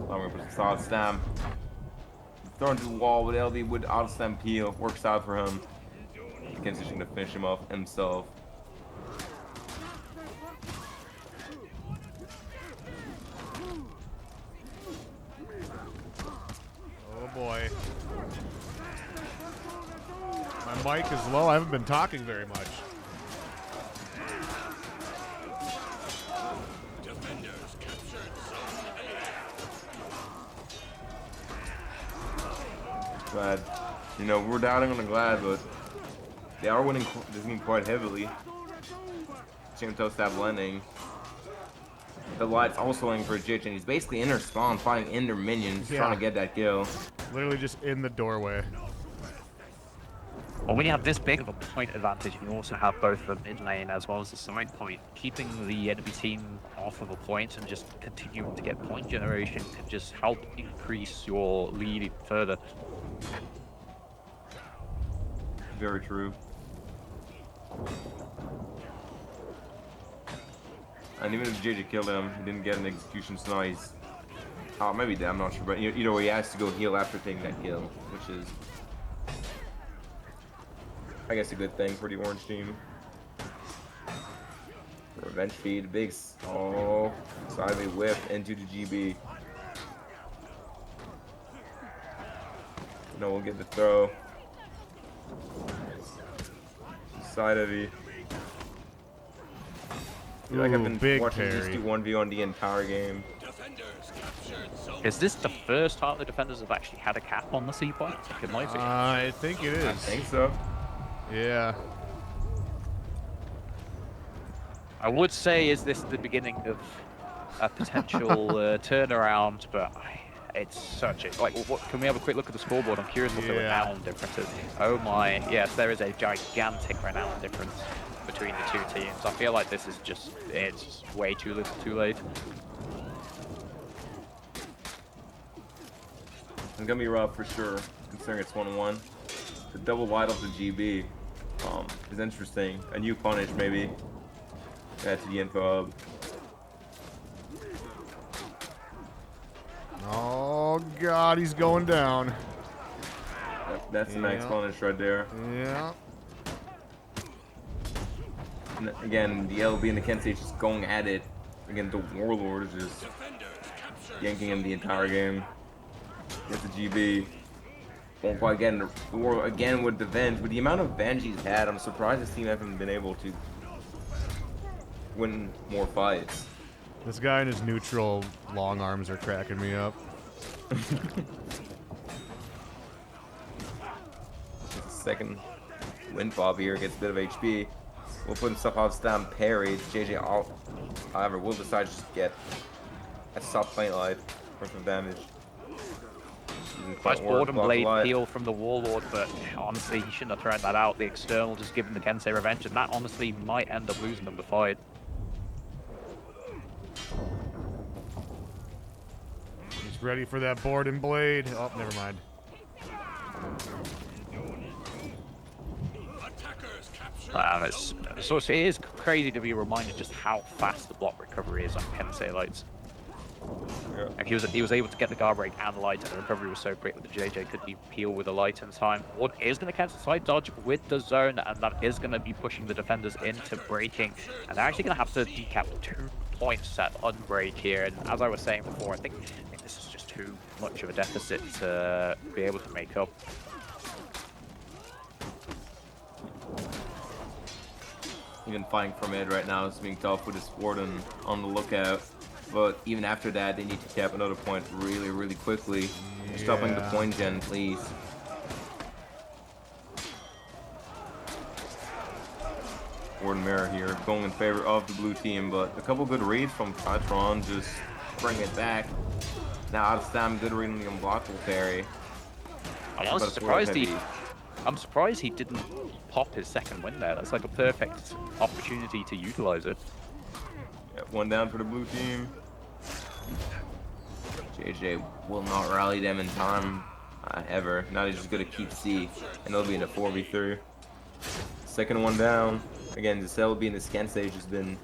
Speaker 3: I'm gonna put a solid stam. Thrown to the wall with LB with out stem peel. Works out for him. Kensei's just gonna finish him off himself.
Speaker 1: Oh boy. My mic is low. I haven't been talking very much.
Speaker 3: Glad. You know, we're doubting on the Glad, but they are winning this game quite heavily. Chain toe stab landing. The Light's also landing for a Jitch, and he's basically in their spawn, fighting in their minions,
Speaker 1: Yeah.
Speaker 3: trying to get that kill.
Speaker 1: Literally just in the doorway.
Speaker 2: Well, when you have this big of a point advantage, you also have both the mid lane as well as the side point. Keeping the enemy team off of a point and just continuing to get point generation can just help increase your lead even further.
Speaker 3: Very true. And even if JJ killed him, he didn't get an execution, so now he's... Oh, maybe that, I'm not sure, but either way, he has to go heal after taking that kill, which is... I guess a good thing for the orange team. Revenge feed, big... Oh, sideway whip into the GB. No, we'll get the throw. Side heavy. I feel like I've been
Speaker 1: big
Speaker 3: watching these
Speaker 1: parry.
Speaker 3: two 1v1 the entire game.
Speaker 2: Is this the first time the defenders have actually had a cap on the C point? I think it might be.
Speaker 1: I think it is.
Speaker 3: I think so.
Speaker 1: Yeah.
Speaker 2: I would say, is this the beginning of a potential turnaround? But it's such a like. What, can we have a quick look at the scoreboard? I'm curious what the
Speaker 1: Yeah.
Speaker 2: renown difference is. Oh my! Yes, there is a gigantic renown difference between the two teams. I feel like this is it's just way too little, too late.
Speaker 3: It's gonna be rough for sure, considering it's 1-1. The double wide off the GB is interesting. A new punish maybe. Add to the info hub.
Speaker 1: Oh God, he's going down.
Speaker 3: That's the max
Speaker 1: Yeah.
Speaker 3: punish right there.
Speaker 1: Yeah.
Speaker 3: And again, the LB and the Kensei just going at it. Again, the Warlord is just yanking him the entire game. Gets the GB. Won't quite get the Warlord again with the Venge. With the amount of Venge he's had, I'm surprised this team hasn't been able to win more fights.
Speaker 1: This guy in his neutral long arms are cracking me up.
Speaker 3: Second win fob here, gets a bit of HP. We'll put himself out down parried. JJ, however, will decide to just get a soft plane light for some damage.
Speaker 2: Nice boredom blade peel from the Warlord, but honestly, he shouldn't have thrown that out. The external just giving the Kensei revenge, and that honestly might end up losing them the fight.
Speaker 1: He's ready for that board and blade. Oh, never mind.
Speaker 2: It is crazy to be reminded just how fast the block recovery is on Kensei lights.
Speaker 3: Yeah.
Speaker 2: Like he was able to get the guard break and the light, and the recovery was so great that the JJ could peel with the light in time. Ward is going to cancel side dodge with the zone, and that is going to be pushing the defenders into breaking. And they're actually going to have to decap 2 points at unbreak here. And as I was saying before, I think this is just too much of a deficit to be able to make up.
Speaker 3: Even fighting for mid right now is being tough with his Warden on the lookout. But even after that, they need to cap another point really, really quickly. Stopping the point gen, please. Warden Mirror here, going in favor of the blue team, but a couple good reads from Titron, just bring it back. Now out of stam, good read on the unblockable parry.
Speaker 2: I'm
Speaker 3: But
Speaker 2: honestly
Speaker 3: it's
Speaker 2: surprised
Speaker 3: heavy.
Speaker 2: I'm surprised he didn't pop his second win there. That's like a perfect opportunity to utilize it.
Speaker 3: Yeah, one down for the blue team. JJ will not rally them in time, ever. Now he's just gonna keep C, and they'll be in a 4v3. Second one down. Again, this LB and this Kensei just been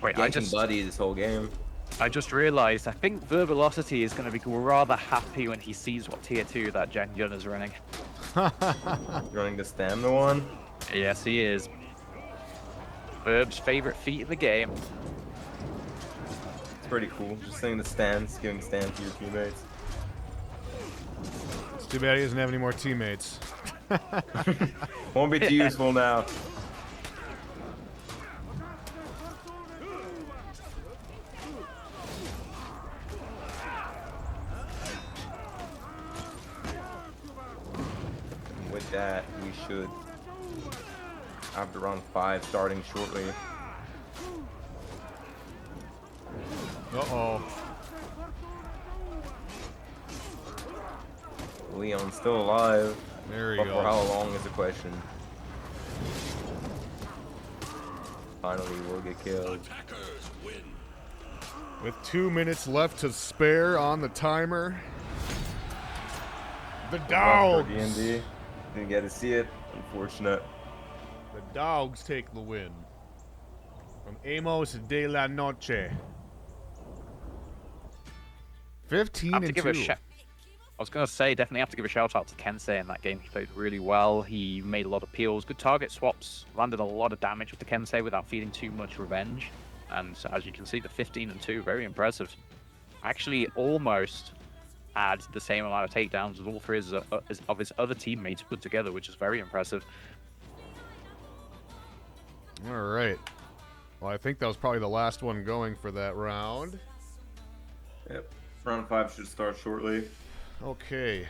Speaker 2: Wait,
Speaker 3: yanking buddy this whole game.
Speaker 2: I just realized, I think Verbalocity is going to be rather happy when he sees what tier 2 that Gen Yun is running.
Speaker 3: Running the stamina one.
Speaker 2: Yes, he is. Verb's favorite feat in the game.
Speaker 3: It's pretty cool. Just saying the stance, giving stance to your teammates.
Speaker 1: It's too bad he doesn't have any more teammates.
Speaker 3: Won't be too useful now. And with that, we should have the round 5 starting shortly.
Speaker 1: Uh-oh.
Speaker 3: Leon's still alive,
Speaker 1: There he
Speaker 3: but for how
Speaker 1: goes.
Speaker 3: long is the question. Finally, we'll get killed.
Speaker 1: With 2 minutes left to spare on the timer. The
Speaker 3: For
Speaker 1: dogs!
Speaker 3: D&D. Didn't get to see it. Unfortunate.
Speaker 1: The dogs take the win. From Amos de la Noche. 15
Speaker 2: I have to
Speaker 1: and
Speaker 2: give
Speaker 1: 2.
Speaker 2: a shout. I was going to say, definitely have to give a shout out to Kensei in that game. He played really well. He made a lot of peels, good target swaps, landed a lot of damage with the Kensei without feeling too much revenge. And as you can see, the 15 and 2, very impressive. Actually, almost had the same amount of takedowns as all three of his other teammates put together, which is very impressive.
Speaker 1: All right. Well, I think that was probably the last one going for that round.
Speaker 3: Yep. Round 5 should start shortly.
Speaker 1: Okay.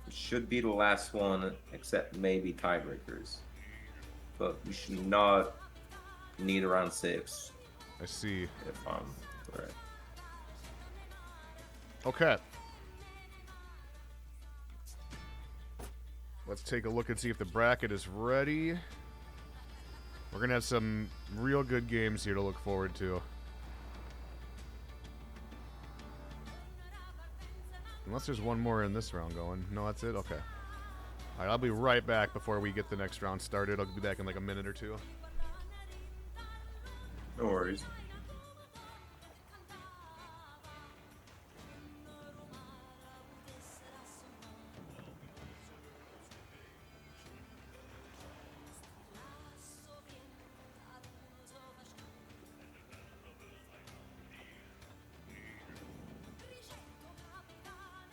Speaker 3: It should be the last one, except maybe tiebreakers. But we should not need around 6.
Speaker 1: I see.
Speaker 3: If I'm correct.
Speaker 1: Okay. Let's take a look and see if the bracket is ready. We're going to have some real good games here to look forward to. Unless there's one more in this round going. No, that's it? Okay. All right, I'll be right back before we get the next round started. I'll be back in like a minute or two.
Speaker 3: No worries.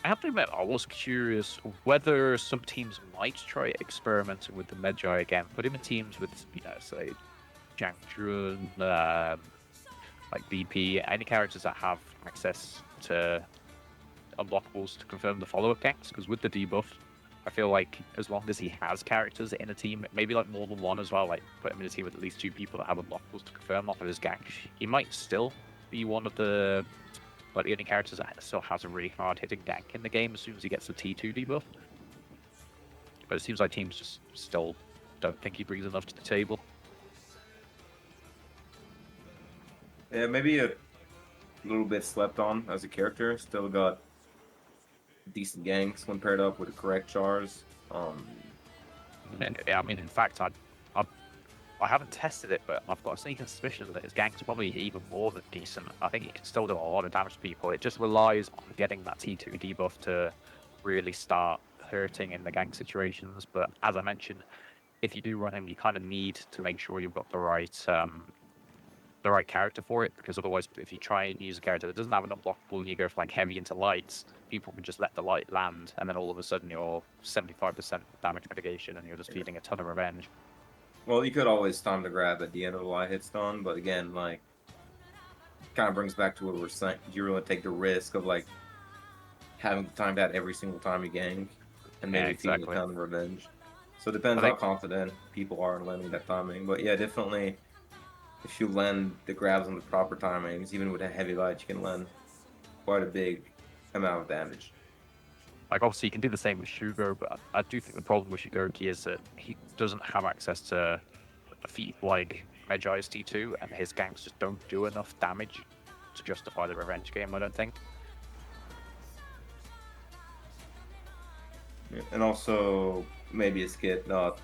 Speaker 2: I have to admit, I was curious whether some teams might try experimenting with the Magi again, put him in teams with, say, Jang Jun, like BP, any characters that have access to unblockables to confirm the follow-up ganks, because with the debuff, I feel like as long as he has characters in a team, maybe like more than one as well, like put him in a team with at least 2 people that have unblockables to confirm off of his gank, he might still be one of the only characters that still has a really hard hitting gank in the game as soon as he gets the T2 debuff. But it seems like teams just still don't think he brings enough to the table.
Speaker 3: Yeah, maybe a little bit slept on as a character. Still got decent ganks when paired up with the correct chars.
Speaker 2: And, yeah, I mean, in fact, I haven't tested it, but I've got a sneaking suspicion that his ganks are probably even more than decent. I think he can still do a lot of damage to people. It just relies on getting that T2 debuff to really start hurting in the gank situations. But as I mentioned, if you do run him, you kind of need to make sure you've got the right character for it, because otherwise, if you try and use a character that doesn't have an unblockable and you go from like heavy into lights, people can just let the light land, and then all of a sudden you're 75% damage mitigation and you're just feeding a ton of revenge.
Speaker 3: Well, you could always time the grab at the end of the light hit stun, but again, like, kind of brings back to what we're saying. You're going to take the risk of, like, having to time that every single time you gank, and maybe feeding a ton of revenge. So it depends how confident people are in landing that timing. But yeah, definitely, if you land the grabs on the proper timings, even with a heavy light, you can land quite a big amount of damage.
Speaker 2: Like, obviously, you can do the same with Shugo, but I do think the problem with Shugoki is that he doesn't have access to a feat like Magi's T2, and his ganks just don't do enough damage to justify the revenge game, I don't think.
Speaker 3: Yeah, and also, maybe a skit not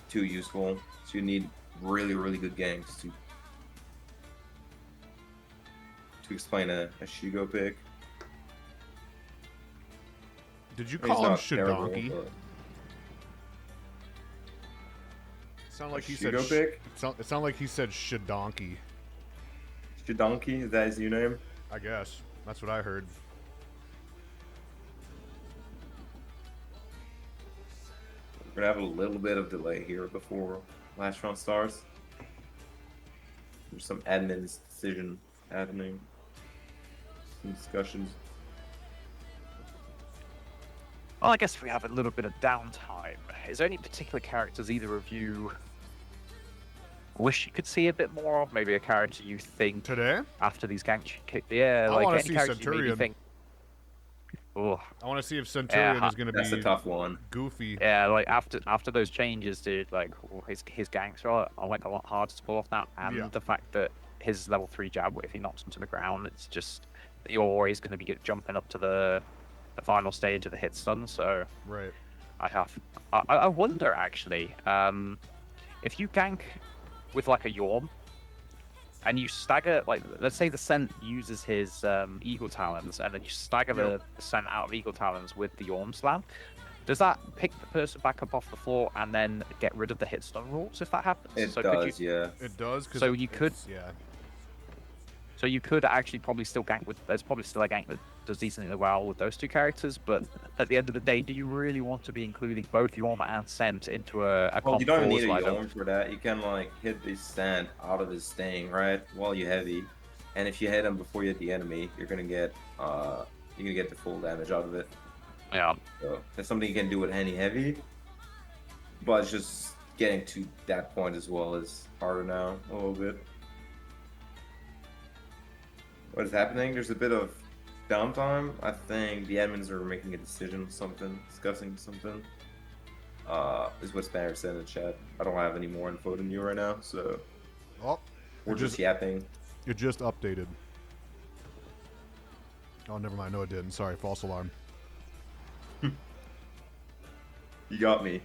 Speaker 3: too useful, so you need really, really good ganks to explain a Shugo pick.
Speaker 1: Did you call him Shadonkey?
Speaker 3: Terrible,
Speaker 1: Sound like he
Speaker 3: Shugo
Speaker 1: said.
Speaker 3: pick?
Speaker 1: It sounded like he said Shadonkey.
Speaker 3: Shadonkey, is that his new name?
Speaker 1: I guess that's what I heard.
Speaker 3: We're gonna have a little bit of delay here before last round starts. There's some admin's decision happening. Some discussions.
Speaker 2: Well, I guess we have a little bit of downtime. Is there any particular characters either of you wish you could see a bit more of? Maybe a character you think
Speaker 1: Today?
Speaker 2: after these ganks, yeah,
Speaker 1: I
Speaker 2: like
Speaker 1: wanna
Speaker 2: any
Speaker 1: see
Speaker 2: character you maybe
Speaker 1: Centurion.
Speaker 2: think. Oh,
Speaker 1: I want to see if Centurion
Speaker 2: Yeah,
Speaker 1: is going to
Speaker 3: That's
Speaker 1: be
Speaker 3: a tough one.
Speaker 1: goofy.
Speaker 2: yeah, like after those changes, dude, like his ganks are like a lot harder to pull off now, and
Speaker 1: Yeah.
Speaker 2: the fact that his level 3 jab, if he knocks him to the ground, it's just you're always going to be jumping up to the final stage of the hit stun. So
Speaker 1: Right.
Speaker 2: I wonder actually, if you gank with like a Yorm and you stagger, like let's say the Scent uses his Eagle Talons, and then you stagger the Scent out of Eagle Talons with the Yorm Slam, does that pick the person back up off the floor and then get rid of the hit stun rules if that happens?
Speaker 3: It
Speaker 2: so
Speaker 3: does,
Speaker 2: could you,
Speaker 3: yeah.
Speaker 1: It does.
Speaker 2: So you could-
Speaker 1: Yeah.
Speaker 2: So you could actually probably still gank with. There's probably still a gank that does decently well with those two characters, but at the end of the day, do you really want to be including both Yorm and Scent into a
Speaker 3: Well,
Speaker 2: comp
Speaker 3: you don't even
Speaker 2: four
Speaker 3: need a
Speaker 2: slider?
Speaker 3: Yorm for that. You can like hit the sand out of his sting, right? While you heavy. And if you hit him before you hit the enemy, you're gonna get the full damage out of it.
Speaker 2: Yeah.
Speaker 3: So that's something you can do with any heavy. But it's just getting to that point as well is harder now a little bit. What is happening? There's a bit of downtime. I think the admins are making a decision, something, discussing something. Is what Spanner said in the chat. I don't have any more info than you right now, so
Speaker 1: Oh,
Speaker 3: we're just yapping.
Speaker 1: it just updated. Oh, never mind. No, it didn't. Sorry, false alarm.
Speaker 3: You got me.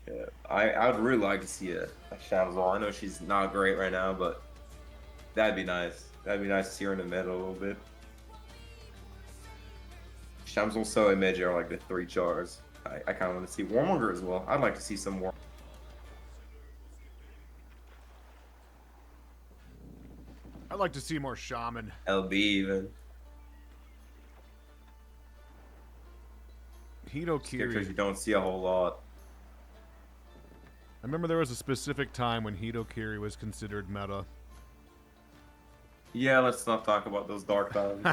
Speaker 3: Yeah, I would really like to see a Shamsol. I know she's not great right now, but that'd be nice. That'd be nice to see her in the meta a little bit. Shamsol, So, and Midge are like the 3 chars. I kind of want to see Warmonger as well. I'd like to see some more.
Speaker 1: I'd like to see more Shaman.
Speaker 3: LB even. Characters
Speaker 1: Hitokiri.
Speaker 3: you don't see a whole lot.
Speaker 1: I remember there was a specific time when Hitokiri was considered meta.
Speaker 3: Yeah, let's not talk about those dark times.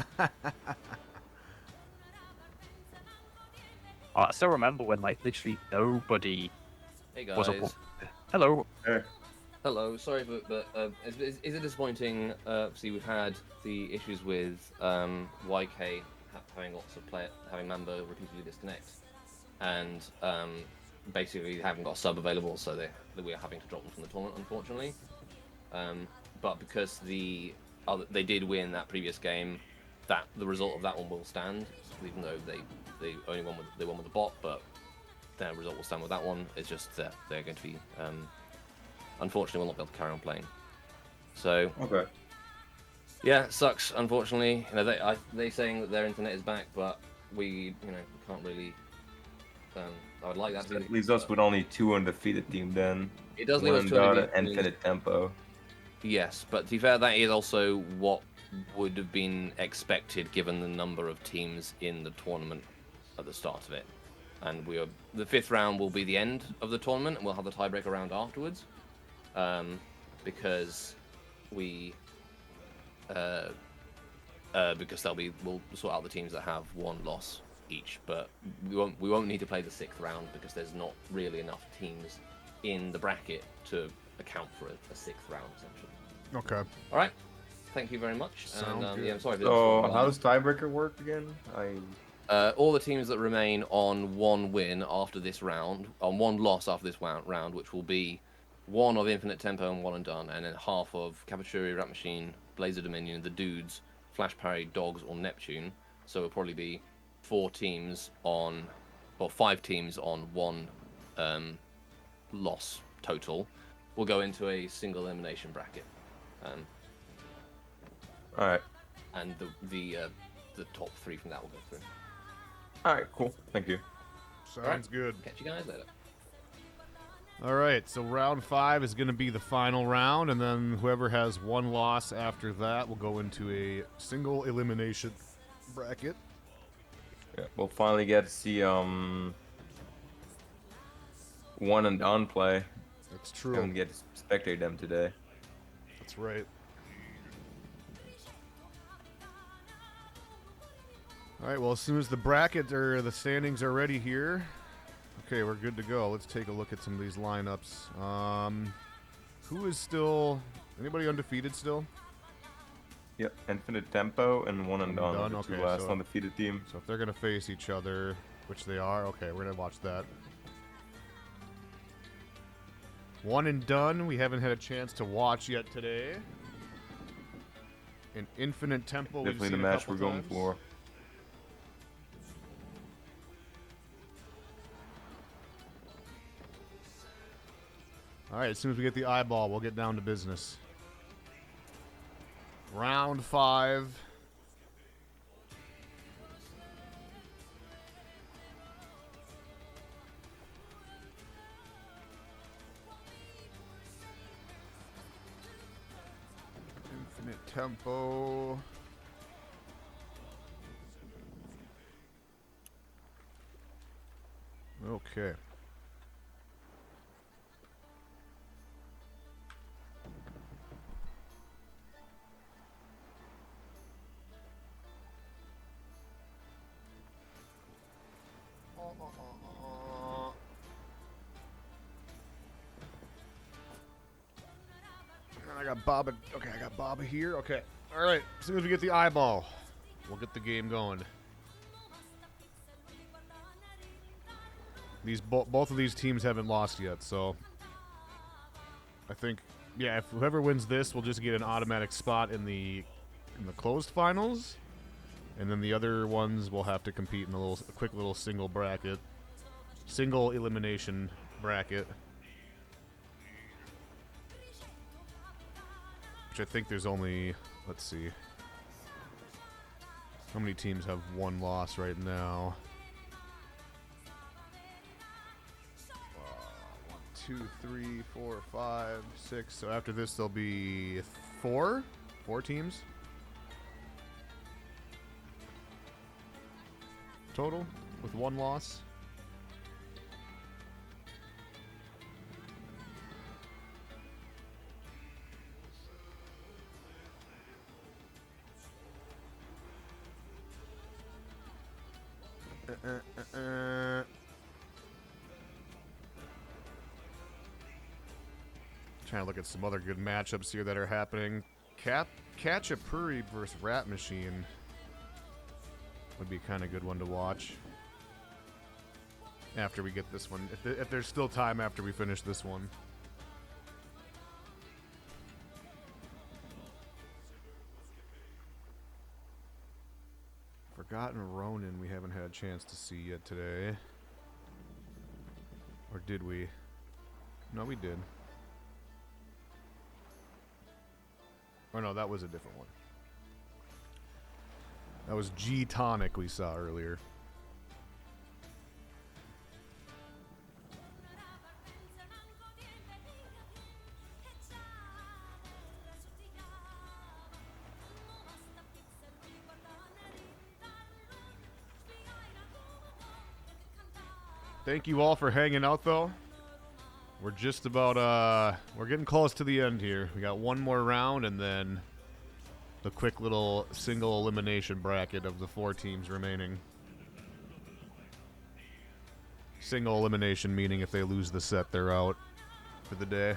Speaker 2: I still remember when like literally nobody
Speaker 5: Hey
Speaker 2: was
Speaker 5: guys.
Speaker 2: a. Hello.
Speaker 5: Hello. Sorry, but is it disappointing? See, we've had the issues with YK having lots of having member repeatedly disconnect, and basically haven't got a sub available, so we're having to drop them from the tournament, unfortunately. But because they did win that previous game, that the result of that one will stand, even though they only won with the bot, but their result will stand with that one. It's just that they're going to be unfortunately will not be able to carry on playing. So
Speaker 3: Okay.
Speaker 5: yeah, it sucks. Unfortunately, they saying that their internet is back, but we can't really. I would like that.
Speaker 3: So that leaves us with only 2 undefeated team then.
Speaker 5: It does leave us
Speaker 3: One
Speaker 5: to
Speaker 3: and
Speaker 5: undefeated teams.
Speaker 3: Infinite Tempo.
Speaker 5: Yes, but to be fair, that is also what would have been expected given the number of teams in the tournament at the start of it. And the 5th round will be the end of the tournament, and we'll have the tiebreaker round afterwards, because we'll sort out the teams that have 1 loss each. But we won't need to play the 6th round because there's not really enough teams in the bracket to account for a 6th round essentially.
Speaker 1: Okay.
Speaker 5: All right. Thank you very much.
Speaker 1: Sounds
Speaker 5: and
Speaker 1: good.
Speaker 5: yeah, I'm sorry.
Speaker 3: So how does tiebreaker work again?
Speaker 5: All the teams that remain on 1 win after this round, on 1 loss after this round, which will be 1 of Infinite Tempo and 1 and Done, and then half of Capituri, Rat Machine, Blazer Dominion, the Dudes, Flash Parry, Dogs, or Neptune. So it'll probably be 5 teams on 1 loss total. We'll go into a single elimination bracket.
Speaker 3: All right.
Speaker 5: And the top 3 from that will go through.
Speaker 3: All right. Cool. Thank you.
Speaker 1: Sounds good.
Speaker 5: Catch you guys later.
Speaker 1: All right, so round 5 is going to be the final round, and then whoever has 1 loss after that will go into a single elimination bracket.
Speaker 3: Yeah, we'll finally get to see 1 and Done play.
Speaker 1: That's true.
Speaker 3: And get to spectate them today.
Speaker 1: That's right. All right, well, as soon as the bracket or the standings are ready here, okay, we're good to go. Let's take a look at some of these lineups. Who is still... Anybody undefeated still?
Speaker 3: Yep, Infinite Tempo and 1 and Done. The
Speaker 1: Okay,
Speaker 3: 2 last
Speaker 1: so-
Speaker 3: undefeated team.
Speaker 1: So if they're going to face each other, which they are, okay, we're going to watch that. 1 and Done, we haven't had a chance to watch yet today. In Infinite Tempo, we've
Speaker 3: Definitely the
Speaker 1: seen a
Speaker 3: match
Speaker 1: couple
Speaker 3: we're going
Speaker 1: times.
Speaker 3: for.
Speaker 1: All right, as soon as we get the eyeball, we'll get down to business. Round 5. tempo. Okay. And I got Baba. Okay, I got Baba here. Okay. All right. As soon as we get the eyeball, we'll get the game going. Both of these teams haven't lost yet, so I think, yeah, if whoever wins this will just get an automatic spot in the closed finals, and then the other ones will have to compete in a quick little single elimination bracket, which I think there's only, let's see, how many teams have one loss right now? 1, 2, 3, 4, 5, 6. So after this, there'll be four teams total with one loss. Trying to look at some other good matchups here that are happening. Khachapuri versus Rat Machine would be kind of good one to watch after we get this one. If there's still time after we finish this one. Forgotten Ronin we haven't had a chance to see yet today. Or did we? No, we did. Or no, that was a different one. That was G-Tonic we saw earlier. Thank you all for hanging out, though. We're just about, we're getting close to the end here. We got one more round and then the quick little single elimination bracket of the 4 teams remaining. Single elimination meaning if they lose the set, they're out for the day.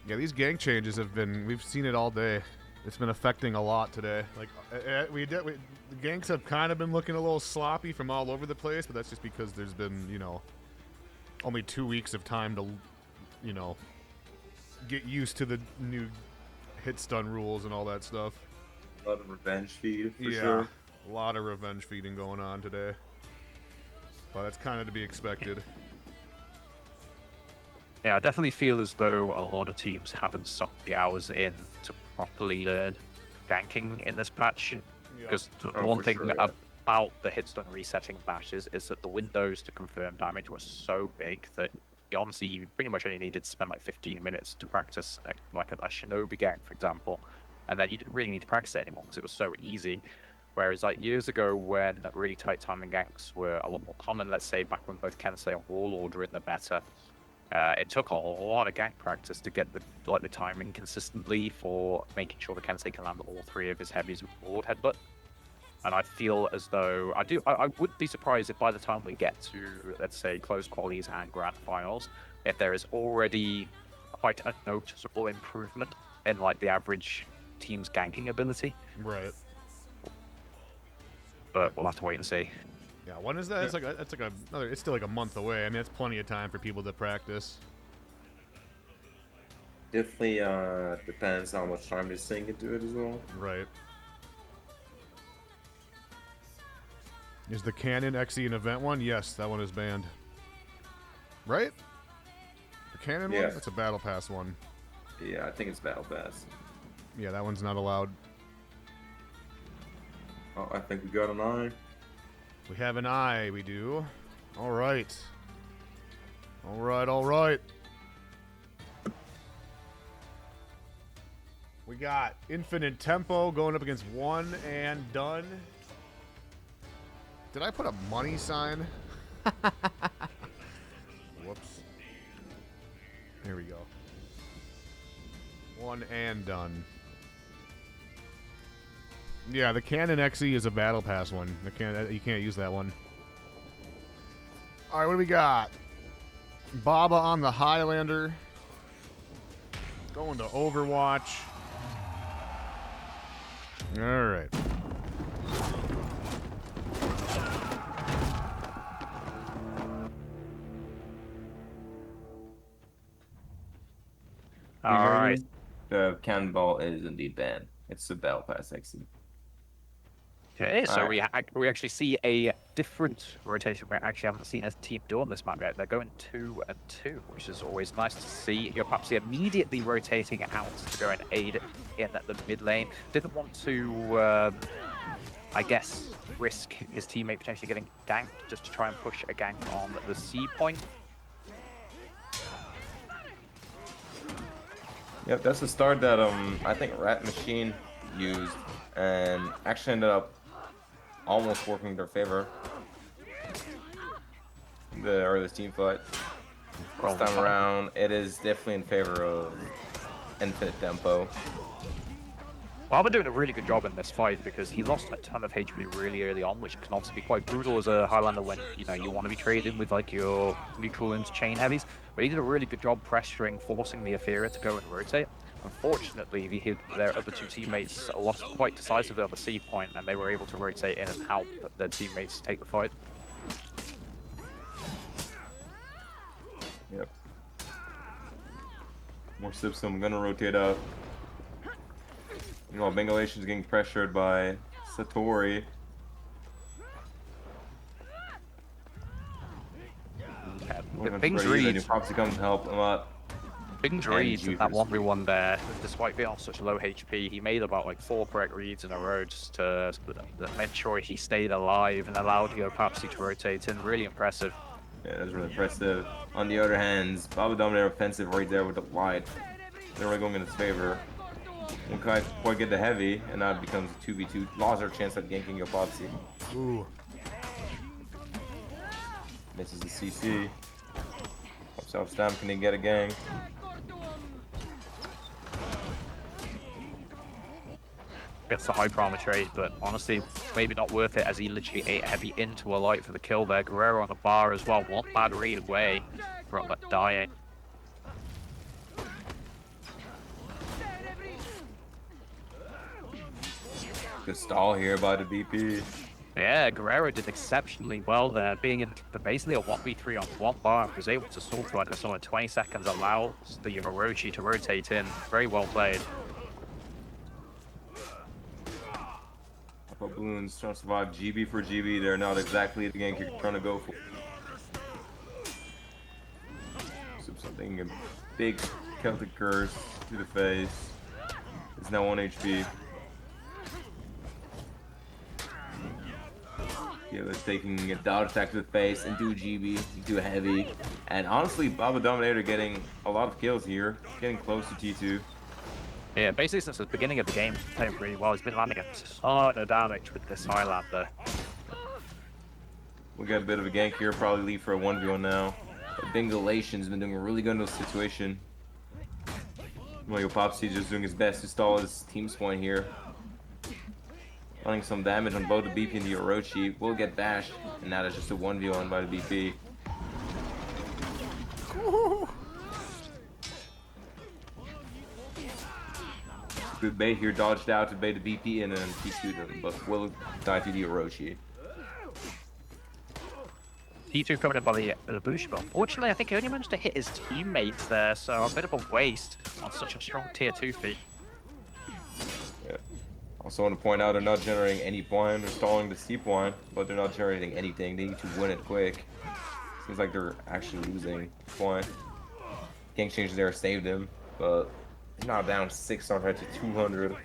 Speaker 1: Yeah, these gang changes have been, we've seen it all day. It's been affecting a lot today. Like, the ganks have kind of been looking a little sloppy from all over the place, but that's just because there's been, you know, only 2 weeks of time to, you know, get used to the new hit stun rules and all that stuff.
Speaker 3: A lot of revenge feed, for
Speaker 1: Yeah,
Speaker 3: sure.
Speaker 1: a lot of revenge feeding going on today. But that's kind of to be expected.
Speaker 2: Yeah, I definitely feel as though a lot of teams haven't sunk the hours in to properly learn ganking in this patch. Because the
Speaker 3: Oh,
Speaker 2: one
Speaker 3: for
Speaker 2: thing
Speaker 3: sure, yeah.
Speaker 2: about the hitstun resetting matches is that the windows to confirm damage were so big that honestly you pretty much only needed to spend like 15 minutes to practice like a shinobi gang, for example, and then you didn't really need to practice it anymore because it was so easy. Whereas like years ago when really tight timing ganks were a lot more common, let's say back when both Kensei and Warlord were in the meta, it took a lot of gank practice to get the timing consistently for making sure the Kensei can land all 3 of his heavies with Warlord headbutt. And I feel as though I would be surprised if by the time we get to, let's say, closed qualies and grand finals, if there is already quite a noticeable improvement in like the average team's ganking ability.
Speaker 1: Right.
Speaker 2: But we'll have to wait and see.
Speaker 1: Yeah, when is that? It's it's still like a month away. I mean, it's plenty of time for people to practice.
Speaker 3: Definitely depends how much time they sink into it as well.
Speaker 1: Right. Is the Canon XE an event one? Yes, that one is banned. Right? cannon
Speaker 3: Yeah.
Speaker 1: one? That's a battle pass one.
Speaker 3: Yeah, I think it's Battle Pass.
Speaker 1: Yeah, that one's not allowed.
Speaker 3: Oh, I think we got an eye.
Speaker 1: We have an eye, we do. All right. All right, all right. We got Infinite Tempo going up against One and Done. Did I put a money sign? Whoops. Here we go. One and Done. Yeah, the Cannon XE is a Battle Pass one. You can't use that one. All right, what do we got? Baba on the Highlander. Going to Overwatch. All right.
Speaker 2: All right.
Speaker 3: The cannonball is indeed banned. It's the Battle Pass XE.
Speaker 2: Okay, so
Speaker 3: Alright.
Speaker 2: we actually see a different rotation. We actually haven't seen a team do on this map yet. They're going 2 and 2, which is always nice to see. Your Papsy immediately rotating out to go and aid in the mid lane. Didn't want to, I guess, risk his teammate potentially getting ganked just to try and push a gank on the C point.
Speaker 3: Yep, that's the start that I think Rat Machine used and actually ended up almost working in their favor. The early team fight. This time around, it is definitely in favor of Infinite Tempo.
Speaker 2: Baba doing a really good job in this fight because he lost a ton of HP really early on, which can obviously be quite brutal as a Highlander when you want to be trading with like your neutral and chain heavies. But he did a really good job pressuring, forcing the Aethera to go and rotate. Unfortunately, their other two teammates lost quite decisively on the C point, and they were able to rotate in and help their teammates take the fight.
Speaker 3: Yep. More Sipsum gonna rotate up. Meanwhile, Bengalation's getting pressured by Satori.
Speaker 2: Bing's read.
Speaker 3: Popsy comes to help him up.
Speaker 2: Bing's reads in that 1v1 there, despite being on such low HP, he made about like 4 correct reads in a row just to make sure he stayed alive and allowed Papsy to rotate in. Really impressive.
Speaker 3: Yeah, that's really impressive. On the other hand, Baba Dominator offensive right there with the wide. They're really going in his favor. One guy quite get the heavy, and now it becomes a 2v2. Lost our chance at ganking your Popsy.
Speaker 1: Ooh.
Speaker 3: Misses the CC. Pops out stamp, can he get a gang?
Speaker 2: Gets the high promo trade, but honestly, maybe not worth it as he literally ate heavy into a light for the kill there. Guerrero on the bar as well. One bad read away from that dying.
Speaker 3: Good stall here by the BP.
Speaker 2: Yeah, Guerrero did exceptionally well there, being in basically a 1v3 on one bar, was able to solve like this in 20 seconds, allows the Orochi to rotate in. Very well played.
Speaker 3: Balloons trying to survive GB for GB. They're not exactly the gank you're trying to go for. So something a big Celtic curse to the face. It's now 1 HP. Yeah, it's taking a dodge attack to the face and do GB, do heavy. And honestly, Baba Dominator getting a lot of kills here, getting close to T2.
Speaker 2: Yeah, basically since the beginning of the game, playing really well. He's been landing a ton of damage with this Highlander.
Speaker 3: We got a bit of a gank here, probably leave for a 1v1 now. But Bengalation's been doing really good in this situation. Mario Popsy just doing his best to stall his team's point here. Running some damage on both the BP and the Orochi. Will get bashed, and now that's just a 1v1 by the BP. Good bait here, dodged out to bait the BP and then T2'd him, but will die to the Orochi.
Speaker 2: T2 coming in by the bush, but unfortunately I think he only managed to hit his teammates there, so a bit of a waste on such a strong tier 2 feat.
Speaker 3: Yeah. Also want to point out they're not generating any point, they're stalling the C point, but they're not generating anything. They need to win it quick. Seems like they're actually losing point. King Exchange there saved him, but he's now down 600 to 200.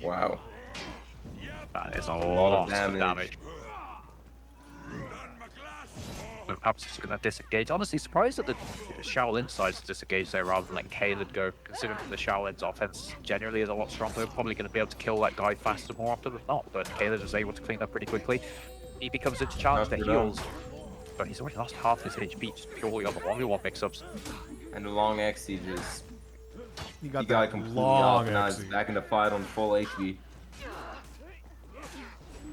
Speaker 3: Wow.
Speaker 2: That is a
Speaker 3: lot
Speaker 2: lot
Speaker 3: of
Speaker 2: of
Speaker 3: damage.
Speaker 2: damage. But perhaps he's going to disengage. Honestly, surprised that the Shaolin side's disengaged there rather than letting Caleb go, considering that the Shaolin's offense generally is a lot stronger. Probably going to be able to kill that guy faster more often than not, but Caleb is able to clean up pretty quickly. He becomes into challenge the
Speaker 3: Not good
Speaker 2: heals, but he's already lost half his HP just purely on the 1v1 mix-ups.
Speaker 3: And the long X, he got
Speaker 1: that
Speaker 3: completely
Speaker 1: long
Speaker 3: off, and now he's
Speaker 1: exit.
Speaker 3: back in the fight on full HP.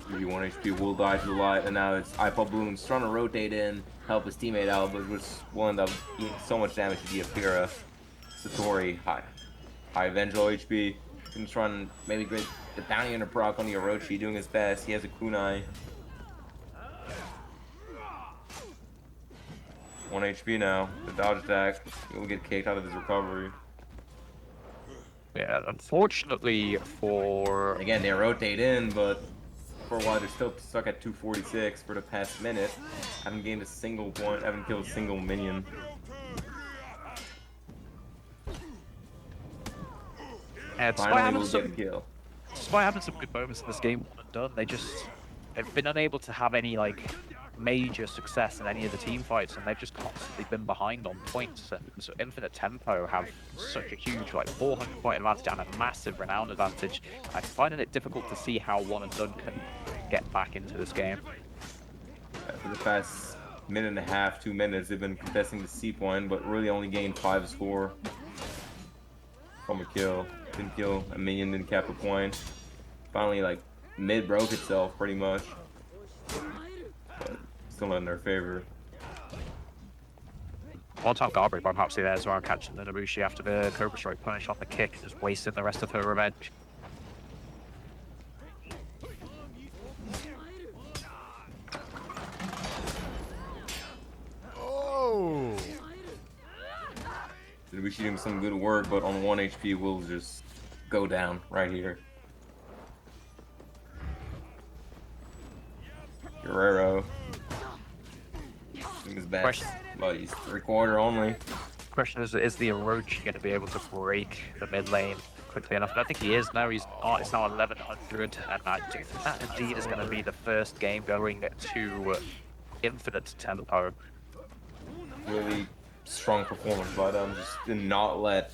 Speaker 3: Maybe 1 HP will die to the light, and now it's iPod Bloom's trying to rotate in, help his teammate out, but which will end up doing so much damage to the Akira. Satori, high Vengeful HP. Can try and maybe get the bounty under proc on the Orochi, doing his best. He has a kunai. 1 HP now. The dodge attack. He'll get kicked out of his recovery.
Speaker 2: Yeah, unfortunately for...
Speaker 3: And again, they rotate in, but for a while they're still stuck at 246 for the past minute. Haven't gained a single point, haven't killed a single minion.
Speaker 2: Despite
Speaker 3: Finally,
Speaker 2: having
Speaker 3: we'll
Speaker 2: some,
Speaker 3: get a kill.
Speaker 2: despite having some good moments in this game, one and done, they've been unable to have any like major success in any of the team fights, and they've just constantly been behind on points. And so Infinite Tempo have such a huge like 400 point advantage and a massive renown advantage. I'm finding it difficult to see how one and done can get back into this game.
Speaker 3: For the past minute and a half, 2 minutes, they've been contesting the C point, but really only gained 5 score from a kill. Didn't kill a minion, didn't cap a point. Finally, like, mid broke itself pretty much. But still in their favor.
Speaker 2: One time Garbage by Popsy there as well, catching the Nabushi after the Cobra Strike punish on the kick, just wasting the rest of her revenge.
Speaker 1: Oh!
Speaker 3: We're doing some good work, but on 1 HP, we'll just go down right here. Guerrero doing his best,
Speaker 2: Question.
Speaker 3: but he's 3/4 only.
Speaker 2: Question is the Orochi going to be able to break the mid lane quickly enough? And I think he is now. It's now 1100, and I do think that indeed is going to be the first game going to Infinite Tempo.
Speaker 3: Really strong performance by them. Just did not let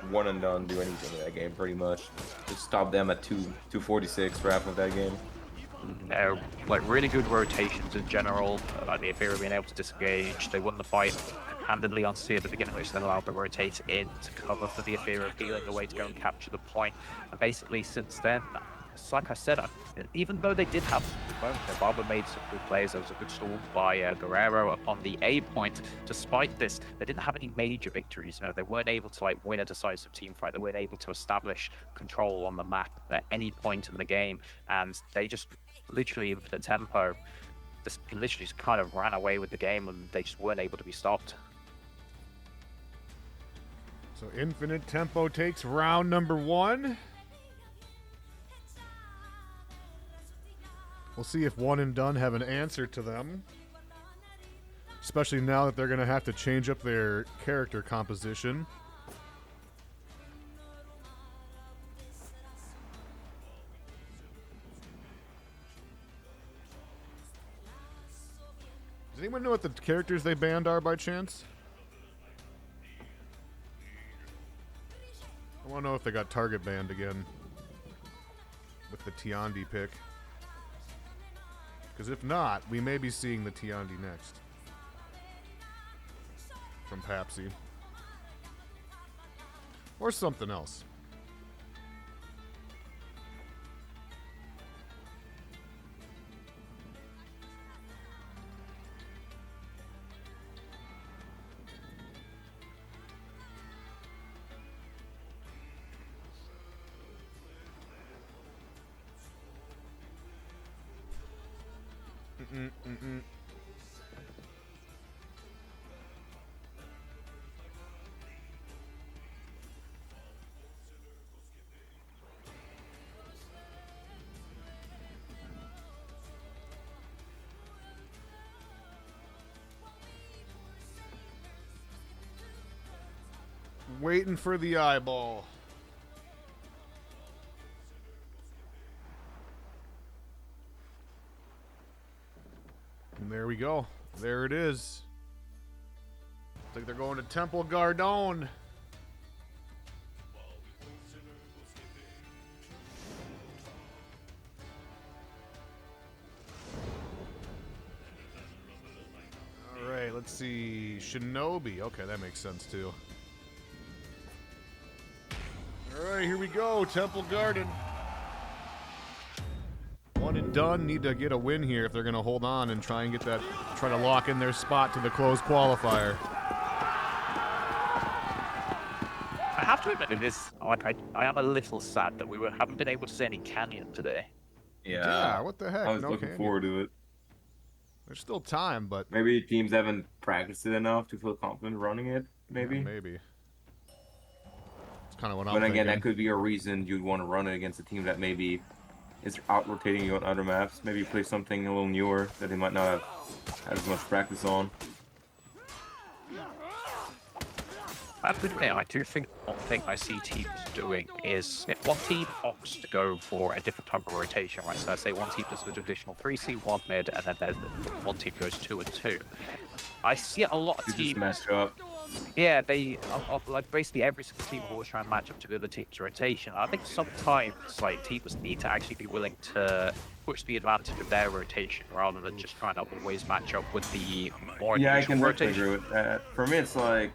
Speaker 3: one and done do anything in that game, pretty much. Just stopped them at 246 for half of that game.
Speaker 2: Like really good rotations in general. Like the Aethera being able to disengage. They won the fight handedly on C at the beginning, which then allowed them to rotate in to cover for the Aethera, feeling the way to go and capture the point. And basically since then, it's like I said, even though they did have some good moments, Barber made some good plays. There was a good stall by Guerrero upon the A point. Despite this, they didn't have any major victories. You know, they weren't able to like win a decisive team fight. They weren't able to establish control on the map at any point in the game, and they just literally Infinite Tempo literally just kind of ran away with the game, and they just weren't able to be stopped.
Speaker 1: So Infinite Tempo takes round number 1. We'll see if One and Done have an answer to them. Especially now that they're going to have to change up their character composition. Does anyone know what the characters they banned are by chance? I want to know if they got target banned again with the Tiandi pick. Because if not, we may be seeing the Tiandi next. From Papsy. Or something else. Waiting for the eyeball. And there we go. There it is. Looks like they're going to Temple Gardone. All right, let's see. Shinobi. Okay, that makes sense too. All right, here we go. Temple Garden. One and done. Need to get a win here if they're going to hold on and try and get that, try to lock in their spot to the closed qualifier.
Speaker 2: I have to admit, it is like I am a little sad that we haven't been able to see any Canyon today.
Speaker 1: Yeah, what the heck?
Speaker 3: I was
Speaker 1: No
Speaker 3: looking
Speaker 1: canyon.
Speaker 3: forward to it.
Speaker 1: There's still time, but
Speaker 3: Maybe teams haven't practiced it enough to feel confident running it. Maybe.
Speaker 1: yeah, maybe. It's kind of what I'm
Speaker 3: But again,
Speaker 1: thinking.
Speaker 3: that could be a reason you'd want to run it against a team that maybe is out rotating you on other maps. Maybe play something a little newer that they might not have had as much practice on.
Speaker 2: I have to admit, I do think one thing I see teams doing is if one team opts to go for a different type of rotation, right? So let's say one team does the traditional 3C, 1 mid, and then one team goes 2 and 2. I see a lot of
Speaker 3: To just
Speaker 2: teams.
Speaker 3: match up.
Speaker 2: Yeah, they like basically every single team will always try and match up to the other team's rotation. I think sometimes like teams need to actually be willing to push the advantage of their rotation rather than just trying to always match up with the more
Speaker 3: Yeah, I
Speaker 2: unusual
Speaker 3: can definitely
Speaker 2: rotation.
Speaker 3: agree with that. For me, it's like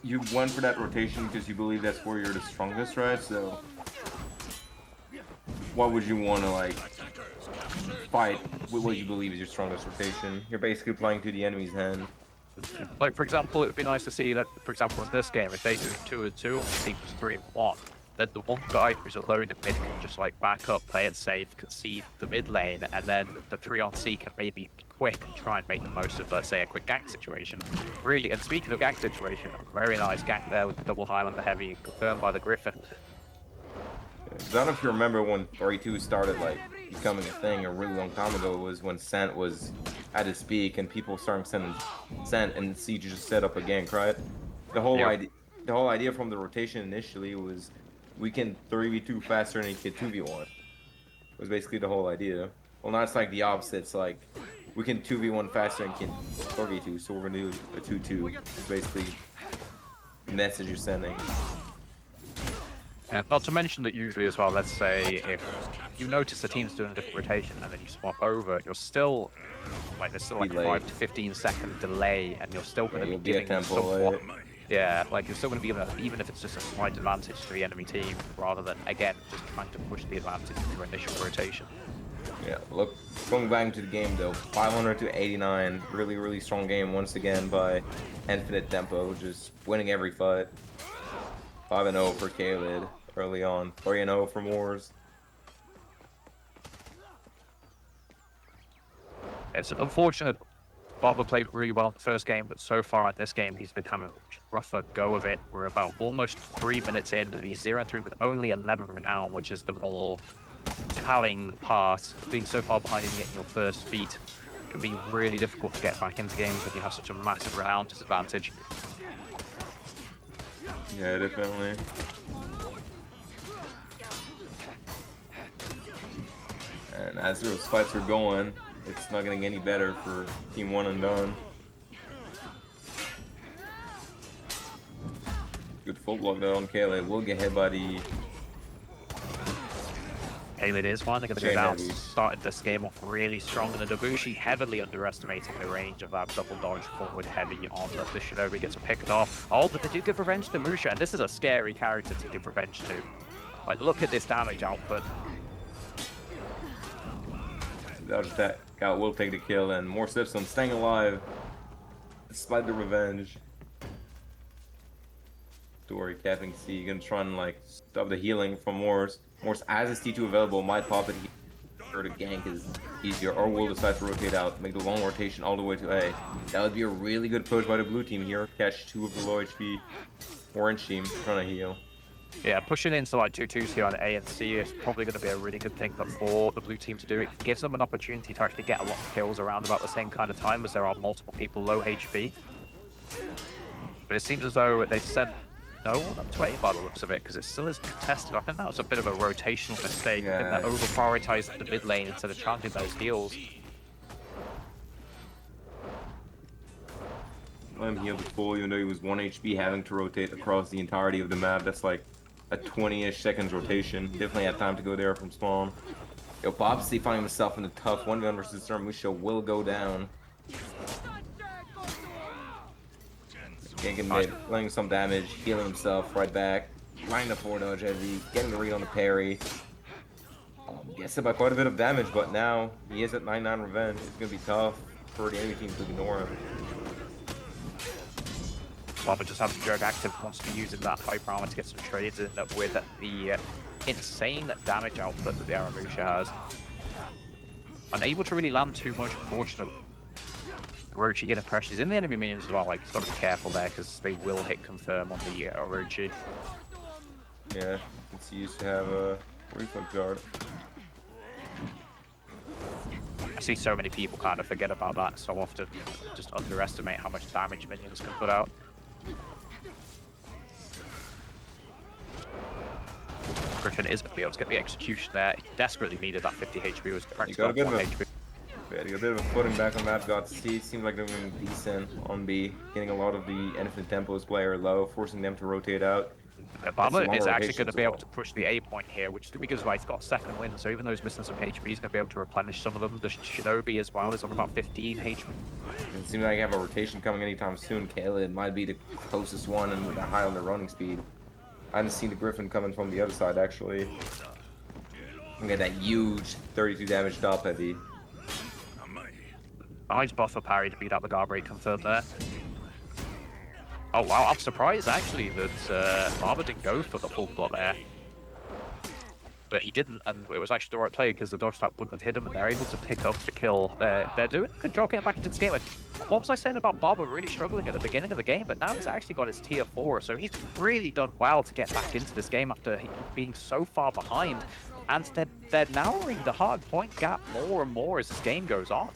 Speaker 3: you went for that rotation because you believe that's where you're the strongest, right? So, why would you want to like fight with what you believe is your strongest rotation? You're basically playing to the enemy's hand.
Speaker 2: Like for example, it would be nice to see that, for example, in this game, if they do 2 and 2, and the team was 3 and 1, then the one guy who's alone in mid can just like back up, play it safe, concede the mid lane, and then the 3 on C can maybe be quick and try and make the most of, let's say, a quick gank situation. Really, and speaking of gank situation, a very nice gank there with the double Highlander heavy confirmed by the Griffin.
Speaker 3: I don't know if you remember when 3-2 started like becoming a thing a really long time ago. It was when Scent was at its peak and people started sending Scent and Siege just set up a gank, right? The whole idea from the rotation initially was we can 3v2 faster than you can 2v1. Was basically the whole idea. Well, now it's like the opposite. It's like we can 2v1 faster and can 4v2, so we're gonna do a 2-2. It's basically the message you're sending.
Speaker 2: And not to mention that usually as well, let's say if you notice the team's doing a different rotation and then you swap over, you're still like there's still like a
Speaker 3: Delay.
Speaker 2: 5 to 15 second delay, and you're still going to
Speaker 3: you'll
Speaker 2: be
Speaker 3: be a
Speaker 2: giving
Speaker 3: tempo
Speaker 2: somewhat,
Speaker 3: late.
Speaker 2: yeah, like you're still going to be given even if it's just a slight advantage to the enemy team, rather than again just trying to push the advantage of your initial rotation.
Speaker 3: Yeah, look, going back into the game though, 500 to 89, really, really strong game once again by Infinite Tempo, just winning every fight. 5-0 for Kaled early on, 3-0 for Moors.
Speaker 2: It's unfortunate. Barber played really well in the first game, but so far in this game, he's become a rougher go of it. We're about almost 3 minutes in, and he's 0-3 with only 11 renown, which is the more telling part. Being so far behind and getting your first beat can be really difficult to get back into games when you have such a massive renown disadvantage.
Speaker 3: Yeah, definitely. And as those fights are going, it's not getting any better for Team One and Done. Good full block though on Kaled. Will get hit by the
Speaker 2: Kaled is one. They're going to go
Speaker 3: Chain
Speaker 2: down.
Speaker 3: heavies.
Speaker 2: Started this game off really strong, and the Debussy heavily underestimating the range of that double dodge forward heavy on the Shinobi gets picked off. Oh, but they do give revenge to Musha, and this is a scary character to give revenge to. Like, look at this damage output.
Speaker 3: that guy will take the kill, and more Simpson staying alive despite the revenge. Story capping C, gonna try and like stop the healing from Morse. Morse as his T2 available might pop it or the gank is easier, or will decide to rotate out, make the long rotation all the way to A. That would be a really good push by the blue team here. Catch 2 of the low HP orange team trying to heal.
Speaker 2: Yeah, pushing into like 2-2s here on A and C is probably going to be a really good thing for the blue team to do. It gives them an opportunity to actually get a lot of kills around about the same kind of time as there are multiple people low HP. But it seems as though they sent no 20 by the looks of it, because it still isn't contested. I think that was a bit of a rotational mistake.
Speaker 3: Yeah.
Speaker 2: I think that over-prioritized the mid lane instead of charging those heals.
Speaker 3: Let him heal the full, even though he was 1 HP, having to rotate across the entirety of the map. That's like a 20-ish seconds rotation. Definitely had time to go there from spawn. Yo, Bobsy finding himself in a tough 1v1 versus Musha will go down. Ganking mid, laying some damage, healing himself right back. Lining the forward dodge heavy, getting the read on the parry. Gets hit by quite a bit of damage, but now he is at 99 revenge. It's going to be tough for the enemy team to ignore him.
Speaker 2: Baba just has to jerk active, wants to be using that hyper armor to get some trades in with the insane damage output that the Aramusha has. Unable to really land too much, unfortunately. Orochi getting pressures in the enemy minions as well, like, got to be careful there because they will hit confirm on the Orochi.
Speaker 3: Yeah, since he used to have a reflex guard.
Speaker 2: I see so many people kind of forget about that so often, just underestimate how much damage minions can put out. Griffin is going to be able to get the execution there. He desperately needed that 50 HP. Was
Speaker 3: He got a bit of HP. Yeah, he got a bit of a footing back on map. Got C. Seemed like they were doing decent on B, getting a lot of the Infinite Tempos player low, forcing them to rotate out.
Speaker 2: Baba is actually going to be able to push the A point here, which is because he's got second win, so even though he's missing some HP, he's going to be able to replenish some of them. The Shinobi as well is on about 15 HP.
Speaker 3: It seems like you have a rotation coming anytime soon. Khaled might be the closest one and with a high on the running speed. I haven't seen the Griffin coming from the other side, actually. Look at that huge 32 damage top heavy.
Speaker 2: Nice buffer parry to beat out the guard break confirmed there. Oh wow, I'm surprised actually that Baba didn't go for the full block there. But he didn't, and it was actually the right play because the dodge tap wouldn't have hit him, and they're able to pick up the kill. They're doing a good job getting back into this game. What was I saying about Baba really struggling at the beginning of the game, but now he's actually got his tier 4, so he's really done well to get back into this game after being so far behind. And they're narrowing the hard point gap more and more as this game goes on.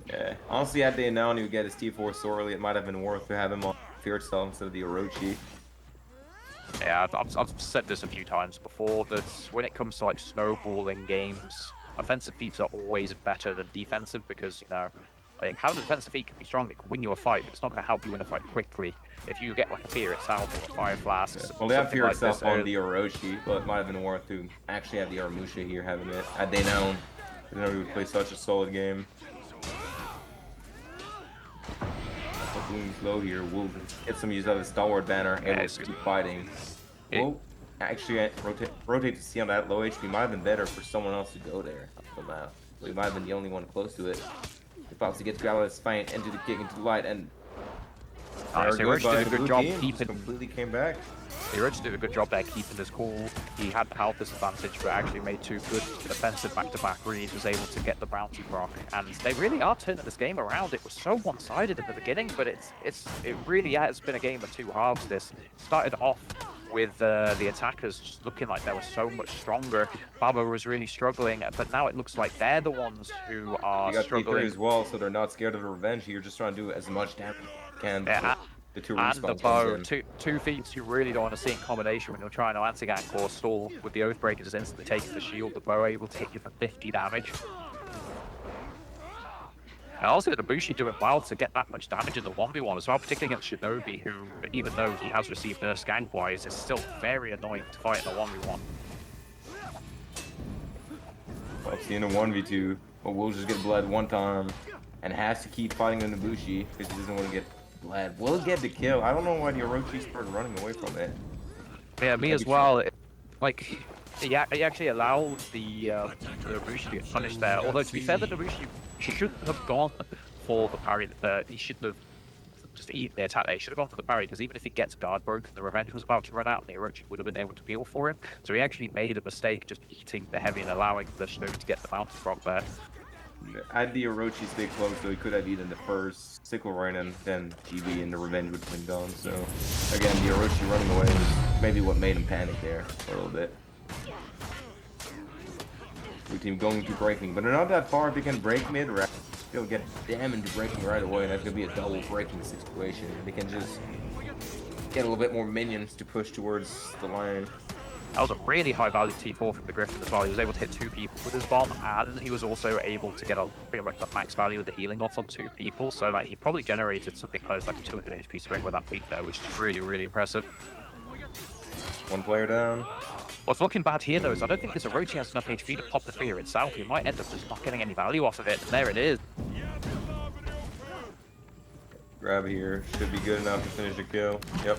Speaker 3: Yeah, honestly, had they known he would get his T4 so early, it might have been worth to have him on Fear itself instead of the Orochi.
Speaker 2: Yeah, I've said this a few times before, that when it comes to like snowballing games, offensive feats are always better than defensive because, you know, like how the defensive feat can be strong, it can win you a fight, but it's not going to help you win a fight quickly. If you get like a Fear itself or a Fire Flask,
Speaker 3: Well, they have Fear
Speaker 2: like
Speaker 3: itself
Speaker 2: this,
Speaker 3: on the Orochi, but it might have been worth to actually have the Aramusha here having it. Had they known, he would play such a solid game. Bloom's low here. We'll get some use out of the Stalwart banner and we'll keep fighting. We'll actually rotate to see on that low HP. Might have been better for someone else to go there on the map. We might have been the only one close to it. If Foxy gets grab out of his feint into the kick into the light, and
Speaker 2: honestly, Roach did a good job keeping.
Speaker 3: Completely came back.
Speaker 2: Roach did a good job there keeping his cool. He had the health disadvantage, but actually made 2 good defensive back-to-back reads. Was able to get the bounty proc, and they really are turning this game around. It was so one-sided in the beginning, but it really has been a game of 2 halves. This started off with the attackers just looking like they were so much stronger. Baba was really struggling, but now it looks like they're the ones who are struggling
Speaker 3: as well, so they're not scared of the revenge. You're just trying to do as much damage as you can.
Speaker 2: Yeah,
Speaker 3: the 2
Speaker 2: and the bow,
Speaker 3: in.
Speaker 2: two feats you really don't want to see in combination when you're trying to anti-gank or stall with the Oathbreaker just instantly taking the shield. The bow able to hit you for 50 damage. And also the Bushi doing well to get that much damage in the 1v1 as well, particularly against Shinobi, who, even though he has received nerfs gank-wise, is still very annoying to fight in a 1v1.
Speaker 3: Foxy in a 1v2, but will just get bled one time and has to keep fighting the Bushi because he doesn't want to get bled. Will get the kill. I don't know why the Orochi started running away from it.
Speaker 2: Yeah, me as well. He actually allowed the Bushi to get punished there. Although, to be fair, the Bushi shouldn't have gone for the parry. He shouldn't have just eaten the attack there. He should have gone for the parry, because even if he gets guard broken, the revenge was about to run out, and the Orochi would have been able to peel for him. So he actually made a mistake just eating the heavy and allowing the Shinobi to get the bounty proc there.
Speaker 3: Had the Orochi stay close, though, he could have eaten the first Sickle Rain, and then GB and the revenge would have been gone. So, again, the Orochi running away was maybe what made him panic there for a little bit. Blue team going to breaking, but they're not that far. If they can break mid, they'll get them into breaking right away, and that's going to be a double breaking situation. They can just get a little bit more minions to push towards the lane.
Speaker 2: That was a really high value T4 from the Griffin as well. He was able to hit 2 people with his bomb, and he was also able to get a pretty much the max value of the healing off on 2 people. So like he probably generated something close like a 200 HP swing with that peak there, which is really, really impressive.
Speaker 3: One player down.
Speaker 2: What's looking bad here though is I don't think this Orochi has enough HP to pop the fear itself. He might end up just not getting any value off of it. And there it is.
Speaker 3: Grab here. Should be good enough to finish the kill. Yep.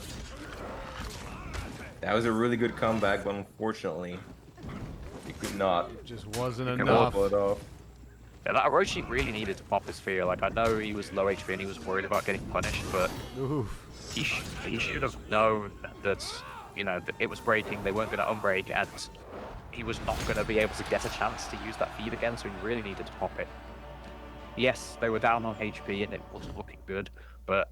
Speaker 3: That was a really good comeback, but unfortunately, he could not.
Speaker 1: It just wasn't
Speaker 3: He
Speaker 1: enough.
Speaker 3: pull it off.
Speaker 2: Yeah, that Orochi really needed to pop his fear. Like I know he was low HP and he was worried about getting punished, but
Speaker 1: Oof.
Speaker 2: he should have known that, you know, that it was breaking, they weren't going to unbreak, and he was not going to be able to get a chance to use that feed again, so he really needed to pop it. Yes, they were down on HP and it wasn't looking good, but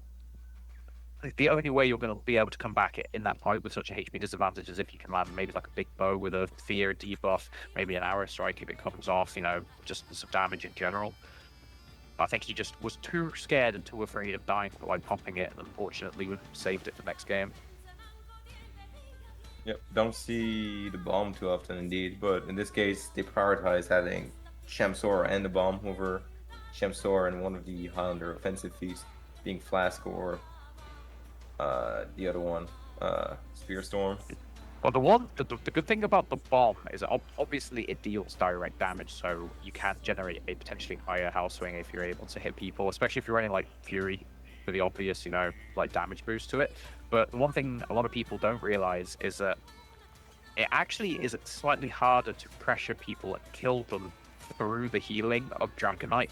Speaker 2: the only way you're going to be able to come back in that fight with such a HP disadvantage is if you can land maybe like a big bow with a fear debuff, maybe an arrow strike if it comes off, you know, just some damage in general. I think he just was too scared and too afraid of dying by popping it, and unfortunately we saved it for next game.
Speaker 3: Yep. Don't see the bomb too often, indeed, but in this case, they prioritize having Shamsora and the bomb over Shamsora and one of the Highlander offensive feats being Flask or the other one, Spear Storm.
Speaker 2: Well, the good thing about the bomb is obviously it deals direct damage, so you can generate a potentially higher health swing if you're able to hit people, especially if you're running like Fury for the obvious, you know, like damage boost to it. But the one thing a lot of people don't realize is that it actually is slightly harder to pressure people and kill them through the healing of Dragonite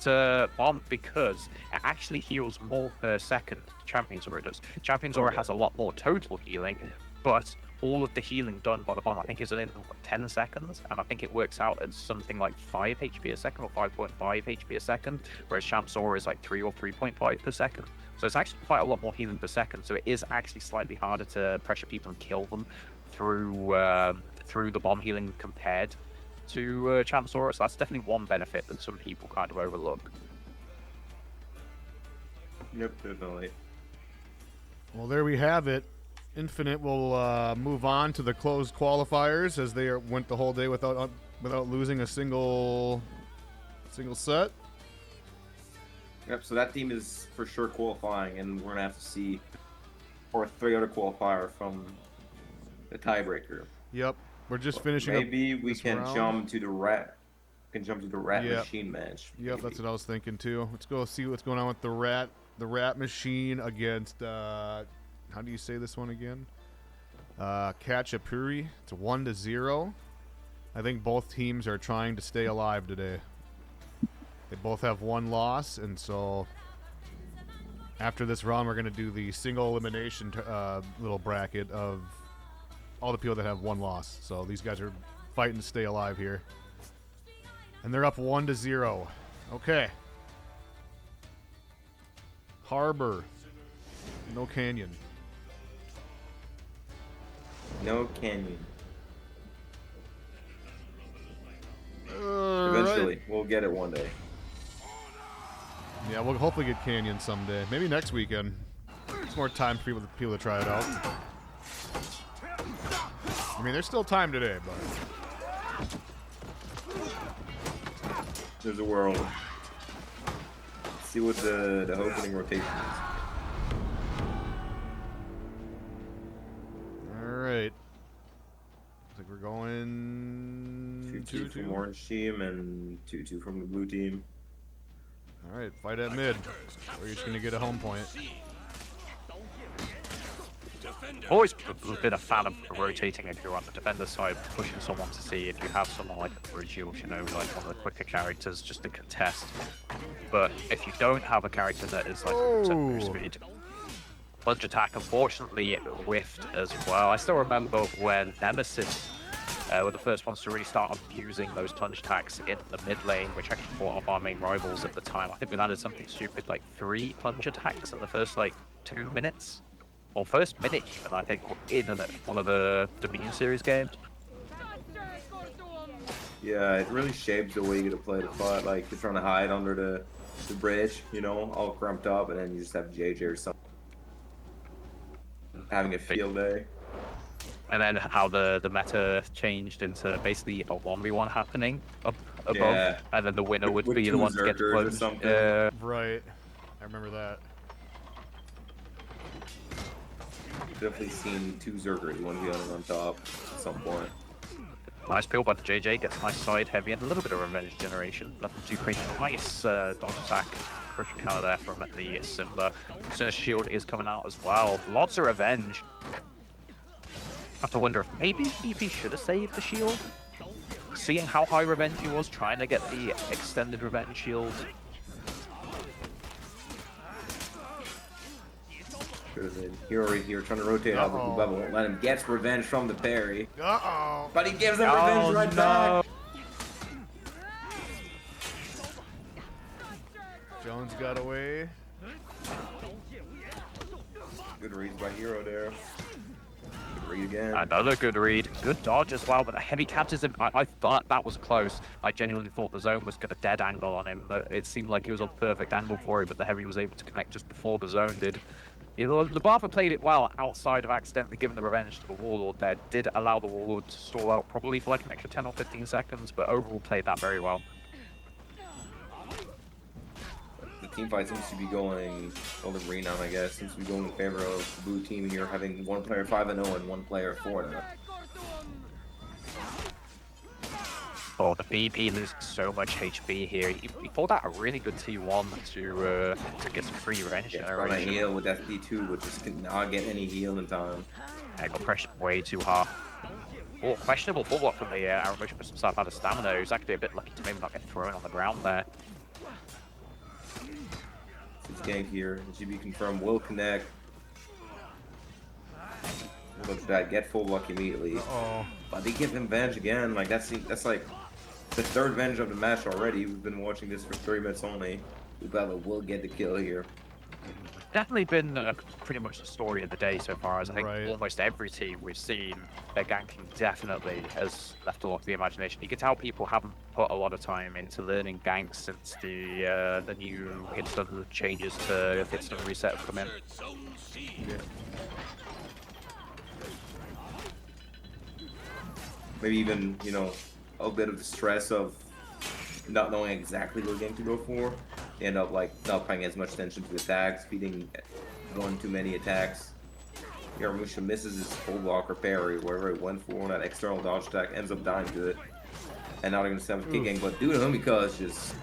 Speaker 2: to bomb, because it actually heals more per second than Champion's Aura does. Champion's Aura has a lot more total healing, but all of the healing done by the bomb I think is in 10 seconds, and I think it works out at something like 5 HP a second or 5.5 HP a second, whereas Champ's Aura is like 3 or 3.5 per second. So it's actually quite a lot more healing per second, so it is actually slightly harder to pressure people and kill them through the bomb healing compared to Champ's Aura. So that's definitely one benefit that some people kind of overlook.
Speaker 3: Yep, definitely.
Speaker 1: Well, there we have it. Infinite will move on to the closed qualifiers as they went the whole day without losing a single set.
Speaker 3: Yep, so that team is for sure qualifying, and we're gonna have to see for a 3-other qualifier from the tiebreaker.
Speaker 1: Yep, we're just finishing
Speaker 3: Maybe
Speaker 1: up
Speaker 3: we
Speaker 1: this
Speaker 3: can
Speaker 1: round.
Speaker 3: jump to the rat.
Speaker 1: Yep.
Speaker 3: Machine match.
Speaker 1: Yep,
Speaker 3: maybe.
Speaker 1: that's what I was thinking too. Let's go see what's going on with the rat machine against how do you say this one again? Kachapuri. It's 1-0. I think both teams are trying to stay alive today. They both have 1 loss, and so after this round, we're going to do the single elimination little bracket of all the people that have 1 loss. So these guys are fighting to stay alive here. And they're up 1-0. Okay. Harbor. No Canyon.
Speaker 3: No Canyon.
Speaker 1: Eventually.
Speaker 3: We'll get it one day.
Speaker 1: Yeah, we'll hopefully get Canyon someday. Maybe next weekend. It's more time for people to try it out. I mean, there's still time today, but
Speaker 3: There's a world. Let's see what the opening rotation is.
Speaker 1: alright. Looks like we're going
Speaker 3: 2-2 from orange team and 2-2 from the blue team.
Speaker 1: Alright, fight at mid. Or you're just gonna get a home point.
Speaker 2: Always been a fan of rotating if you're on the defender side, pushing someone to see if you have someone like a Bridgil, you know, like one of the quicker characters just to contest. But if you don't have a character that is like 100% move speed, plunge attack, unfortunately it whiffed as well. I still remember when Nemesis were the first ones to really start abusing those plunge attacks in the mid lane, which actually fought off our main rivals at the time. I think we landed something stupid like 3 plunge attacks in the first like 2 minutes. Or first minute even, I think, in one of the Dominion series games.
Speaker 3: Yeah, it really shapes the way you're gonna play the fight. Like you're trying to hide under the bridge, you know, all cramped up, and then you just have JJ or something. having a field day.
Speaker 2: And then how the meta changed into basically a 1v1 happening up above,
Speaker 3: Yeah.
Speaker 2: and then the winner would
Speaker 3: With
Speaker 2: be the
Speaker 3: two
Speaker 2: one to get
Speaker 3: Zerkers or
Speaker 2: plunged.
Speaker 3: something.
Speaker 1: Right. I remember that.
Speaker 3: Definitely seen 2 Zerkers, 1v1 on top at some point.
Speaker 2: Nice peel by the JJ, gets nice side heavy and a little bit of revenge generation. Nothing too crazy. Nice dodge attack, crushing counter there from the Simba. So shield is coming out as well. Lots of revenge. I have to wonder if maybe he should have saved the shield. Seeing how high revenge he was, trying to get the extended revenge shield.
Speaker 3: Should have been Hero right here trying to rotate out, but Bubba won't let him. Gets revenge from the parry.
Speaker 1: Uh-oh.
Speaker 3: But he gives them revenge right back.
Speaker 1: Jones got away.
Speaker 3: Good reads by Hero there. Good read again.
Speaker 2: Another good read. Good dodge as well, but the heavy catches him. I thought that was close. I genuinely thought the zone was going to dead angle on him. But it seemed like he was on perfect angle for it, but the heavy was able to connect just before the zone did. The Barber played it well outside of accidentally giving the revenge to the Warlord there. Did allow the Warlord to stall out probably for like an extra 10 or 15 seconds, but overall played that very well.
Speaker 3: The team fight seems to be going, well, the renown, I guess, seems to be going in favor of the blue team here, having one player 5-0 and one player 4-0.
Speaker 2: Oh, the BP loses so much HP here. He pulled out a really good T1 to get some free revenge
Speaker 3: Trying to
Speaker 2: generation.
Speaker 3: heal with that D2, but just cannot get any heal in time.
Speaker 2: I got pressured way too hard. Oh, questionable bulwark from the Arrow Motion puts himself out of stamina. He was actually a bit lucky to maybe not get thrown on the ground there.
Speaker 3: This gank here, GB confirmed, will connect. Looks bad, get full luck immediately.
Speaker 1: Uh-oh.
Speaker 3: But they give him Venge again, like that's like the third Venge of the match already. We've been watching this for 3 minutes only. Ubella will get the kill here.
Speaker 2: Definitely been pretty much the story of the day so far, as I think
Speaker 1: Right.
Speaker 2: almost every team we've seen, their ganking definitely has left a lot to the imagination. You can tell people haven't put a lot of time into learning ganks since the new instant changes to instant reset have come in.
Speaker 3: Maybe even, you know, a bit of the stress of not knowing exactly what game to go for. They end up like not paying as much attention to attacks, feeding one too many attacks. Yaramusha misses his full block or parry, wherever it went for, that external dodge attack ends up dying to it. And not even 7th kicking, but due to Humika's just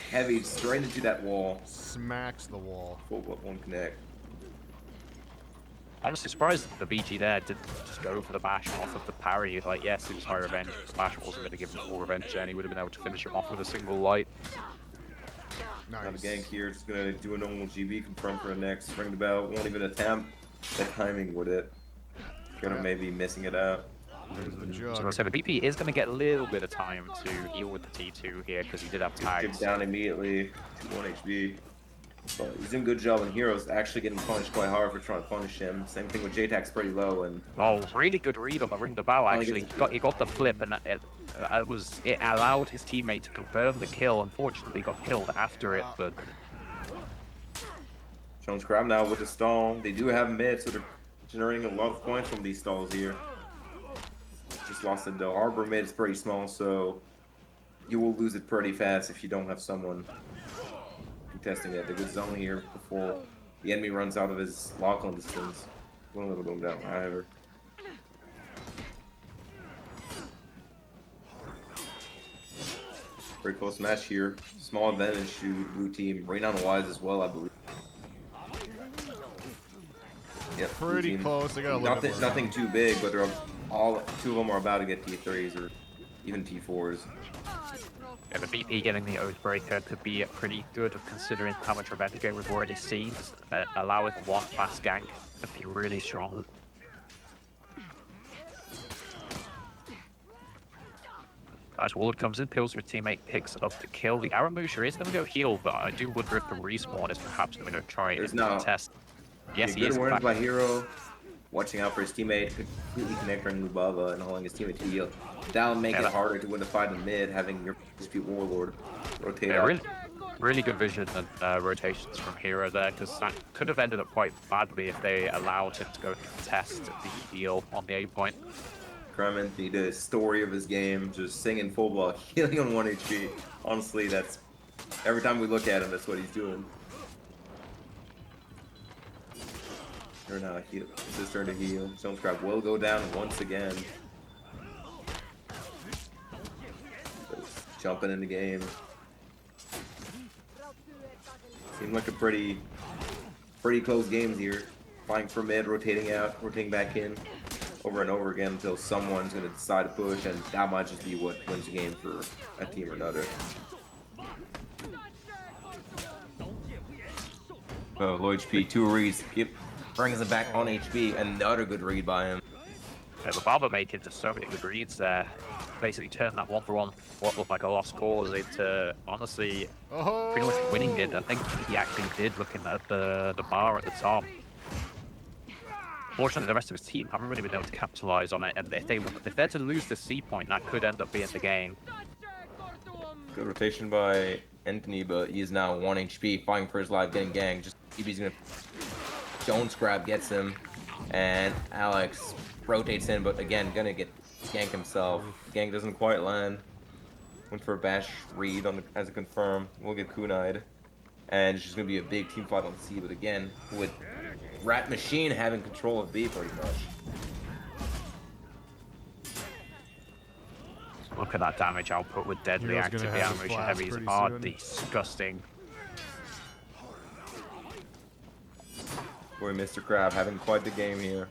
Speaker 3: heavy straight into that wall.
Speaker 1: Smacks the wall.
Speaker 3: Full block, one connect.
Speaker 2: Honestly surprised the BG there didn't just go for the bash off of the parry. Like, yes, it was high revenge, but the bash wasn't going to give him full revenge, and he would have been able to finish him off with a single light.
Speaker 3: Now the
Speaker 1: Nice.
Speaker 3: gank here, just gonna do a normal GB, confirm for the next, ring the bell, won't even attempt the timing with it. Gonna maybe missing it out.
Speaker 1: There's the
Speaker 2: So
Speaker 1: jug.
Speaker 2: I said the BP is going to get a little bit of time to heal with the T2 here, because he did have
Speaker 3: Kicked
Speaker 2: tags.
Speaker 3: down immediately, 1 HP. But he's doing a good job, and Hero's actually getting punished quite hard for trying to punish him. Same thing with J-Tac's pretty low, and
Speaker 2: Oh, really good read on the ring the bow, actually. He got the flip, and it allowed his teammate to confirm the kill. Unfortunately, he got killed after it, but
Speaker 3: Jones Crab now with the stall. They do have mid, so they're generating a lot of points from these stalls here. Just lost it though. Arbor mid is pretty small, so you will lose it pretty fast if you don't have someone contesting it. They would zone here before the enemy runs out of his lock-on distance. One little going down, however. Very close match here. Small advantage to blue team. Rain on the wise as well, I believe. Yeah, blue
Speaker 1: Pretty
Speaker 3: team.
Speaker 1: close. They got a little bit more.
Speaker 3: Nothing too big, but they're all 2 of them are about to get T3s or even T4s.
Speaker 2: yeah, the BP getting the Oathbreaker could be pretty good, considering how much revenge game we've already seen. Allowing one fast gank could be really strong. As Ward comes in, pills with teammate, picks up the kill. The Aramusha is going to go heal, but I do wonder if the respawn is perhaps going to try
Speaker 3: There's
Speaker 2: and
Speaker 3: no-
Speaker 2: test. Yes,
Speaker 3: Yeah,
Speaker 2: he
Speaker 3: good
Speaker 2: is. in
Speaker 3: awareness
Speaker 2: fact.
Speaker 3: by Hero. Watching out for his teammate, completely connecting Lubava and holding his teammate to heal. That'll make
Speaker 2: Yeah,
Speaker 3: it
Speaker 2: that-
Speaker 3: harder to win the fight in mid, having your dispute Warlord rotate
Speaker 2: Yeah,
Speaker 3: out.
Speaker 2: really, Really good vision and rotations from Hero there, because that could have ended up quite badly if they allowed him to go contest the heal on the A point.
Speaker 3: Clemente, the story of his game, just singing full block, healing on 1 HP. Honestly, that's every time we look at him, that's what he's doing. Or now heal. It's his turn to heal. Stone Scrap will go down once again. Just jumping in the game. Seemed like a pretty close games here. Flying for mid, rotating out, rotating back in, over and over again until someone's gonna decide to push, and that might just be what wins the game for a team or another. Oh, low HP, 2 reads. Yep. Brings him back on HP. Another good read by him.
Speaker 2: Yeah, the Barber making just so many good reads there. Basically turned that 1-for-1, what looked like a lost cause, into honestly pretty much winning it. I think he actually did, looking at the bar at the top. Fortunately, the rest of his team haven't really been able to capitalize on it, and if they're to lose the C point, that could end up being the game.
Speaker 3: Good rotation by Anthony, but he is now 1 HP, fighting for his life, getting ganked. Just he's gonna Jones grab gets him, and Alex rotates in, but again gonna get ganked himself. Gank doesn't quite land. Went for a bash read on as a confirm. We'll get kunai'd, and it's just gonna be a big team fight on C. But again, with Rat Machine having control of B pretty much.
Speaker 2: Look at that damage output with deadly
Speaker 1: Hero's
Speaker 2: active.
Speaker 1: gonna
Speaker 2: The
Speaker 1: have his
Speaker 2: animation
Speaker 1: flash
Speaker 2: heavies
Speaker 1: pretty
Speaker 2: are
Speaker 1: soon.
Speaker 2: disgusting.
Speaker 3: Boy, Mr. Crab having quite the game here.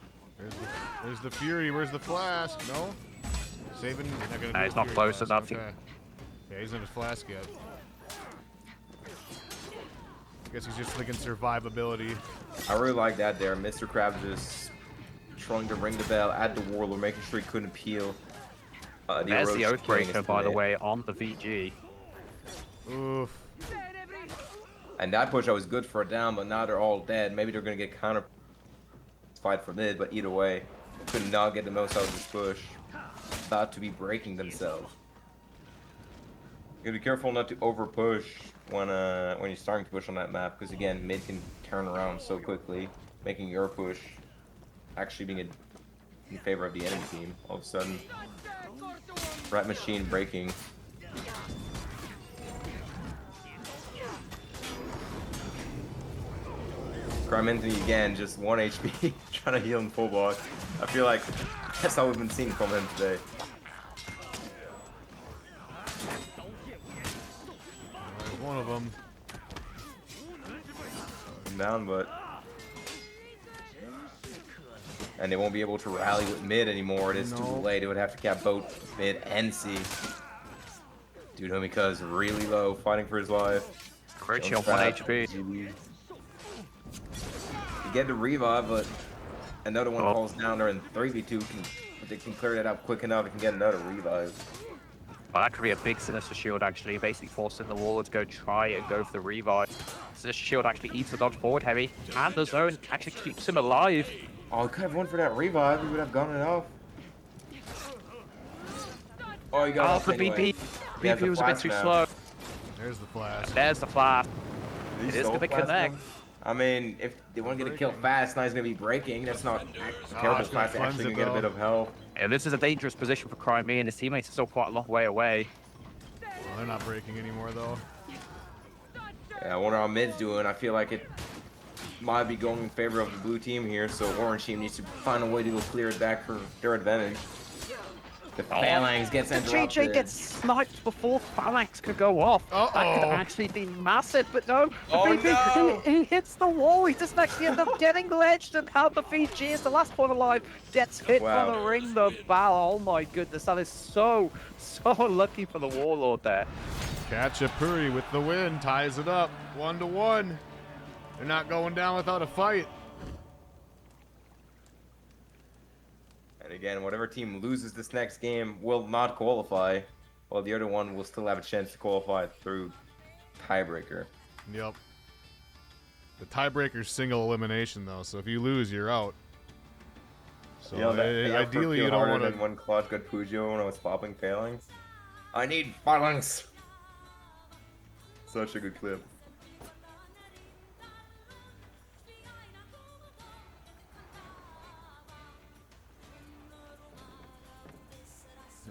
Speaker 1: There's the Fury. Where's the flask? No? Saving. He's not gonna do
Speaker 2: He's
Speaker 1: the
Speaker 2: not
Speaker 1: Fury
Speaker 2: close
Speaker 1: flask.
Speaker 2: enough.
Speaker 1: Okay. Yeah, he's not his flask yet. I guess he's just thinking survivability.
Speaker 3: I really like that there. Mr. Crab just trying to ring the bell at the Warlord, making sure he couldn't peel.
Speaker 2: There's the
Speaker 3: Orochi killing his
Speaker 2: Oathbreaker, by the
Speaker 3: teammate.
Speaker 2: way, on the VG.
Speaker 1: Oof.
Speaker 3: And that push I was good for a down, but now they're all dead. Maybe they're gonna get counter fight for mid, but either way, could not get the most out of this push. About to be breaking themselves. You gotta be careful not to over push when you're starting to push on that map, because again, mid can turn around so quickly, making your push actually being in favor of the enemy team. All of a sudden, Rat Machine breaking. Clemente again, just 1 HP, trying to heal in full block. I feel like that's all we've been seeing from him today.
Speaker 1: There's one of them.
Speaker 3: Down, but and they won't be able to rally with mid anymore. It is too
Speaker 1: No.
Speaker 3: late. It would have to cap both mid and C. Dude, Homika's really low, fighting for his life.
Speaker 2: Richie on
Speaker 3: Jones
Speaker 2: 1
Speaker 3: trap.
Speaker 2: HP.
Speaker 3: You get the revive, but another one
Speaker 2: Oh.
Speaker 3: falls down there, and 3v2 but they can clear that up quick enough and can get another revive.
Speaker 2: Well, that could be a big Sinister Shield, actually, basically forcing the Warlord to try and go for the revive. Sinister Shield actually eats the dodge forward heavy, and the zone actually keeps him alive.
Speaker 3: Oh, he could have won for that revive. He would have gone it off. Oh, you got
Speaker 2: Oh,
Speaker 3: it
Speaker 2: for
Speaker 3: anyway.
Speaker 2: BP.
Speaker 3: He has
Speaker 2: BP
Speaker 3: the
Speaker 2: was a bit
Speaker 3: flash
Speaker 2: too
Speaker 3: now.
Speaker 2: slow.
Speaker 1: There's the flask.
Speaker 2: There's the flash.
Speaker 3: He
Speaker 2: It is
Speaker 3: stole
Speaker 2: gonna
Speaker 3: fast
Speaker 2: connect.
Speaker 3: now. I mean, if they want to get a kill fast, now he's going to be breaking. That's not terrible
Speaker 1: it's gonna
Speaker 3: fast.
Speaker 1: cleanse
Speaker 3: Actually,
Speaker 1: it,
Speaker 3: gonna get a
Speaker 1: though.
Speaker 3: bit of health.
Speaker 2: Yeah, this is a dangerous position for Crimea, and his teammates are still quite a long way away.
Speaker 1: Well, they're not breaking anymore, though.
Speaker 3: Yeah, I wonder how mid's doing. I feel like it might be going in favor of the blue team here, so orange team needs to find a way to go clear it back for their advantage. The Phalanx gets
Speaker 2: The
Speaker 3: interrupted.
Speaker 2: JJ gets sniped before Phalanx could go off. That could
Speaker 1: Uh-oh.
Speaker 2: actually be massive, but no.
Speaker 3: Oh,
Speaker 2: BP,
Speaker 3: no.
Speaker 2: he hits the wall. He doesn't actually end up getting ledged, and how the VG is the last one alive. Gets hit
Speaker 3: Wow.
Speaker 2: for the ring, the ball. Oh my goodness, that is so lucky for the Warlord there.
Speaker 1: Kachapuri with the win ties it up 1-1. They're not going down without a fight.
Speaker 3: And again, whatever team loses this next game will not qualify, while the other one will still have a chance to qualify through tiebreaker.
Speaker 1: Yep. The tiebreaker's single elimination, though, so if you lose, you're out. So ideally, you don't want to.
Speaker 3: When Claude got Pujo when I was popping Phalanx. I need Phalanx. Such a good clip.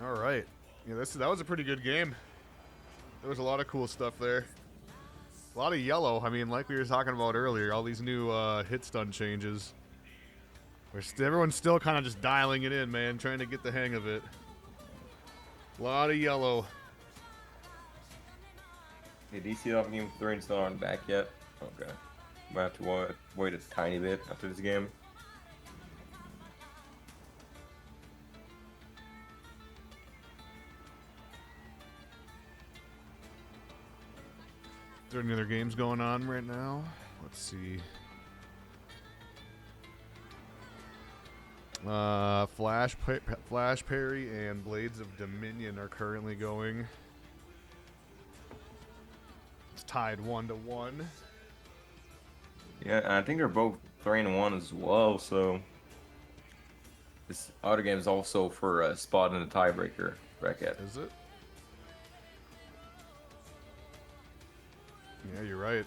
Speaker 1: All right. Yeah, that was a pretty good game. There was a lot of cool stuff there. A lot of yellow. I mean, like we were talking about earlier, all these new hit stun changes. Everyone's still kind of just dialing it in, man, trying to get the hang of it. A lot of yellow.
Speaker 3: Hey, DC off game 3 and still aren't back yet. Okay. Might have to wait a tiny bit after this game.
Speaker 1: Is there any other games going on right now? Let's see. Flash Parry and Blades of Dominion are currently going. It's tied 1-1.
Speaker 3: Yeah, and I think they're both 3-1 as well, so this other game is also for a spot in the tiebreaker bracket.
Speaker 1: Is it? Yeah, you're right.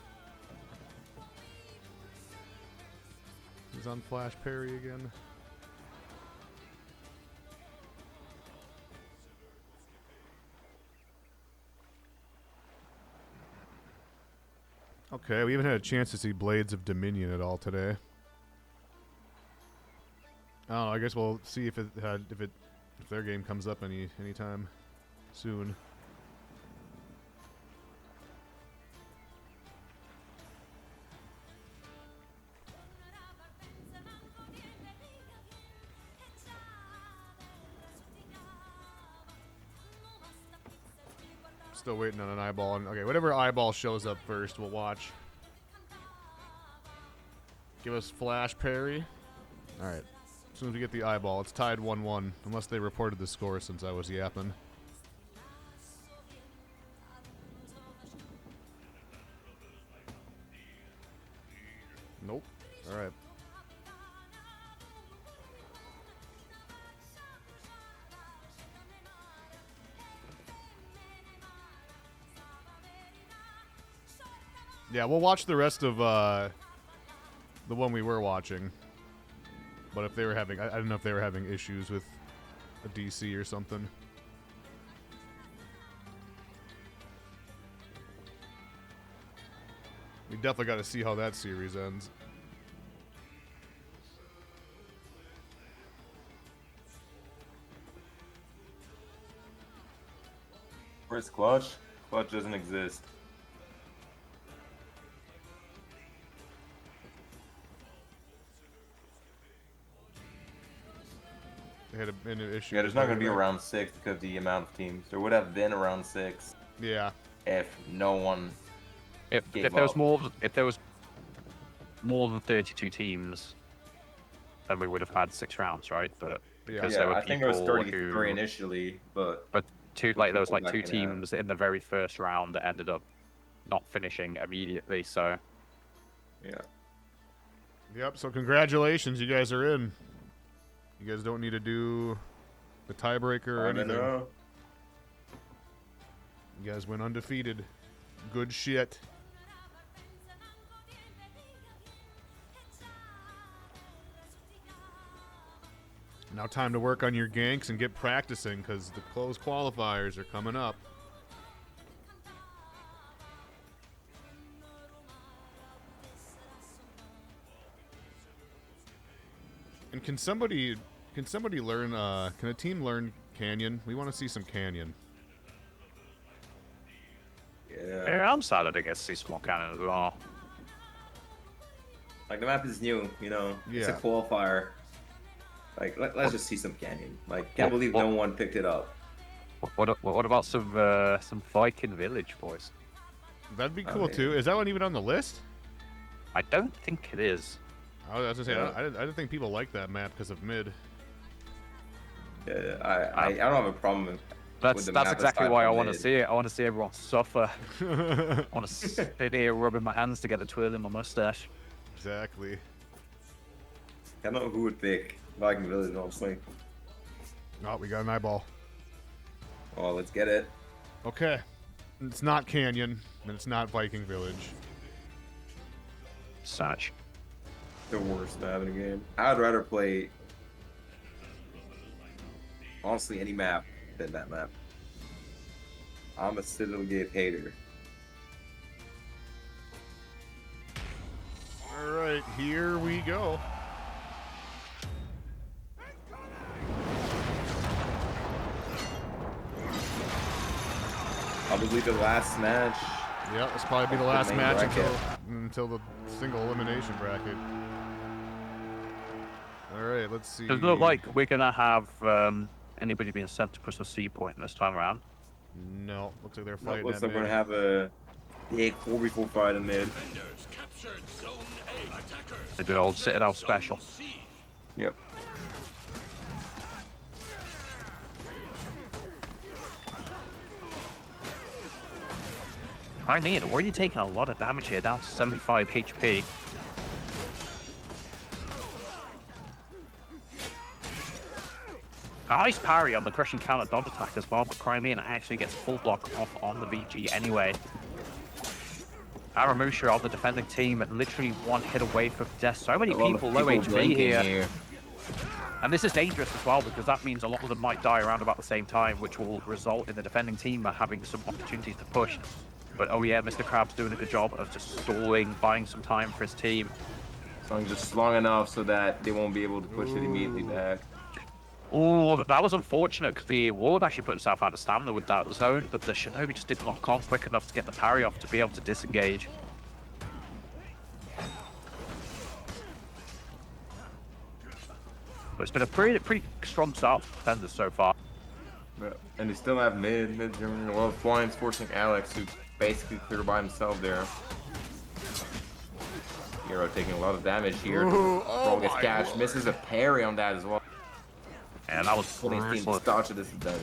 Speaker 1: He's on Flash Parry again. Okay, we haven't had a chance to see Blades of Dominion at all today. Oh, I guess we'll see if their game comes up anytime soon. Still waiting on an eyeball. Okay, whatever eyeball shows up first, we'll watch. Give us Flash Parry. All right. As soon as we get the eyeball, it's tied 1-1. Unless they reported the score since I was yapping. Nope. All right. Yeah, we'll watch the rest of the one we were watching. But if they were having, I don't know if they were having issues with a DC or something. We definitely got to see how that series ends.
Speaker 3: Where's Clutch? Clutch doesn't exist.
Speaker 1: They had an issue.
Speaker 3: Yeah, there's not going to be a round 6 because of the amount of teams. There would have been a round 6
Speaker 1: Yeah.
Speaker 3: if no one
Speaker 2: If
Speaker 3: gave
Speaker 2: there was
Speaker 3: up.
Speaker 2: more than 32 teams, then we would have had 6 rounds, right? But
Speaker 1: Yeah.
Speaker 2: because
Speaker 3: Yeah,
Speaker 2: there were
Speaker 3: I think it was
Speaker 2: people
Speaker 3: 33
Speaker 2: who,
Speaker 3: initially, but
Speaker 2: there was like
Speaker 3: people
Speaker 2: two
Speaker 3: backing out.
Speaker 2: teams in the very first round that ended up not finishing immediately. So
Speaker 3: yeah.
Speaker 1: Yep, so congratulations, you guys are in. You guys don't need to do the tiebreaker or
Speaker 3: I don't
Speaker 1: anything.
Speaker 3: know.
Speaker 1: You guys went undefeated. Good shit. Now time to work on your ganks and get practicing because the closed qualifiers are coming up. And can somebody learn, can a team learn Canyon? We want to see some Canyon.
Speaker 3: Yeah.
Speaker 2: I'm sad I didn't get to see Small Cannon as well.
Speaker 3: Like, the map is new, you know? It's a
Speaker 1: Yeah.
Speaker 3: qualifier. Like, let's just see some Canyon. Like, can't believe no one picked it up.
Speaker 2: What about some Viking Village, boys?
Speaker 1: That'd be
Speaker 3: Oh,
Speaker 1: cool
Speaker 3: yeah.
Speaker 1: too. Is that one even on the list?
Speaker 2: I don't think it is.
Speaker 1: I was gonna say,
Speaker 3: Yeah.
Speaker 1: I didn't think people like that map because of mid.
Speaker 3: Yeah, I don't have a problem with
Speaker 2: That's
Speaker 3: the map
Speaker 2: exactly
Speaker 3: aside
Speaker 2: why I
Speaker 3: from
Speaker 2: want to
Speaker 3: mid.
Speaker 2: see it. I want to see everyone suffer. I want to sit here rubbing my hands together, twirling my mustache.
Speaker 1: Exactly.
Speaker 3: I don't know who would pick Viking Village, honestly.
Speaker 1: Oh, we got an eyeball.
Speaker 3: Oh, let's get it.
Speaker 1: Okay. It's not Canyon. And it's not Viking Village.
Speaker 2: Such.
Speaker 3: The worst map in the game. I'd rather play, honestly, any map than that map. I'm a Citadel Gate hater.
Speaker 1: All right, here we go.
Speaker 3: Probably the last match.
Speaker 1: Yeah, this will probably be the last
Speaker 3: main
Speaker 1: match
Speaker 3: bracket.
Speaker 1: until the single elimination bracket. All right, let's see.
Speaker 2: Does it look like we're gonna have anybody being sent to push the C point this time around?
Speaker 1: No, looks like they're
Speaker 3: No,
Speaker 1: fighting.
Speaker 3: looks
Speaker 1: at
Speaker 3: like we're
Speaker 1: mid.
Speaker 3: gonna have a big 4v4 fight in mid.
Speaker 2: They do old Citadel special.
Speaker 3: Yep.
Speaker 2: I mean, we're already taking a lot of damage here, down to 75 HP. Nice parry on the crushing counter dodge attack as well, but Crimean actually gets full block off on the VG anyway. Aramusha on the defending team, literally one hit away from death. So many people low HP here. And this is dangerous as well, because that means a lot of them might die around about the same time, which will result in the defending team having some opportunities to push. But oh yeah, Mr. Krabs doing a good job of just stalling, buying some time for his team.
Speaker 3: So just long enough so that they won't be able to push it immediately back.
Speaker 2: Oh, that was unfortunate, because the Ward actually put himself out of stamina with that zone, but the Shinobi just didn't lock on quick enough to get the parry off to be able to disengage. But it's been a pretty strong start for defenders so far.
Speaker 3: But, and they still have mid Germany. Well, Flying's forcing Alex, who's basically clear by himself there. Hero taking a lot of damage here.
Speaker 1: Ooh,
Speaker 3: Roll gets
Speaker 1: my
Speaker 3: cash,
Speaker 1: Lord.
Speaker 3: misses a parry on that as well.
Speaker 2: And that was
Speaker 3: Putting his team
Speaker 2: brutal.
Speaker 3: dodge at disadvantage.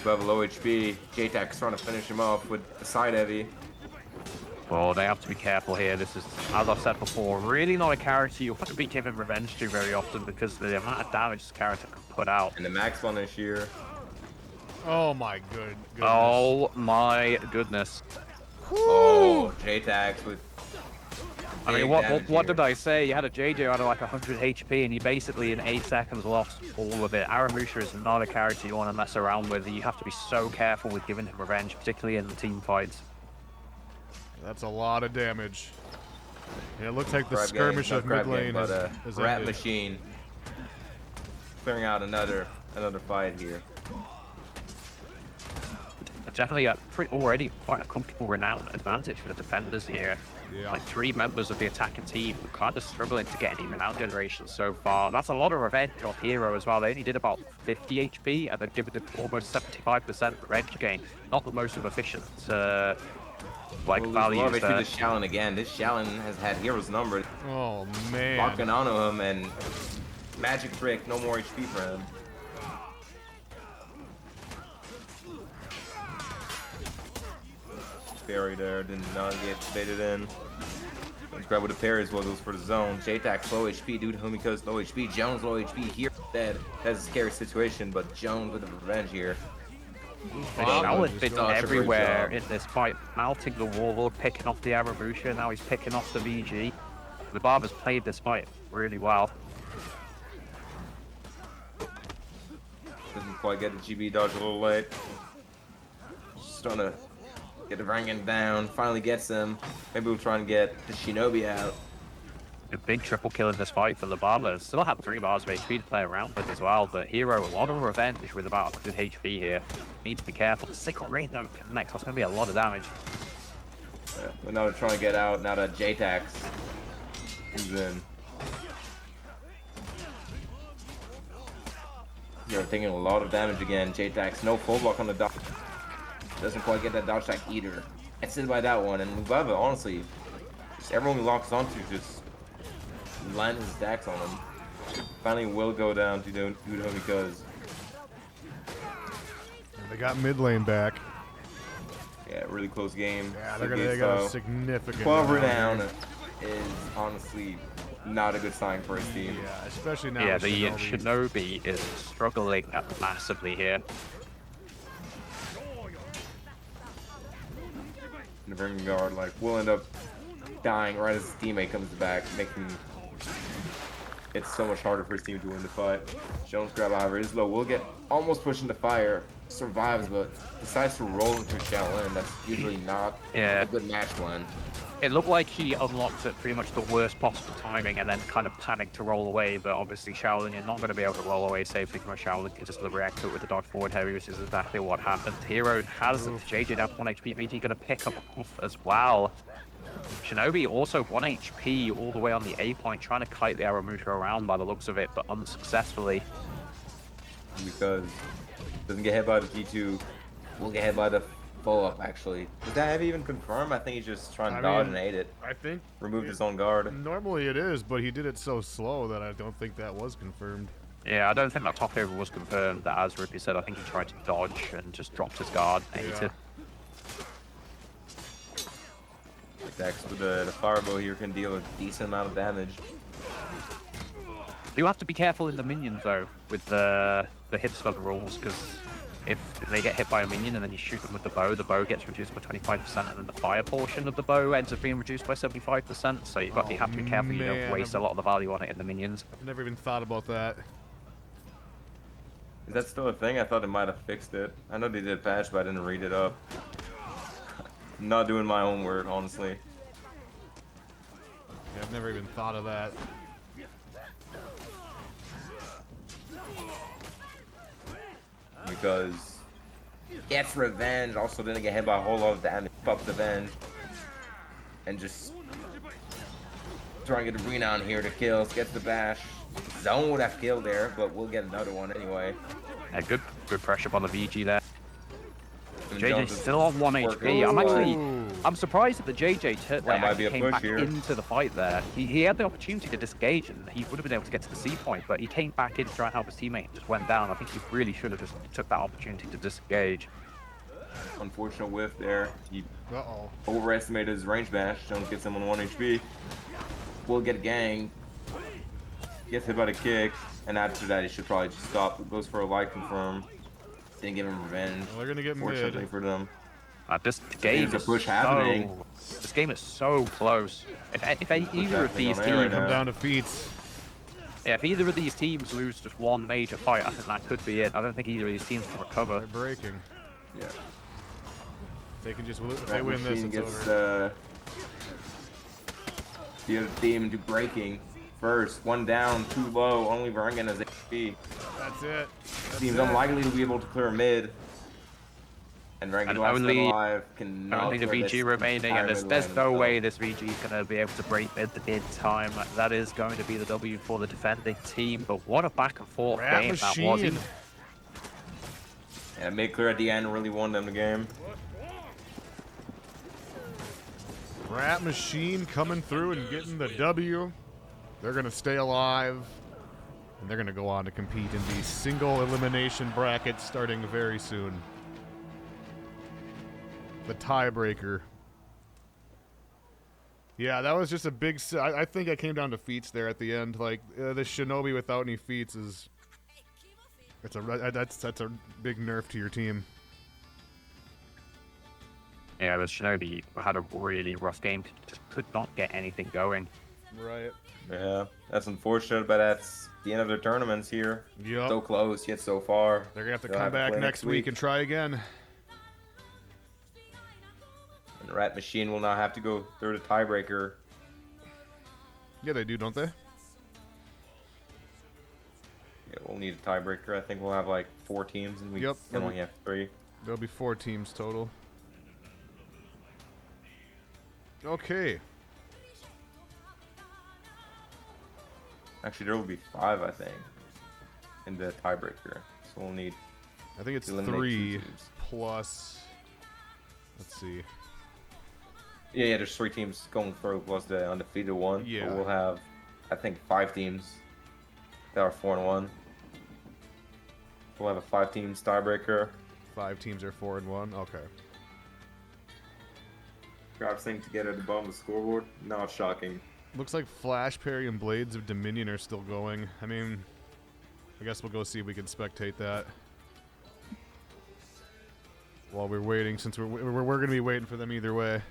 Speaker 3: Above low HP, JTAC's trying to finish him off with the side heavy.
Speaker 2: Well, they have to be careful here. This is, as I've said before, really not a character you'll have to be given revenge to very often, because the amount of damage this character can put out.
Speaker 3: And the max one this year.
Speaker 1: Oh my goodness.
Speaker 2: Oh my goodness.
Speaker 3: Oh, JTAC's with.
Speaker 2: I mean,
Speaker 3: big
Speaker 2: what
Speaker 3: damage
Speaker 2: what
Speaker 3: here.
Speaker 2: did I say? You had a JJ out of like 100 HP, and you basically in 8 seconds lost all of it. Aramusha is not a character you want to mess around with. You have to be so careful with giving him revenge, particularly in the team fights.
Speaker 1: That's a lot of damage. Yeah, it looks like the
Speaker 3: Crab
Speaker 1: skirmish
Speaker 3: game,
Speaker 1: of
Speaker 3: not
Speaker 1: mid
Speaker 3: crab
Speaker 1: lane
Speaker 3: game, but
Speaker 1: is
Speaker 3: rat
Speaker 1: ended.
Speaker 3: machine. Clearing out another fight here.
Speaker 2: Definitely already quite a comfortable renowned advantage for the defenders here.
Speaker 1: Yeah.
Speaker 2: Like 3 members of the attacking team kind of struggling to get any renown generation so far. That's a lot of revenge on Hero as well. They only did about 50 HP and they've given it almost 75% revenge gain. Not the most efficient like
Speaker 3: Well,
Speaker 2: values
Speaker 3: love it
Speaker 2: there.
Speaker 3: to this Shalin again. This Shalin has had Hero's number.
Speaker 1: Oh man.
Speaker 3: Locking onto him and magic trick, no more HP for him. Parry there, did not get baited in. Let's grab with the parry as well, goes for the zone. JTAC low HP due to Humiko's low HP. Jones low HP here dead. That's a scary situation, but Jones with the revenge here.
Speaker 1: Wow,
Speaker 2: Shaolin
Speaker 1: just
Speaker 2: been
Speaker 3: such a great
Speaker 2: everywhere
Speaker 3: job.
Speaker 2: in this fight, mounting the Warlord, picking off the Aramusha, now he's picking off the VG. The Barber's played this fight really well.
Speaker 3: Doesn't quite get the GB dodge a little late. Just trying to get the Rangan down. Finally gets him. Maybe we'll try and get the Shinobi out.
Speaker 2: A big triple kill in this fight for the Barber. Still have 3 bars of HP to play around with as well, but Hero, a lot of revenge with about 100 HP here. Need to be careful. Sickle Rain though connects, that's going to be a lot of damage.
Speaker 3: Yeah, but now they're trying to get out. Now that JTAX is in. They're taking a lot of damage again. JTAX, no full block on the dodge. Doesn't quite get that dodge attack either. It's in by that one. And Mubaba, honestly, just everyone he locks onto just lands his stacks on him. Finally will go down to do because
Speaker 1: They got mid lane back.
Speaker 3: yeah, really close game.
Speaker 1: Yeah,
Speaker 3: Good
Speaker 1: they
Speaker 3: game,
Speaker 1: got a
Speaker 3: so
Speaker 1: significant
Speaker 3: 12
Speaker 1: renown
Speaker 3: renown is honestly not a good sign for his team.
Speaker 1: Yeah, especially now.
Speaker 2: Yeah,
Speaker 1: with
Speaker 2: the
Speaker 1: Shinobi.
Speaker 2: Shinobi is struggling massively here.
Speaker 3: the Vanguard, like, will end up dying right as his teammate comes back, making it so much harder for his team to win the fight. Jones grab, however, is low. Will get almost pushed into fire, survives, but decides to roll into Shaolin. That's usually not
Speaker 2: Yeah.
Speaker 3: a good match plan.
Speaker 2: It looked like he unlocked at pretty much the worst possible timing and then kind of panicked to roll away, but obviously Shaolin, you're not going to be able to roll away safely from a Shaolin. You just react to it with the dodge forward heavy, which is exactly what happened. Hero has JJ down to 1 HP. VG going to pick up off as well. Shinobi also 1 HP all the way on the A point, trying to kite the Aramusha around by the looks of it, but unsuccessfully.
Speaker 3: Because doesn't get hit by the T2, will get hit by the follow-up, actually. Did that have even confirmed? I think he's just trying to dodge and ate it.
Speaker 1: I think
Speaker 3: Removed his own guard.
Speaker 1: normally it is, but he did it so slow that I don't think that was confirmed.
Speaker 2: Yeah, I don't think that top over was confirmed. That, as Rippy said, I think he tried to dodge and just dropped his guard, ate it.
Speaker 3: Dex with the fireball here can deal a decent amount of damage.
Speaker 2: You have to be careful in the minions though with the hit stun rules, because if they get hit by a minion and then you shoot them with the bow gets reduced by 25%, and then the fire portion of the bow ends up being reduced by 75%. So you have to be careful you don't
Speaker 1: man,
Speaker 2: waste a lot of the value on it in the minions.
Speaker 1: I've never even thought about that.
Speaker 3: Is that still a thing? I thought it might have fixed it. I know they did a patch, but I didn't read it up. I'm not doing my own work, honestly.
Speaker 1: Yeah, I've never even thought of that.
Speaker 3: Because gets revenge, also didn't get hit by a whole lot of damage. Up the venge. And just trying to get the renown here to kill. Gets the bash. Zone would have killed there, but we'll get another one anyway.
Speaker 2: Yeah, good pressure on the VG there.
Speaker 3: And
Speaker 2: JJ's
Speaker 3: Jones is
Speaker 2: still on 1 HP. I'm surprised that the JJ
Speaker 3: might be a
Speaker 2: came
Speaker 3: push
Speaker 2: back
Speaker 3: here.
Speaker 2: into the fight there. He had the opportunity to disengage and he would have been able to get to the C point, but he came back in to try and help his teammate and just went down. I think he really should have just took that opportunity to disengage.
Speaker 3: Unfortunate whiff there. He
Speaker 1: Uh-oh.
Speaker 3: overestimated his range bash. Jones gets him on 1 HP. Will get a gang. Gets hit by the kick. And after that, he should probably just stop. Goes for a light confirm. Didn't give him revenge.
Speaker 1: Well, they're gonna get
Speaker 3: Fortunately
Speaker 1: mid.
Speaker 3: for them.
Speaker 2: This game
Speaker 3: There's a
Speaker 2: is
Speaker 3: push happening.
Speaker 2: This game is so close. If either of these
Speaker 3: happening on air
Speaker 2: teams,
Speaker 3: right
Speaker 1: Come
Speaker 3: now.
Speaker 1: down to feats.
Speaker 2: yeah, if either of these teams lose just one major fight, I think that could be it. I don't think either of these teams can recover.
Speaker 1: They're breaking.
Speaker 3: Yeah.
Speaker 1: They can just if they
Speaker 3: That
Speaker 1: win this,
Speaker 3: machine
Speaker 1: it's
Speaker 3: gets
Speaker 1: over.
Speaker 3: the other team to breaking. First, 1 down, 2 low. Only Varangan has HP.
Speaker 1: That's it. That's
Speaker 3: Seems
Speaker 1: it.
Speaker 3: unlikely to be able to clear mid. And Varangan,
Speaker 2: And
Speaker 3: while still
Speaker 2: only-
Speaker 3: alive, cannot
Speaker 2: Only the
Speaker 3: clear this
Speaker 2: VG remaining,
Speaker 3: entire
Speaker 2: and
Speaker 3: mid
Speaker 2: there's
Speaker 3: lane
Speaker 2: no
Speaker 3: himself.
Speaker 2: way this VG is going to be able to break mid in time. That is going to be the W for the defending team, but what a back and forth
Speaker 1: Rat
Speaker 2: game that was.
Speaker 1: machine.
Speaker 3: Yeah, mid clear at the end really won them the game.
Speaker 1: Rat Machine coming through and getting the W. They're going to stay alive. And they're going to go on to compete in the single elimination bracket starting very soon. The tiebreaker. Yeah, that was just a big... I think I came down to feats there at the end. Like, the Shinobi without any feats is... That's a big nerf to your team.
Speaker 2: Yeah, but Shinobi had a really rough game. Just could not get anything going.
Speaker 1: Right.
Speaker 3: Yeah, that's unfortunate, but that's the end of their tournaments here.
Speaker 1: Yep.
Speaker 3: So close, yet so far.
Speaker 1: They're going to have to
Speaker 3: They'll
Speaker 1: come
Speaker 3: have to
Speaker 1: back
Speaker 3: play
Speaker 1: next week and try again.
Speaker 3: And the Rat Machine will now have to go through the tiebreaker.
Speaker 1: Yeah, they do, don't they?
Speaker 3: Yeah, we'll need a tiebreaker. I think we'll have like 4 teams, and we
Speaker 1: Yep.
Speaker 3: can only have 3.
Speaker 1: There'll be 4 teams total. Okay.
Speaker 3: Actually, there will be 5, I think, in the tiebreaker. So we'll need.
Speaker 1: I think it's
Speaker 3: Eliminate
Speaker 1: 3
Speaker 3: 2 teams.
Speaker 1: plus... Let's see.
Speaker 3: Yeah, there's 3 teams going through plus the undefeated one.
Speaker 1: Yeah.
Speaker 3: But we'll have, I think, 5 teams that are 4-1. We'll have a 5 teams tiebreaker.
Speaker 1: 5 teams are 4-1. Okay.
Speaker 3: Grabs thing together at the bottom of the scoreboard. Not shocking.
Speaker 1: Looks like Flash Parry and Blades of Dominion are still going. I mean, I guess we'll go see if we can spectate that. While we're waiting, since we're going to be waiting for them either way.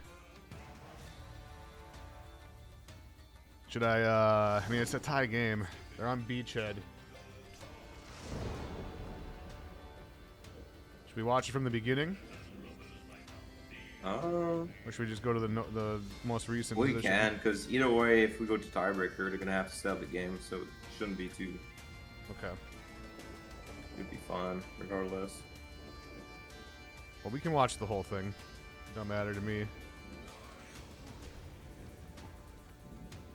Speaker 1: Should I mean, it's a tie game. They're on Beachhead. Should we watch it from the beginning? Or should we just go to the most recent
Speaker 3: We
Speaker 1: position?
Speaker 3: can, because either way, if we go to tiebreaker, they're going to have to stop the game, so it shouldn't be too...
Speaker 1: Okay.
Speaker 3: It'd be fine, regardless.
Speaker 1: Well, we can watch the whole thing. Don't matter to me.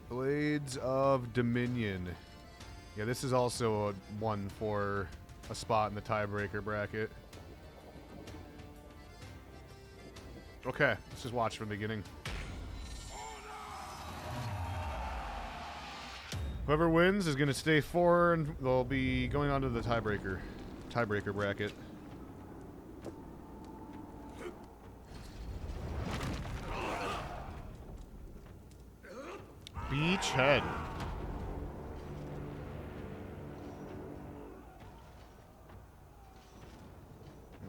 Speaker 1: Blades of Dominion. Yeah, this is also one for a spot in the tiebreaker bracket. Okay, let's just watch from the beginning. Whoever wins is going to stay 4, and they'll be going on to the tiebreaker bracket. Beachhead.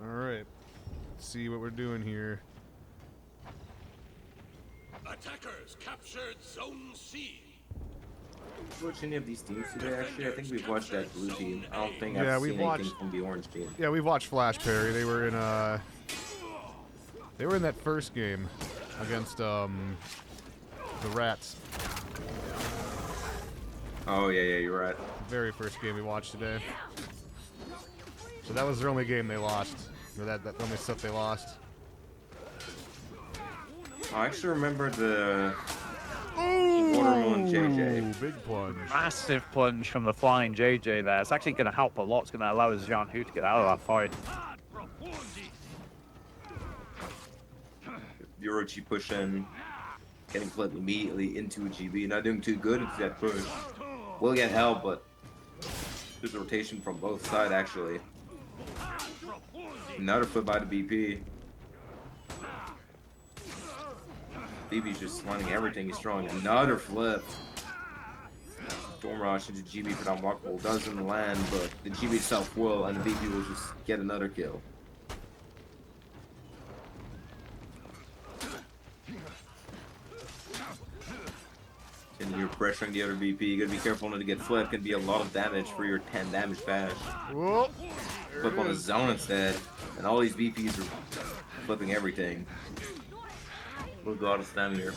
Speaker 1: All right, let's see what we're doing here.
Speaker 4: Attackers captured Zone C.
Speaker 3: Watch any of these teams today, actually? I think we've watched that blue team. I don't think
Speaker 1: Yeah,
Speaker 3: I've
Speaker 1: we've
Speaker 3: seen
Speaker 1: watched-
Speaker 3: anything from the orange team.
Speaker 1: Yeah, we've watched Flash Perry. They were in that first game against the Rats.
Speaker 3: Oh, yeah, you're right.
Speaker 1: Very first game we watched today. So that was their only game they lost. Or that only stuff they lost.
Speaker 3: I actually remember the
Speaker 1: Ooh,
Speaker 3: Watermelon JJ.
Speaker 1: big plunge.
Speaker 2: Massive plunge from the flying JJ there. It's actually going to help a lot. It's going to allow Zhang Hu to get out of that fight.
Speaker 3: Yorochi push in, getting fled immediately into a GB. Not doing too good into that push. Will get help, but there's a rotation from both sides, actually. Another flip by the BP. BB's just lining everything. He's throwing another flip. Storm Rush into GB for that unblockable. Doesn't land, but the GB itself will, and the BP will just get another kill. And you're pressuring the other BP. You gotta be careful not to get flipped. Can be a lot of damage for your 10 damage bash.
Speaker 1: Whoa.
Speaker 3: Flip on the zone instead, and all these BPs are flipping everything. We'll go out of stand here.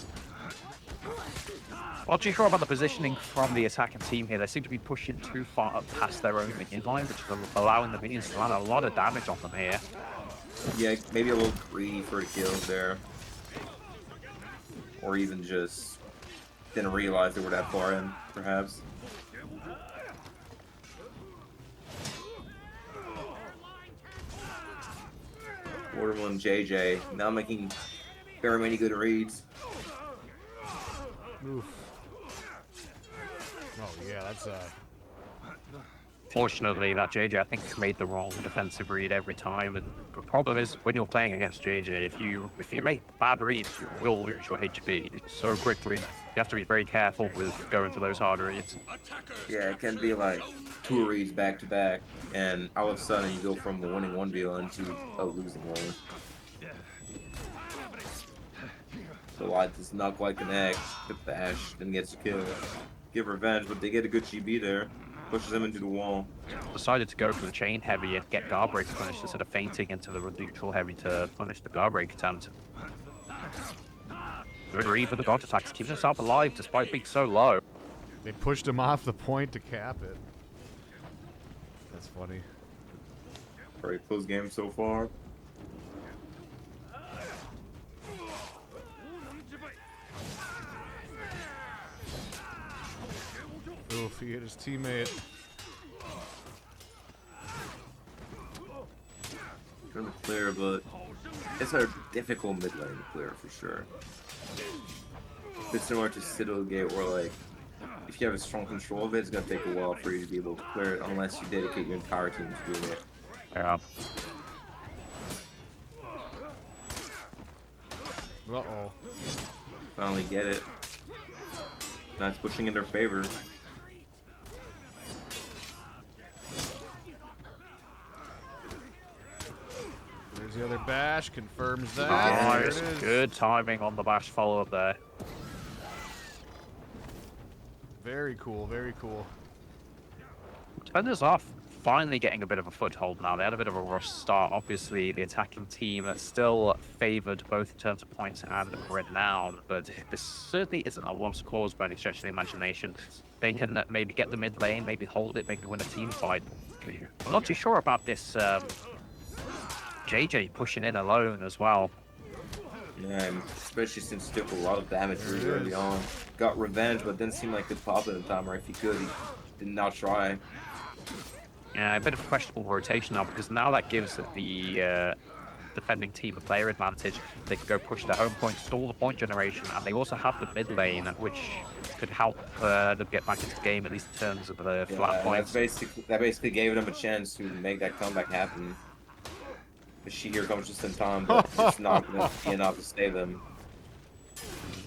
Speaker 2: Not too sure about the positioning from the attacking team here. They seem to be pushing too far up past their own minion line, which is allowing the minions to land a lot of damage on them here.
Speaker 3: Yeah, maybe a little greedy for the kills there. Or even just didn't realize they were that far in, perhaps. Watermelon JJ now making very many good reads.
Speaker 1: Oof. Oh yeah, that's
Speaker 2: Fortunately, that JJ, I think, made the wrong defensive read every time. And the problem is, when you're playing against JJ, if you make bad reads, you will lose your HP so quickly. You have to be very careful with going for those hard reads.
Speaker 3: Yeah, it can be like 2 reads back to back, and all of a sudden you go from a winning 1v1 to a losing one. The light does not quite connect. The bash then gets the kill. Give revenge, but they get a good GB there. Pushes them into the wall.
Speaker 2: Decided to go for the chain heavy and get guard break punished instead of fainting into the neutral heavy to punish the guard break attempt. Good read for the dodge attacks, keeping himself alive despite being so low.
Speaker 1: they pushed him off the point to cap it. That's funny.
Speaker 3: Very close game so far.
Speaker 1: Oof, he hit his teammate.
Speaker 3: Trying to clear, but it's a difficult mid lane to clear for sure. It's similar to Citadel Gate, where like if you have a strong control of it, it's gonna take a while for you to be able to clear it, unless you dedicate your entire team to doing it.
Speaker 2: Yeah.
Speaker 1: Uh-oh.
Speaker 3: Finally get it. Now it's pushing in their favor.
Speaker 1: There's the other bash, confirms that.
Speaker 3: Yeah,
Speaker 1: There it
Speaker 2: Nice,
Speaker 1: is.
Speaker 2: good timing on the bash follow-up there.
Speaker 1: Very cool, very cool.
Speaker 2: Defenders are finally getting a bit of a foothold now. They had a bit of a rush start. Obviously, the attacking team that's still favored both in terms of points and renown, but this certainly isn't a lost cause by any stretch of the imagination. They can maybe get the mid lane, maybe hold it, maybe win a team fight. I'm not too sure about this JJ pushing in alone as well.
Speaker 3: Yeah, and especially since he took a lot of damage really early on. Got revenge, but didn't seem like he could pop it in time, or if he could, he did not try.
Speaker 2: Yeah, a bit of questionable rotation now, because now that gives the defending team a player advantage. They can go push their home point, stall the point generation, and they also have the mid lane, which could help them get back into the game, at least in terms of the flat points.
Speaker 3: That basically gave them a chance to make that comeback happen. The Sheer comes just in time, but it's not going to be enough to save them.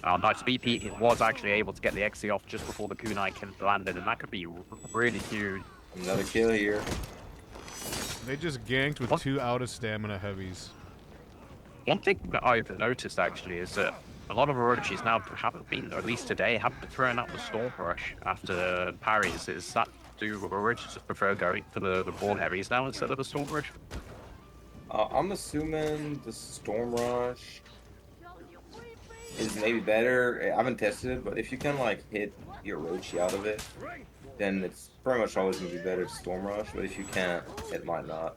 Speaker 2: Oh, nice. BP was actually able to get the XC off just before the kunai can landed, and that could be really huge.
Speaker 3: Another kill here.
Speaker 1: They just ganked with 2 out of stamina heavies.
Speaker 2: One thing that I've noticed actually is that a lot of Orochis now haven't been, or at least today, haven't been throwing out the Storm Rush after parries. Is that do Orochis prefer going for the ball heavies now instead of the Storm Rush?
Speaker 3: I'm assuming the Storm Rush is maybe better. I haven't tested it, but if you can like hit your Orochi out of it, then it's pretty much always gonna be better to Storm Rush. But if you can't, it might not.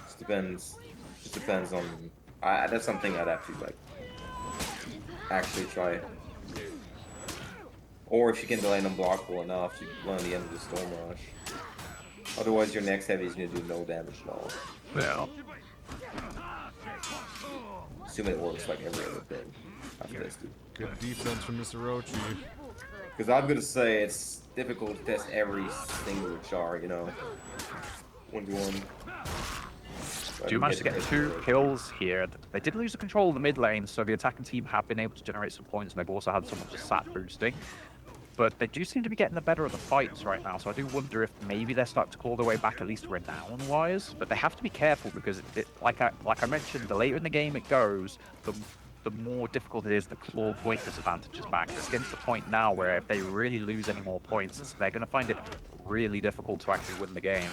Speaker 3: Just depends. Just depends on. That's something I'd have to like actually try. Or if you can delay them blockable enough, you can learn the end of the Storm Rush. Otherwise, your next heavy is gonna do no damage at all.
Speaker 2: Yeah.
Speaker 3: Assuming it works like every other thing. I've tested.
Speaker 1: Good defense from Mr. Orochi.
Speaker 3: Because I'm gonna say it's difficult to test every single char, you know. 1v1.
Speaker 2: Do manage to get 2 kills here. They did lose the control of the mid lane, so the attacking team have been able to generate some points, and they've also had some of the stat boosting. But they do seem to be getting the better of the fights right now, so I do wonder if maybe they're starting to claw their way back, at least renown-wise. But they have to be careful, because like I mentioned, the later in the game it goes, the more difficult it is to claw point disadvantages back. It's getting to the point now where if they really lose any more points, they're going to find it really difficult to actually win the game.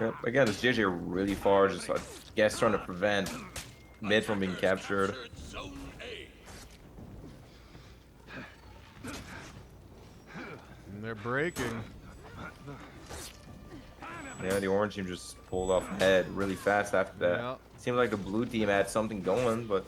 Speaker 3: Yep. Again, this JJ really far, just I guess trying to prevent mid from being captured.
Speaker 1: And they're breaking.
Speaker 3: Yeah, the orange team just pulled off ahead really fast after that.
Speaker 1: Yeah.
Speaker 3: Seemed like the blue team had something going, but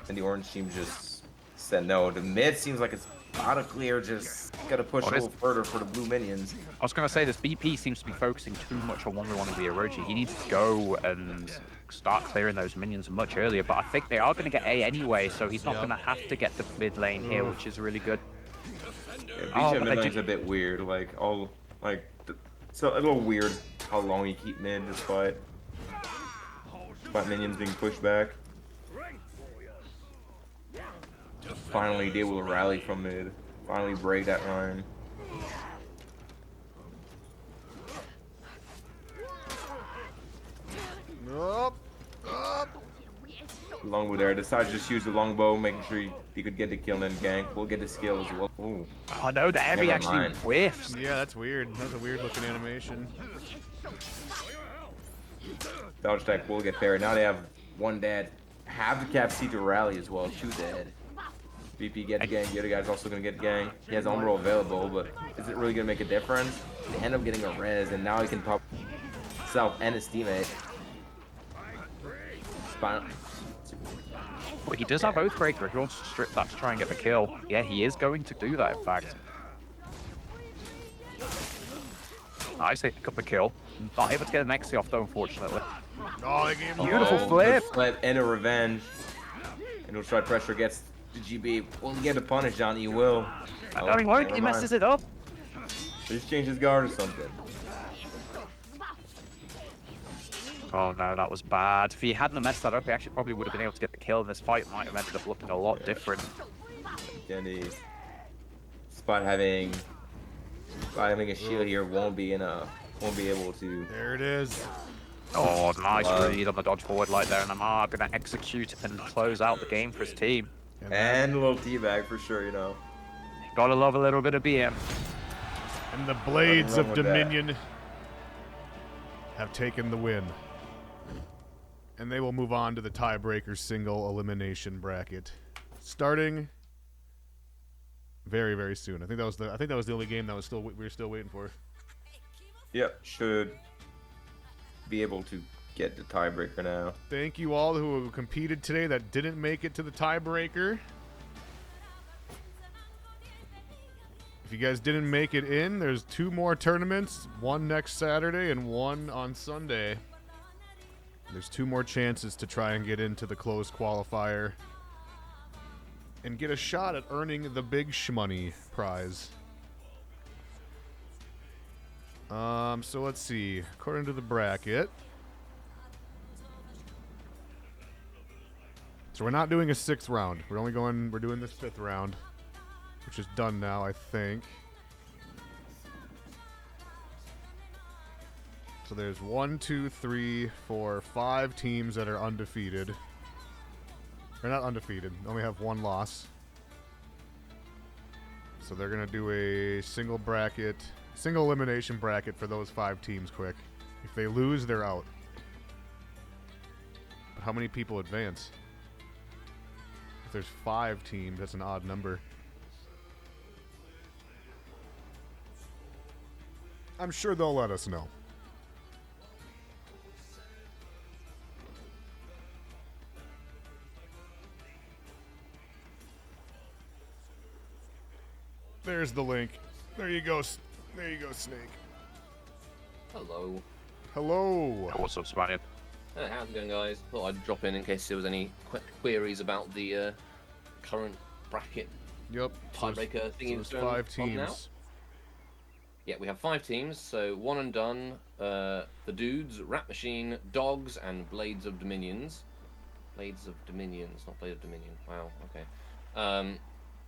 Speaker 3: then the orange team just said no. The mid seems like it's out of clear, just gotta push a little further for the blue minions.
Speaker 2: I was going to say, this BP seems to be focusing too much on 1v1 of the Orochi. He needs to go and start clearing those minions much earlier, but I think they are going to get A anyway, so he's not going to have to get the mid lane here, which is really good.
Speaker 3: Yeah, BJ mid lane's a bit weird, it's a little weird how long you keep mid despite minions being pushed back. Finally be able to rally from mid. Finally break that line.
Speaker 1: Up.
Speaker 3: Longbow there. Decided to just use the longbow, making sure he could get the kill and then gank. We'll get the skill as well. Ooh.
Speaker 2: Oh no, the heavy
Speaker 3: Never
Speaker 2: actually
Speaker 3: mind.
Speaker 2: whiffs.
Speaker 1: Yeah, that's weird. That's a weird looking animation.
Speaker 3: Dodge attack will get parried. Now they have one dead. Have the cap C to rally as well. 2 dead. VP gets gang. The other guy's also gonna get gang. He has Umbro available, but is it really gonna make a difference? They end up getting a res, and now he can pop himself and his teammate. Well,
Speaker 2: he does have Oathbreaker if he wants to strip that to try and get the kill. Yeah, he is going to do that, in fact. Nice, pick up a kill. Not able to get an XC off though, unfortunately.
Speaker 1: Oh, they gave him
Speaker 2: Beautiful
Speaker 1: the
Speaker 2: flip.
Speaker 3: Flip and a revenge. And he'll try pressure, gets the GB. Will he get a punish, Johnny? He will.
Speaker 2: No, he won't. He messes it up.
Speaker 3: Just change his guard or something.
Speaker 2: Oh no, that was bad. If he hadn't messed that up, he actually probably would have been able to get the kill. This fight might have ended up looking a lot different.
Speaker 3: Kenny, despite having a shield here, won't be able to.
Speaker 1: There it is.
Speaker 2: Oh, nice read on the dodge forward light there, and Amar gonna execute and close out the game for his team.
Speaker 3: And a little teabag for sure, you know.
Speaker 2: Gotta love a little bit of BM.
Speaker 1: And the Blades
Speaker 3: wrong
Speaker 1: of
Speaker 3: with that.
Speaker 1: Dominion have taken the win. And they will move on to the tiebreaker single elimination bracket, starting very, very soon. I think that was the only game that was we were still waiting for.
Speaker 3: Yep, should be able to get the tiebreaker now.
Speaker 1: Thank you all who competed today that didn't make it to the tiebreaker. If you guys didn't make it in, there's 2 more tournaments, one next Saturday and one on Sunday. There's 2 more chances to try and get into the closed qualifier and get a shot at earning the big shmoney prize. So let's see. According to the bracket, so we're not doing a 6th round. We're doing this 5th round, which is done now, I think. So there's 1, 2, 3, 4, 5 teams that are undefeated. They're not undefeated. They only have 1 loss. So they're gonna do a single elimination bracket for those 5 teams quick. If they lose, they're out. But how many people advance? If there's 5 teams, that's an odd number. I'm sure they'll let us know. There's the link. There you go. There you go, Snake.
Speaker 5: Hello.
Speaker 1: Hello.
Speaker 2: What's up, Spaniard?
Speaker 5: Hey, how's it going, guys? Thought I'd drop in case there was any queries about the current bracket
Speaker 1: Yep.
Speaker 5: tiebreaker thing.
Speaker 1: So there's 5
Speaker 5: Now.
Speaker 1: teams.
Speaker 5: Yeah, we have 5 teams. So one and done. The Dudes, Rat Machine, Dogs, and Blades of Dominions. Blades of Dominions, not Blade of Dominion. Wow. Okay.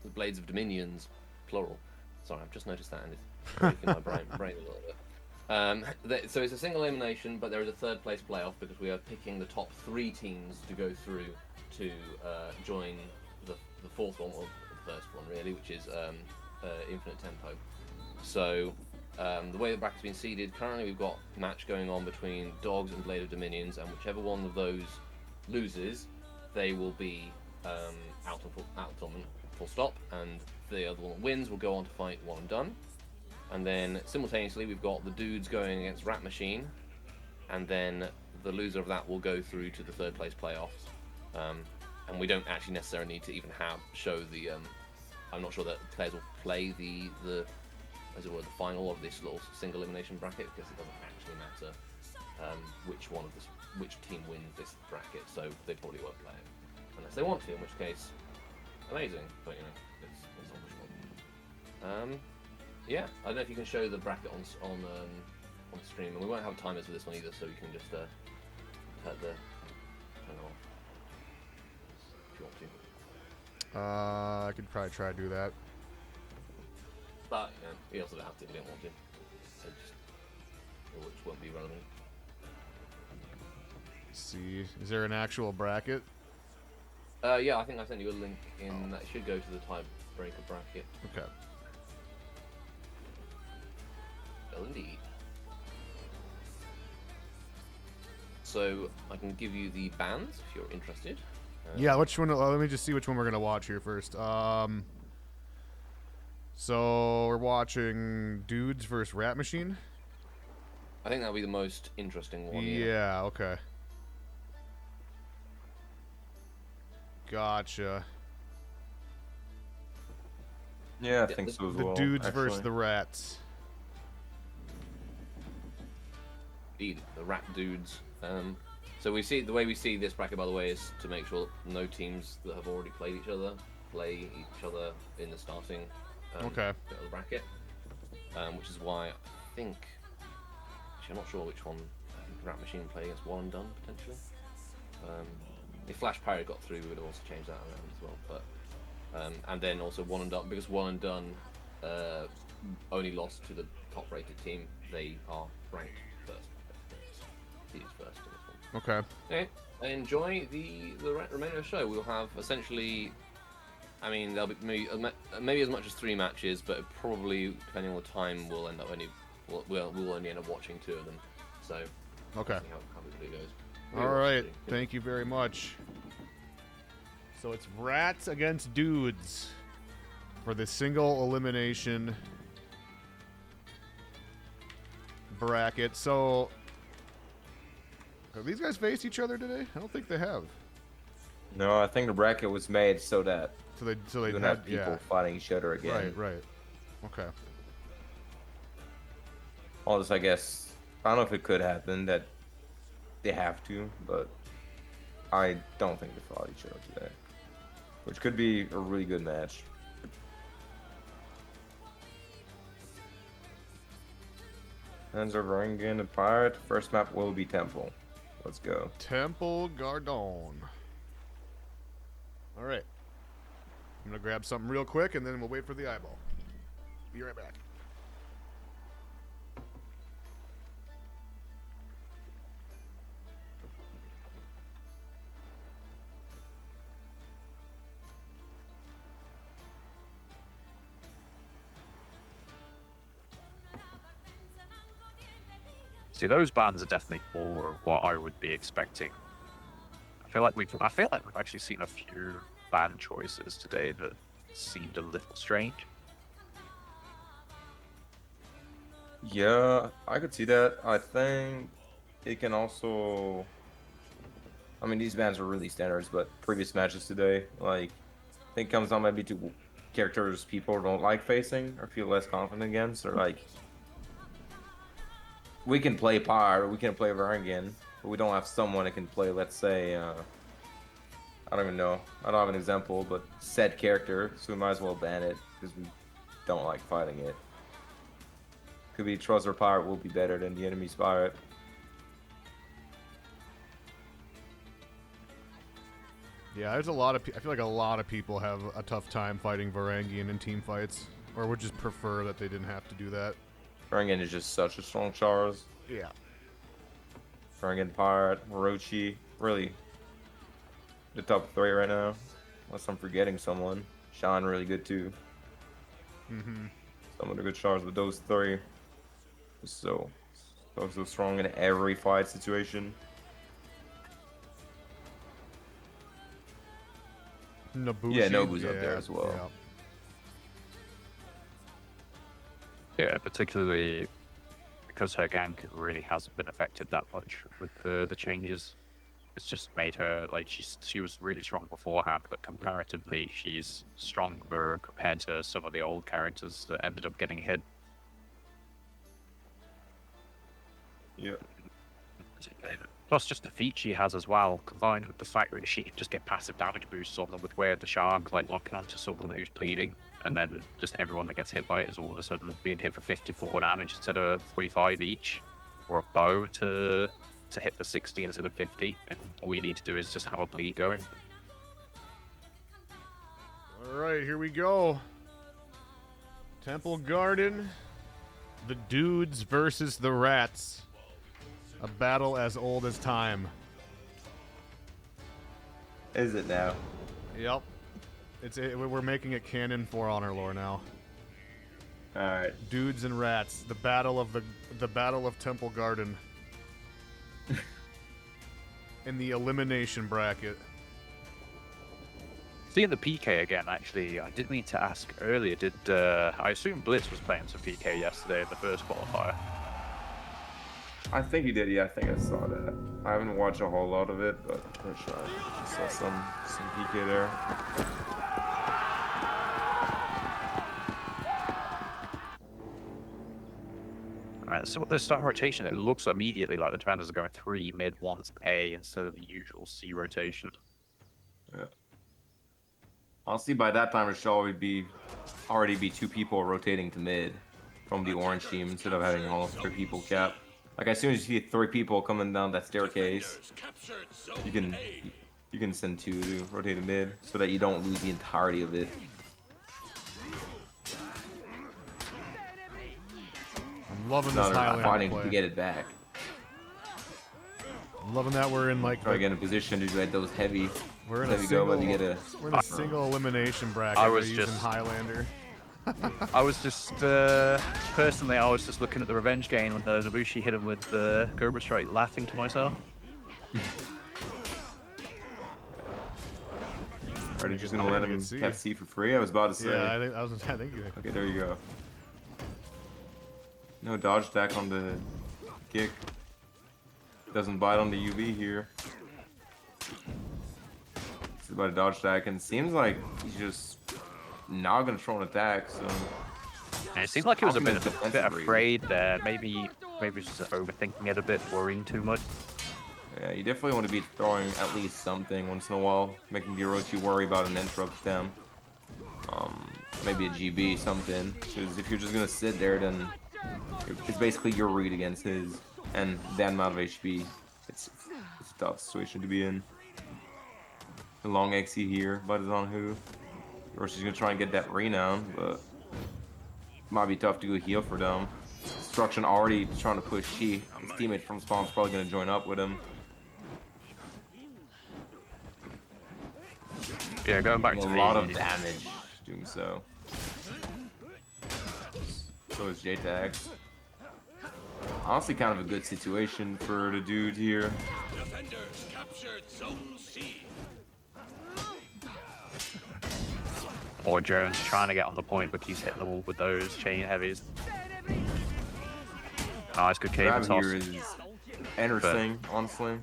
Speaker 5: The Blades of Dominions, plural. Sorry, I've just noticed that, and it's breaking my brain a little bit. So it's a single elimination, but there is a 3rd place playoff because we are picking the top 3 teams to go through to join the 4th one, or the 1st one really, which is Infinite Tempo. So the way the bracket's been seeded, currently we've got a match going on between Dogs and Blade of Dominions, and whichever one of those loses, they will be out on full stop, and the other one that wins will go on to fight One and Done. And then simultaneously we've got the Dudes going against Rat Machine, and then the loser of that will go through to the 3rd place playoffs. And we don't actually necessarily need to even show the I'm not sure that players will play the as it were the final of this little single elimination bracket, because it doesn't actually matter which team wins this bracket, so they probably won't play it unless they want to, in which case amazing, but it's on which one. Yeah, I don't know if you can show the bracket on stream, and we won't have timers for this one either, so you can just turn it off if you want to.
Speaker 1: I could probably try to do that.
Speaker 5: But you also don't have to if you don't want to. So which won't be relevant.
Speaker 1: Let's see, is there an actual bracket?
Speaker 5: Yeah, I think I sent you a link in that should go to the tiebreaker bracket.
Speaker 1: Okay.
Speaker 5: Well, indeed. So I can give you the bands if you're interested.
Speaker 1: Yeah, which one? Let me just see which one we're gonna watch here first. So we're watching Dudes versus Rat Machine.
Speaker 5: I think that'll be the most interesting one.
Speaker 1: Yeah. Okay. Gotcha.
Speaker 3: Yeah, I think so as
Speaker 1: The
Speaker 3: well.
Speaker 1: Dudes versus
Speaker 3: actually.
Speaker 1: the Rats.
Speaker 5: The Rat Dudes. So we see the way we see this bracket, by the way, is to make sure that no teams that have already played each other play each other in the starting
Speaker 1: Okay.
Speaker 5: bit of the bracket. Which is why I think, actually, I'm not sure which one. I think Rat Machine play against One and Done potentially. If Flash Pirate got through, we would have also changed that around as well. But and then also One and Done, because One and Done only lost to the top-rated team. They are ranked first. Seeded first in this one.
Speaker 1: Okay.
Speaker 5: Okay. Enjoy the remainder of the show. We'll have essentially I mean, there'll be maybe as much as 3 matches, but probably depending on the time, we'll only end up watching 2 of them. So
Speaker 1: Okay.
Speaker 5: see how it goes.
Speaker 1: All right. Thank you very much. So it's rats against dudes for the single elimination bracket. So have these guys faced each other today? I don't think they have.
Speaker 3: No, I think the bracket was made so that
Speaker 1: So they
Speaker 3: you don't
Speaker 1: had
Speaker 3: have people fighting each other again.
Speaker 1: Right. Okay.
Speaker 3: All this, I guess, I don't know if it could happen that they have to, but I don't think they fought each other today, which could be a really good match. Hands are Varangian and Pirate. First map will be Temple. Let's go.
Speaker 1: Temple Gardon. All right. I'm going to grab something real quick, and then we'll wait for the eyeball. Be right back.
Speaker 6: See, those bands are definitely more of what I would be expecting. I feel like we've actually seen a few band choices today that seemed a little strange.
Speaker 3: Yeah, I could see that. I think it can also. I mean, these bands are really standards, but previous matches today, like, I think it comes down maybe to characters people don't like facing or feel less confident against, or like. We can play Pyre, we can play Varangian, but we don't have someone that can play, let's say, I don't even know. I don't have an example, but said character, so we might as well ban it because we don't like fighting it. Could be Trust Pirate will be better than the enemy's Pirate.
Speaker 1: Yeah, there's a lot of. I feel like a lot of people have a tough time fighting Varangian in team fights, or would just prefer that they didn't have to do that.
Speaker 3: Varangian is just such a strong Charles.
Speaker 1: Yeah.
Speaker 3: Varangian Pirate, Orochi, really the top 3 right now. Unless I'm forgetting someone. Sean really good too.
Speaker 1: Mm-hmm.
Speaker 3: Some of the good Chars, but those 3 are so strong in every fight situation.
Speaker 1: Nobushi.
Speaker 3: Yeah, Nobu's up there as well.
Speaker 1: Yeah.
Speaker 6: Yeah, particularly because her gank really hasn't been affected that much with the changes. It's just made her, like, she was really strong beforehand, but comparatively she's stronger compared to some of the old characters that ended up getting hit.
Speaker 3: Yeah.
Speaker 6: Plus, just the feat she has as well, combined with the fact that she can just get passive damage boosts on them with Way of the Shark, like locking onto someone who's bleeding, and then just everyone that gets hit by it is all of a sudden being hit for 54 damage instead of 45 each, or a bow to hit for 60 instead of 50, and all you need to do is just have a bleed going.
Speaker 1: All right, here we go. Temple Garden, the dudes versus the rats. A battle as old as time.
Speaker 3: Is it now?
Speaker 1: Yep. We're making it canon for Honor Lore now.
Speaker 3: All right.
Speaker 1: Dudes and rats. The battle of Temple Garden. In the elimination bracket.
Speaker 6: Seeing the PK again, actually, I did mean to ask earlier, I assume Blitz was playing some PK yesterday in the first qualifier?
Speaker 3: I think he did. Yeah, I think I saw that. I haven't watched a whole lot of it, but I'm pretty sure I saw some PK there.
Speaker 6: Alright, so with the start rotation, it looks immediately like the defenders are going 3 mid, 1 A instead of the usual C rotation.
Speaker 3: Yeah. Honestly, by that time, it should already be 2 people rotating to mid from the orange team instead of having all 3 people cap. Like, as soon as you see 3 people coming down that staircase, you can send 2 to rotate to mid so that you don't lose the entirety of it.
Speaker 1: I'm loving
Speaker 3: No,
Speaker 1: this
Speaker 3: they're not
Speaker 1: Highlander
Speaker 3: fighting
Speaker 1: play.
Speaker 3: to get it back.
Speaker 1: I'm loving that we're in like
Speaker 3: Try to get in a position to get those heavy
Speaker 1: We're in
Speaker 3: There
Speaker 1: a
Speaker 3: you go,
Speaker 1: single.
Speaker 3: but you get a.
Speaker 1: We're in a single elimination bracket.
Speaker 6: I
Speaker 1: We're
Speaker 6: was
Speaker 1: using
Speaker 6: just-
Speaker 1: Highlander.
Speaker 6: I was just personally, I was just looking at the revenge game when Nabushi hit him with the Cobra Strike, laughing to myself.
Speaker 3: Are you just gonna let him catch C for free? I was about to say.
Speaker 1: Yeah, I think.
Speaker 3: Okay, there you go. No dodge attack on the kick. Doesn't bite on the UV here. He's about to dodge attack, and it seems like he's just not gonna throw an attack. So
Speaker 6: And it seemed like he was a bit,
Speaker 3: Defensive
Speaker 6: afraid there. Maybe he's just overthinking it a bit, worrying too much.
Speaker 3: yeah, you definitely want to be throwing at least something once in a while, making the Orochi worry about an interrupt them. Maybe a GB, something. Because if you're just gonna sit there, then it's basically your read against his, and that amount of HP. It's a tough situation to be in. The long XE here, but is on who? Oroshi's gonna try and get that renown, but might be tough to go heal for them. Destruction already trying to push Shi. His teammate from spawn's probably gonna join up with him.
Speaker 6: Yeah, going back to
Speaker 3: A
Speaker 6: the
Speaker 3: lot of damage doing so. So is JTax. Honestly, kind of a good situation for the dude here.
Speaker 4: Defenders captured Zone C.
Speaker 6: Or Jones trying to get on the point, but he's hitting the wall with those chain heavies. Nice, good cable
Speaker 3: Grab
Speaker 6: toss.
Speaker 3: here is interesting, honestly.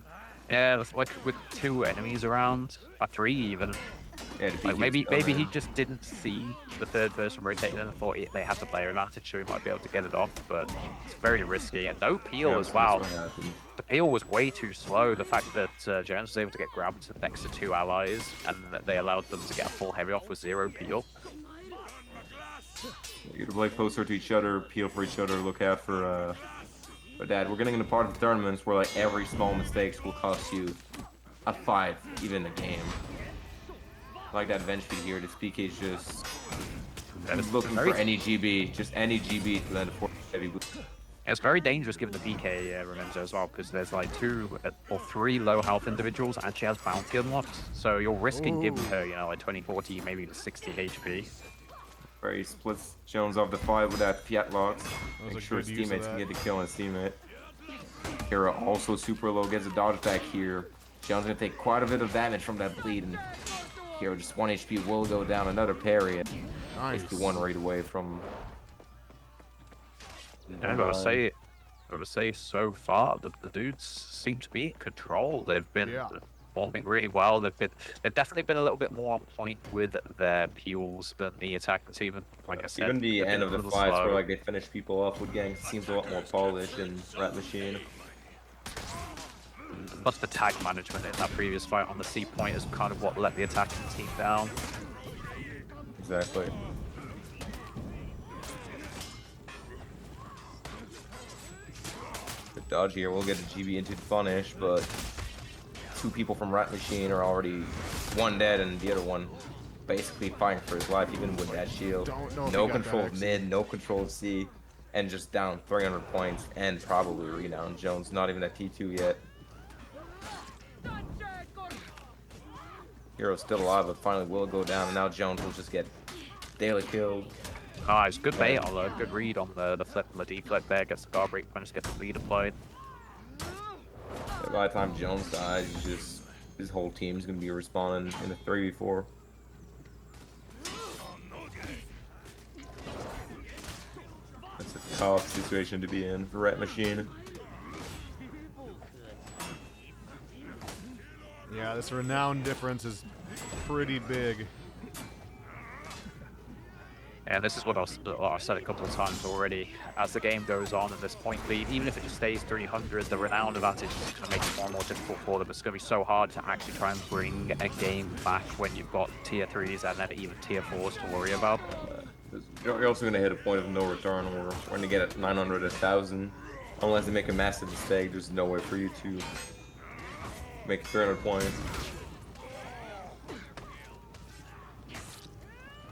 Speaker 6: Yeah, that's like with 2 enemies around, or 3 even.
Speaker 3: Yeah, the
Speaker 6: Like
Speaker 3: PK
Speaker 6: maybe
Speaker 3: was
Speaker 6: he
Speaker 3: coming.
Speaker 6: just didn't see the third person rotating and thought they had the player advantage, so he might be able to get it off. But it's very risky, and no peel
Speaker 3: Yeah,
Speaker 6: as well.
Speaker 3: that's what happened.
Speaker 6: The peel was way too slow. The fact that Jones was able to get grabbed next to 2 allies and that they allowed them to get a full heavy off with 0 peel.
Speaker 3: You gotta play closer to each other, peel for each other, look out for that. We're getting into part of the tournaments where like every small mistake will cost you a 5, even a game. Like that bench feed here, this PK's just he's looking for any GB, just any GB to land a 4 heavy boost.
Speaker 6: It's very dangerous given the PK Remenzo as well, because there's like 2 or 3 low health individuals and she has bounty unlocked, so you're risking giving her, you know, like 20, 40, maybe even 60 HP.
Speaker 3: Where he splits Jones off the 5 with that Fiat locks.
Speaker 1: was
Speaker 3: Make
Speaker 1: a
Speaker 3: sure
Speaker 1: good
Speaker 3: his
Speaker 1: use of
Speaker 3: teammates can
Speaker 1: that.
Speaker 3: get the kill on his teammate. Hero also super low, gets a dodge attack here. Jones gonna take quite a bit of damage from that bleed, and Hero just 1 HP will go down, another parry.
Speaker 1: Nice.
Speaker 3: Basically 1 raid away from.
Speaker 6: I gotta say, so far the dudes seem to be in control. They've been performing really well. They've definitely been a little bit more on point with their peels than the attackers. Even like I said,
Speaker 3: Even the
Speaker 6: they've been
Speaker 3: end
Speaker 6: a
Speaker 3: of the
Speaker 6: little
Speaker 3: fights
Speaker 6: slow.
Speaker 3: where like they finish people off with gangs seems a lot more polished than Rat Machine.
Speaker 6: Plus the tag management in that previous fight on the C point is kind of what let the attacking team down.
Speaker 3: Exactly. The dodge here will get a GB into the punish, but 2 people from Rat Machine are already 1 dead and the other one basically fighting for his life even with that shield.
Speaker 1: Don't know if
Speaker 3: No
Speaker 1: he got
Speaker 3: control
Speaker 1: that
Speaker 3: of mid, no control of C, and just down 300 points and probably renown. Jones not even at T2 yet. Hero's still alive, but finally will go down, and now Jones will just get daily killed.
Speaker 6: Nice, good bait on the good read on the flip and the deflect there. Gets the guard break punch, gets the lead applied.
Speaker 3: By the time Jones dies, his whole team's gonna be respawning in a 3v4. That's a tough situation to be in for Rat Machine.
Speaker 1: Yeah, this renown difference is pretty big.
Speaker 6: And this is what I've said a couple of times already. As the game goes on and this point lead, even if it just stays 300, the renown advantage is going to make it far more difficult for them. It's going to be so hard to actually try and bring a game back when you've got tier 3s and then even tier 4s to worry about.
Speaker 3: You're also gonna hit a point of no return, or when they get at 900, 1,000, unless they make a massive mistake, there's no way for you to make 300 points.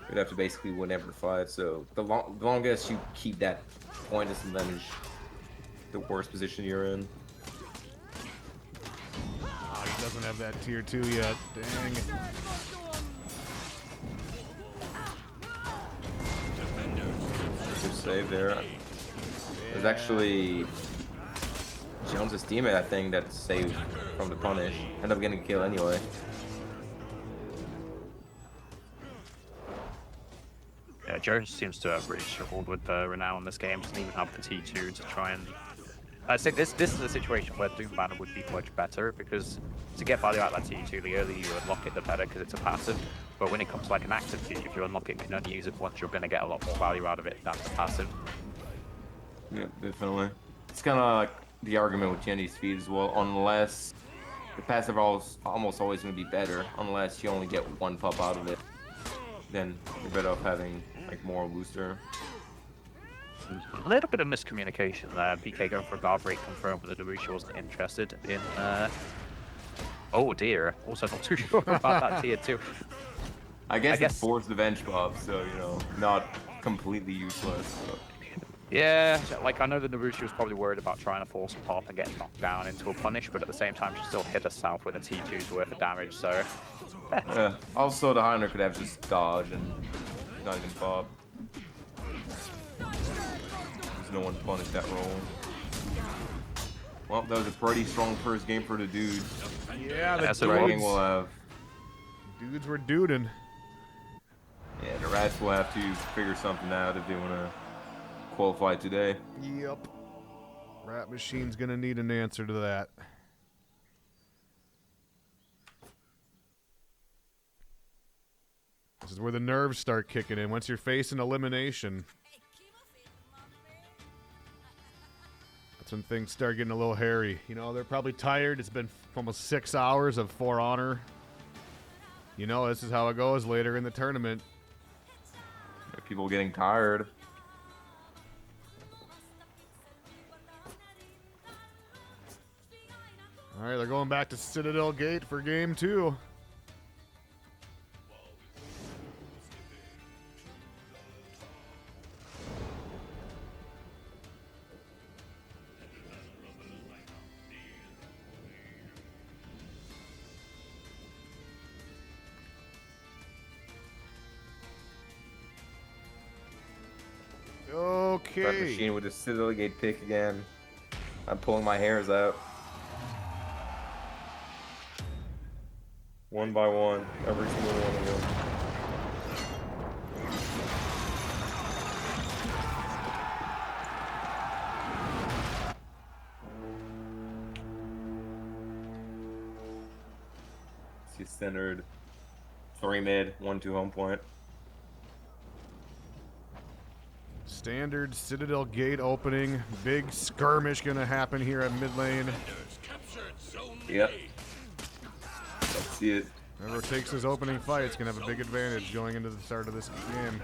Speaker 3: You'd have to basically win every fight, so the longest you keep that point disadvantage, the worst position you're in.
Speaker 1: He doesn't have that tier 2 yet. Dang.
Speaker 3: Good save there. There's actually Jones' teammate, I think, that saved from the punish. Ended up getting a kill anyway.
Speaker 6: Yeah, Jones seems to have really struggled with Renown in this game. Doesn't even have the T2 to try and... I'd say this is a situation where Doom Banner would be much better, because to get value out of that T2, the earlier you unlock it, the better, because it's a passive. But when it comes to like an active T, if you unlock it and can only use it once, you're going to get a lot more value out of it than the passive.
Speaker 3: Yeah, definitely. It's kind of like the argument with Jenny's feed as well, unless the passive almost always going to be better, unless you only get one pop out of it. Then you're better off having like more booster.
Speaker 6: A little bit of miscommunication there. BK going for a guard break, confirmed that the Darusha wasn't interested in. Oh dear. Also not too sure about that tier 2.
Speaker 3: I guess it forced the bench buff, so you know, not completely useless. But...
Speaker 6: Yeah, like I know the Narushi was probably worried about trying to force a pop and get knocked down into a punish, but at the same time she still hit herself with a T2's worth of damage, so...
Speaker 3: Yeah. Also, the Heiner could have just dodged and not even pop. There's no one to punish that roll. Well, that was a pretty strong first game for the dudes.
Speaker 1: Yeah, the
Speaker 3: Dragging will have...
Speaker 1: dudes were duding.
Speaker 3: Yeah, the Rats will have to figure something out if they want to qualify today.
Speaker 1: Yep. Rat Machine's gonna need an answer to that. This is where the nerves start kicking in. Once you're facing elimination, that's when things start getting a little hairy. You know, they're probably tired. It's been almost 6 hours of For Honor. You know, this is how it goes later in the tournament.
Speaker 3: People getting tired.
Speaker 1: All right, they're going back to Citadel Gate for game 2.
Speaker 3: Rat
Speaker 1: Okay.
Speaker 3: Machine with the Citadel Gate pick again. I'm pulling my hairs out. One by one, every single one of them. See standard 3 mid, 1-2 home point.
Speaker 1: Standard Citadel Gate opening. Big skirmish gonna happen here at mid lane.
Speaker 3: Yep. Let's see it.
Speaker 1: Whoever takes his opening fight is gonna have a big advantage going into the start of this game.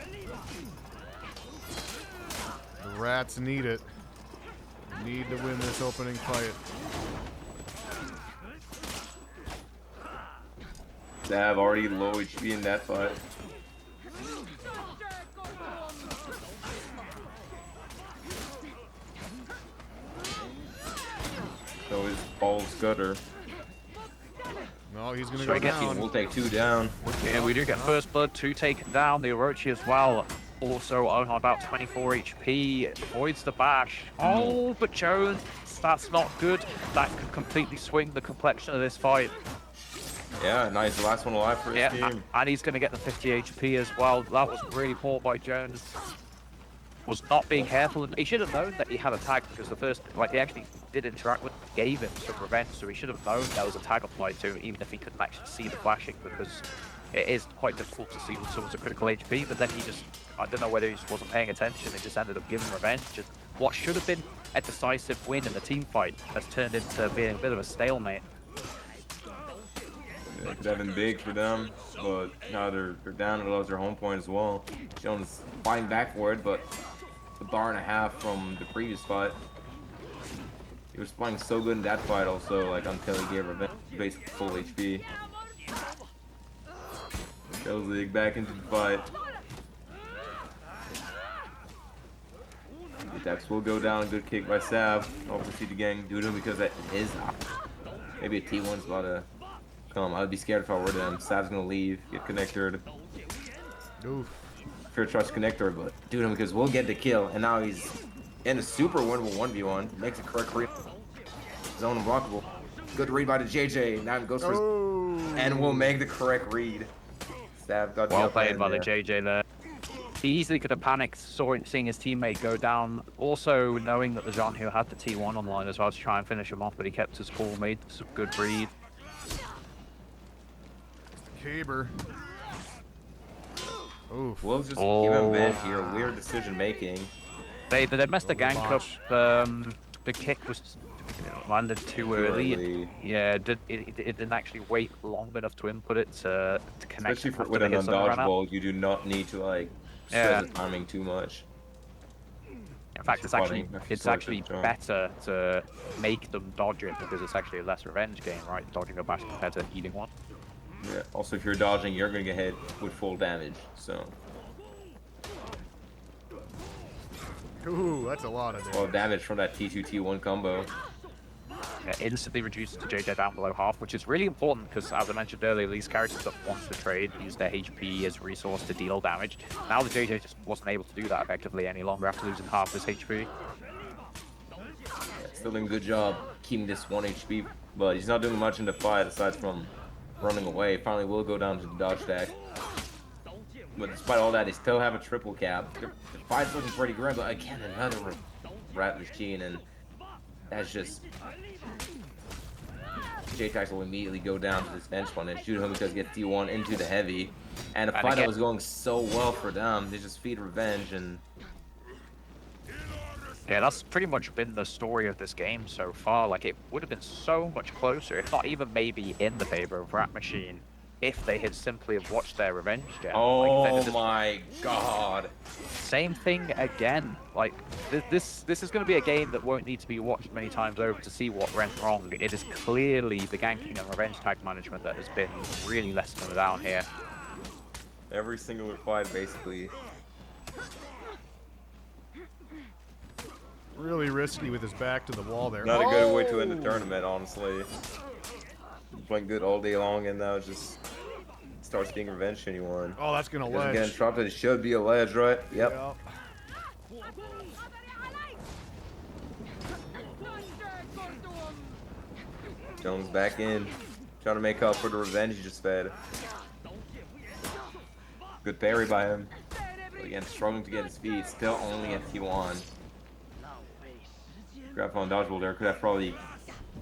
Speaker 1: The Rats need it. Need to win this opening fight.
Speaker 3: They have already low HP in that fight. So his balls gutter.
Speaker 1: No, he's gonna
Speaker 6: So
Speaker 1: go
Speaker 6: I guess
Speaker 1: down.
Speaker 3: We'll take 2 down.
Speaker 6: Yeah, we do get first blood, 2 taken down. The Orochi as well. Also on about 24 HP. Avoids the bash. Oh, but Jones, that's not good. That could completely swing the complexion of this fight.
Speaker 3: Yeah, nice. The last one alive for his
Speaker 6: Yeah,
Speaker 3: team.
Speaker 6: and he's going to get the 50 HP as well. That was really poor by Jones. Was not being careful. He should have known that he had a tag, because the first, like, he actually did interact with him, gave him some revenge, so he should have known there was a tag applied to him, even if he couldn't actually see the flashing, because it is quite difficult to see when someone's a critical HP. But then he just, I don't know whether he just wasn't paying attention, he just ended up giving revenge. Just what should have been a decisive win in the team fight has turned into being a bit of a stalemate.
Speaker 3: Yeah, it could have been big for them, but now they're down. It allows their home point as well. Jones fighting back for it, but the bar and a half from the previous fight. He was playing so good in that fight also, like until he gave revenge, basically full HP. League back into the fight. The Dex will go down. Good kick by Sav. I'll proceed to gang Doodle because that is maybe a T1's about to I'd be scared if I were them. Sav's gonna leave, get connected.
Speaker 1: Oof.
Speaker 3: Fear tries to connect her, but do him because we'll get the kill. And now he's in a super winnable 1v1. Makes a correct read. Zone unblockable. Good read by the JJ. Now he goes for
Speaker 1: Oh.
Speaker 3: and will make the correct read. Sav got the
Speaker 6: Well
Speaker 3: upper
Speaker 6: played
Speaker 3: hand
Speaker 6: by the
Speaker 3: there.
Speaker 6: JJ there. He easily could have panicked, seeing his teammate go down. Also knowing that the Jean who had the T1 online as well to try and finish him off, but he kept his cool, made some good read.
Speaker 1: Caber. Oof.
Speaker 3: We'll just give him vent here. Weird decision making.
Speaker 6: They messed the gank up.
Speaker 1: Launch.
Speaker 6: The kick was landed too early.
Speaker 3: early.
Speaker 6: Yeah, it didn't actually wait long enough to input it to connect.
Speaker 3: Especially
Speaker 6: after
Speaker 3: with
Speaker 6: the
Speaker 3: an
Speaker 6: hits on the run out.
Speaker 3: undodgeable, you do not need to like stress
Speaker 6: Yeah.
Speaker 3: the timing too much.
Speaker 6: In fact, it's
Speaker 3: Spotting,
Speaker 6: actually
Speaker 3: sort of,
Speaker 6: better to make them dodge it because it's actually a less revenge game, right? Dodging a bash compared to eating one.
Speaker 3: Yeah. Also, if you're dodging, you're gonna get hit with full damage. So,
Speaker 1: Ooh, that's a lot of
Speaker 3: well,
Speaker 1: damage.
Speaker 3: damage from that T2 T1 combo.
Speaker 6: Yeah, instantly reduces the JJ down below half, which is really important because, as I mentioned earlier, these characters that want to trade use their HP as resource to deal damage. Now the JJ just wasn't able to do that effectively any longer after losing half his HP.
Speaker 3: Still doing a good job keeping this 1 HP, but he's not doing much in the fight aside from running away. Finally, will go down to the dodge stack. But despite all that, they still have a triple cap. The fight's looking pretty grim, but again, another rat machine, and that's just... J-Tax will immediately go down to this bench one and shoot him because he gets D1 into the heavy. And a
Speaker 6: And
Speaker 3: fight that
Speaker 6: again-
Speaker 3: was going so well for them, they just feed revenge and...
Speaker 6: Yeah, that's pretty much been the story of this game so far. Like, it would have been so much closer, if not even maybe in the favor of Rat Machine, if they had simply have watched their revenge gem.
Speaker 3: Oh
Speaker 6: Like,
Speaker 3: my god.
Speaker 6: same thing again. Like, this is going to be a game that won't need to be watched many times over to see what went wrong. It is clearly the ganking and revenge tag management that has been really letting them down here.
Speaker 3: Every single fight, basically.
Speaker 1: Really risky with his back to the wall there.
Speaker 3: Not a good way to end the
Speaker 1: Oh!
Speaker 3: tournament, honestly. Playing good all day long, and now it just starts being revenge anyone.
Speaker 1: Oh, that's gonna
Speaker 3: Doesn't get
Speaker 1: ledge.
Speaker 3: interrupted. It should be a ledge, right? Yep.
Speaker 1: Yeah.
Speaker 3: Jones back in, trying to make up for the revenge he just fed. Good parry by him. But again, struggling to get his feet. Still only at T1. Grab on dodgeball there. Could have probably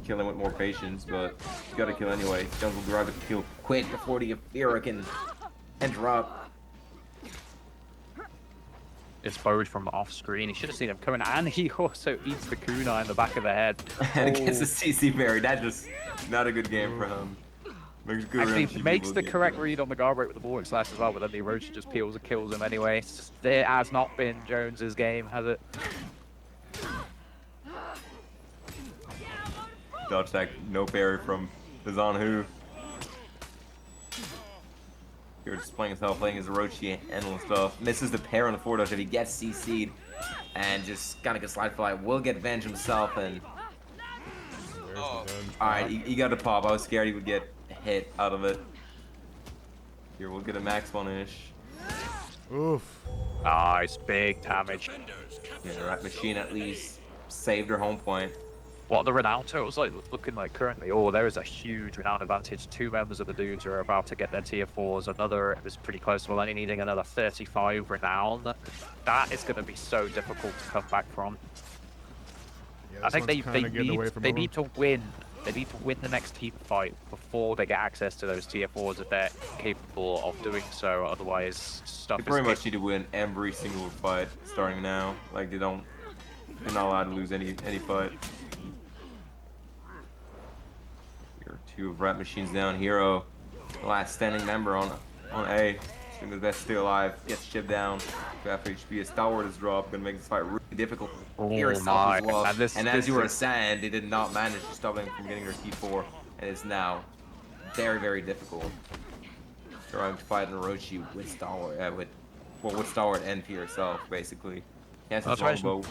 Speaker 3: killed him with more patience, but he's got to kill anyway. Jones will grab the kill quick before the Fira can interrupt.
Speaker 6: It's bowed from off screen. He should have seen him coming, and he also eats the kunai in the back of the head.
Speaker 3: And against the
Speaker 6: Oh.
Speaker 3: CC parry, that just not a good game for him. Makes good
Speaker 6: Actually,
Speaker 3: revenge
Speaker 6: makes
Speaker 3: people
Speaker 6: the
Speaker 3: get
Speaker 6: correct
Speaker 3: good.
Speaker 6: read on the guard break with the bullet slash as well, but then the erosion just peels and kills him anyway. It's just, there has not been Jones's game, has it?
Speaker 3: Dodge attack, no parry from the Zanhu. Here just playing himself, playing his Orochi, endless stuff. Misses the pair on the forward dodge if he gets CC'd. And just kind of gets slide fly. Will get venge himself and...
Speaker 1: There's the gun.
Speaker 3: Alright, he got a pop. I was scared he would get hit out of it. Here, we'll get a max punish.
Speaker 1: Oof.
Speaker 6: Nice, big damage.
Speaker 3: Yeah, the Rat Machine at least saved her home point.
Speaker 6: What the renown totals like looking like currently? Oh, there is a huge renown advantage. 2 members of the dudes are about to get their tier 4s. Another is pretty close to only needing another 35 renown. That is going to be so difficult to come back from.
Speaker 1: Yeah,
Speaker 6: I think
Speaker 1: this one's kinda getting away from
Speaker 6: they
Speaker 1: him.
Speaker 6: need to win. They need to win the next team fight before they get access to those tier 4s if they're capable of doing so. Otherwise, stuff
Speaker 3: They
Speaker 6: is
Speaker 3: pretty much need to win every single fight starting now. Like they're not allowed to lose any fight. Here, 2 of Rat Machines down. Hero, the last standing member on A. Doing the best still alive. Gets shipped down. Half HP. A stalwart is dropped. Gonna make this fight really difficult. Here
Speaker 6: Oh
Speaker 3: itself
Speaker 6: my,
Speaker 3: as well.
Speaker 6: and this-
Speaker 3: And as
Speaker 6: this
Speaker 3: you were
Speaker 6: is-
Speaker 3: saying, they did not manage to stop them from getting their T4, and it's now very, very difficult. Trying to fight an Orochi with Stalwart, with Stalwart and P herself, basically. He has his
Speaker 6: Not to
Speaker 3: own
Speaker 6: mention-
Speaker 3: bow.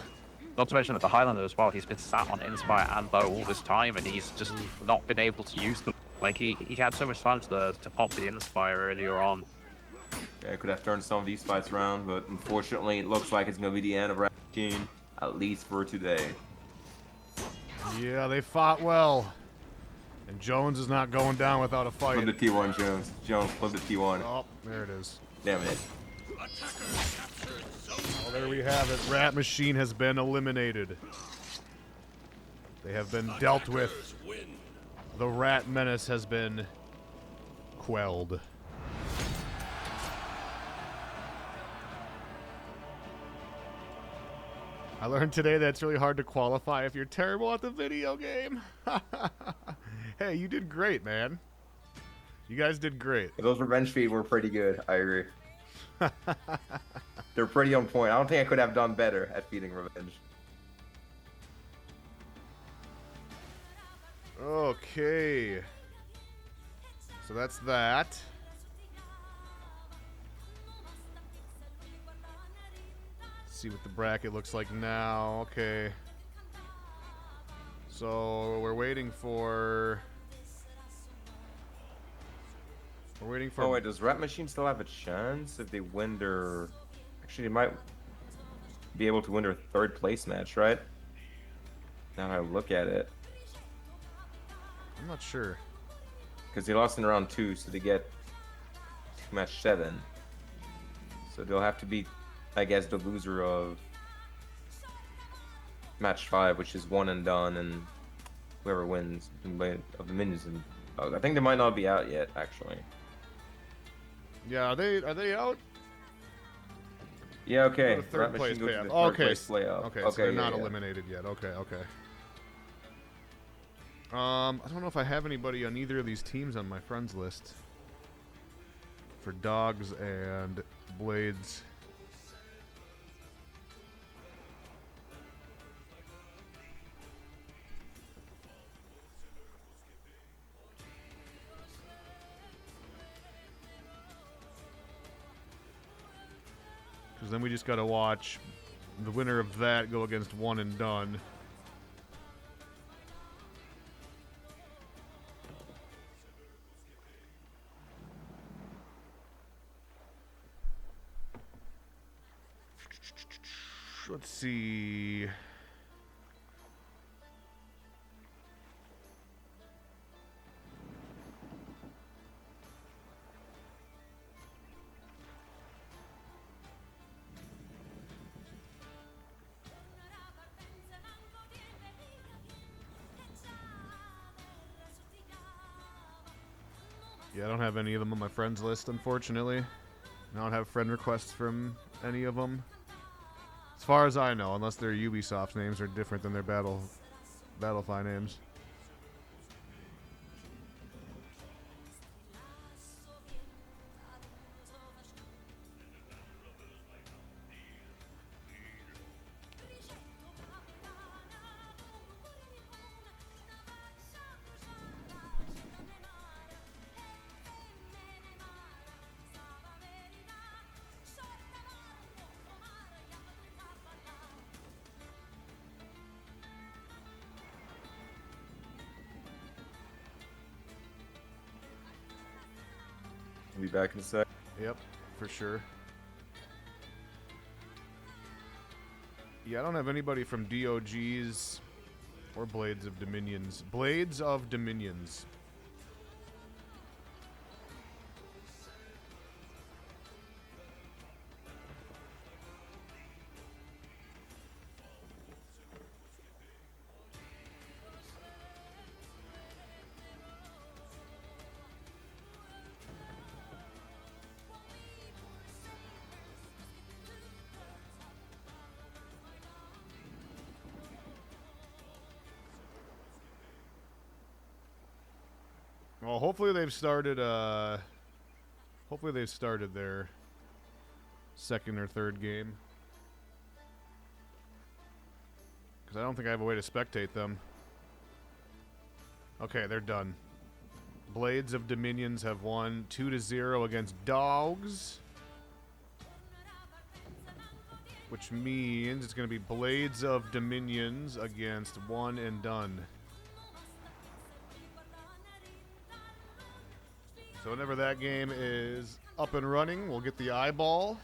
Speaker 6: Not to mention that the Highlander as well, he's been sat on Inspire and Bow all this time and he's just not been able to use them. Like he had so much fun to pop the Inspire earlier on.
Speaker 3: Yeah, I could have turned some of these fights around, but unfortunately, it looks like it's going to be the end of Rat Machine, at least for today.
Speaker 1: Yeah, they fought well. And Jones is not going down without a fight.
Speaker 3: Flip the T1, Jones. Jones, flip the T1.
Speaker 1: Oh, there it is.
Speaker 3: Damn it.
Speaker 1: Well, there we have it. Rat Machine has been eliminated. They have been dealt with. The Rat Menace has been quelled. I learned today that it's really hard to qualify if you're terrible at the video game. Hey, you did great, man. You guys did great.
Speaker 3: Those revenge feed were pretty good. I agree. They're pretty on point. I don't think I could have done better at feeding revenge.
Speaker 1: Okay. So that's that. See what the bracket looks like now. Okay. So we're waiting for. We're waiting for.
Speaker 3: Oh wait, does Rat Machine still have a chance if they win their? Actually, they might be able to win their third place match, right? Now that I look at it,
Speaker 1: I'm not sure.
Speaker 3: because they lost in round 2, so they get to match 7. So they'll have to beat, I guess, the loser of match 5, which is one and done, and whoever wins of the minions. And I think they might not be out yet, actually.
Speaker 1: Yeah, are they out?
Speaker 3: Yeah, okay.
Speaker 1: The third
Speaker 3: Rat
Speaker 1: place
Speaker 3: Machine goes to
Speaker 1: playoff.
Speaker 3: the
Speaker 1: Oh,
Speaker 3: third
Speaker 1: okay.
Speaker 3: place playoff.
Speaker 1: Okay, so they're
Speaker 3: yeah,
Speaker 1: not
Speaker 3: yeah.
Speaker 1: eliminated yet. Okay, okay. I don't know if I have anybody on either of these teams on my friends list. For Dogs and Blades. Because then we just got to watch the winner of that go against One and Done. Let's see. Yeah, I don't have any of them on my friends list, unfortunately. I don't have friend requests from any of them. As far as I know, unless their Ubisoft names are different than their Battlefy names.
Speaker 3: I'll be back in a sec.
Speaker 1: Yep, for sure. Yeah, I don't have anybody from DOGs or Blades of Dominions. Blades of Dominions. Well, hopefully they've started. Hopefully they've started their second or third game. Because I don't think I have a way to spectate them. Okay, they're done. Blades of Dominions have won 2-0 against Dogs. Which means it's going to be Blades of Dominions against One and Done. So whenever that game is up and running, we'll get the eyeball,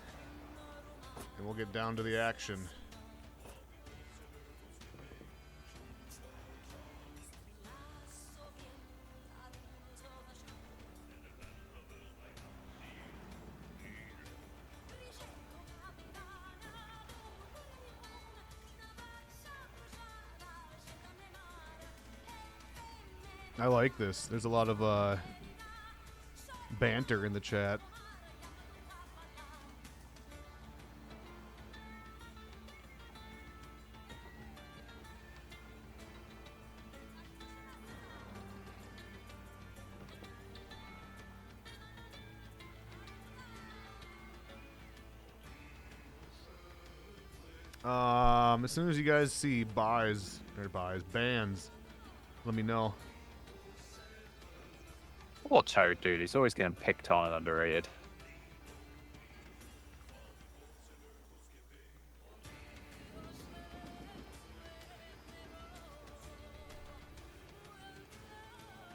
Speaker 1: and we'll get down to the action. I like this. There's a lot of banter in the chat. As soon as you guys see bans, let me know.
Speaker 6: Poor Toad, dude. He's always getting picked on and underrated.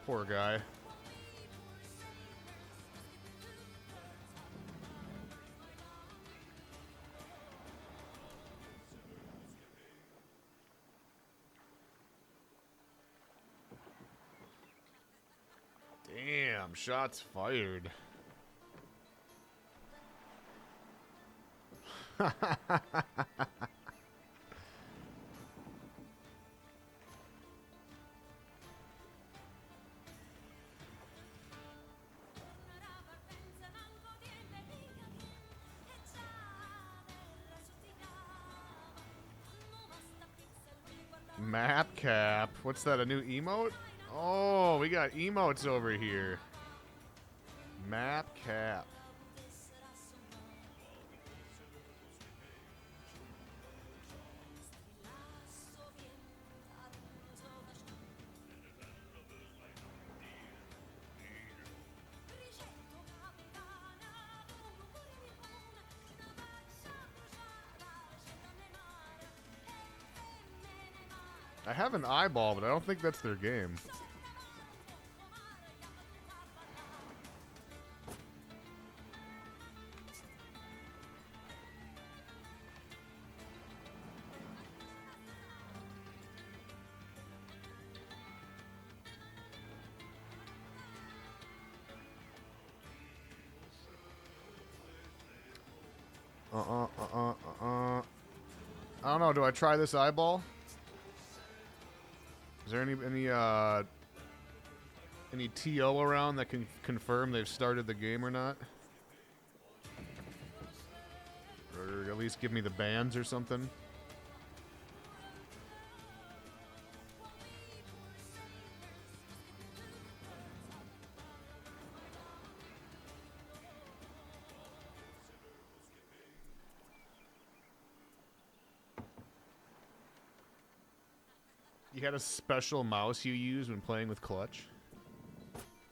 Speaker 1: Poor guy. Damn, shots fired. Map cap. What's that, a new emote? Oh, we got emotes over here. Map cap. I have an eyeball, but I don't think that's their game. I don't know. Do I try this eyeball? Is there any TO around that can confirm they've started the game or not? Or at least give me the bans or something? You had a special mouse you use when playing with Clutch?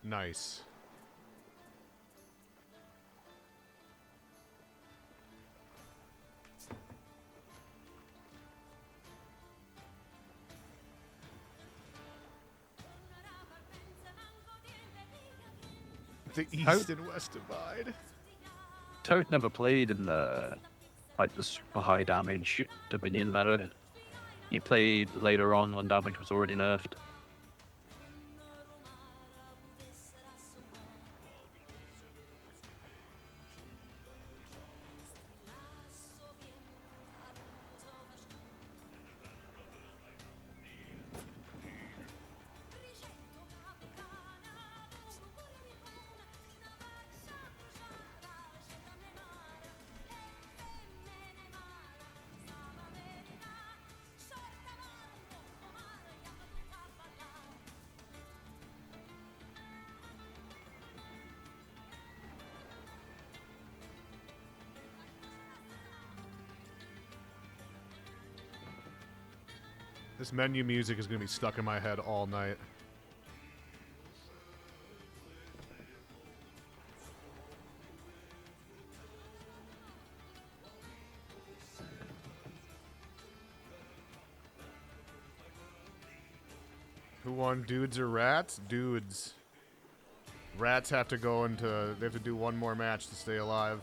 Speaker 1: Nice. The East and West divide.
Speaker 6: Toad never played in the super high damage Dominion meta. He played later on when damage was already nerfed. This menu music is going to be stuck in my head all night. Who won, dudes or rats? Dudes.
Speaker 1: Rats have to go into. They have to do one more match to stay alive.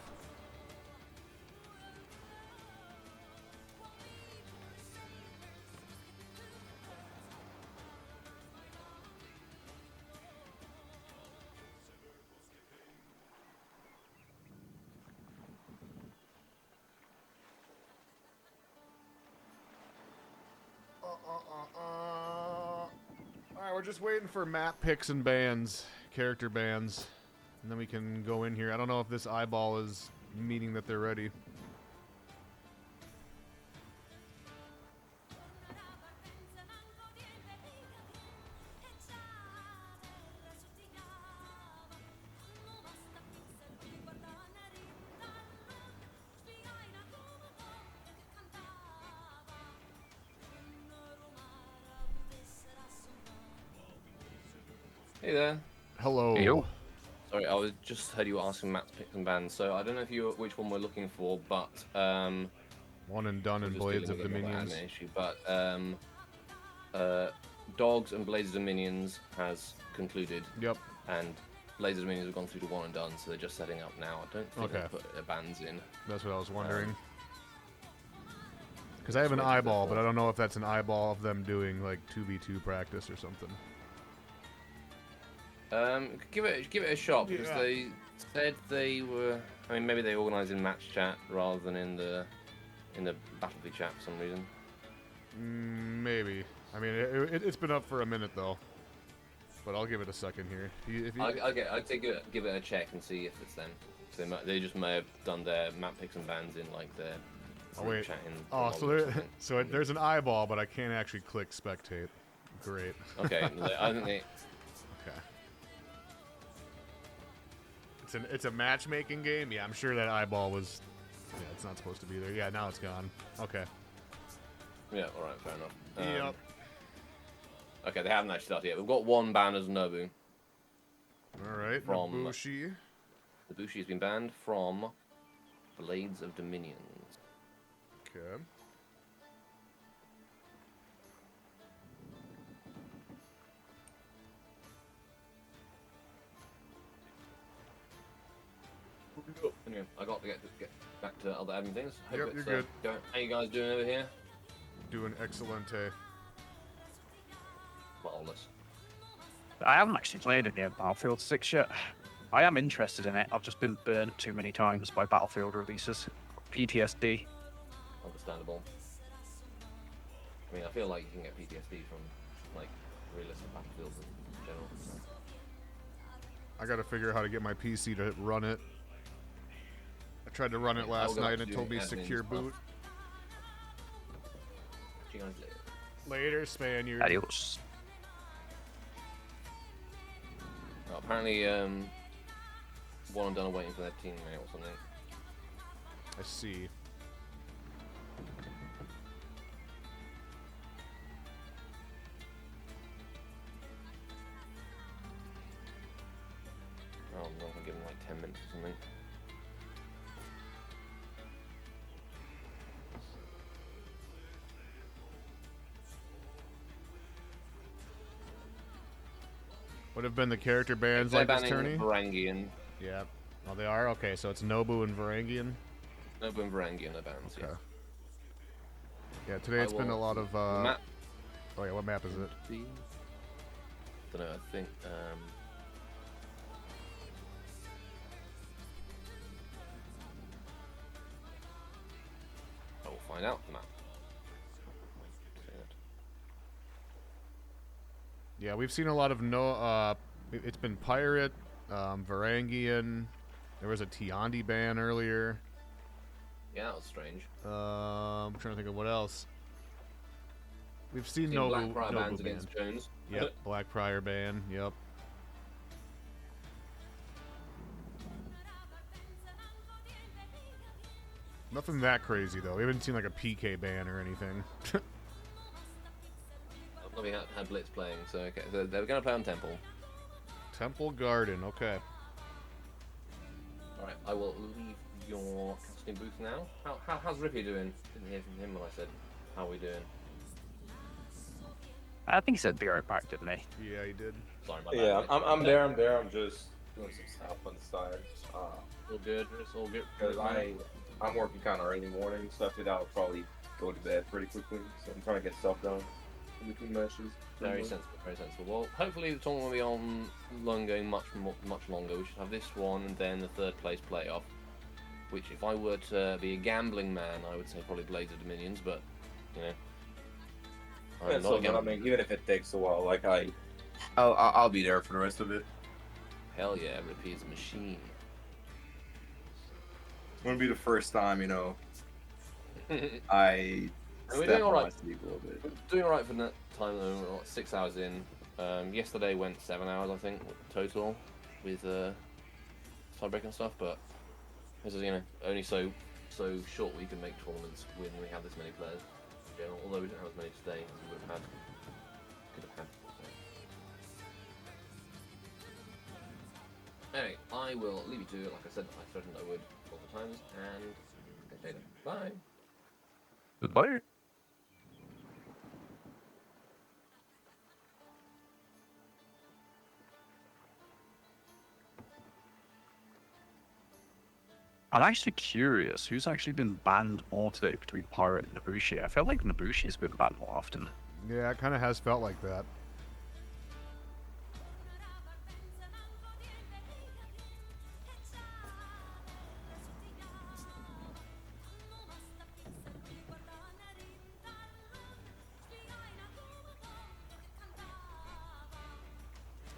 Speaker 1: Alright, we're just waiting for map picks and bans, character bans, and then we can go in here. I don't know if this eyeball is meaning that they're ready.
Speaker 5: Hey there.
Speaker 1: Hello.
Speaker 6: Yo.
Speaker 5: Sorry, I was just heard you were asking Matt's picks and bans, so I don't know if you which one we're looking for, but
Speaker 1: One and done
Speaker 5: we're
Speaker 1: in
Speaker 5: just
Speaker 1: Blades of
Speaker 5: dealing with another
Speaker 1: Dominions.
Speaker 5: admin issue, but Dogs and Blades of Dominions has concluded,
Speaker 1: Yep.
Speaker 5: and Blades of Dominions have gone through to one and done, so they're just setting up now. I don't think
Speaker 1: Okay.
Speaker 5: they'll put their bans in.
Speaker 1: That's what I was wondering. Because I have an
Speaker 5: Switch to
Speaker 1: eyeball,
Speaker 5: the-
Speaker 1: but I don't know if that's an eyeball of them doing like 2v2 practice or something.
Speaker 5: Give it a shot because
Speaker 1: Yeah.
Speaker 5: they said they were. I mean, maybe they organised in match chat rather than in the Battlefield chat for some reason.
Speaker 1: Maybe. I mean, it's been up for a minute though. But I'll give it a second here.
Speaker 5: I'd give it a check and see if it's them. So they just may have done their map picks and bans in like their
Speaker 1: Oh,
Speaker 5: group
Speaker 1: wait.
Speaker 5: chat in.
Speaker 1: Oh,
Speaker 5: the
Speaker 1: so
Speaker 5: log or
Speaker 1: there,
Speaker 5: something.
Speaker 1: so there's an eyeball, but I can't actually click spectate. Great.
Speaker 5: Okay, I think they.
Speaker 1: Okay. It's a matchmaking game. Yeah, I'm sure that eyeball was. Yeah, it's not supposed to be there. Yeah, now it's gone. Okay.
Speaker 5: Yeah, all right, fair enough.
Speaker 1: Yep.
Speaker 5: Okay, they haven't actually started yet. We've got one ban as Nobu.
Speaker 1: All right.
Speaker 5: From-
Speaker 1: Nabushi.
Speaker 5: The Bushi has been banned from Blades of Dominions.
Speaker 1: Okay.
Speaker 5: Anyway, I got to get back to other admin things. Hope
Speaker 1: Yep,
Speaker 5: it's,
Speaker 1: you're good.
Speaker 5: How you guys doing over here?
Speaker 1: Doing excellente.
Speaker 5: Flawless.
Speaker 6: I haven't actually played any of Battlefield 6 yet. I am interested in it. I've just been burned too many times by Battlefield releases. PTSD.
Speaker 5: Understandable. I mean, I feel like you can get PTSD from like realistic battlefields in general.
Speaker 1: I gotta figure out how to get my PC to run it. I tried to run it last
Speaker 5: go
Speaker 1: night
Speaker 5: back
Speaker 1: and it
Speaker 5: to
Speaker 1: told me
Speaker 5: doing admin
Speaker 1: secure
Speaker 5: stuff.
Speaker 1: boot.
Speaker 5: See you guys later.
Speaker 1: Later, Spaniard.
Speaker 6: Adios.
Speaker 5: Oh, apparently, one and done are waiting for their teammate or something.
Speaker 1: I see.
Speaker 5: Oh, no, I'll give them like 10 minutes or something.
Speaker 1: Would have been the character bans
Speaker 5: They're
Speaker 1: like this
Speaker 5: banning
Speaker 1: tourney?
Speaker 5: Varangian.
Speaker 1: Yeah. Oh, they are? Okay, so it's Nobu and Varangian.
Speaker 5: Nobu and Varangian are bans,
Speaker 1: Okay.
Speaker 5: yeah.
Speaker 1: Yeah, today it's been a lot of.
Speaker 5: Map.
Speaker 1: Oh, yeah, what map is it?
Speaker 5: Don't know, I think. I will find out the map.
Speaker 1: Yeah, we've seen a lot of it's been Pirate, Varangian. There was a Tiandi ban earlier.
Speaker 5: Yeah, that was strange.
Speaker 1: I'm trying to think of what else. We've seen
Speaker 5: Seen
Speaker 1: Nobu,
Speaker 5: Black Prior
Speaker 1: Nobu
Speaker 5: bans
Speaker 1: ban.
Speaker 5: against Jones.
Speaker 1: Yep, Black Prior ban. Yep. Nothing that crazy though. We haven't seen like a PK ban or anything.
Speaker 5: We had Blitz playing, so okay. So they were going to play on Temple.
Speaker 1: Temple Garden. Okay.
Speaker 5: Alright, I will leave your casting booth now. How's Rippy doing? Didn't hear from him when I said, how are we doing?
Speaker 6: I think he said be right back, didn't he?
Speaker 1: Yeah, he did.
Speaker 5: Sorry, my bad.
Speaker 3: Yeah, I'm there. I'm just doing some stuff on the side.
Speaker 5: All good. It's all good.
Speaker 3: Because I'm working kind of early morning, so after that I'll probably go to bed pretty quickly. So I'm trying to get stuff done in between matches.
Speaker 5: Very sensible, very sensible. Well, hopefully the tournament will be on going much longer. We should have this one and then the third place playoff. Which, if I were to be a gambling man, I would say probably Blades of Dominions, but you know, I'm
Speaker 3: Yeah,
Speaker 5: not
Speaker 3: so,
Speaker 5: a
Speaker 3: but I
Speaker 5: gambler.
Speaker 3: mean, even if it takes a while, like I'll be there for the rest of it.
Speaker 5: Hell yeah, Rippy is a machine.
Speaker 3: Wouldn't be the first time, you know, I
Speaker 5: We're
Speaker 3: step
Speaker 5: doing all
Speaker 3: on my
Speaker 5: right.
Speaker 3: sleep a little bit.
Speaker 5: Doing alright for that time though. We're like 6 hours in. Yesterday went 7 hours, I think, total, with tiebreak and stuff. But this is, you know, only so short we can make tournaments when we have this many players. You know, although we don't have as many today as we could have had. Anyway, I will leave you to it. Like I said, I threatened I would multiple times, and catch you later. Bye.
Speaker 6: Goodbye. I'm actually curious who's actually been banned more today between Pirate and Nabushi. I feel like Nabushi's been banned more often.
Speaker 1: Yeah, it kind of has felt like that.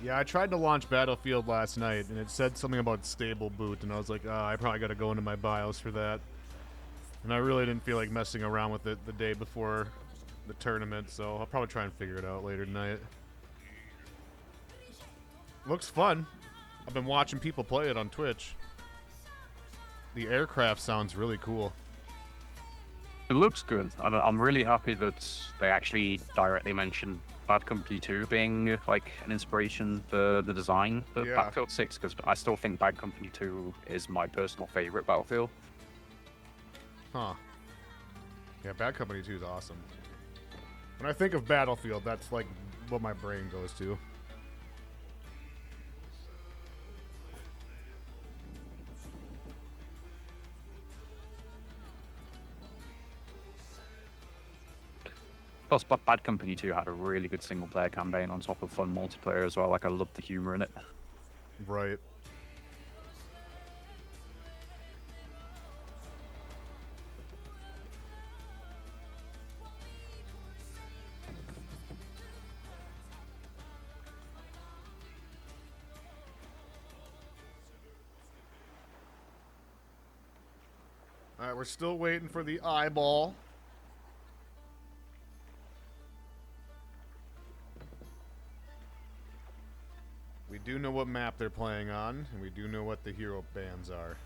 Speaker 1: Yeah, I tried to launch Battlefield last night, and it said something about stable boot, and I was like, oh, I probably got to go into my BIOS for that. And I really didn't feel like messing around with it the day before the tournament, so I'll probably try and figure it out later tonight. Looks fun. I've been watching people play it on Twitch. The aircraft sounds really cool.
Speaker 6: It looks good. I'm really happy that they actually directly mentioned Bad Company 2 being like an inspiration for the design for
Speaker 1: Yeah.
Speaker 6: Battlefield 6, because I still think Bad Company 2 is my personal favorite Battlefield.
Speaker 1: Huh. Yeah, Bad Company 2 is awesome. When I think of Battlefield, that's like what my brain goes to.
Speaker 6: Plus, Bad Company 2 had a really good single-player campaign on top of fun multiplayer as well. Like, I loved the humor in it.
Speaker 1: Right. Alright, we're still waiting for the eyeball. We do know what map they're playing on, and we do know what the hero bands are.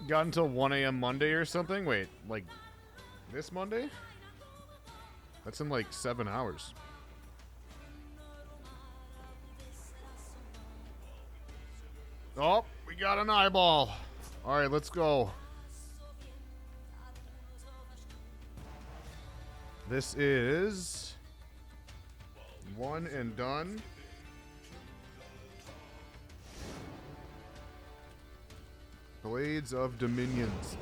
Speaker 1: Got until 1 a.m. Monday or something? Wait, like this Monday? That's in like 7 hours. Oh, we got an eyeball. All right, let's go. This is one and done. Blades of Dominions.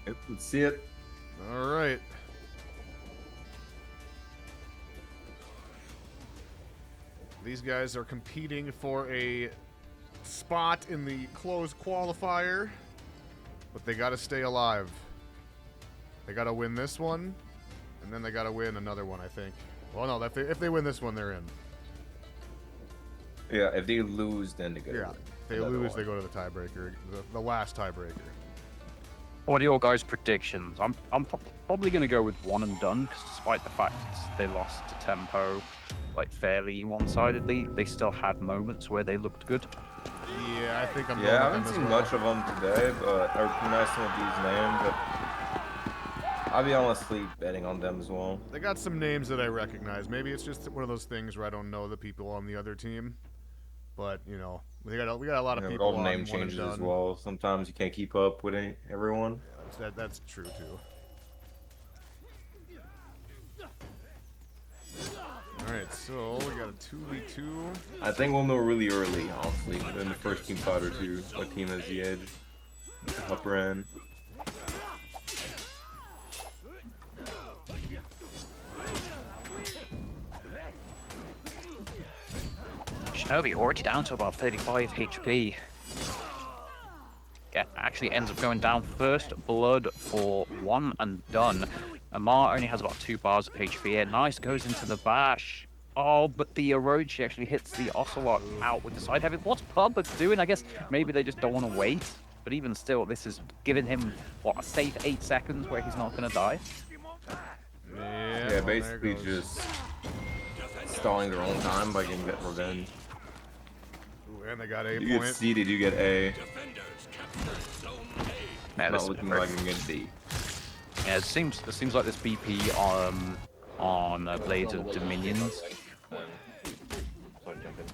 Speaker 3: Yep, let's see it.
Speaker 1: All right. These guys are competing for a spot in the closed qualifier, but they got to stay alive. They got to win this one, and then they got to win another one, I think. Well, no, if they win this one, they're in.
Speaker 3: Yeah, if they lose, then they go.
Speaker 1: Yeah, if they lose, they go to the tiebreaker, the last tiebreaker.
Speaker 6: What are your guys' predictions? I'm probably going to go with one and done, because despite the fact they lost to Tempo like fairly one-sidedly, they still had moments where they looked good.
Speaker 1: Yeah, I think I'm
Speaker 3: Yeah, I
Speaker 1: going
Speaker 3: haven't
Speaker 1: with them
Speaker 3: seen
Speaker 1: as well.
Speaker 3: much of them today, but I recognize some of these names. I'll be honestly betting on them as well.
Speaker 1: They got some names that I recognize. Maybe it's just one of those things where I don't know the people on the other team. But, you know, we got a lot of
Speaker 3: Yeah, with
Speaker 1: people
Speaker 3: all the
Speaker 1: on
Speaker 3: name
Speaker 1: one and
Speaker 3: changes as
Speaker 1: done.
Speaker 3: well. Sometimes you can't keep up with everyone.
Speaker 1: That's true, too. Alright, so we got a 2v2.
Speaker 3: I think we'll know really early, honestly, in the first team fight or two, what team has the edge. The upper end.
Speaker 6: Shinobi already down to about 35 HP. Yeah, actually ends up going down first blood for one and done. Amar only has about 2 bars of HP here. Nice, goes into the bash. Oh, but the Orochi actually hits the Ocelot out with the side heavy. What's Pumper doing? I guess maybe they just don't want to wait. But even still, this is giving him, what, a safe 8 seconds where he's not going to die.
Speaker 1: Yeah,
Speaker 3: Yeah,
Speaker 1: well,
Speaker 3: basically
Speaker 1: there goes.
Speaker 3: just stalling their own time by getting that revenge.
Speaker 1: Ooh, and they got A
Speaker 3: You get
Speaker 1: point.
Speaker 3: C, did you get A?
Speaker 6: Yeah,
Speaker 3: Not
Speaker 6: this,
Speaker 3: looking like I'm getting D.
Speaker 6: yeah, it seems like this BP on Blades of Dominions.
Speaker 5: Sorry, jumping.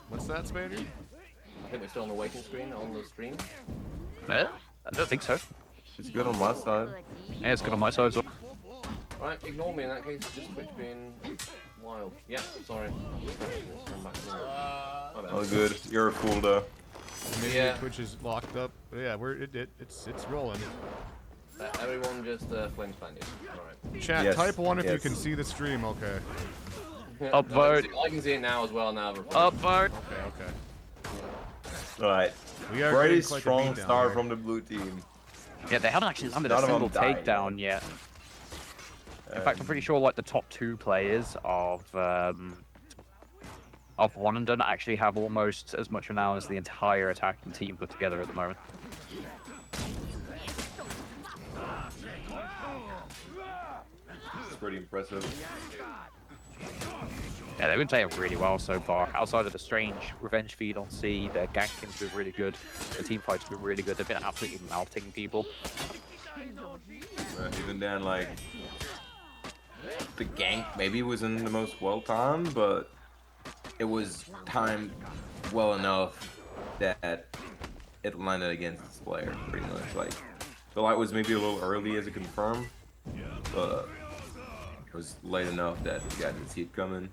Speaker 1: What's that, Spader?
Speaker 5: I think we're still on the waiting screen on the stream.
Speaker 6: I don't think so.
Speaker 3: It's good on my side.
Speaker 6: Yeah, it's good on my side as well.
Speaker 5: Right, ignore me in that case. Just Twitch being wild. Yeah, sorry. Come back to normal. My bad.
Speaker 3: Oh, good. You're a fool, though.
Speaker 1: Maybe
Speaker 5: Yeah.
Speaker 1: Twitch is locked up. But yeah, it's rolling.
Speaker 5: Everyone just flames find you. Alright.
Speaker 1: Chat,
Speaker 3: Yes,
Speaker 1: type 1 if you
Speaker 3: yes.
Speaker 1: can see the stream, okay.
Speaker 6: Upvote.
Speaker 5: I can see it now as well. Now.
Speaker 6: Upvote.
Speaker 1: Okay.
Speaker 3: Alright.
Speaker 1: We are
Speaker 3: Very
Speaker 1: getting quite the
Speaker 3: strong
Speaker 1: beatdown
Speaker 3: start
Speaker 1: here.
Speaker 3: from the blue team.
Speaker 6: Yeah, they haven't actually landed a
Speaker 3: None of them
Speaker 6: single
Speaker 3: died.
Speaker 6: takedown yet. In fact, I'm pretty sure like the top 2 players of one and done actually have almost as much renown as the entire attacking team put together at the moment.
Speaker 3: It's pretty impressive.
Speaker 6: Yeah, they've been playing really well so far. Outside of the strange revenge feed on C, their ganking's been really good. The team fight's been really good. They've been absolutely melting people.
Speaker 3: Even then, like, the gank maybe wasn't the most well timed, but it was timed well enough that it landed against this player, pretty much. Like, the light was maybe a little early as a confirm, but it was late enough that the guy didn't see it coming.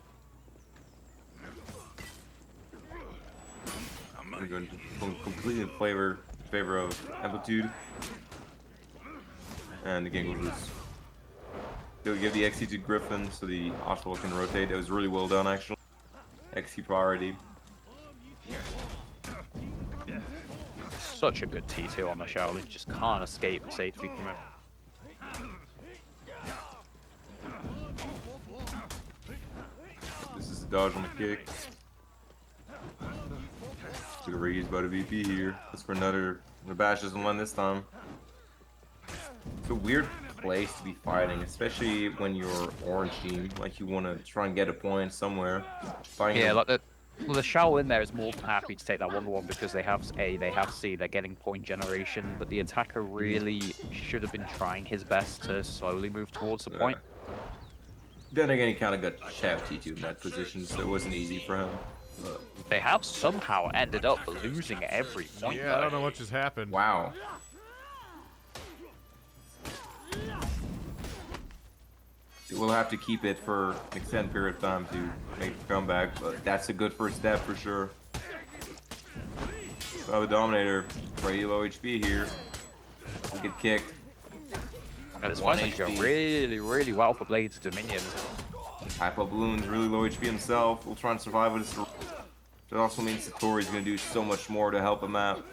Speaker 3: I'm going completely in favor of Amplitude. And the game will lose. They'll give the XC to Griffin so the Ocelot can rotate. It was really well done, actually. XC priority.
Speaker 6: Such a good T2 on the show. They just can't escape safety from it.
Speaker 3: This is the dodge on the kick. Good reuse by the VP here. That's for another. The bash doesn't land this time. It's a weird place to be fighting, especially when you're orange team. Like you want to try and get a point somewhere. Fighting
Speaker 6: Yeah,
Speaker 3: them-
Speaker 6: like the Shao in there is more than happy to take that 1-1 because they have A, they have C, they're getting point generation, but the attacker really should have been trying his best to slowly move towards the point.
Speaker 3: Then again, he kind of got Shaft T2 in that position, so it wasn't easy for him. But,
Speaker 6: They have somehow ended up losing every point.
Speaker 1: Yeah, I
Speaker 6: though.
Speaker 1: don't know what just happened.
Speaker 3: wow. We'll have to keep it for an extended period of time to make the comeback, but that's a good first step for sure. So the Dominator, pretty low HP here. We get kicked.
Speaker 6: And this
Speaker 3: 1
Speaker 6: fight's going
Speaker 3: HP.
Speaker 6: really, really well for Blades Dominion.
Speaker 3: Hypo Balloon's really low HP himself. We'll try and survive with his. That also means Satori's gonna do so much more to help him out.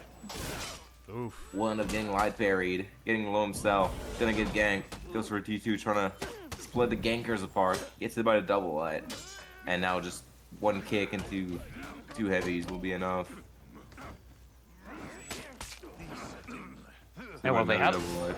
Speaker 1: Oof.
Speaker 3: One of getting light parried, getting low himself, gonna get ganked. Goes for a T2, trying to split the gankers apart. Gets it by the double light, and now just one kick into 2 heavies will be enough.
Speaker 6: Yeah, well, they
Speaker 3: Another
Speaker 6: have
Speaker 3: double light.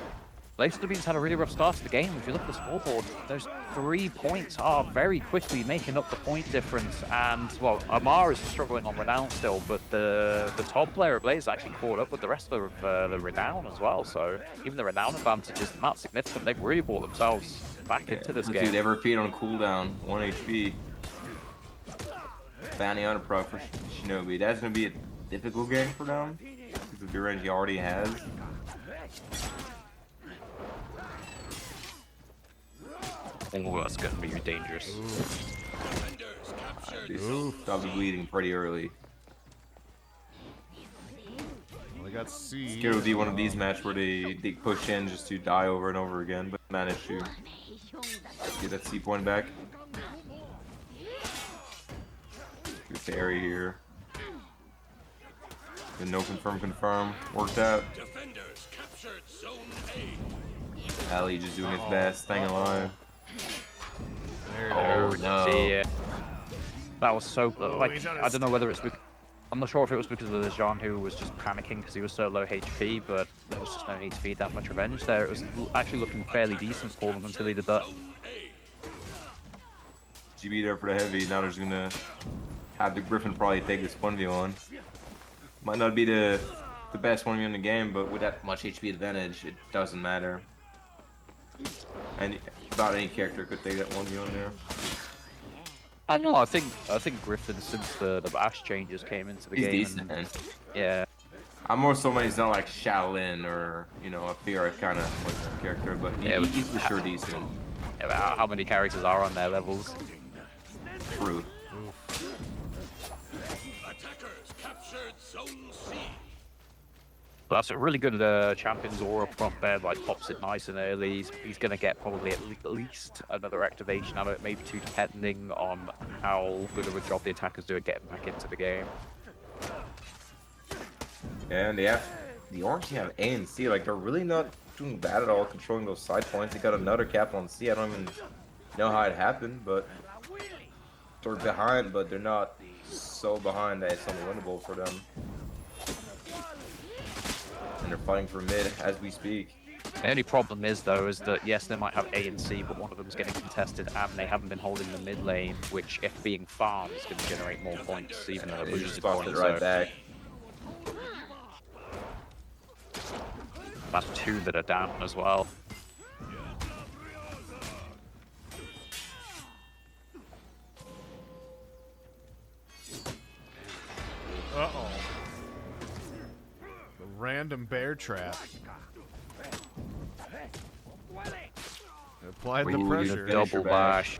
Speaker 2: Laser Beans had a really rough start to the game. If you look at the scoreboard, those 3 points are very quickly making up the point difference. And, well, Amar is struggling on Renown still, but the top player of Blaze actually caught up with the rest of the Renown as well. So even the Renown advantage is not significant. They've really brought themselves back into this game.
Speaker 3: Dude, ever feed on cooldown, 1 HP. Bounty on a pro for Shinobi. That's going to be a difficult game for them because of the range he already has.
Speaker 6: Oh, that's going to be dangerous.
Speaker 3: Probably bleeding pretty early.
Speaker 1: Well, they got C.
Speaker 3: It would be one of these matches where they push in just to die over and over again, but manage to get that C point back. Good parry here. And no confirm. Worked out. Ali just doing his best, staying alive.
Speaker 1: There it is.
Speaker 3: No.
Speaker 2: Yeah. That was so, like,
Speaker 1: he's on
Speaker 2: I
Speaker 1: his-
Speaker 2: don't know whether it's because, I'm not sure if it was because of the Jean who was just panicking because he was so low HP, but there was just no need to feed that much revenge there. It was actually looking fairly decent for them until he did that.
Speaker 3: GB there for the heavy. Now they're just gonna have the Griffin probably take this 1v1. Might not be the best 1v1 in the game, but with that much HP advantage, it doesn't matter. And about any character could take that 1v1 there.
Speaker 2: I don't know, I think Griffin, since the Bash changes came into the
Speaker 3: He's
Speaker 2: game.
Speaker 3: decent, man.
Speaker 2: Yeah.
Speaker 3: I'm more so when he's not like Shaolin or, you know, a Fiora kind of like character, but he's for sure decent.
Speaker 2: Yeah, how many characters are on their levels?
Speaker 3: True.
Speaker 2: But that's a really good champion's aura prompt there, like pops it nice and early. He's going to get probably at least another activation out of it, maybe 2 depending on how good of a job the attackers do at getting back into the game.
Speaker 3: And they have the Orange team have A and C, like they're really not doing bad at all controlling those side points. They got another cap on C. I don't even know how it happened, but they're behind, but they're not so behind that it's unwinnable for them. And they're fighting for mid as we speak.
Speaker 2: The only problem is, though, is that yes, they might have A and C, but one of them is getting contested, and they haven't been holding the mid lane, which, if being farmed, is going to generate more points, even though
Speaker 3: They
Speaker 2: they're
Speaker 3: just
Speaker 2: boosted
Speaker 3: bounced
Speaker 2: points.
Speaker 3: it right
Speaker 2: So
Speaker 3: back.
Speaker 2: that's 2 that are down as well.
Speaker 1: Uh-oh. The random bear trap. Applied the
Speaker 3: Ooh,
Speaker 1: pressure.
Speaker 3: he's a
Speaker 2: Double
Speaker 3: bash.
Speaker 2: bash.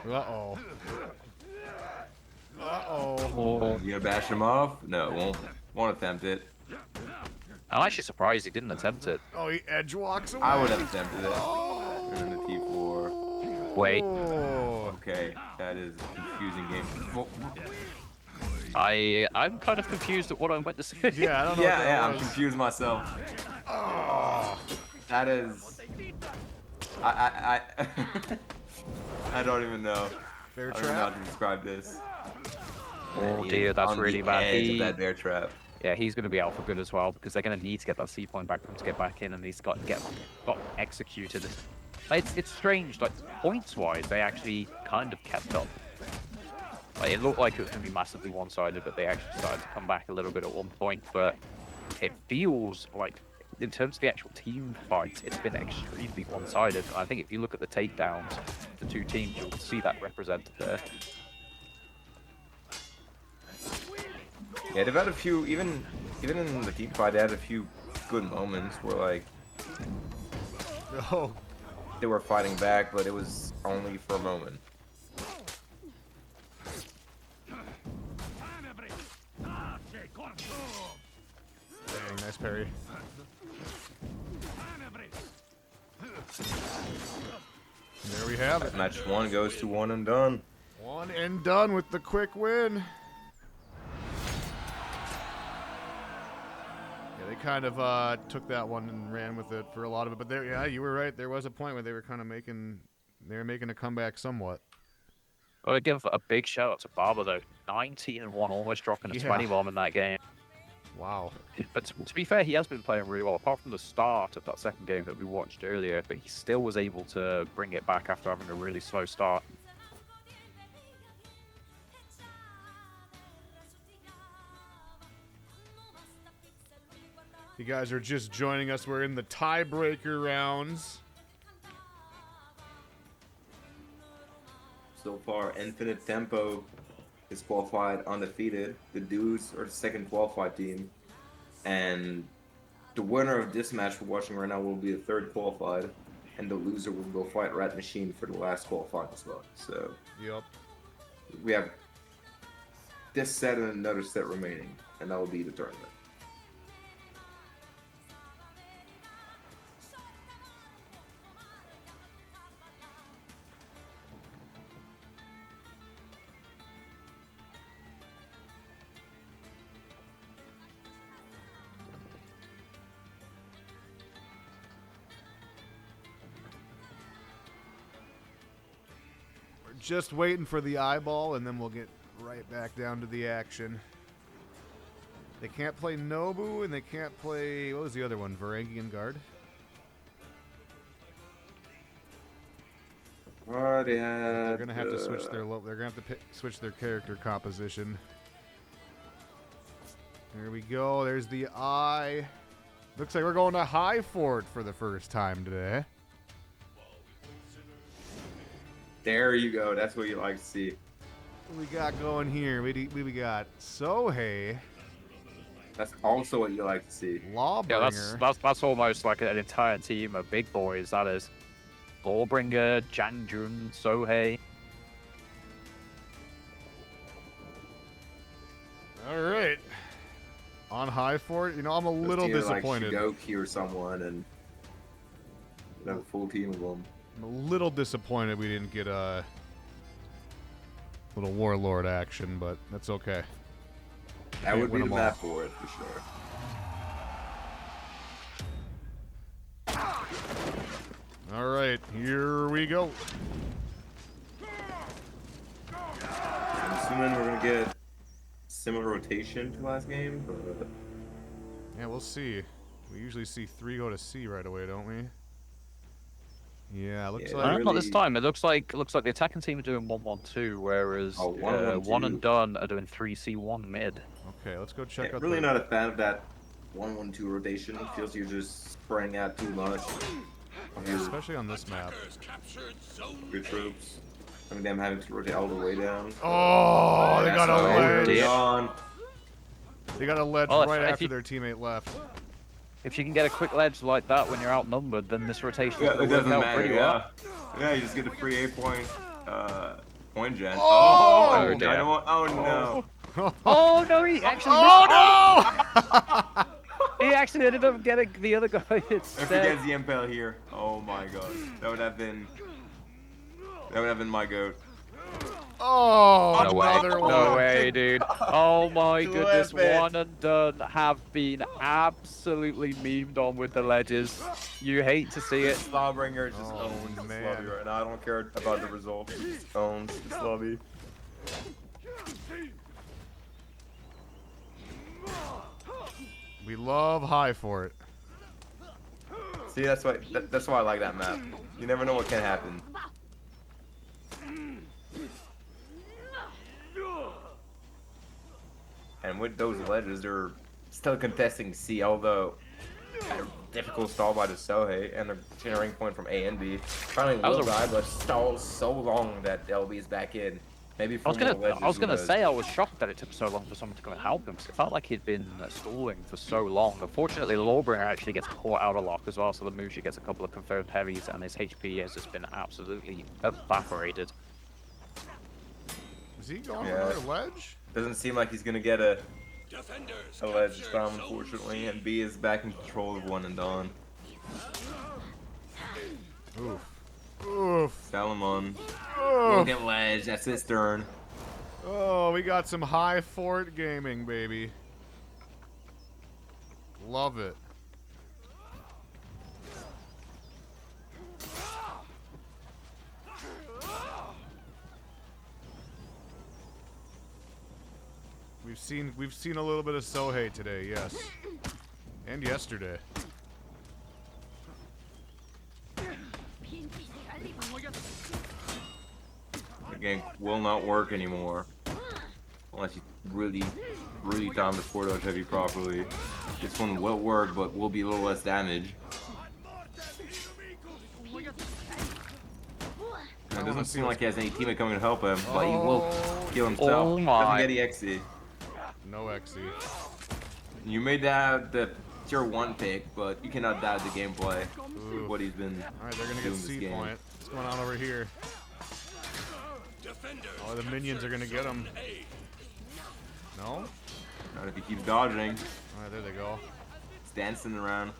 Speaker 1: Uh-oh. Uh-oh.
Speaker 2: Oh.
Speaker 3: You gonna bash him off? No, won't attempt it.
Speaker 2: I'm actually surprised he didn't attempt it.
Speaker 1: Oh, he edge walks away.
Speaker 3: I would have attempted it. And then the T4.
Speaker 2: Wait,
Speaker 1: Oh.
Speaker 3: Okay, that is a confusing game. Well,
Speaker 2: I'm kind of confused at what I'm about to say.
Speaker 1: Yeah, I don't know what that
Speaker 3: yeah, I'm
Speaker 1: was.
Speaker 3: confused myself.
Speaker 1: Oh.
Speaker 3: That is. I I don't even know.
Speaker 1: Bear
Speaker 3: I don't even know how
Speaker 1: trap.
Speaker 3: to describe this.
Speaker 2: Oh
Speaker 3: He
Speaker 2: dear,
Speaker 3: is
Speaker 2: that's
Speaker 3: on
Speaker 2: really
Speaker 3: the
Speaker 2: bad.
Speaker 3: edge of that bear trap.
Speaker 2: Yeah, he's going to be out for good as well, because they're going to need to get that C point back for him to get back in, and he's got executed. It's strange, like, points-wise, they actually kind of kept up. Like, it looked like it was going to be massively one-sided, but they actually started to come back a little bit at one point, but it feels like, in terms of the actual team fight, it's been extremely one-sided. I think if you look at the takedowns, the 2 teams, you'll see that represented there.
Speaker 3: Yeah, they've had a few, even in the team fight, they had a few good moments where like
Speaker 1: Oh.
Speaker 3: they were fighting back, but it was only for a moment.
Speaker 1: Dang, nice parry. There we have it.
Speaker 3: Match 1 goes to 1 and done.
Speaker 1: 1 and done with the quick win. Yeah, they kind of took that one and ran with it for a lot of it. But there, yeah, you were right. There was a point where they were kind of making a comeback somewhat.
Speaker 6: Gotta give a big shout out to Barber though. 19-1, almost dropping a
Speaker 1: Yeah.
Speaker 6: 20 bomb in that game.
Speaker 1: Wow.
Speaker 6: But to be fair, he has been playing really well, apart from the start of that second game that we watched earlier. But he still was able to bring it back after having a really slow start.
Speaker 1: You guys are just joining us. We're in the tiebreaker rounds.
Speaker 3: So far, Infinite Tempo is qualified undefeated. The Dudes are the second qualified team. And the winner of this match we're watching right now will be the third qualified. And the loser will go fight Rat Machine for the last qualifying as well. So
Speaker 1: Yep.
Speaker 3: we have this set and another set remaining. And that will be the tournament.
Speaker 1: We're just waiting for the eyeball, and then we'll get right back down to the action. They can't play Nobu, and they can't play... What was the other one? Varangian Guard? They're gonna have to switch their... They're gonna have to switch their character composition. There we go. There's the eye. Looks like we're going to High Fort for the first time today.
Speaker 3: There you go. That's what you like to see.
Speaker 1: What we got going here? We got Sohei,
Speaker 3: That's also what you like to see.
Speaker 1: Lawbringer.
Speaker 6: Yeah, that's almost like an entire team of big boys. That is Lawbringer, Janjun, Sohei.
Speaker 1: All right. On High Fort, you know, I'm a little disappointed.
Speaker 3: Like Shigoki or someone, and you know, full team of them.
Speaker 1: I'm a little disappointed we didn't get a little Warlord action, but that's okay.
Speaker 3: That
Speaker 1: Can't
Speaker 3: would be
Speaker 1: win
Speaker 3: the
Speaker 1: 'em all.
Speaker 3: map for it, for sure.
Speaker 1: All right, here we go.
Speaker 3: I'm assuming we're gonna get similar rotation to last game, but
Speaker 1: Yeah, we'll see. We usually see 3 go to C right away, don't we? Yeah, looks
Speaker 3: Yeah,
Speaker 1: like...
Speaker 6: Not this time. It looks like the attacking team are doing 1-1-2, whereas
Speaker 3: Oh, 1-1-2.
Speaker 6: One and Done are doing 3C1 mid.
Speaker 1: Okay, let's go check
Speaker 3: yeah,
Speaker 1: out
Speaker 3: really
Speaker 1: the...
Speaker 3: not a fan of that 1-1-2 rotation. It feels you're just spreading out too much of your,
Speaker 1: Especially on this map.
Speaker 3: your troops. I mean, them having to rotate all the way down.
Speaker 1: Oh, they got a
Speaker 3: That's
Speaker 1: ledge.
Speaker 3: on.
Speaker 1: They got a ledge
Speaker 6: Well, if-
Speaker 1: right
Speaker 6: if
Speaker 1: after
Speaker 6: you-
Speaker 1: their teammate left.
Speaker 6: If you can get a quick ledge like that when you're outnumbered, then this rotation
Speaker 3: Yeah,
Speaker 6: will
Speaker 3: it
Speaker 6: work
Speaker 3: doesn't
Speaker 6: out
Speaker 3: matter.
Speaker 6: pretty
Speaker 3: Yeah.
Speaker 6: well.
Speaker 3: Yeah, you just get a free 8-point point gen.
Speaker 1: Oh!
Speaker 3: I
Speaker 6: dear.
Speaker 3: don't want, oh no.
Speaker 6: Oh no, he actually
Speaker 1: Oh,
Speaker 6: he actually ended up getting the other guy
Speaker 3: If he
Speaker 6: instead.
Speaker 3: gets the impale here, oh my god, that would have been my goat.
Speaker 1: no! Oh,
Speaker 6: No way.
Speaker 1: another one.
Speaker 6: No way, dude. Oh my goodness,
Speaker 3: Flip it.
Speaker 6: One and Done have been absolutely memed on with the ledges. You hate to see it.
Speaker 3: Slawbringer just
Speaker 1: Oh,
Speaker 3: owns this
Speaker 1: man.
Speaker 3: lobby right now. I don't care about the result. He just owns this lobby.
Speaker 1: We love High Fort.
Speaker 3: See, that's why I like that map. You never know what can happen. And with those ledges, they're still contesting C, although at a difficult stall by the Sohei, and they're generating point from A and B. Trying
Speaker 6: That
Speaker 3: to
Speaker 6: was
Speaker 3: will
Speaker 6: a-
Speaker 3: die, but stalls so long that LB is back in. Maybe for
Speaker 6: I was gonna
Speaker 3: who
Speaker 6: say I was shocked that it took so long for someone to come and help him, because it felt like he'd been stalling for so long. Unfortunately, Lawbringer actually gets caught out of lock as well, so the Mushi gets a couple of confirmed heavies, and his HP has just been absolutely evaporated.
Speaker 1: Is he going
Speaker 3: Yeah.
Speaker 1: for another ledge?
Speaker 3: Doesn't seem like he's gonna get a ledge this time, unfortunately, and B is back in control of One and Done.
Speaker 1: Oof. Oof.
Speaker 3: Salomon will
Speaker 1: Oof.
Speaker 3: get ledge. That's his turn.
Speaker 1: Oh, we got some High Fort gaming, baby. Love it. We've seen a little bit of Sohei today, yes. And yesterday.
Speaker 3: The game will not work anymore. Unless you really time the forward dodge heavy properly. This one will work, but will be a little less damage. It doesn't seem like he has any teammate coming to help him, but he will kill himself.
Speaker 2: Oh my.
Speaker 3: Doesn't get EXE.
Speaker 1: No XE.
Speaker 3: You made that the tier 1 pick, but you cannot doubt the gameplay.
Speaker 1: Ooh.
Speaker 3: What he's been
Speaker 1: Alright, they're gonna get
Speaker 3: doing this
Speaker 1: C
Speaker 3: game.
Speaker 1: point. What's going on over here? Oh, the minions are gonna get him. No?
Speaker 3: Not if he keeps dodging.
Speaker 1: Alright, there they go.
Speaker 3: It's dancing around.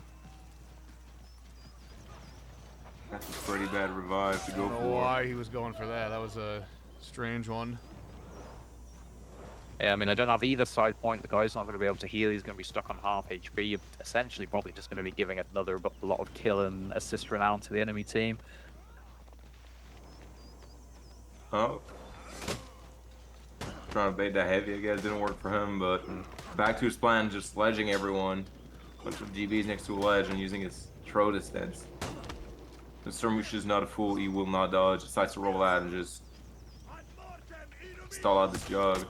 Speaker 3: That's a pretty bad revive to
Speaker 1: I
Speaker 3: go
Speaker 1: don't know
Speaker 3: for.
Speaker 1: why he was going for that. That was a strange one.
Speaker 6: Yeah, I mean, I don't have either side point. The guy's not going to be able to heal. He's going to be stuck on half HP. You're essentially probably just going to be giving another lot of kill and assist renown to the enemy team.
Speaker 3: Oh. Trying to bait that heavy, I guess, didn't work for him, but back to his plan, just ledging everyone. Bunch of GBs next to a ledge and using his throw distance. Mr. Mush is not a fool, he will not dodge, decides to roll out and just stall out this jog.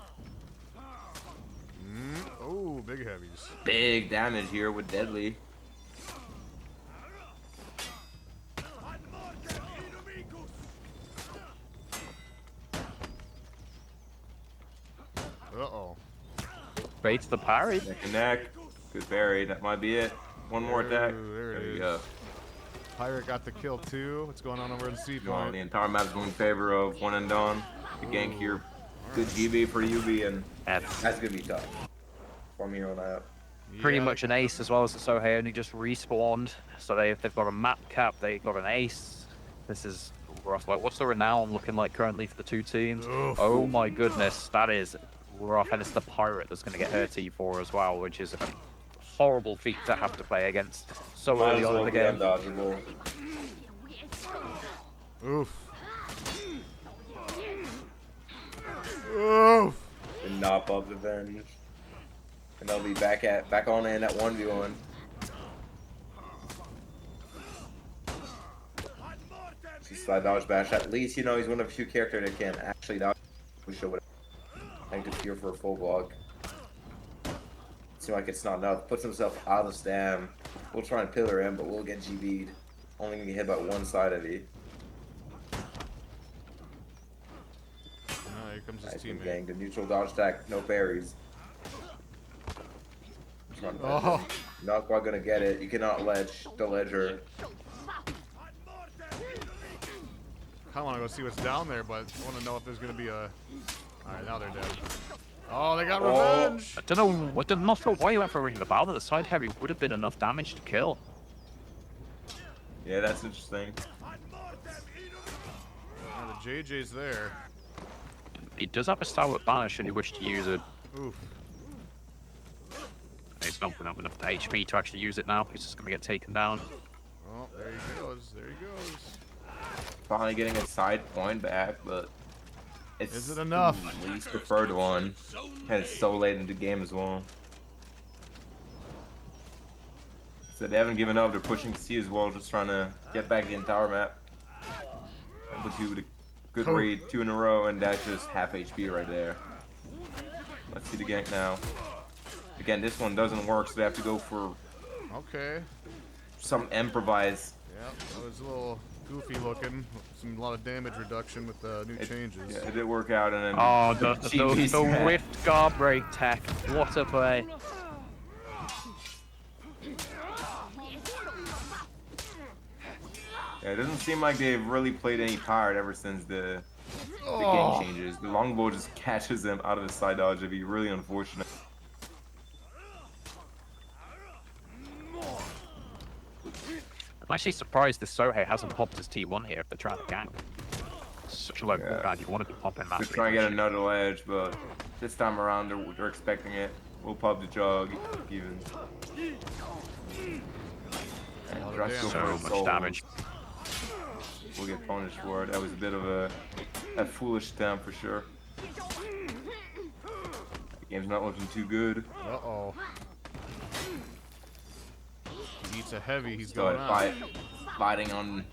Speaker 1: Oh, big heavies.
Speaker 3: Big damage here with Deadly.
Speaker 1: Uh-oh.
Speaker 6: Baits the parry.
Speaker 3: Neck and neck. Good parry, that might be it. One more attack.
Speaker 1: Ooh, there it
Speaker 3: you
Speaker 1: is.
Speaker 3: go.
Speaker 1: Pirate got the kill too. What's going on over in C
Speaker 3: Going,
Speaker 1: point?
Speaker 3: the entire map's going in favor of one and done. The gank here. Good GB for UB, and
Speaker 6: That's
Speaker 3: that's gonna be tough. From here on out.
Speaker 6: pretty
Speaker 1: Yeah.
Speaker 6: much an ace as well as the Sohei only just respawned. So they've got a map cap, they've got an ace. This is rough. Like, what's the renown looking like currently for the two teams?
Speaker 1: Oof.
Speaker 6: Oh my goodness, that is rough. And it's the pirate that's going to get her T4 as well, which is a horrible feat to have to play against so
Speaker 3: Might
Speaker 6: early
Speaker 3: as
Speaker 6: on
Speaker 3: well
Speaker 6: in the
Speaker 3: be
Speaker 6: game.
Speaker 3: undodgeable.
Speaker 1: Oof. Oof.
Speaker 3: And Nop up revenge. And they'll be back on in at 1v1. Slide dodge bash. At least, you know, he's one of a few characters that can actually dodge. We show what I think here for a full block. Seems like it's not enough. Puts himself out of stam. We'll try and pillar him, but we'll get GB'd. Only gonna get hit by one side of it.
Speaker 1: Oh, here comes his
Speaker 3: Nice one,
Speaker 1: teammate.
Speaker 3: gang. The neutral dodge attack, no parries. Trying to ledge
Speaker 1: Oh.
Speaker 3: him. Not quite gonna get it. You cannot ledge the ledger.
Speaker 1: I want to go see what's down there, but I want to know if there's going to be a... Alright, now they're dead. Oh, they got
Speaker 3: Oh.
Speaker 1: revenge!
Speaker 6: I don't know, I'm not sure why he went for ring the bow, but the side heavy would have been enough damage to kill.
Speaker 3: Yeah, that's interesting.
Speaker 1: Oh, the JJ's there.
Speaker 6: He does have a stalwart banner should he wish to use it.
Speaker 1: Oof.
Speaker 6: He's not going to have enough HP to actually use it now. He's just going to get taken down.
Speaker 1: Oh, there he goes. There he goes.
Speaker 3: Finally getting a side point back, but it's
Speaker 1: Is it enough?
Speaker 3: the least preferred one. And it's so late in the game as well. So they haven't given up. They're pushing C as well, just trying to get back the entire map. Able to with a good read, 2 in a row, and that's just half HP right there. Let's see the gank now. Again, this one doesn't work, so they have to go for
Speaker 1: Okay.
Speaker 3: some improvise.
Speaker 1: Yeah, that was a little goofy looking. A lot of damage reduction with the new changes.
Speaker 3: Yeah, it did work out, and then
Speaker 6: Oh, the
Speaker 3: GB's
Speaker 6: Rift guard break tech. What a play.
Speaker 3: Yeah, it doesn't seem like they've really played any pirate ever since the
Speaker 1: Oh.
Speaker 3: game changes. The longbow just catches them out of his side dodge. It'd be really unfortunate.
Speaker 6: I'm actually surprised this Sohei hasn't popped his T1 here if they're trying to gank. Such a low
Speaker 3: Yeah.
Speaker 6: guard, you want to be popping that.
Speaker 3: They're trying to get another ledge, but this time around they're expecting it. We'll pop the jug even. And
Speaker 1: lot of
Speaker 3: tries to go
Speaker 1: damage.
Speaker 3: for
Speaker 6: So
Speaker 3: his
Speaker 6: much
Speaker 3: soul.
Speaker 6: damage.
Speaker 3: We'll get punished for it. That was a bit of a foolish attempt for sure. Game's not looking too good.
Speaker 1: Uh-oh. He eats a heavy. He's
Speaker 3: Go
Speaker 1: going
Speaker 3: ahead,
Speaker 1: out.
Speaker 3: fighting on.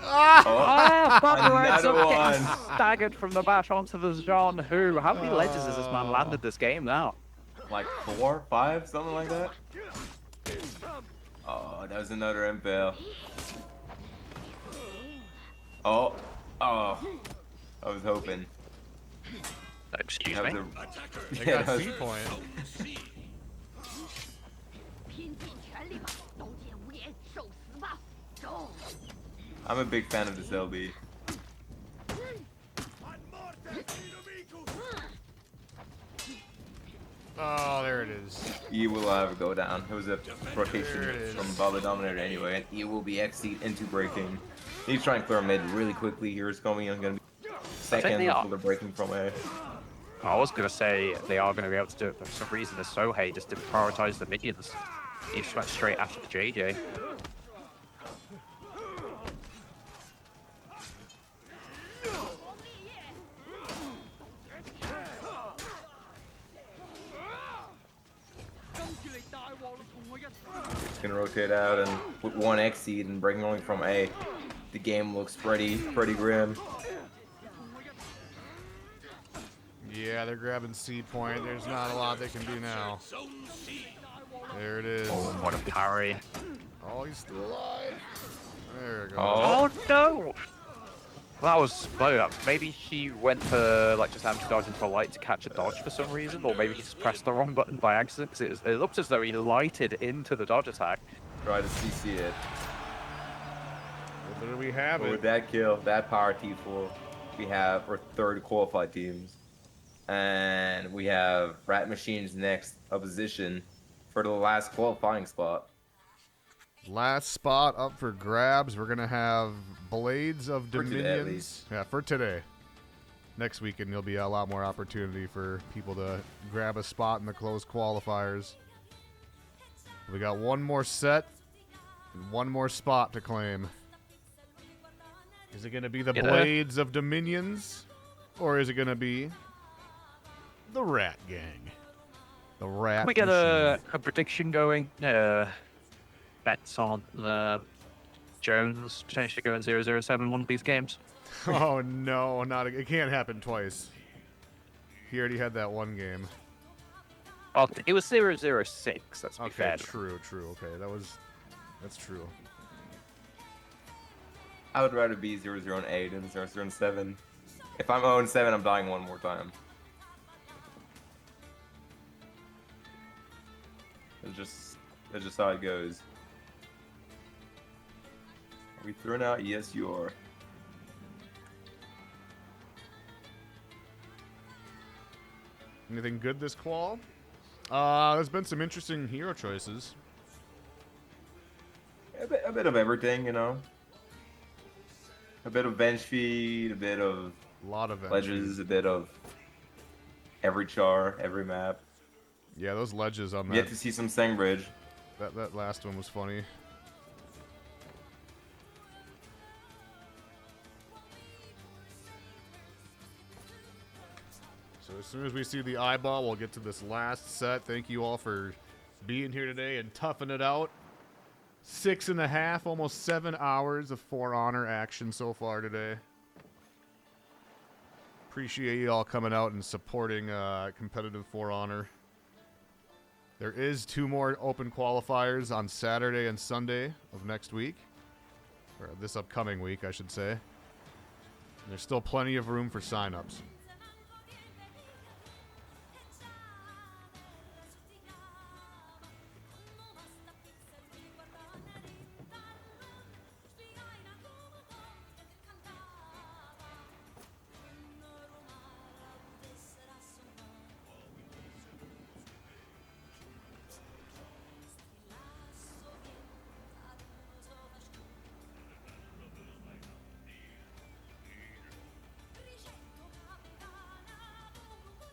Speaker 2: Ah, Barbara ends up
Speaker 3: Another
Speaker 2: getting
Speaker 3: one.
Speaker 2: staggered from the bash onto the Jean Who. How many ledges has this man landed this game now?
Speaker 3: Like 4, 5, something like that. Oh, that was another impale. Oh, I was hoping.
Speaker 6: Excuse
Speaker 3: That was
Speaker 6: me.
Speaker 3: a,
Speaker 1: They
Speaker 3: yeah,
Speaker 1: got
Speaker 3: that was-
Speaker 1: C point.
Speaker 7: 拼尽全力吧，刀剑无眼，受死吧，走！
Speaker 3: I'm a big fan of this LB.
Speaker 1: Oh, there it is.
Speaker 3: E will have go down. It was a rotation
Speaker 1: There it is.
Speaker 3: from Baba Dominator anyway, and E will be X-seat into breaking. He's trying to clear mid really quickly. Here's coming in, gonna be second
Speaker 6: they are.
Speaker 3: before the breaking from A.
Speaker 6: I was gonna say they are gonna be able to do it, but for some reason the Sohei just didn't prioritize the minions. He just went straight after the JJ.
Speaker 3: He's gonna rotate out and put one X-seed and breaking only from A. The game looks pretty grim.
Speaker 1: Yeah, they're grabbing C point. There's not a lot they can do now. There it is.
Speaker 6: Oh, what a parry.
Speaker 1: Oh, he's still alive. There it goes.
Speaker 6: Oh no! That was well, maybe he went for like just anti-dodge into a light to catch a dodge for some reason, or maybe he just pressed the wrong button by accident because it looked as though he lighted into the dodge attack.
Speaker 3: Try to CC it.
Speaker 1: Well, there we have
Speaker 3: But with
Speaker 1: it.
Speaker 3: that kill, that power T4, we have our third qualified teams. And we have Rat Machine's next opposition for the last qualifying spot.
Speaker 1: Last spot up for grabs. We're gonna have Blades of
Speaker 3: For today, at
Speaker 1: Dominions.
Speaker 3: least.
Speaker 1: Yeah, for today. Next weekend there'll be a lot more opportunity for people to grab a spot in the closed qualifiers. We got one more set and one more spot to claim. Is it gonna be the
Speaker 6: Yeah.
Speaker 1: Blades of Dominions, or is it gonna be the Rat Gang? The Rat.
Speaker 6: Can we get
Speaker 1: Machine.
Speaker 6: a prediction going? Bets on Jones potentially going 0-0-7 one of these games.
Speaker 1: Oh no, not it can't happen twice. He already had that one game.
Speaker 6: Well, it was 0-0-6. Let's be
Speaker 1: Okay,
Speaker 6: fair.
Speaker 1: true. Okay, that's true.
Speaker 3: I would rather be 0-0-8 than 0-0-7. If I'm 0-7, I'm dying one more time. That's just how it goes. Are we thrown out? Yes, you are.
Speaker 1: Anything good this qual? There's been some interesting hero choices.
Speaker 3: A bit of everything, you know. A bit of bench feed, a bit of
Speaker 1: A lot of
Speaker 3: ledges, a bit of every char, every map.
Speaker 1: Yeah, those ledges on
Speaker 3: Yet
Speaker 1: that,
Speaker 3: to see some Sangbridge.
Speaker 1: that last one was funny. So as soon as we see the eyeball, we'll get to this last set. Thank you all for being here today and toughing it out. 6.5, almost 7 hours of For Honor action so far today. Appreciate you all coming out and supporting competitive For Honor. There is 2 more open qualifiers on Saturday and Sunday of next week. Or this upcoming week, I should say. And there's still plenty of room for signups.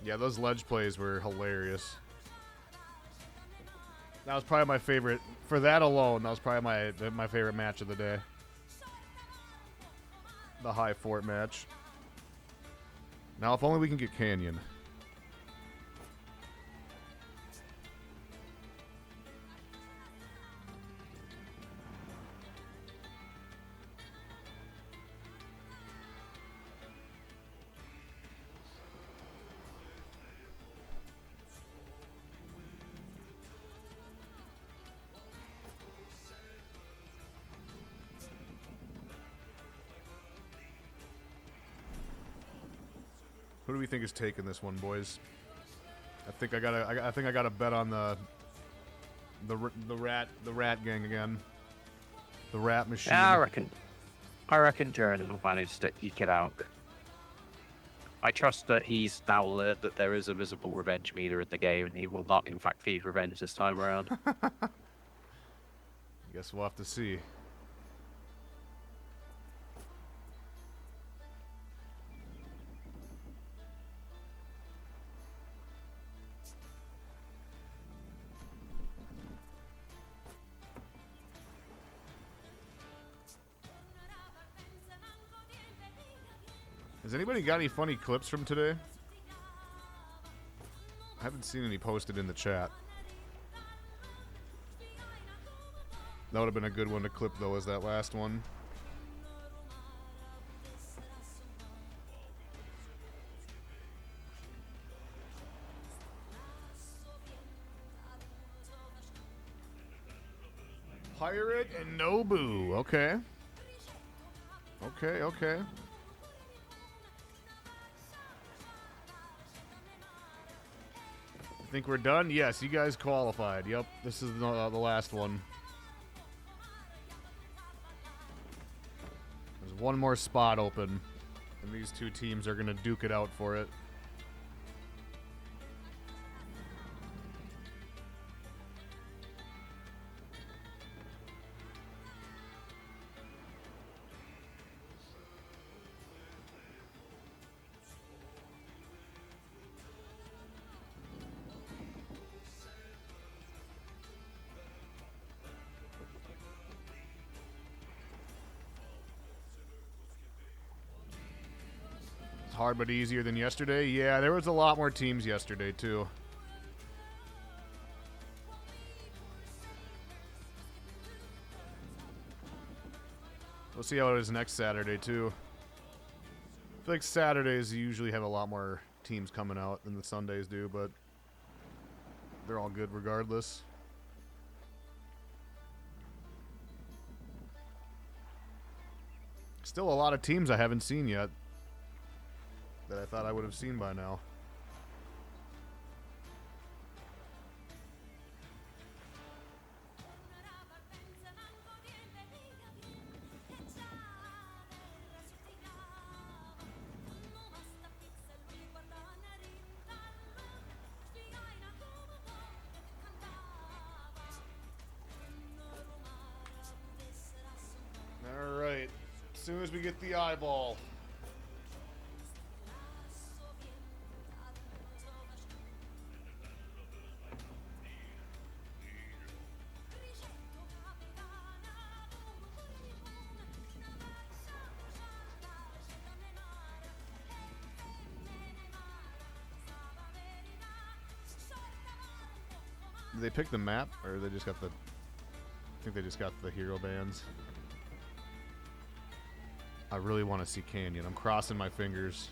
Speaker 1: Yeah, those ledge plays were hilarious. That was probably my favorite. For that alone, that was probably my favorite match of the day. The high fort match. Now, if only we can get Canyon. Who do we think is taking this one, boys? I think I got to bet on the rat gang again. The rat machine.
Speaker 6: Yeah, I reckon Jordan will manage to eke it out. I trust that he's now learned that there is a visible revenge meter in the game, and he will not, in fact, feed revenge this time around.
Speaker 1: Guess we'll have to see. Has anybody got any funny clips from today? I haven't seen any posted in the chat. That would have been a good one to clip, though, as that last one. Pirate and Nobu. Okay. Okay. Think we're done? Yes, you guys qualified. Yep, this is the last one. There's one more spot open, and these two teams are going to duke it out for it. Hard but easier than yesterday. Yeah, there was a lot more teams yesterday too. We'll see how it is next Saturday too. I feel like Saturdays usually have a lot more teams coming out than the Sundays do, but they're all good regardless. Still a lot of teams I haven't seen yet that I thought I would have seen by now. All right, as soon as we get the eyeball. Did they pick the map, or they just got the... I think they just got the hero bands. I really want to see Canyon. I'm crossing my fingers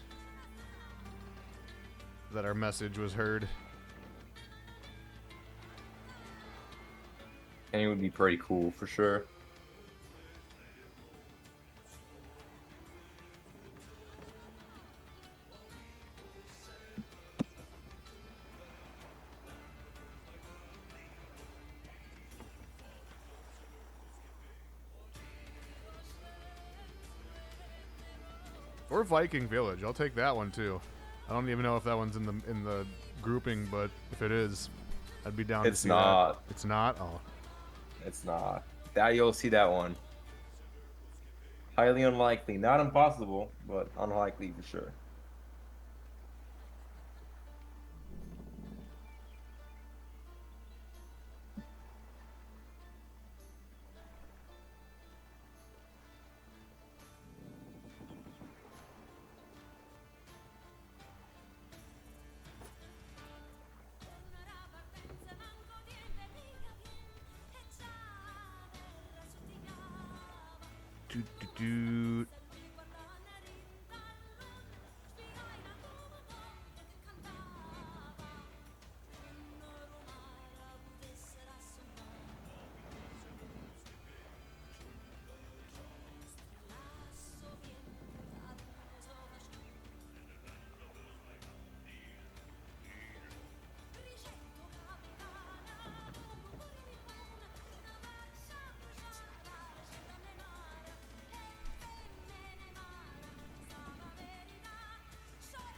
Speaker 1: that our message was heard.
Speaker 3: Canyon would be pretty cool, for sure.
Speaker 1: Or Viking Village. I'll take that one too. I don't even know if that one's in the grouping, but if it is, I'd be down to see
Speaker 3: It's not.
Speaker 1: that. It's not? Oh.
Speaker 3: It's not. That you'll see that one. Highly unlikely. Not impossible, but unlikely for sure.
Speaker 1: Dude.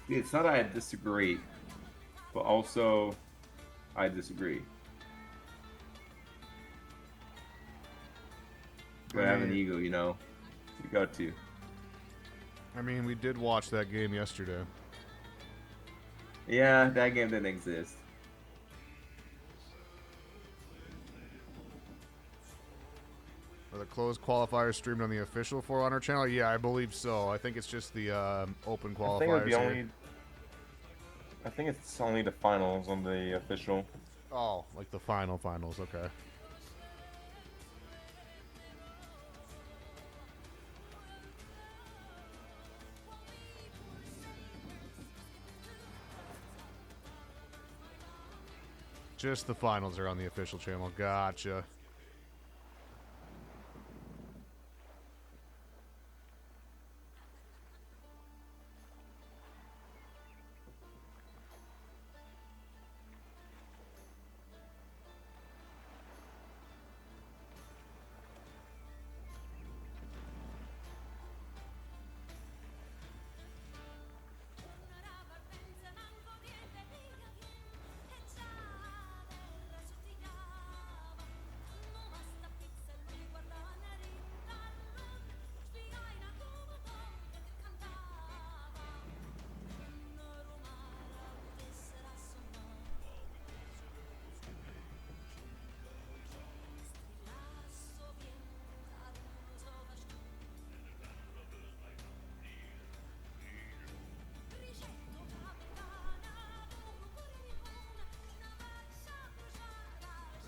Speaker 3: It's not I disagree, but also I disagree. You gotta have an ego, you know. You got to.
Speaker 1: I mean, we did watch that game yesterday.
Speaker 3: Yeah, that game didn't exist.
Speaker 1: Are the closed qualifiers streamed on the official For Honor channel? Yeah, I believe so. I think it's just the open
Speaker 3: I think it would
Speaker 1: qualifiers
Speaker 3: be
Speaker 1: here.
Speaker 3: only. I think it's only the finals on the official.
Speaker 1: Oh, like the finals, okay. Just the finals are on the official channel. Gotcha.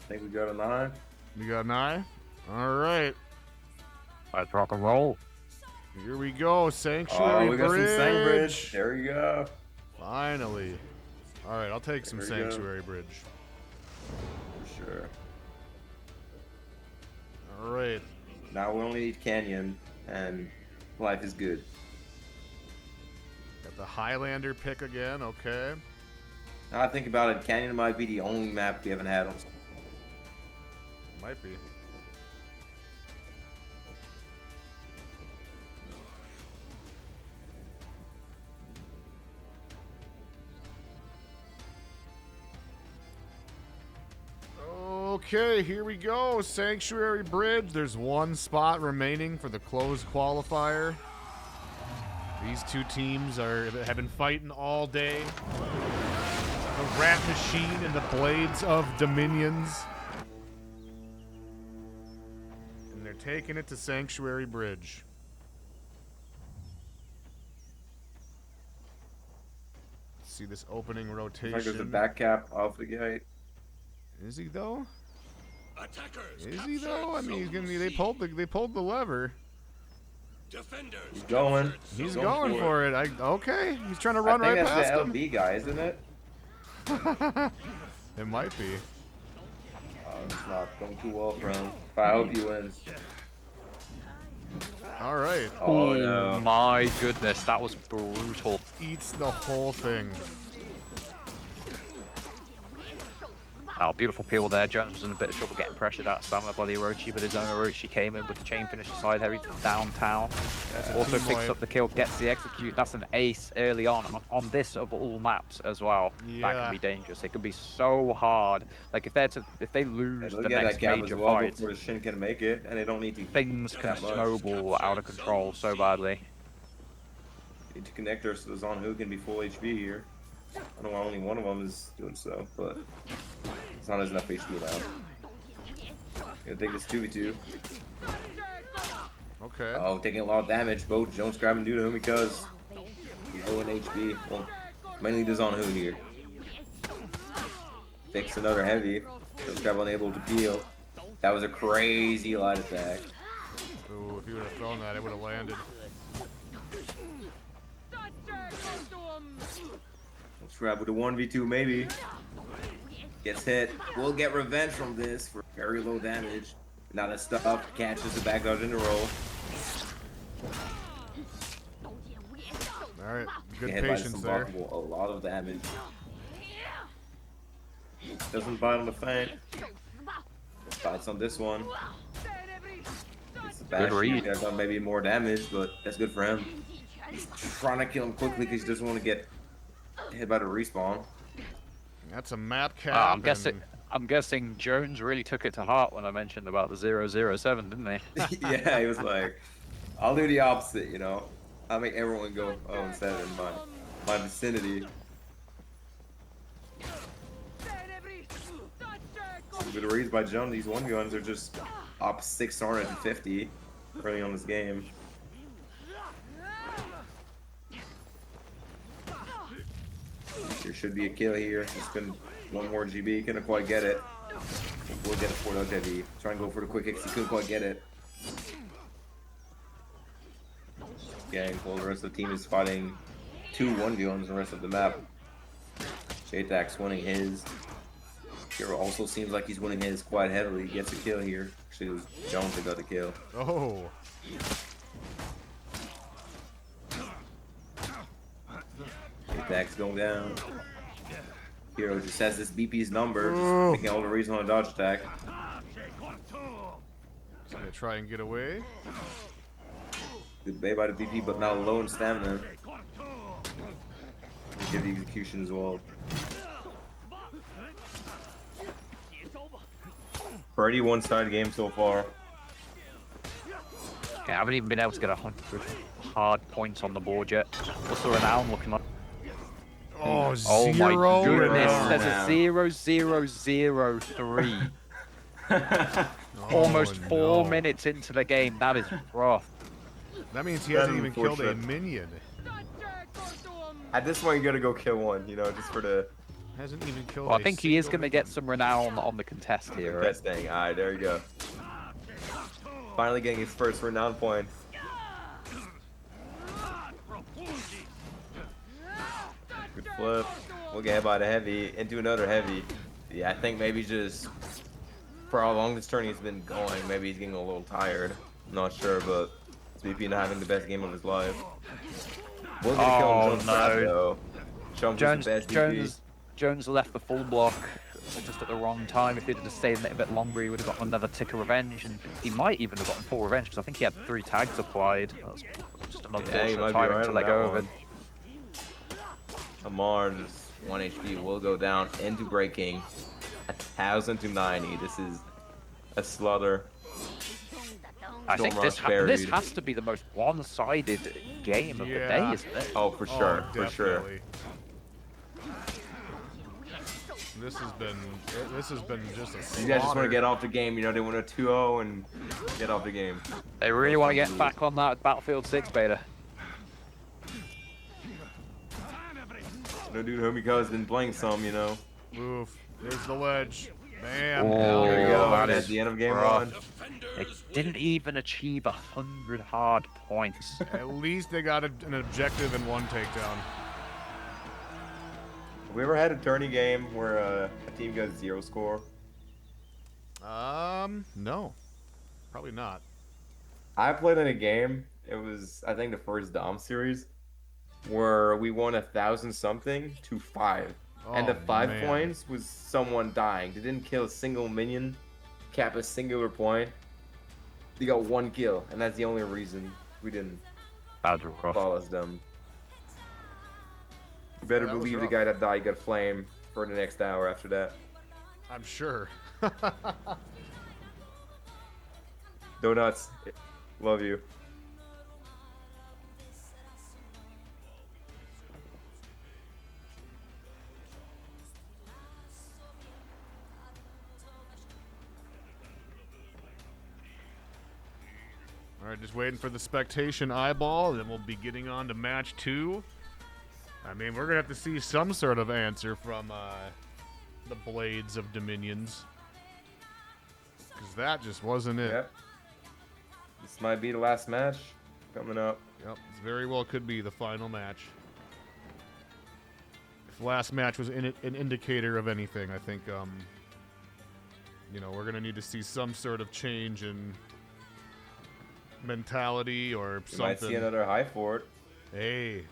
Speaker 3: I think we got a 9.
Speaker 1: You got an eye? All right.
Speaker 6: Let's rock and roll.
Speaker 1: Here we go. Sanctuary
Speaker 3: Oh, we got
Speaker 1: Bridge.
Speaker 3: some Sang Bridge. There you go.
Speaker 1: Finally. All right, I'll take some
Speaker 3: There we go.
Speaker 1: Sanctuary Bridge.
Speaker 3: For sure.
Speaker 1: All right.
Speaker 3: Now we only need Canyon, and life is good.
Speaker 1: Got the Highlander pick again. Okay.
Speaker 3: Now I think about it, Canyon might be the only map we haven't had on.
Speaker 1: Might be. Okay, here we go. Sanctuary Bridge. There's one spot remaining for the closed qualifier. These two teams have been fighting all day. The Rat Machine and the Blades of Dominions. And they're taking it to Sanctuary Bridge. Let's see this opening rotation.
Speaker 3: Like there's a back cap off the gate.
Speaker 1: Is he though?
Speaker 4: Attackers,
Speaker 1: Is he though? I mean, he's gonna. They pulled the lever.
Speaker 4: Defenders,
Speaker 3: He's going.
Speaker 1: He's going for it. Okay. He's trying to run
Speaker 3: I
Speaker 1: right
Speaker 3: think
Speaker 1: past
Speaker 3: that's
Speaker 1: him.
Speaker 3: the LB guy, isn't it?
Speaker 1: It might be.
Speaker 3: It's not going too well for him. But I hope he wins.
Speaker 1: All right.
Speaker 3: Oh
Speaker 6: Oh
Speaker 3: no.
Speaker 6: my goodness, that was brutal.
Speaker 1: Eats the whole thing.
Speaker 6: Oh, beautiful peel there. Jones was in a bit of trouble getting pressured out stamina by the Orochi, but his own Orochi came in with the chain finish side heavy downtown. Also
Speaker 1: team
Speaker 6: picks
Speaker 1: wipe.
Speaker 6: up the kill, gets the execute. That's an ace early on this of all maps as well. That
Speaker 1: Yeah.
Speaker 6: can be dangerous. It can be so hard. Like if they lose
Speaker 3: Look
Speaker 6: the
Speaker 3: at
Speaker 6: next
Speaker 3: that cap as
Speaker 6: major
Speaker 3: well
Speaker 6: fight,
Speaker 3: before the Shin can make it, and they don't need to.
Speaker 6: things can
Speaker 3: that much.
Speaker 6: snowball out of control so badly.
Speaker 3: Need to connect her so the Zon can be full HP here. I know only one of them is doing so, but Zon has enough HP now. Gonna take this 2v2.
Speaker 1: Okay.
Speaker 3: Oh, taking a lot of damage. Both Jones grabbing due to him because he's low in HP. Well, mainly the Zon here. Takes another heavy. Jones grab unable to peel. That was a crazy light attack.
Speaker 1: Ooh, if he would have thrown that, it would have landed.
Speaker 3: Let's grab with a 1v2 maybe. Gets hit. We'll get revenge from this for very low damage. Now that stuff catches the back dodge in the roll.
Speaker 1: All right. Good
Speaker 3: Get hit by
Speaker 1: patience
Speaker 3: some
Speaker 1: there.
Speaker 3: blockable, a lot of damage. Doesn't bite on the feint. Bites on this one. It's the bash.
Speaker 6: read.
Speaker 3: He could have done maybe more damage, but that's good for him. He's trying to kill him quickly because he doesn't want to get hit by the respawn.
Speaker 1: That's a map cap.
Speaker 6: I'm guessing. I'm guessing Jones really took it to heart when I mentioned about the 007, didn't he?
Speaker 3: Yeah, he was like, I'll do the opposite, you know. I'll make everyone go 0-7 in my vicinity. With the reads by Jones, these 1v1s are just up 650 early on this game. There should be a kill here. Just been one more GB. Couldn't quite get it. We'll get a 4 heavy. Try and go for the quick X. He couldn't quite get it. Gang, while the rest of the team is fighting 2 1v1s the rest of the map. J-Tax winning his. Hero also seems like he's winning his quite heavily. He gets a kill here. Actually, it was Jones that got the kill.
Speaker 1: Oh.
Speaker 3: J-Tax going down. Hero just has this BP's number, just making all the reason on a dodge attack.
Speaker 1: He's gonna try and get away.
Speaker 3: Good bait by the BP, but now low in stamina. Give the execution as well. Pretty one-sided game so far.
Speaker 6: Okay, I haven't even been able to get 100 hard points on the board yet. What's the renown looking like?
Speaker 1: Oh,
Speaker 6: Oh my
Speaker 1: zero.
Speaker 6: goodness,
Speaker 3: renown.
Speaker 6: there's a 0003. Almost 4
Speaker 1: no.
Speaker 6: minutes into the game. That is rough.
Speaker 1: That means he
Speaker 3: That's
Speaker 1: hasn't even killed a
Speaker 3: unfortunate.
Speaker 1: minion.
Speaker 3: At this point, you gotta go kill one, you know, just for the
Speaker 1: Hasn't even killed.
Speaker 6: Well, I
Speaker 1: a
Speaker 6: think he is
Speaker 1: single
Speaker 6: going to get some renown on the contest here. Right?
Speaker 3: best thing. Alright, there you go. Finally getting his first renown point. Good flip. We'll get hit by the heavy into another heavy. Yeah, I think maybe just for how long this tourney has been going, maybe he's getting a little tired. I'm not sure, but BP not having the best game of his life. We're gonna kill him Jones fast, though. Jones is the best BP.
Speaker 6: Jones left the full block just at the wrong time. If he'd have stayed a little bit longer, he would have gotten another tick of revenge, and he might even have gotten full revenge because I think he had 3 tags applied. That's just another
Speaker 3: Yeah, you might be
Speaker 6: time
Speaker 3: right
Speaker 6: to
Speaker 3: on
Speaker 6: let
Speaker 3: that
Speaker 6: go of
Speaker 3: one.
Speaker 6: it.
Speaker 3: Amar, just 1 HP, will go down into breaking. 1,000 to 90. This is a slaughter.
Speaker 6: I think
Speaker 3: Stormrock's
Speaker 6: this
Speaker 3: buried.
Speaker 6: has to be the most one-sided game of the day,
Speaker 1: Yeah.
Speaker 6: isn't it?
Speaker 3: Oh, for sure,
Speaker 1: Oh,
Speaker 3: for sure.
Speaker 1: definitely. This has been just a slaughter.
Speaker 3: These guys just want to get off the game, you know, they want a 2-0 and get off the game.
Speaker 6: They really want to get back on that Battlefield 6 beta.
Speaker 3: No dude, Homiko's been playing some, you know.
Speaker 1: Oof. There's the ledge. Bam.
Speaker 6: Oh,
Speaker 1: Down
Speaker 3: There
Speaker 1: it
Speaker 3: you go,
Speaker 6: that
Speaker 3: at
Speaker 6: is
Speaker 3: the end of game
Speaker 6: rough.
Speaker 3: 1.
Speaker 6: They didn't even achieve 100 hard points.
Speaker 1: At least they got an objective and 1 takedown.
Speaker 3: Have we ever had a tourney game where a team got 0 score?
Speaker 1: No. Probably not.
Speaker 3: I played in a game, it was, I think, the first Dom series, where we won 1,000 something to 5. And the
Speaker 1: Oh,
Speaker 3: 5
Speaker 1: man.
Speaker 3: points was someone dying. They didn't kill a single minion, cap a singular point. They got 1 kill, and that's the only reason we didn't
Speaker 6: That's rough.
Speaker 3: follow them. You better
Speaker 1: That was
Speaker 3: believe the
Speaker 1: rough.
Speaker 3: guy that died got flame for the next hour after that.
Speaker 1: I'm sure.
Speaker 3: Donuts, love you.
Speaker 1: All right, just waiting for the spectation eyeball, then we'll be getting on to match 2. I mean, we're gonna have to see some sort of answer from the Blades of Dominions, because that just wasn't it.
Speaker 3: Yep. This might be the last match coming up.
Speaker 1: Yep, this very well could be the final match. If last match was an indicator of anything, I think, you know, we're gonna need to see some sort of change in mentality or
Speaker 3: You might see
Speaker 1: something.
Speaker 3: another high forward.
Speaker 1: Hey,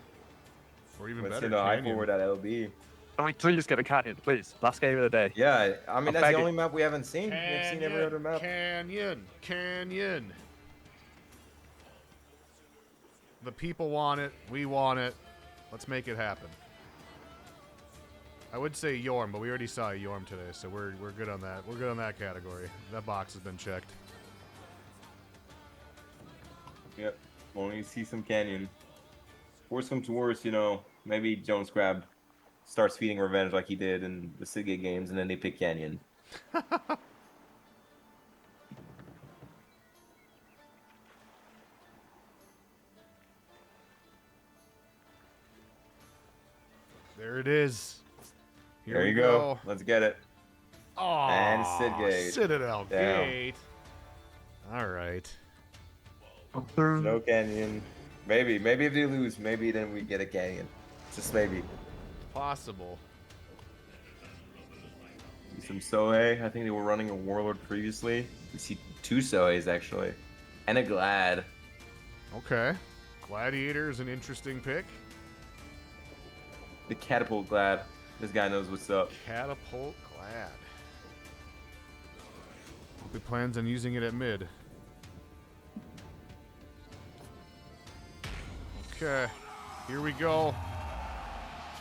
Speaker 1: or even
Speaker 3: Might see
Speaker 1: better,
Speaker 3: another high
Speaker 1: Canyon.
Speaker 3: forward at LB.
Speaker 6: Can we please get a canyon, please? Last game of the day.
Speaker 3: Yeah, I mean,
Speaker 6: I'm
Speaker 3: that's the
Speaker 6: begging.
Speaker 3: only map we haven't seen. We've seen every other map.
Speaker 1: Canyon. The people want it. We want it. Let's make it happen. I would say Yorm, but we already saw a Yorm today, so we're good on that. We're good on that category. That box has been checked.
Speaker 3: Yep. When you see some Canyon. Worst comes to worst, you know, maybe Jones Crab starts feeding revenge like he did in the Seagate games, and then they pick Canyon.
Speaker 1: There it is. Here
Speaker 3: There
Speaker 1: we
Speaker 3: you go. Let's get it.
Speaker 1: Oh,
Speaker 3: And Sidgate.
Speaker 1: Citadel
Speaker 3: Damn.
Speaker 1: Gate. All right.
Speaker 3: No Canyon. Maybe if they lose, maybe then we get a Canyon. Just maybe.
Speaker 1: Possible.
Speaker 3: See some Sohei. I think they were running a Warlord previously. We see 2 Soheis actually. And a Glad.
Speaker 1: Okay. Gladiator is an interesting pick.
Speaker 3: The Catapult Glad. This guy knows what's up.
Speaker 1: Catapult Glad. Hope he plans on using it at mid. Okay. Here we go.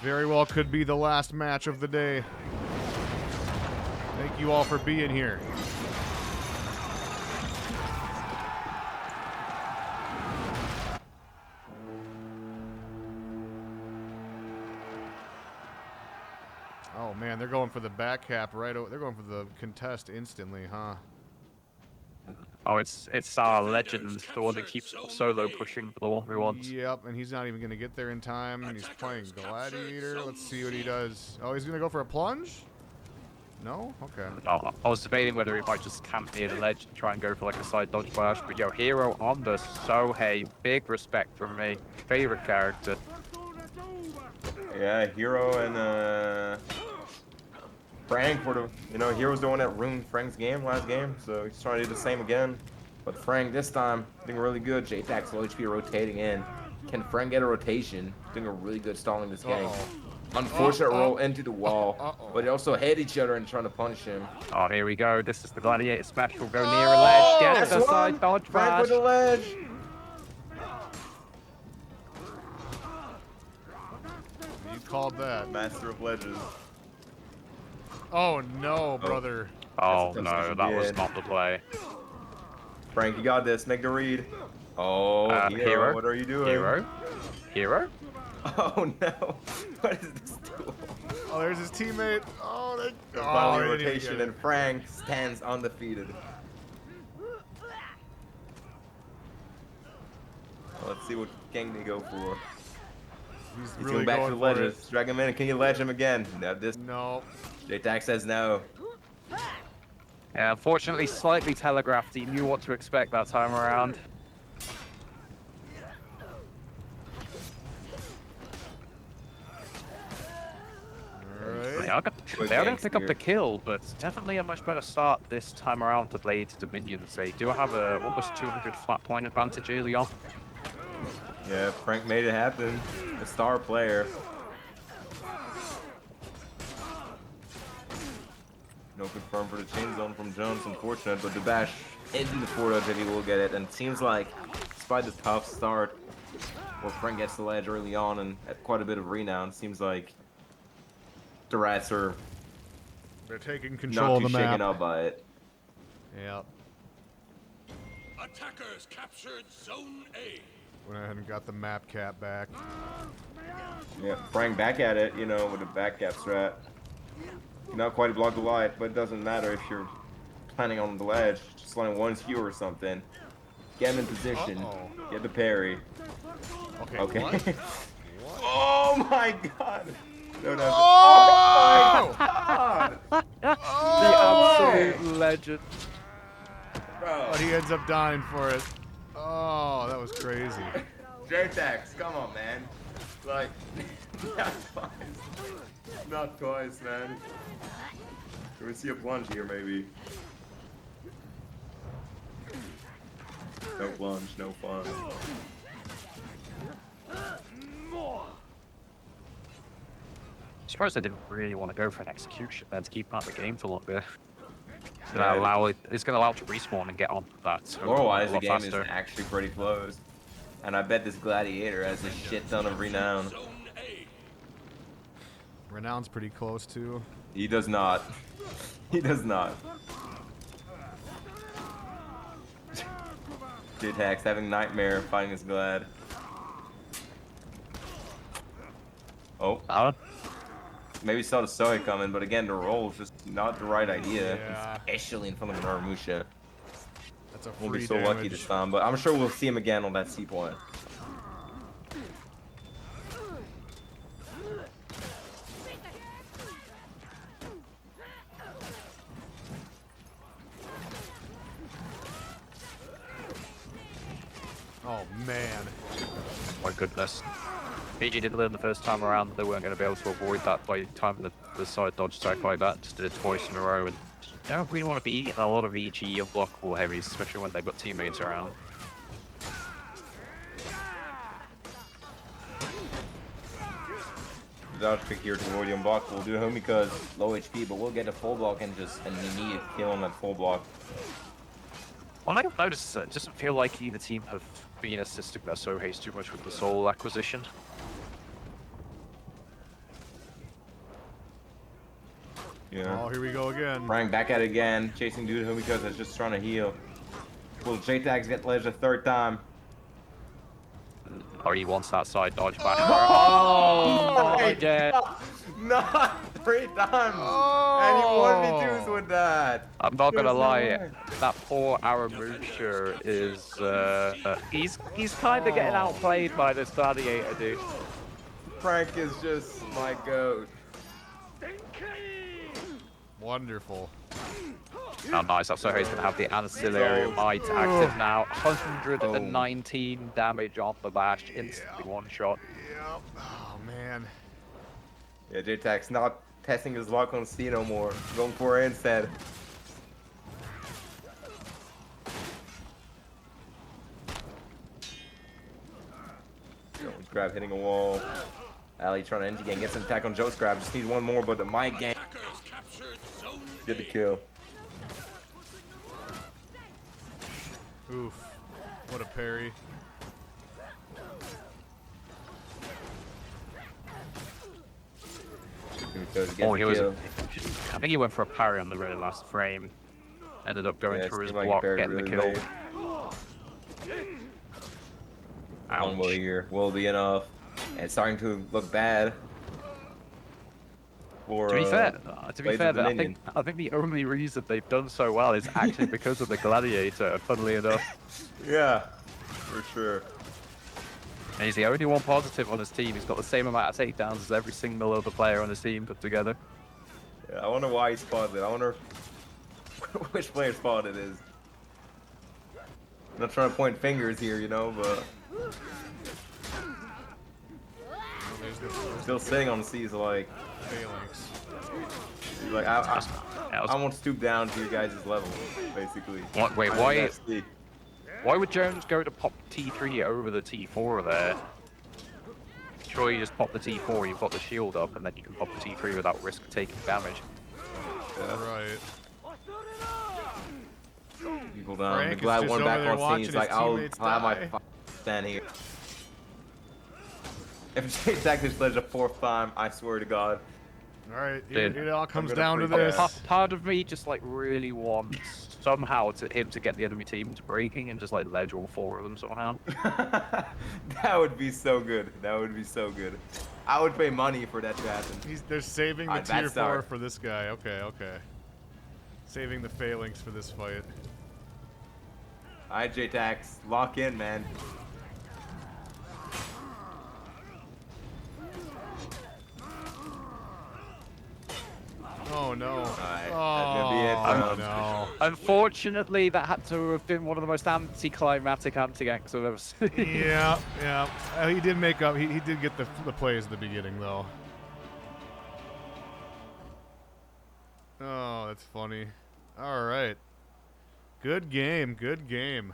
Speaker 1: Very well could be the last match of the day. Thank you all for being here. Oh man, they're going for the back cap right over. They're going for the contest instantly, huh?
Speaker 6: Oh, it's our legend, the one that keeps solo pushing for the one we want.
Speaker 1: Yep, and he's not even going to get there in time, and he's playing Gladiator. Let's see what he does. Oh, he's going to go for a plunge? No? Okay.
Speaker 6: Oh, I was debating whether he might just camp near the ledge and try and go for like a side dodge flash, but yo, Hero on the Sohei, big respect from me. Favorite character.
Speaker 3: Yeah, Hero and Frank were the, you know, Hero's the one that ruined Frank's game last game, so he's trying to do the same again. But Frank this time doing really good. JTAX low HP rotating in. Can Frank get a rotation? Doing a really good stalling this game. Unfortunate roll into the wall, but they also hit each other and trying to punish him.
Speaker 6: Oh, here we go. This is the Gladiator smash. We'll go near a ledge. Get the side dodge
Speaker 3: Frank
Speaker 6: flash.
Speaker 3: with the ledge.
Speaker 1: You called that.
Speaker 3: Master of ledges.
Speaker 1: Oh no, brother.
Speaker 6: Oh
Speaker 3: That's a tough
Speaker 6: no,
Speaker 3: decision
Speaker 6: that
Speaker 3: to
Speaker 6: was
Speaker 3: be in.
Speaker 6: not the play.
Speaker 3: Frank, you got this. Make the read. Oh, Hero, what are you doing?
Speaker 6: Hero?
Speaker 3: Oh no. What is this duel?
Speaker 1: Oh, there's his teammate. Oh, they.
Speaker 3: Finally
Speaker 1: they didn't even
Speaker 3: rotation,
Speaker 1: get it.
Speaker 3: and Frank stands undefeated. Let's see what gang they go for.
Speaker 1: He's
Speaker 3: He's
Speaker 1: really
Speaker 3: going back to
Speaker 1: going
Speaker 3: the
Speaker 1: for it.
Speaker 3: ledges. Drag him in. Can you ledge him again? No, this
Speaker 1: No.
Speaker 3: JTAX says no.
Speaker 6: Yeah, unfortunately, slightly telegraphed. He knew what to expect that time around.
Speaker 1: Alright.
Speaker 6: They are going to pick up the kill, but definitely a much better start this time around to Blade to Minions. They do have a almost 200 flat point advantage early on.
Speaker 3: Yeah, Frank made it happen. A star player. No confirm for the chain zone from Jones. Unfortunate, but the bash into the forward dodge, he will get it. And it seems like, despite the tough start, where Frank gets the ledge early on and at quite a bit of renown, seems like the Rats are
Speaker 1: They're taking control
Speaker 3: not
Speaker 1: of
Speaker 3: too
Speaker 1: the map.
Speaker 3: shaken up by it.
Speaker 1: Yep.
Speaker 4: Attackers captured Zone A.
Speaker 1: Went ahead and got the map cap back.
Speaker 3: Yeah, Frank back at it, you know, with a back gap strat. Not quite block the light, but it doesn't matter if you're planning on the ledge. Just letting one skewer or something. Get him in position. Get the parry.
Speaker 1: Okay.
Speaker 3: Okay.
Speaker 1: What?
Speaker 3: Oh my god! No, no.
Speaker 1: Oh!
Speaker 3: Oh my god!
Speaker 6: The absolute legend.
Speaker 3: Bro.
Speaker 1: But he ends up dying for it. Oh, that was crazy.
Speaker 3: JTAX, come on, man. Like, not twice. Not twice, man. Can we see a plunge here, maybe? No plunge, no fun.
Speaker 6: Surprised I didn't really want to go for an execution then to keep out the game for a little bit. It's
Speaker 3: Yeah.
Speaker 6: gonna allow to respawn and get on that.
Speaker 3: Lore-wise,
Speaker 6: a
Speaker 3: the
Speaker 6: lot
Speaker 3: game
Speaker 6: faster.
Speaker 3: is actually pretty close. And I bet this Gladiator has a shit ton of renown.
Speaker 4: Zone A.
Speaker 1: Renown's pretty close too.
Speaker 3: He does not. He does not. J-Tax having nightmare, fighting his glad. Oh, maybe saw the Sohe coming, but again, the roll is just not the right idea,
Speaker 1: Yeah.
Speaker 3: especially in front of Naramusha.
Speaker 1: That's a
Speaker 3: We'll
Speaker 1: free
Speaker 3: be so
Speaker 1: damage.
Speaker 3: lucky this time, but I'm sure we'll see him again on that C point.
Speaker 1: Oh man.
Speaker 6: My goodness. PG did learn the first time around that they weren't going to be able to avoid that by timing the side dodge strike like that. Just did it twice in a row, and you don't really want to be eating a lot of EG unblockable heavies, especially when they've got teammates around.
Speaker 3: The dodge pick here to avoid the unblock. We'll do home because low HP, but we'll get a full block and just an immediate kill on that full block.
Speaker 6: Well, I've noticed it doesn't feel like either team have been assisting their Soheis too much with the soul acquisition.
Speaker 3: Yeah.
Speaker 1: Oh, here we go again.
Speaker 3: Rang back at it again, chasing dude home because it's just trying to heal. Will J-Tags get ledge a third time?
Speaker 6: Or he wants that side dodge back.
Speaker 3: Oh,
Speaker 6: again.
Speaker 3: Not 3 times!
Speaker 1: Oh.
Speaker 3: And he 1v2s with that!
Speaker 6: I'm not gonna
Speaker 3: There's no
Speaker 6: lie,
Speaker 3: way.
Speaker 6: that poor Aramusha is he's kind of getting outplayed by this gladiator dude.
Speaker 3: Frank is just my goat.
Speaker 1: Wonderful.
Speaker 6: Oh nice, that's so he's gonna have the ancillary might active now. 119 damage on the bash, instantly one shot.
Speaker 1: Yep. Oh man.
Speaker 3: Yeah, J-Tax not testing his luck on C no more. Going for it instead. Grab hitting a wall. Ali trying to NG gang, gets an attack on Joe's grab. Just needs one more, but the might gang did the kill.
Speaker 1: Oof. What a parry.
Speaker 6: Oh, he was. I think he went for a parry on the very last frame. Ended up going
Speaker 3: Yeah,
Speaker 6: through his
Speaker 3: seemed like he
Speaker 6: block,
Speaker 3: parried
Speaker 6: getting the
Speaker 3: really
Speaker 6: kill.
Speaker 3: late. One more
Speaker 6: Ouch.
Speaker 3: here will be enough. And it's starting to look bad. For,
Speaker 6: To be fair,
Speaker 3: Blades of
Speaker 6: though,
Speaker 3: Dominion.
Speaker 6: I think the only reason they've done so well is actually because of the gladiator. Funnily enough,
Speaker 3: Yeah, for sure.
Speaker 6: and he's the only one positive on his team. He's got the same amount of takedowns as every single other player on his team put together.
Speaker 3: Yeah, I wonder why he spotted it. I wonder which player spot it is. I'm not trying to point fingers here, you know, but still sitting on the C is like,
Speaker 1: Phalanx.
Speaker 3: he's like I won't stoop down to your guys' level, basically.
Speaker 6: What, wait,
Speaker 3: I'm
Speaker 6: why?
Speaker 3: that C.
Speaker 6: Why would Jones go to pop T3 over the T4 there? Sure, you just pop the T4, you've got the shield up, and then you can pop the T3 without risk of taking damage.
Speaker 1: Right.
Speaker 3: People down.
Speaker 1: Frank
Speaker 3: The
Speaker 1: is
Speaker 3: glad
Speaker 1: just
Speaker 3: one
Speaker 1: over
Speaker 3: back
Speaker 1: there
Speaker 3: on
Speaker 1: watching
Speaker 3: scene. He's
Speaker 1: his
Speaker 3: like, I'll
Speaker 1: teammates
Speaker 3: have my
Speaker 1: die.
Speaker 3: stand here. If J-Tax this ledge a 4th time, I swear to God.
Speaker 1: Alright,
Speaker 6: Dude.
Speaker 1: it all comes
Speaker 3: gonna
Speaker 1: down to
Speaker 3: freak
Speaker 1: this.
Speaker 3: out.
Speaker 6: Part of me just like really wants somehow to him to get the enemy team to breaking and just like ledge all 4 of them somehow.
Speaker 3: That would be so good. That would be so good. I would pay money for that to happen.
Speaker 1: They're saving the
Speaker 3: Alright,
Speaker 1: tier
Speaker 3: bad
Speaker 1: 4
Speaker 3: start.
Speaker 1: for this guy. Okay, okay. Saving the phalanx for this fight.
Speaker 3: Alright, J-Tax, lock in, man.
Speaker 1: Oh no.
Speaker 3: Alright,
Speaker 1: Oh,
Speaker 3: that's gonna be it for him.
Speaker 1: no.
Speaker 6: Unfortunately, that had to have been one of the most anticlimactic anti-ganks I've ever seen.
Speaker 1: Yeah, yeah. He did make up. He did get the plays at the beginning, though. Oh, that's funny. All right. Good game. Good game.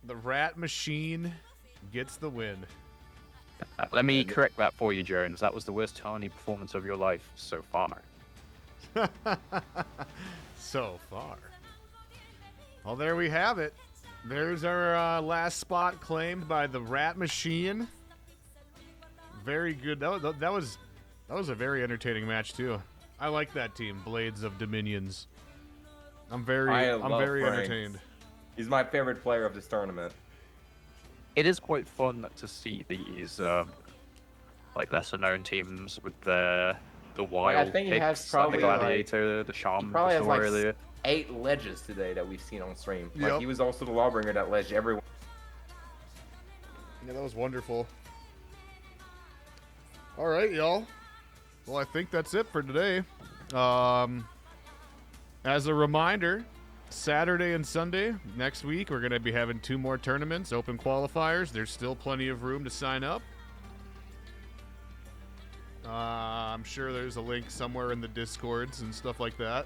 Speaker 1: The Rat Machine gets the win.
Speaker 6: Let me correct that for you, Jones. That was the worst Tony performance of your life so far.
Speaker 1: So far. Well, there we have it. There's our last spot claimed by the Rat Machine. Very good. That was That was a very entertaining match too. I like that team, Blades of Dominions. I'm very
Speaker 3: love Frank.
Speaker 1: entertained.
Speaker 3: He's my favorite player of this tournament.
Speaker 6: It is quite fun to see these like lesser known teams with the wild
Speaker 3: think he has
Speaker 6: picks, like the
Speaker 3: probably, like-
Speaker 6: Gladiator, the Charm,
Speaker 3: Probably
Speaker 6: the
Speaker 3: has like
Speaker 6: earlier.
Speaker 3: 8 ledges today that we've seen on stream.
Speaker 1: Yep.
Speaker 3: Like he was also the Lawbringer that ledge everyone.
Speaker 1: Yeah, that was wonderful. All right, y'all. Well, I think that's it for today. As a reminder, Saturday and Sunday next week, we're going to be having 2 more tournaments, open qualifiers. There's still plenty of room to sign up. I'm sure there's a link somewhere in the Discords and stuff like that.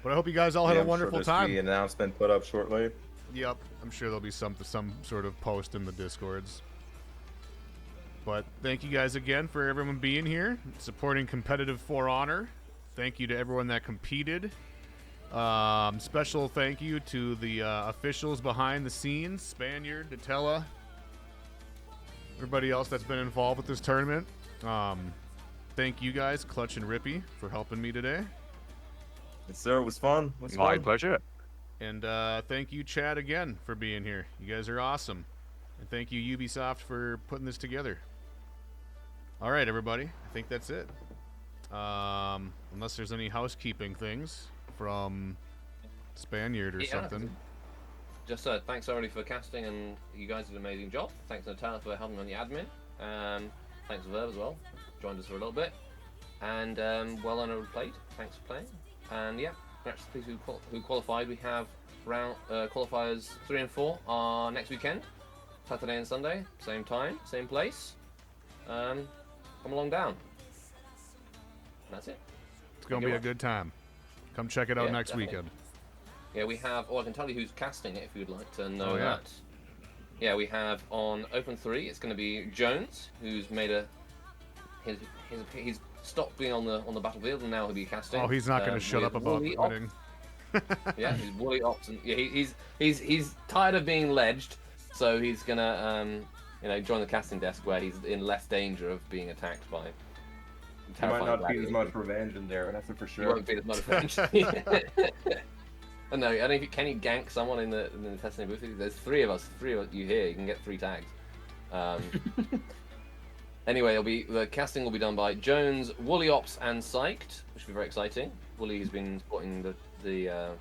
Speaker 1: But I hope you guys all had a wonderful time.
Speaker 3: The announcement put up shortly.
Speaker 1: Yep, I'm sure there'll be some sort of post in the Discords. But thank you guys again for everyone being here, supporting competitive For Honor. Thank you to everyone that competed. Special thank you to the officials behind the scenes, Spaniard, Nutella, everybody else that's been involved with this tournament. Thank you guys, Clutch and Rippy, for helping me today.
Speaker 3: Yes, sir. It was fun. It was
Speaker 6: My
Speaker 3: fun.
Speaker 6: pleasure.
Speaker 1: And thank you, Chad, again for being here. You guys are awesome. And thank you, Ubisoft, for putting this together. All right, everybody. I think that's it. Unless there's any housekeeping things from Spaniard or something.
Speaker 5: Just thanks already for casting, and you guys did an amazing job. Thanks Natalia for helping on the admin. Thanks Verve as well, joined us for a little bit. And well done, overplayed. Thanks for playing. And yeah, congrats to people who qualified. We have round qualifiers 3 and 4 are next weekend, Saturday and Sunday, same time, same place. Come along down. And that's it.
Speaker 1: It's going to be a good time. Come check it out
Speaker 5: Yeah,
Speaker 1: next
Speaker 5: definitely.
Speaker 1: weekend.
Speaker 5: Yeah, we have. Oh, I can tell you who's casting it if you'd like to know
Speaker 1: Oh, yeah.
Speaker 5: that. Yeah, we have on Open 3. It's going to be Jones, who's made a. He's stopped being on the battlefield, and now he'll be casting.
Speaker 1: Oh, he's not going to shut
Speaker 5: with
Speaker 1: up about
Speaker 5: Wooly Ops.
Speaker 1: winning.
Speaker 5: Yeah, he's Wooly Ops, and yeah, he's tired of being ledged, so he's gonna join the casting desk where he's in less danger of being attacked by.
Speaker 3: There might not be
Speaker 5: gladiators.
Speaker 3: as much revenge in there, that's for
Speaker 5: You
Speaker 3: sure.
Speaker 5: won't be as much French. No, I don't know if can you gank someone in the testing booth? There's 3 of us, 3 of you here. You can get 3 tags. Anyway, the casting will be done by Jones, Wooly Ops, and Psyched, which will be very exciting. Wooly has been supporting the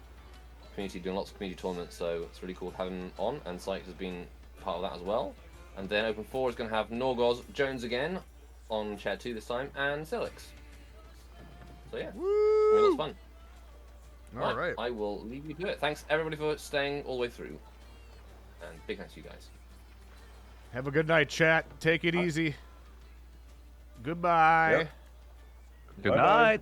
Speaker 5: community, doing lots of community tournaments, so it's really cool having him on. And Psyched has been part of that as well. And then Open 4 is going to have Norgoz, Jones again on Chair 2 this time, and Silix. So yeah, it was fun.
Speaker 1: All right.
Speaker 5: I will leave you to it. Thanks everybody for staying all the way through. And big thanks to you guys.
Speaker 1: Have a good night, chat. Take it easy. Goodbye.
Speaker 3: Yep.
Speaker 6: Good
Speaker 3: Bye-bye.
Speaker 6: night.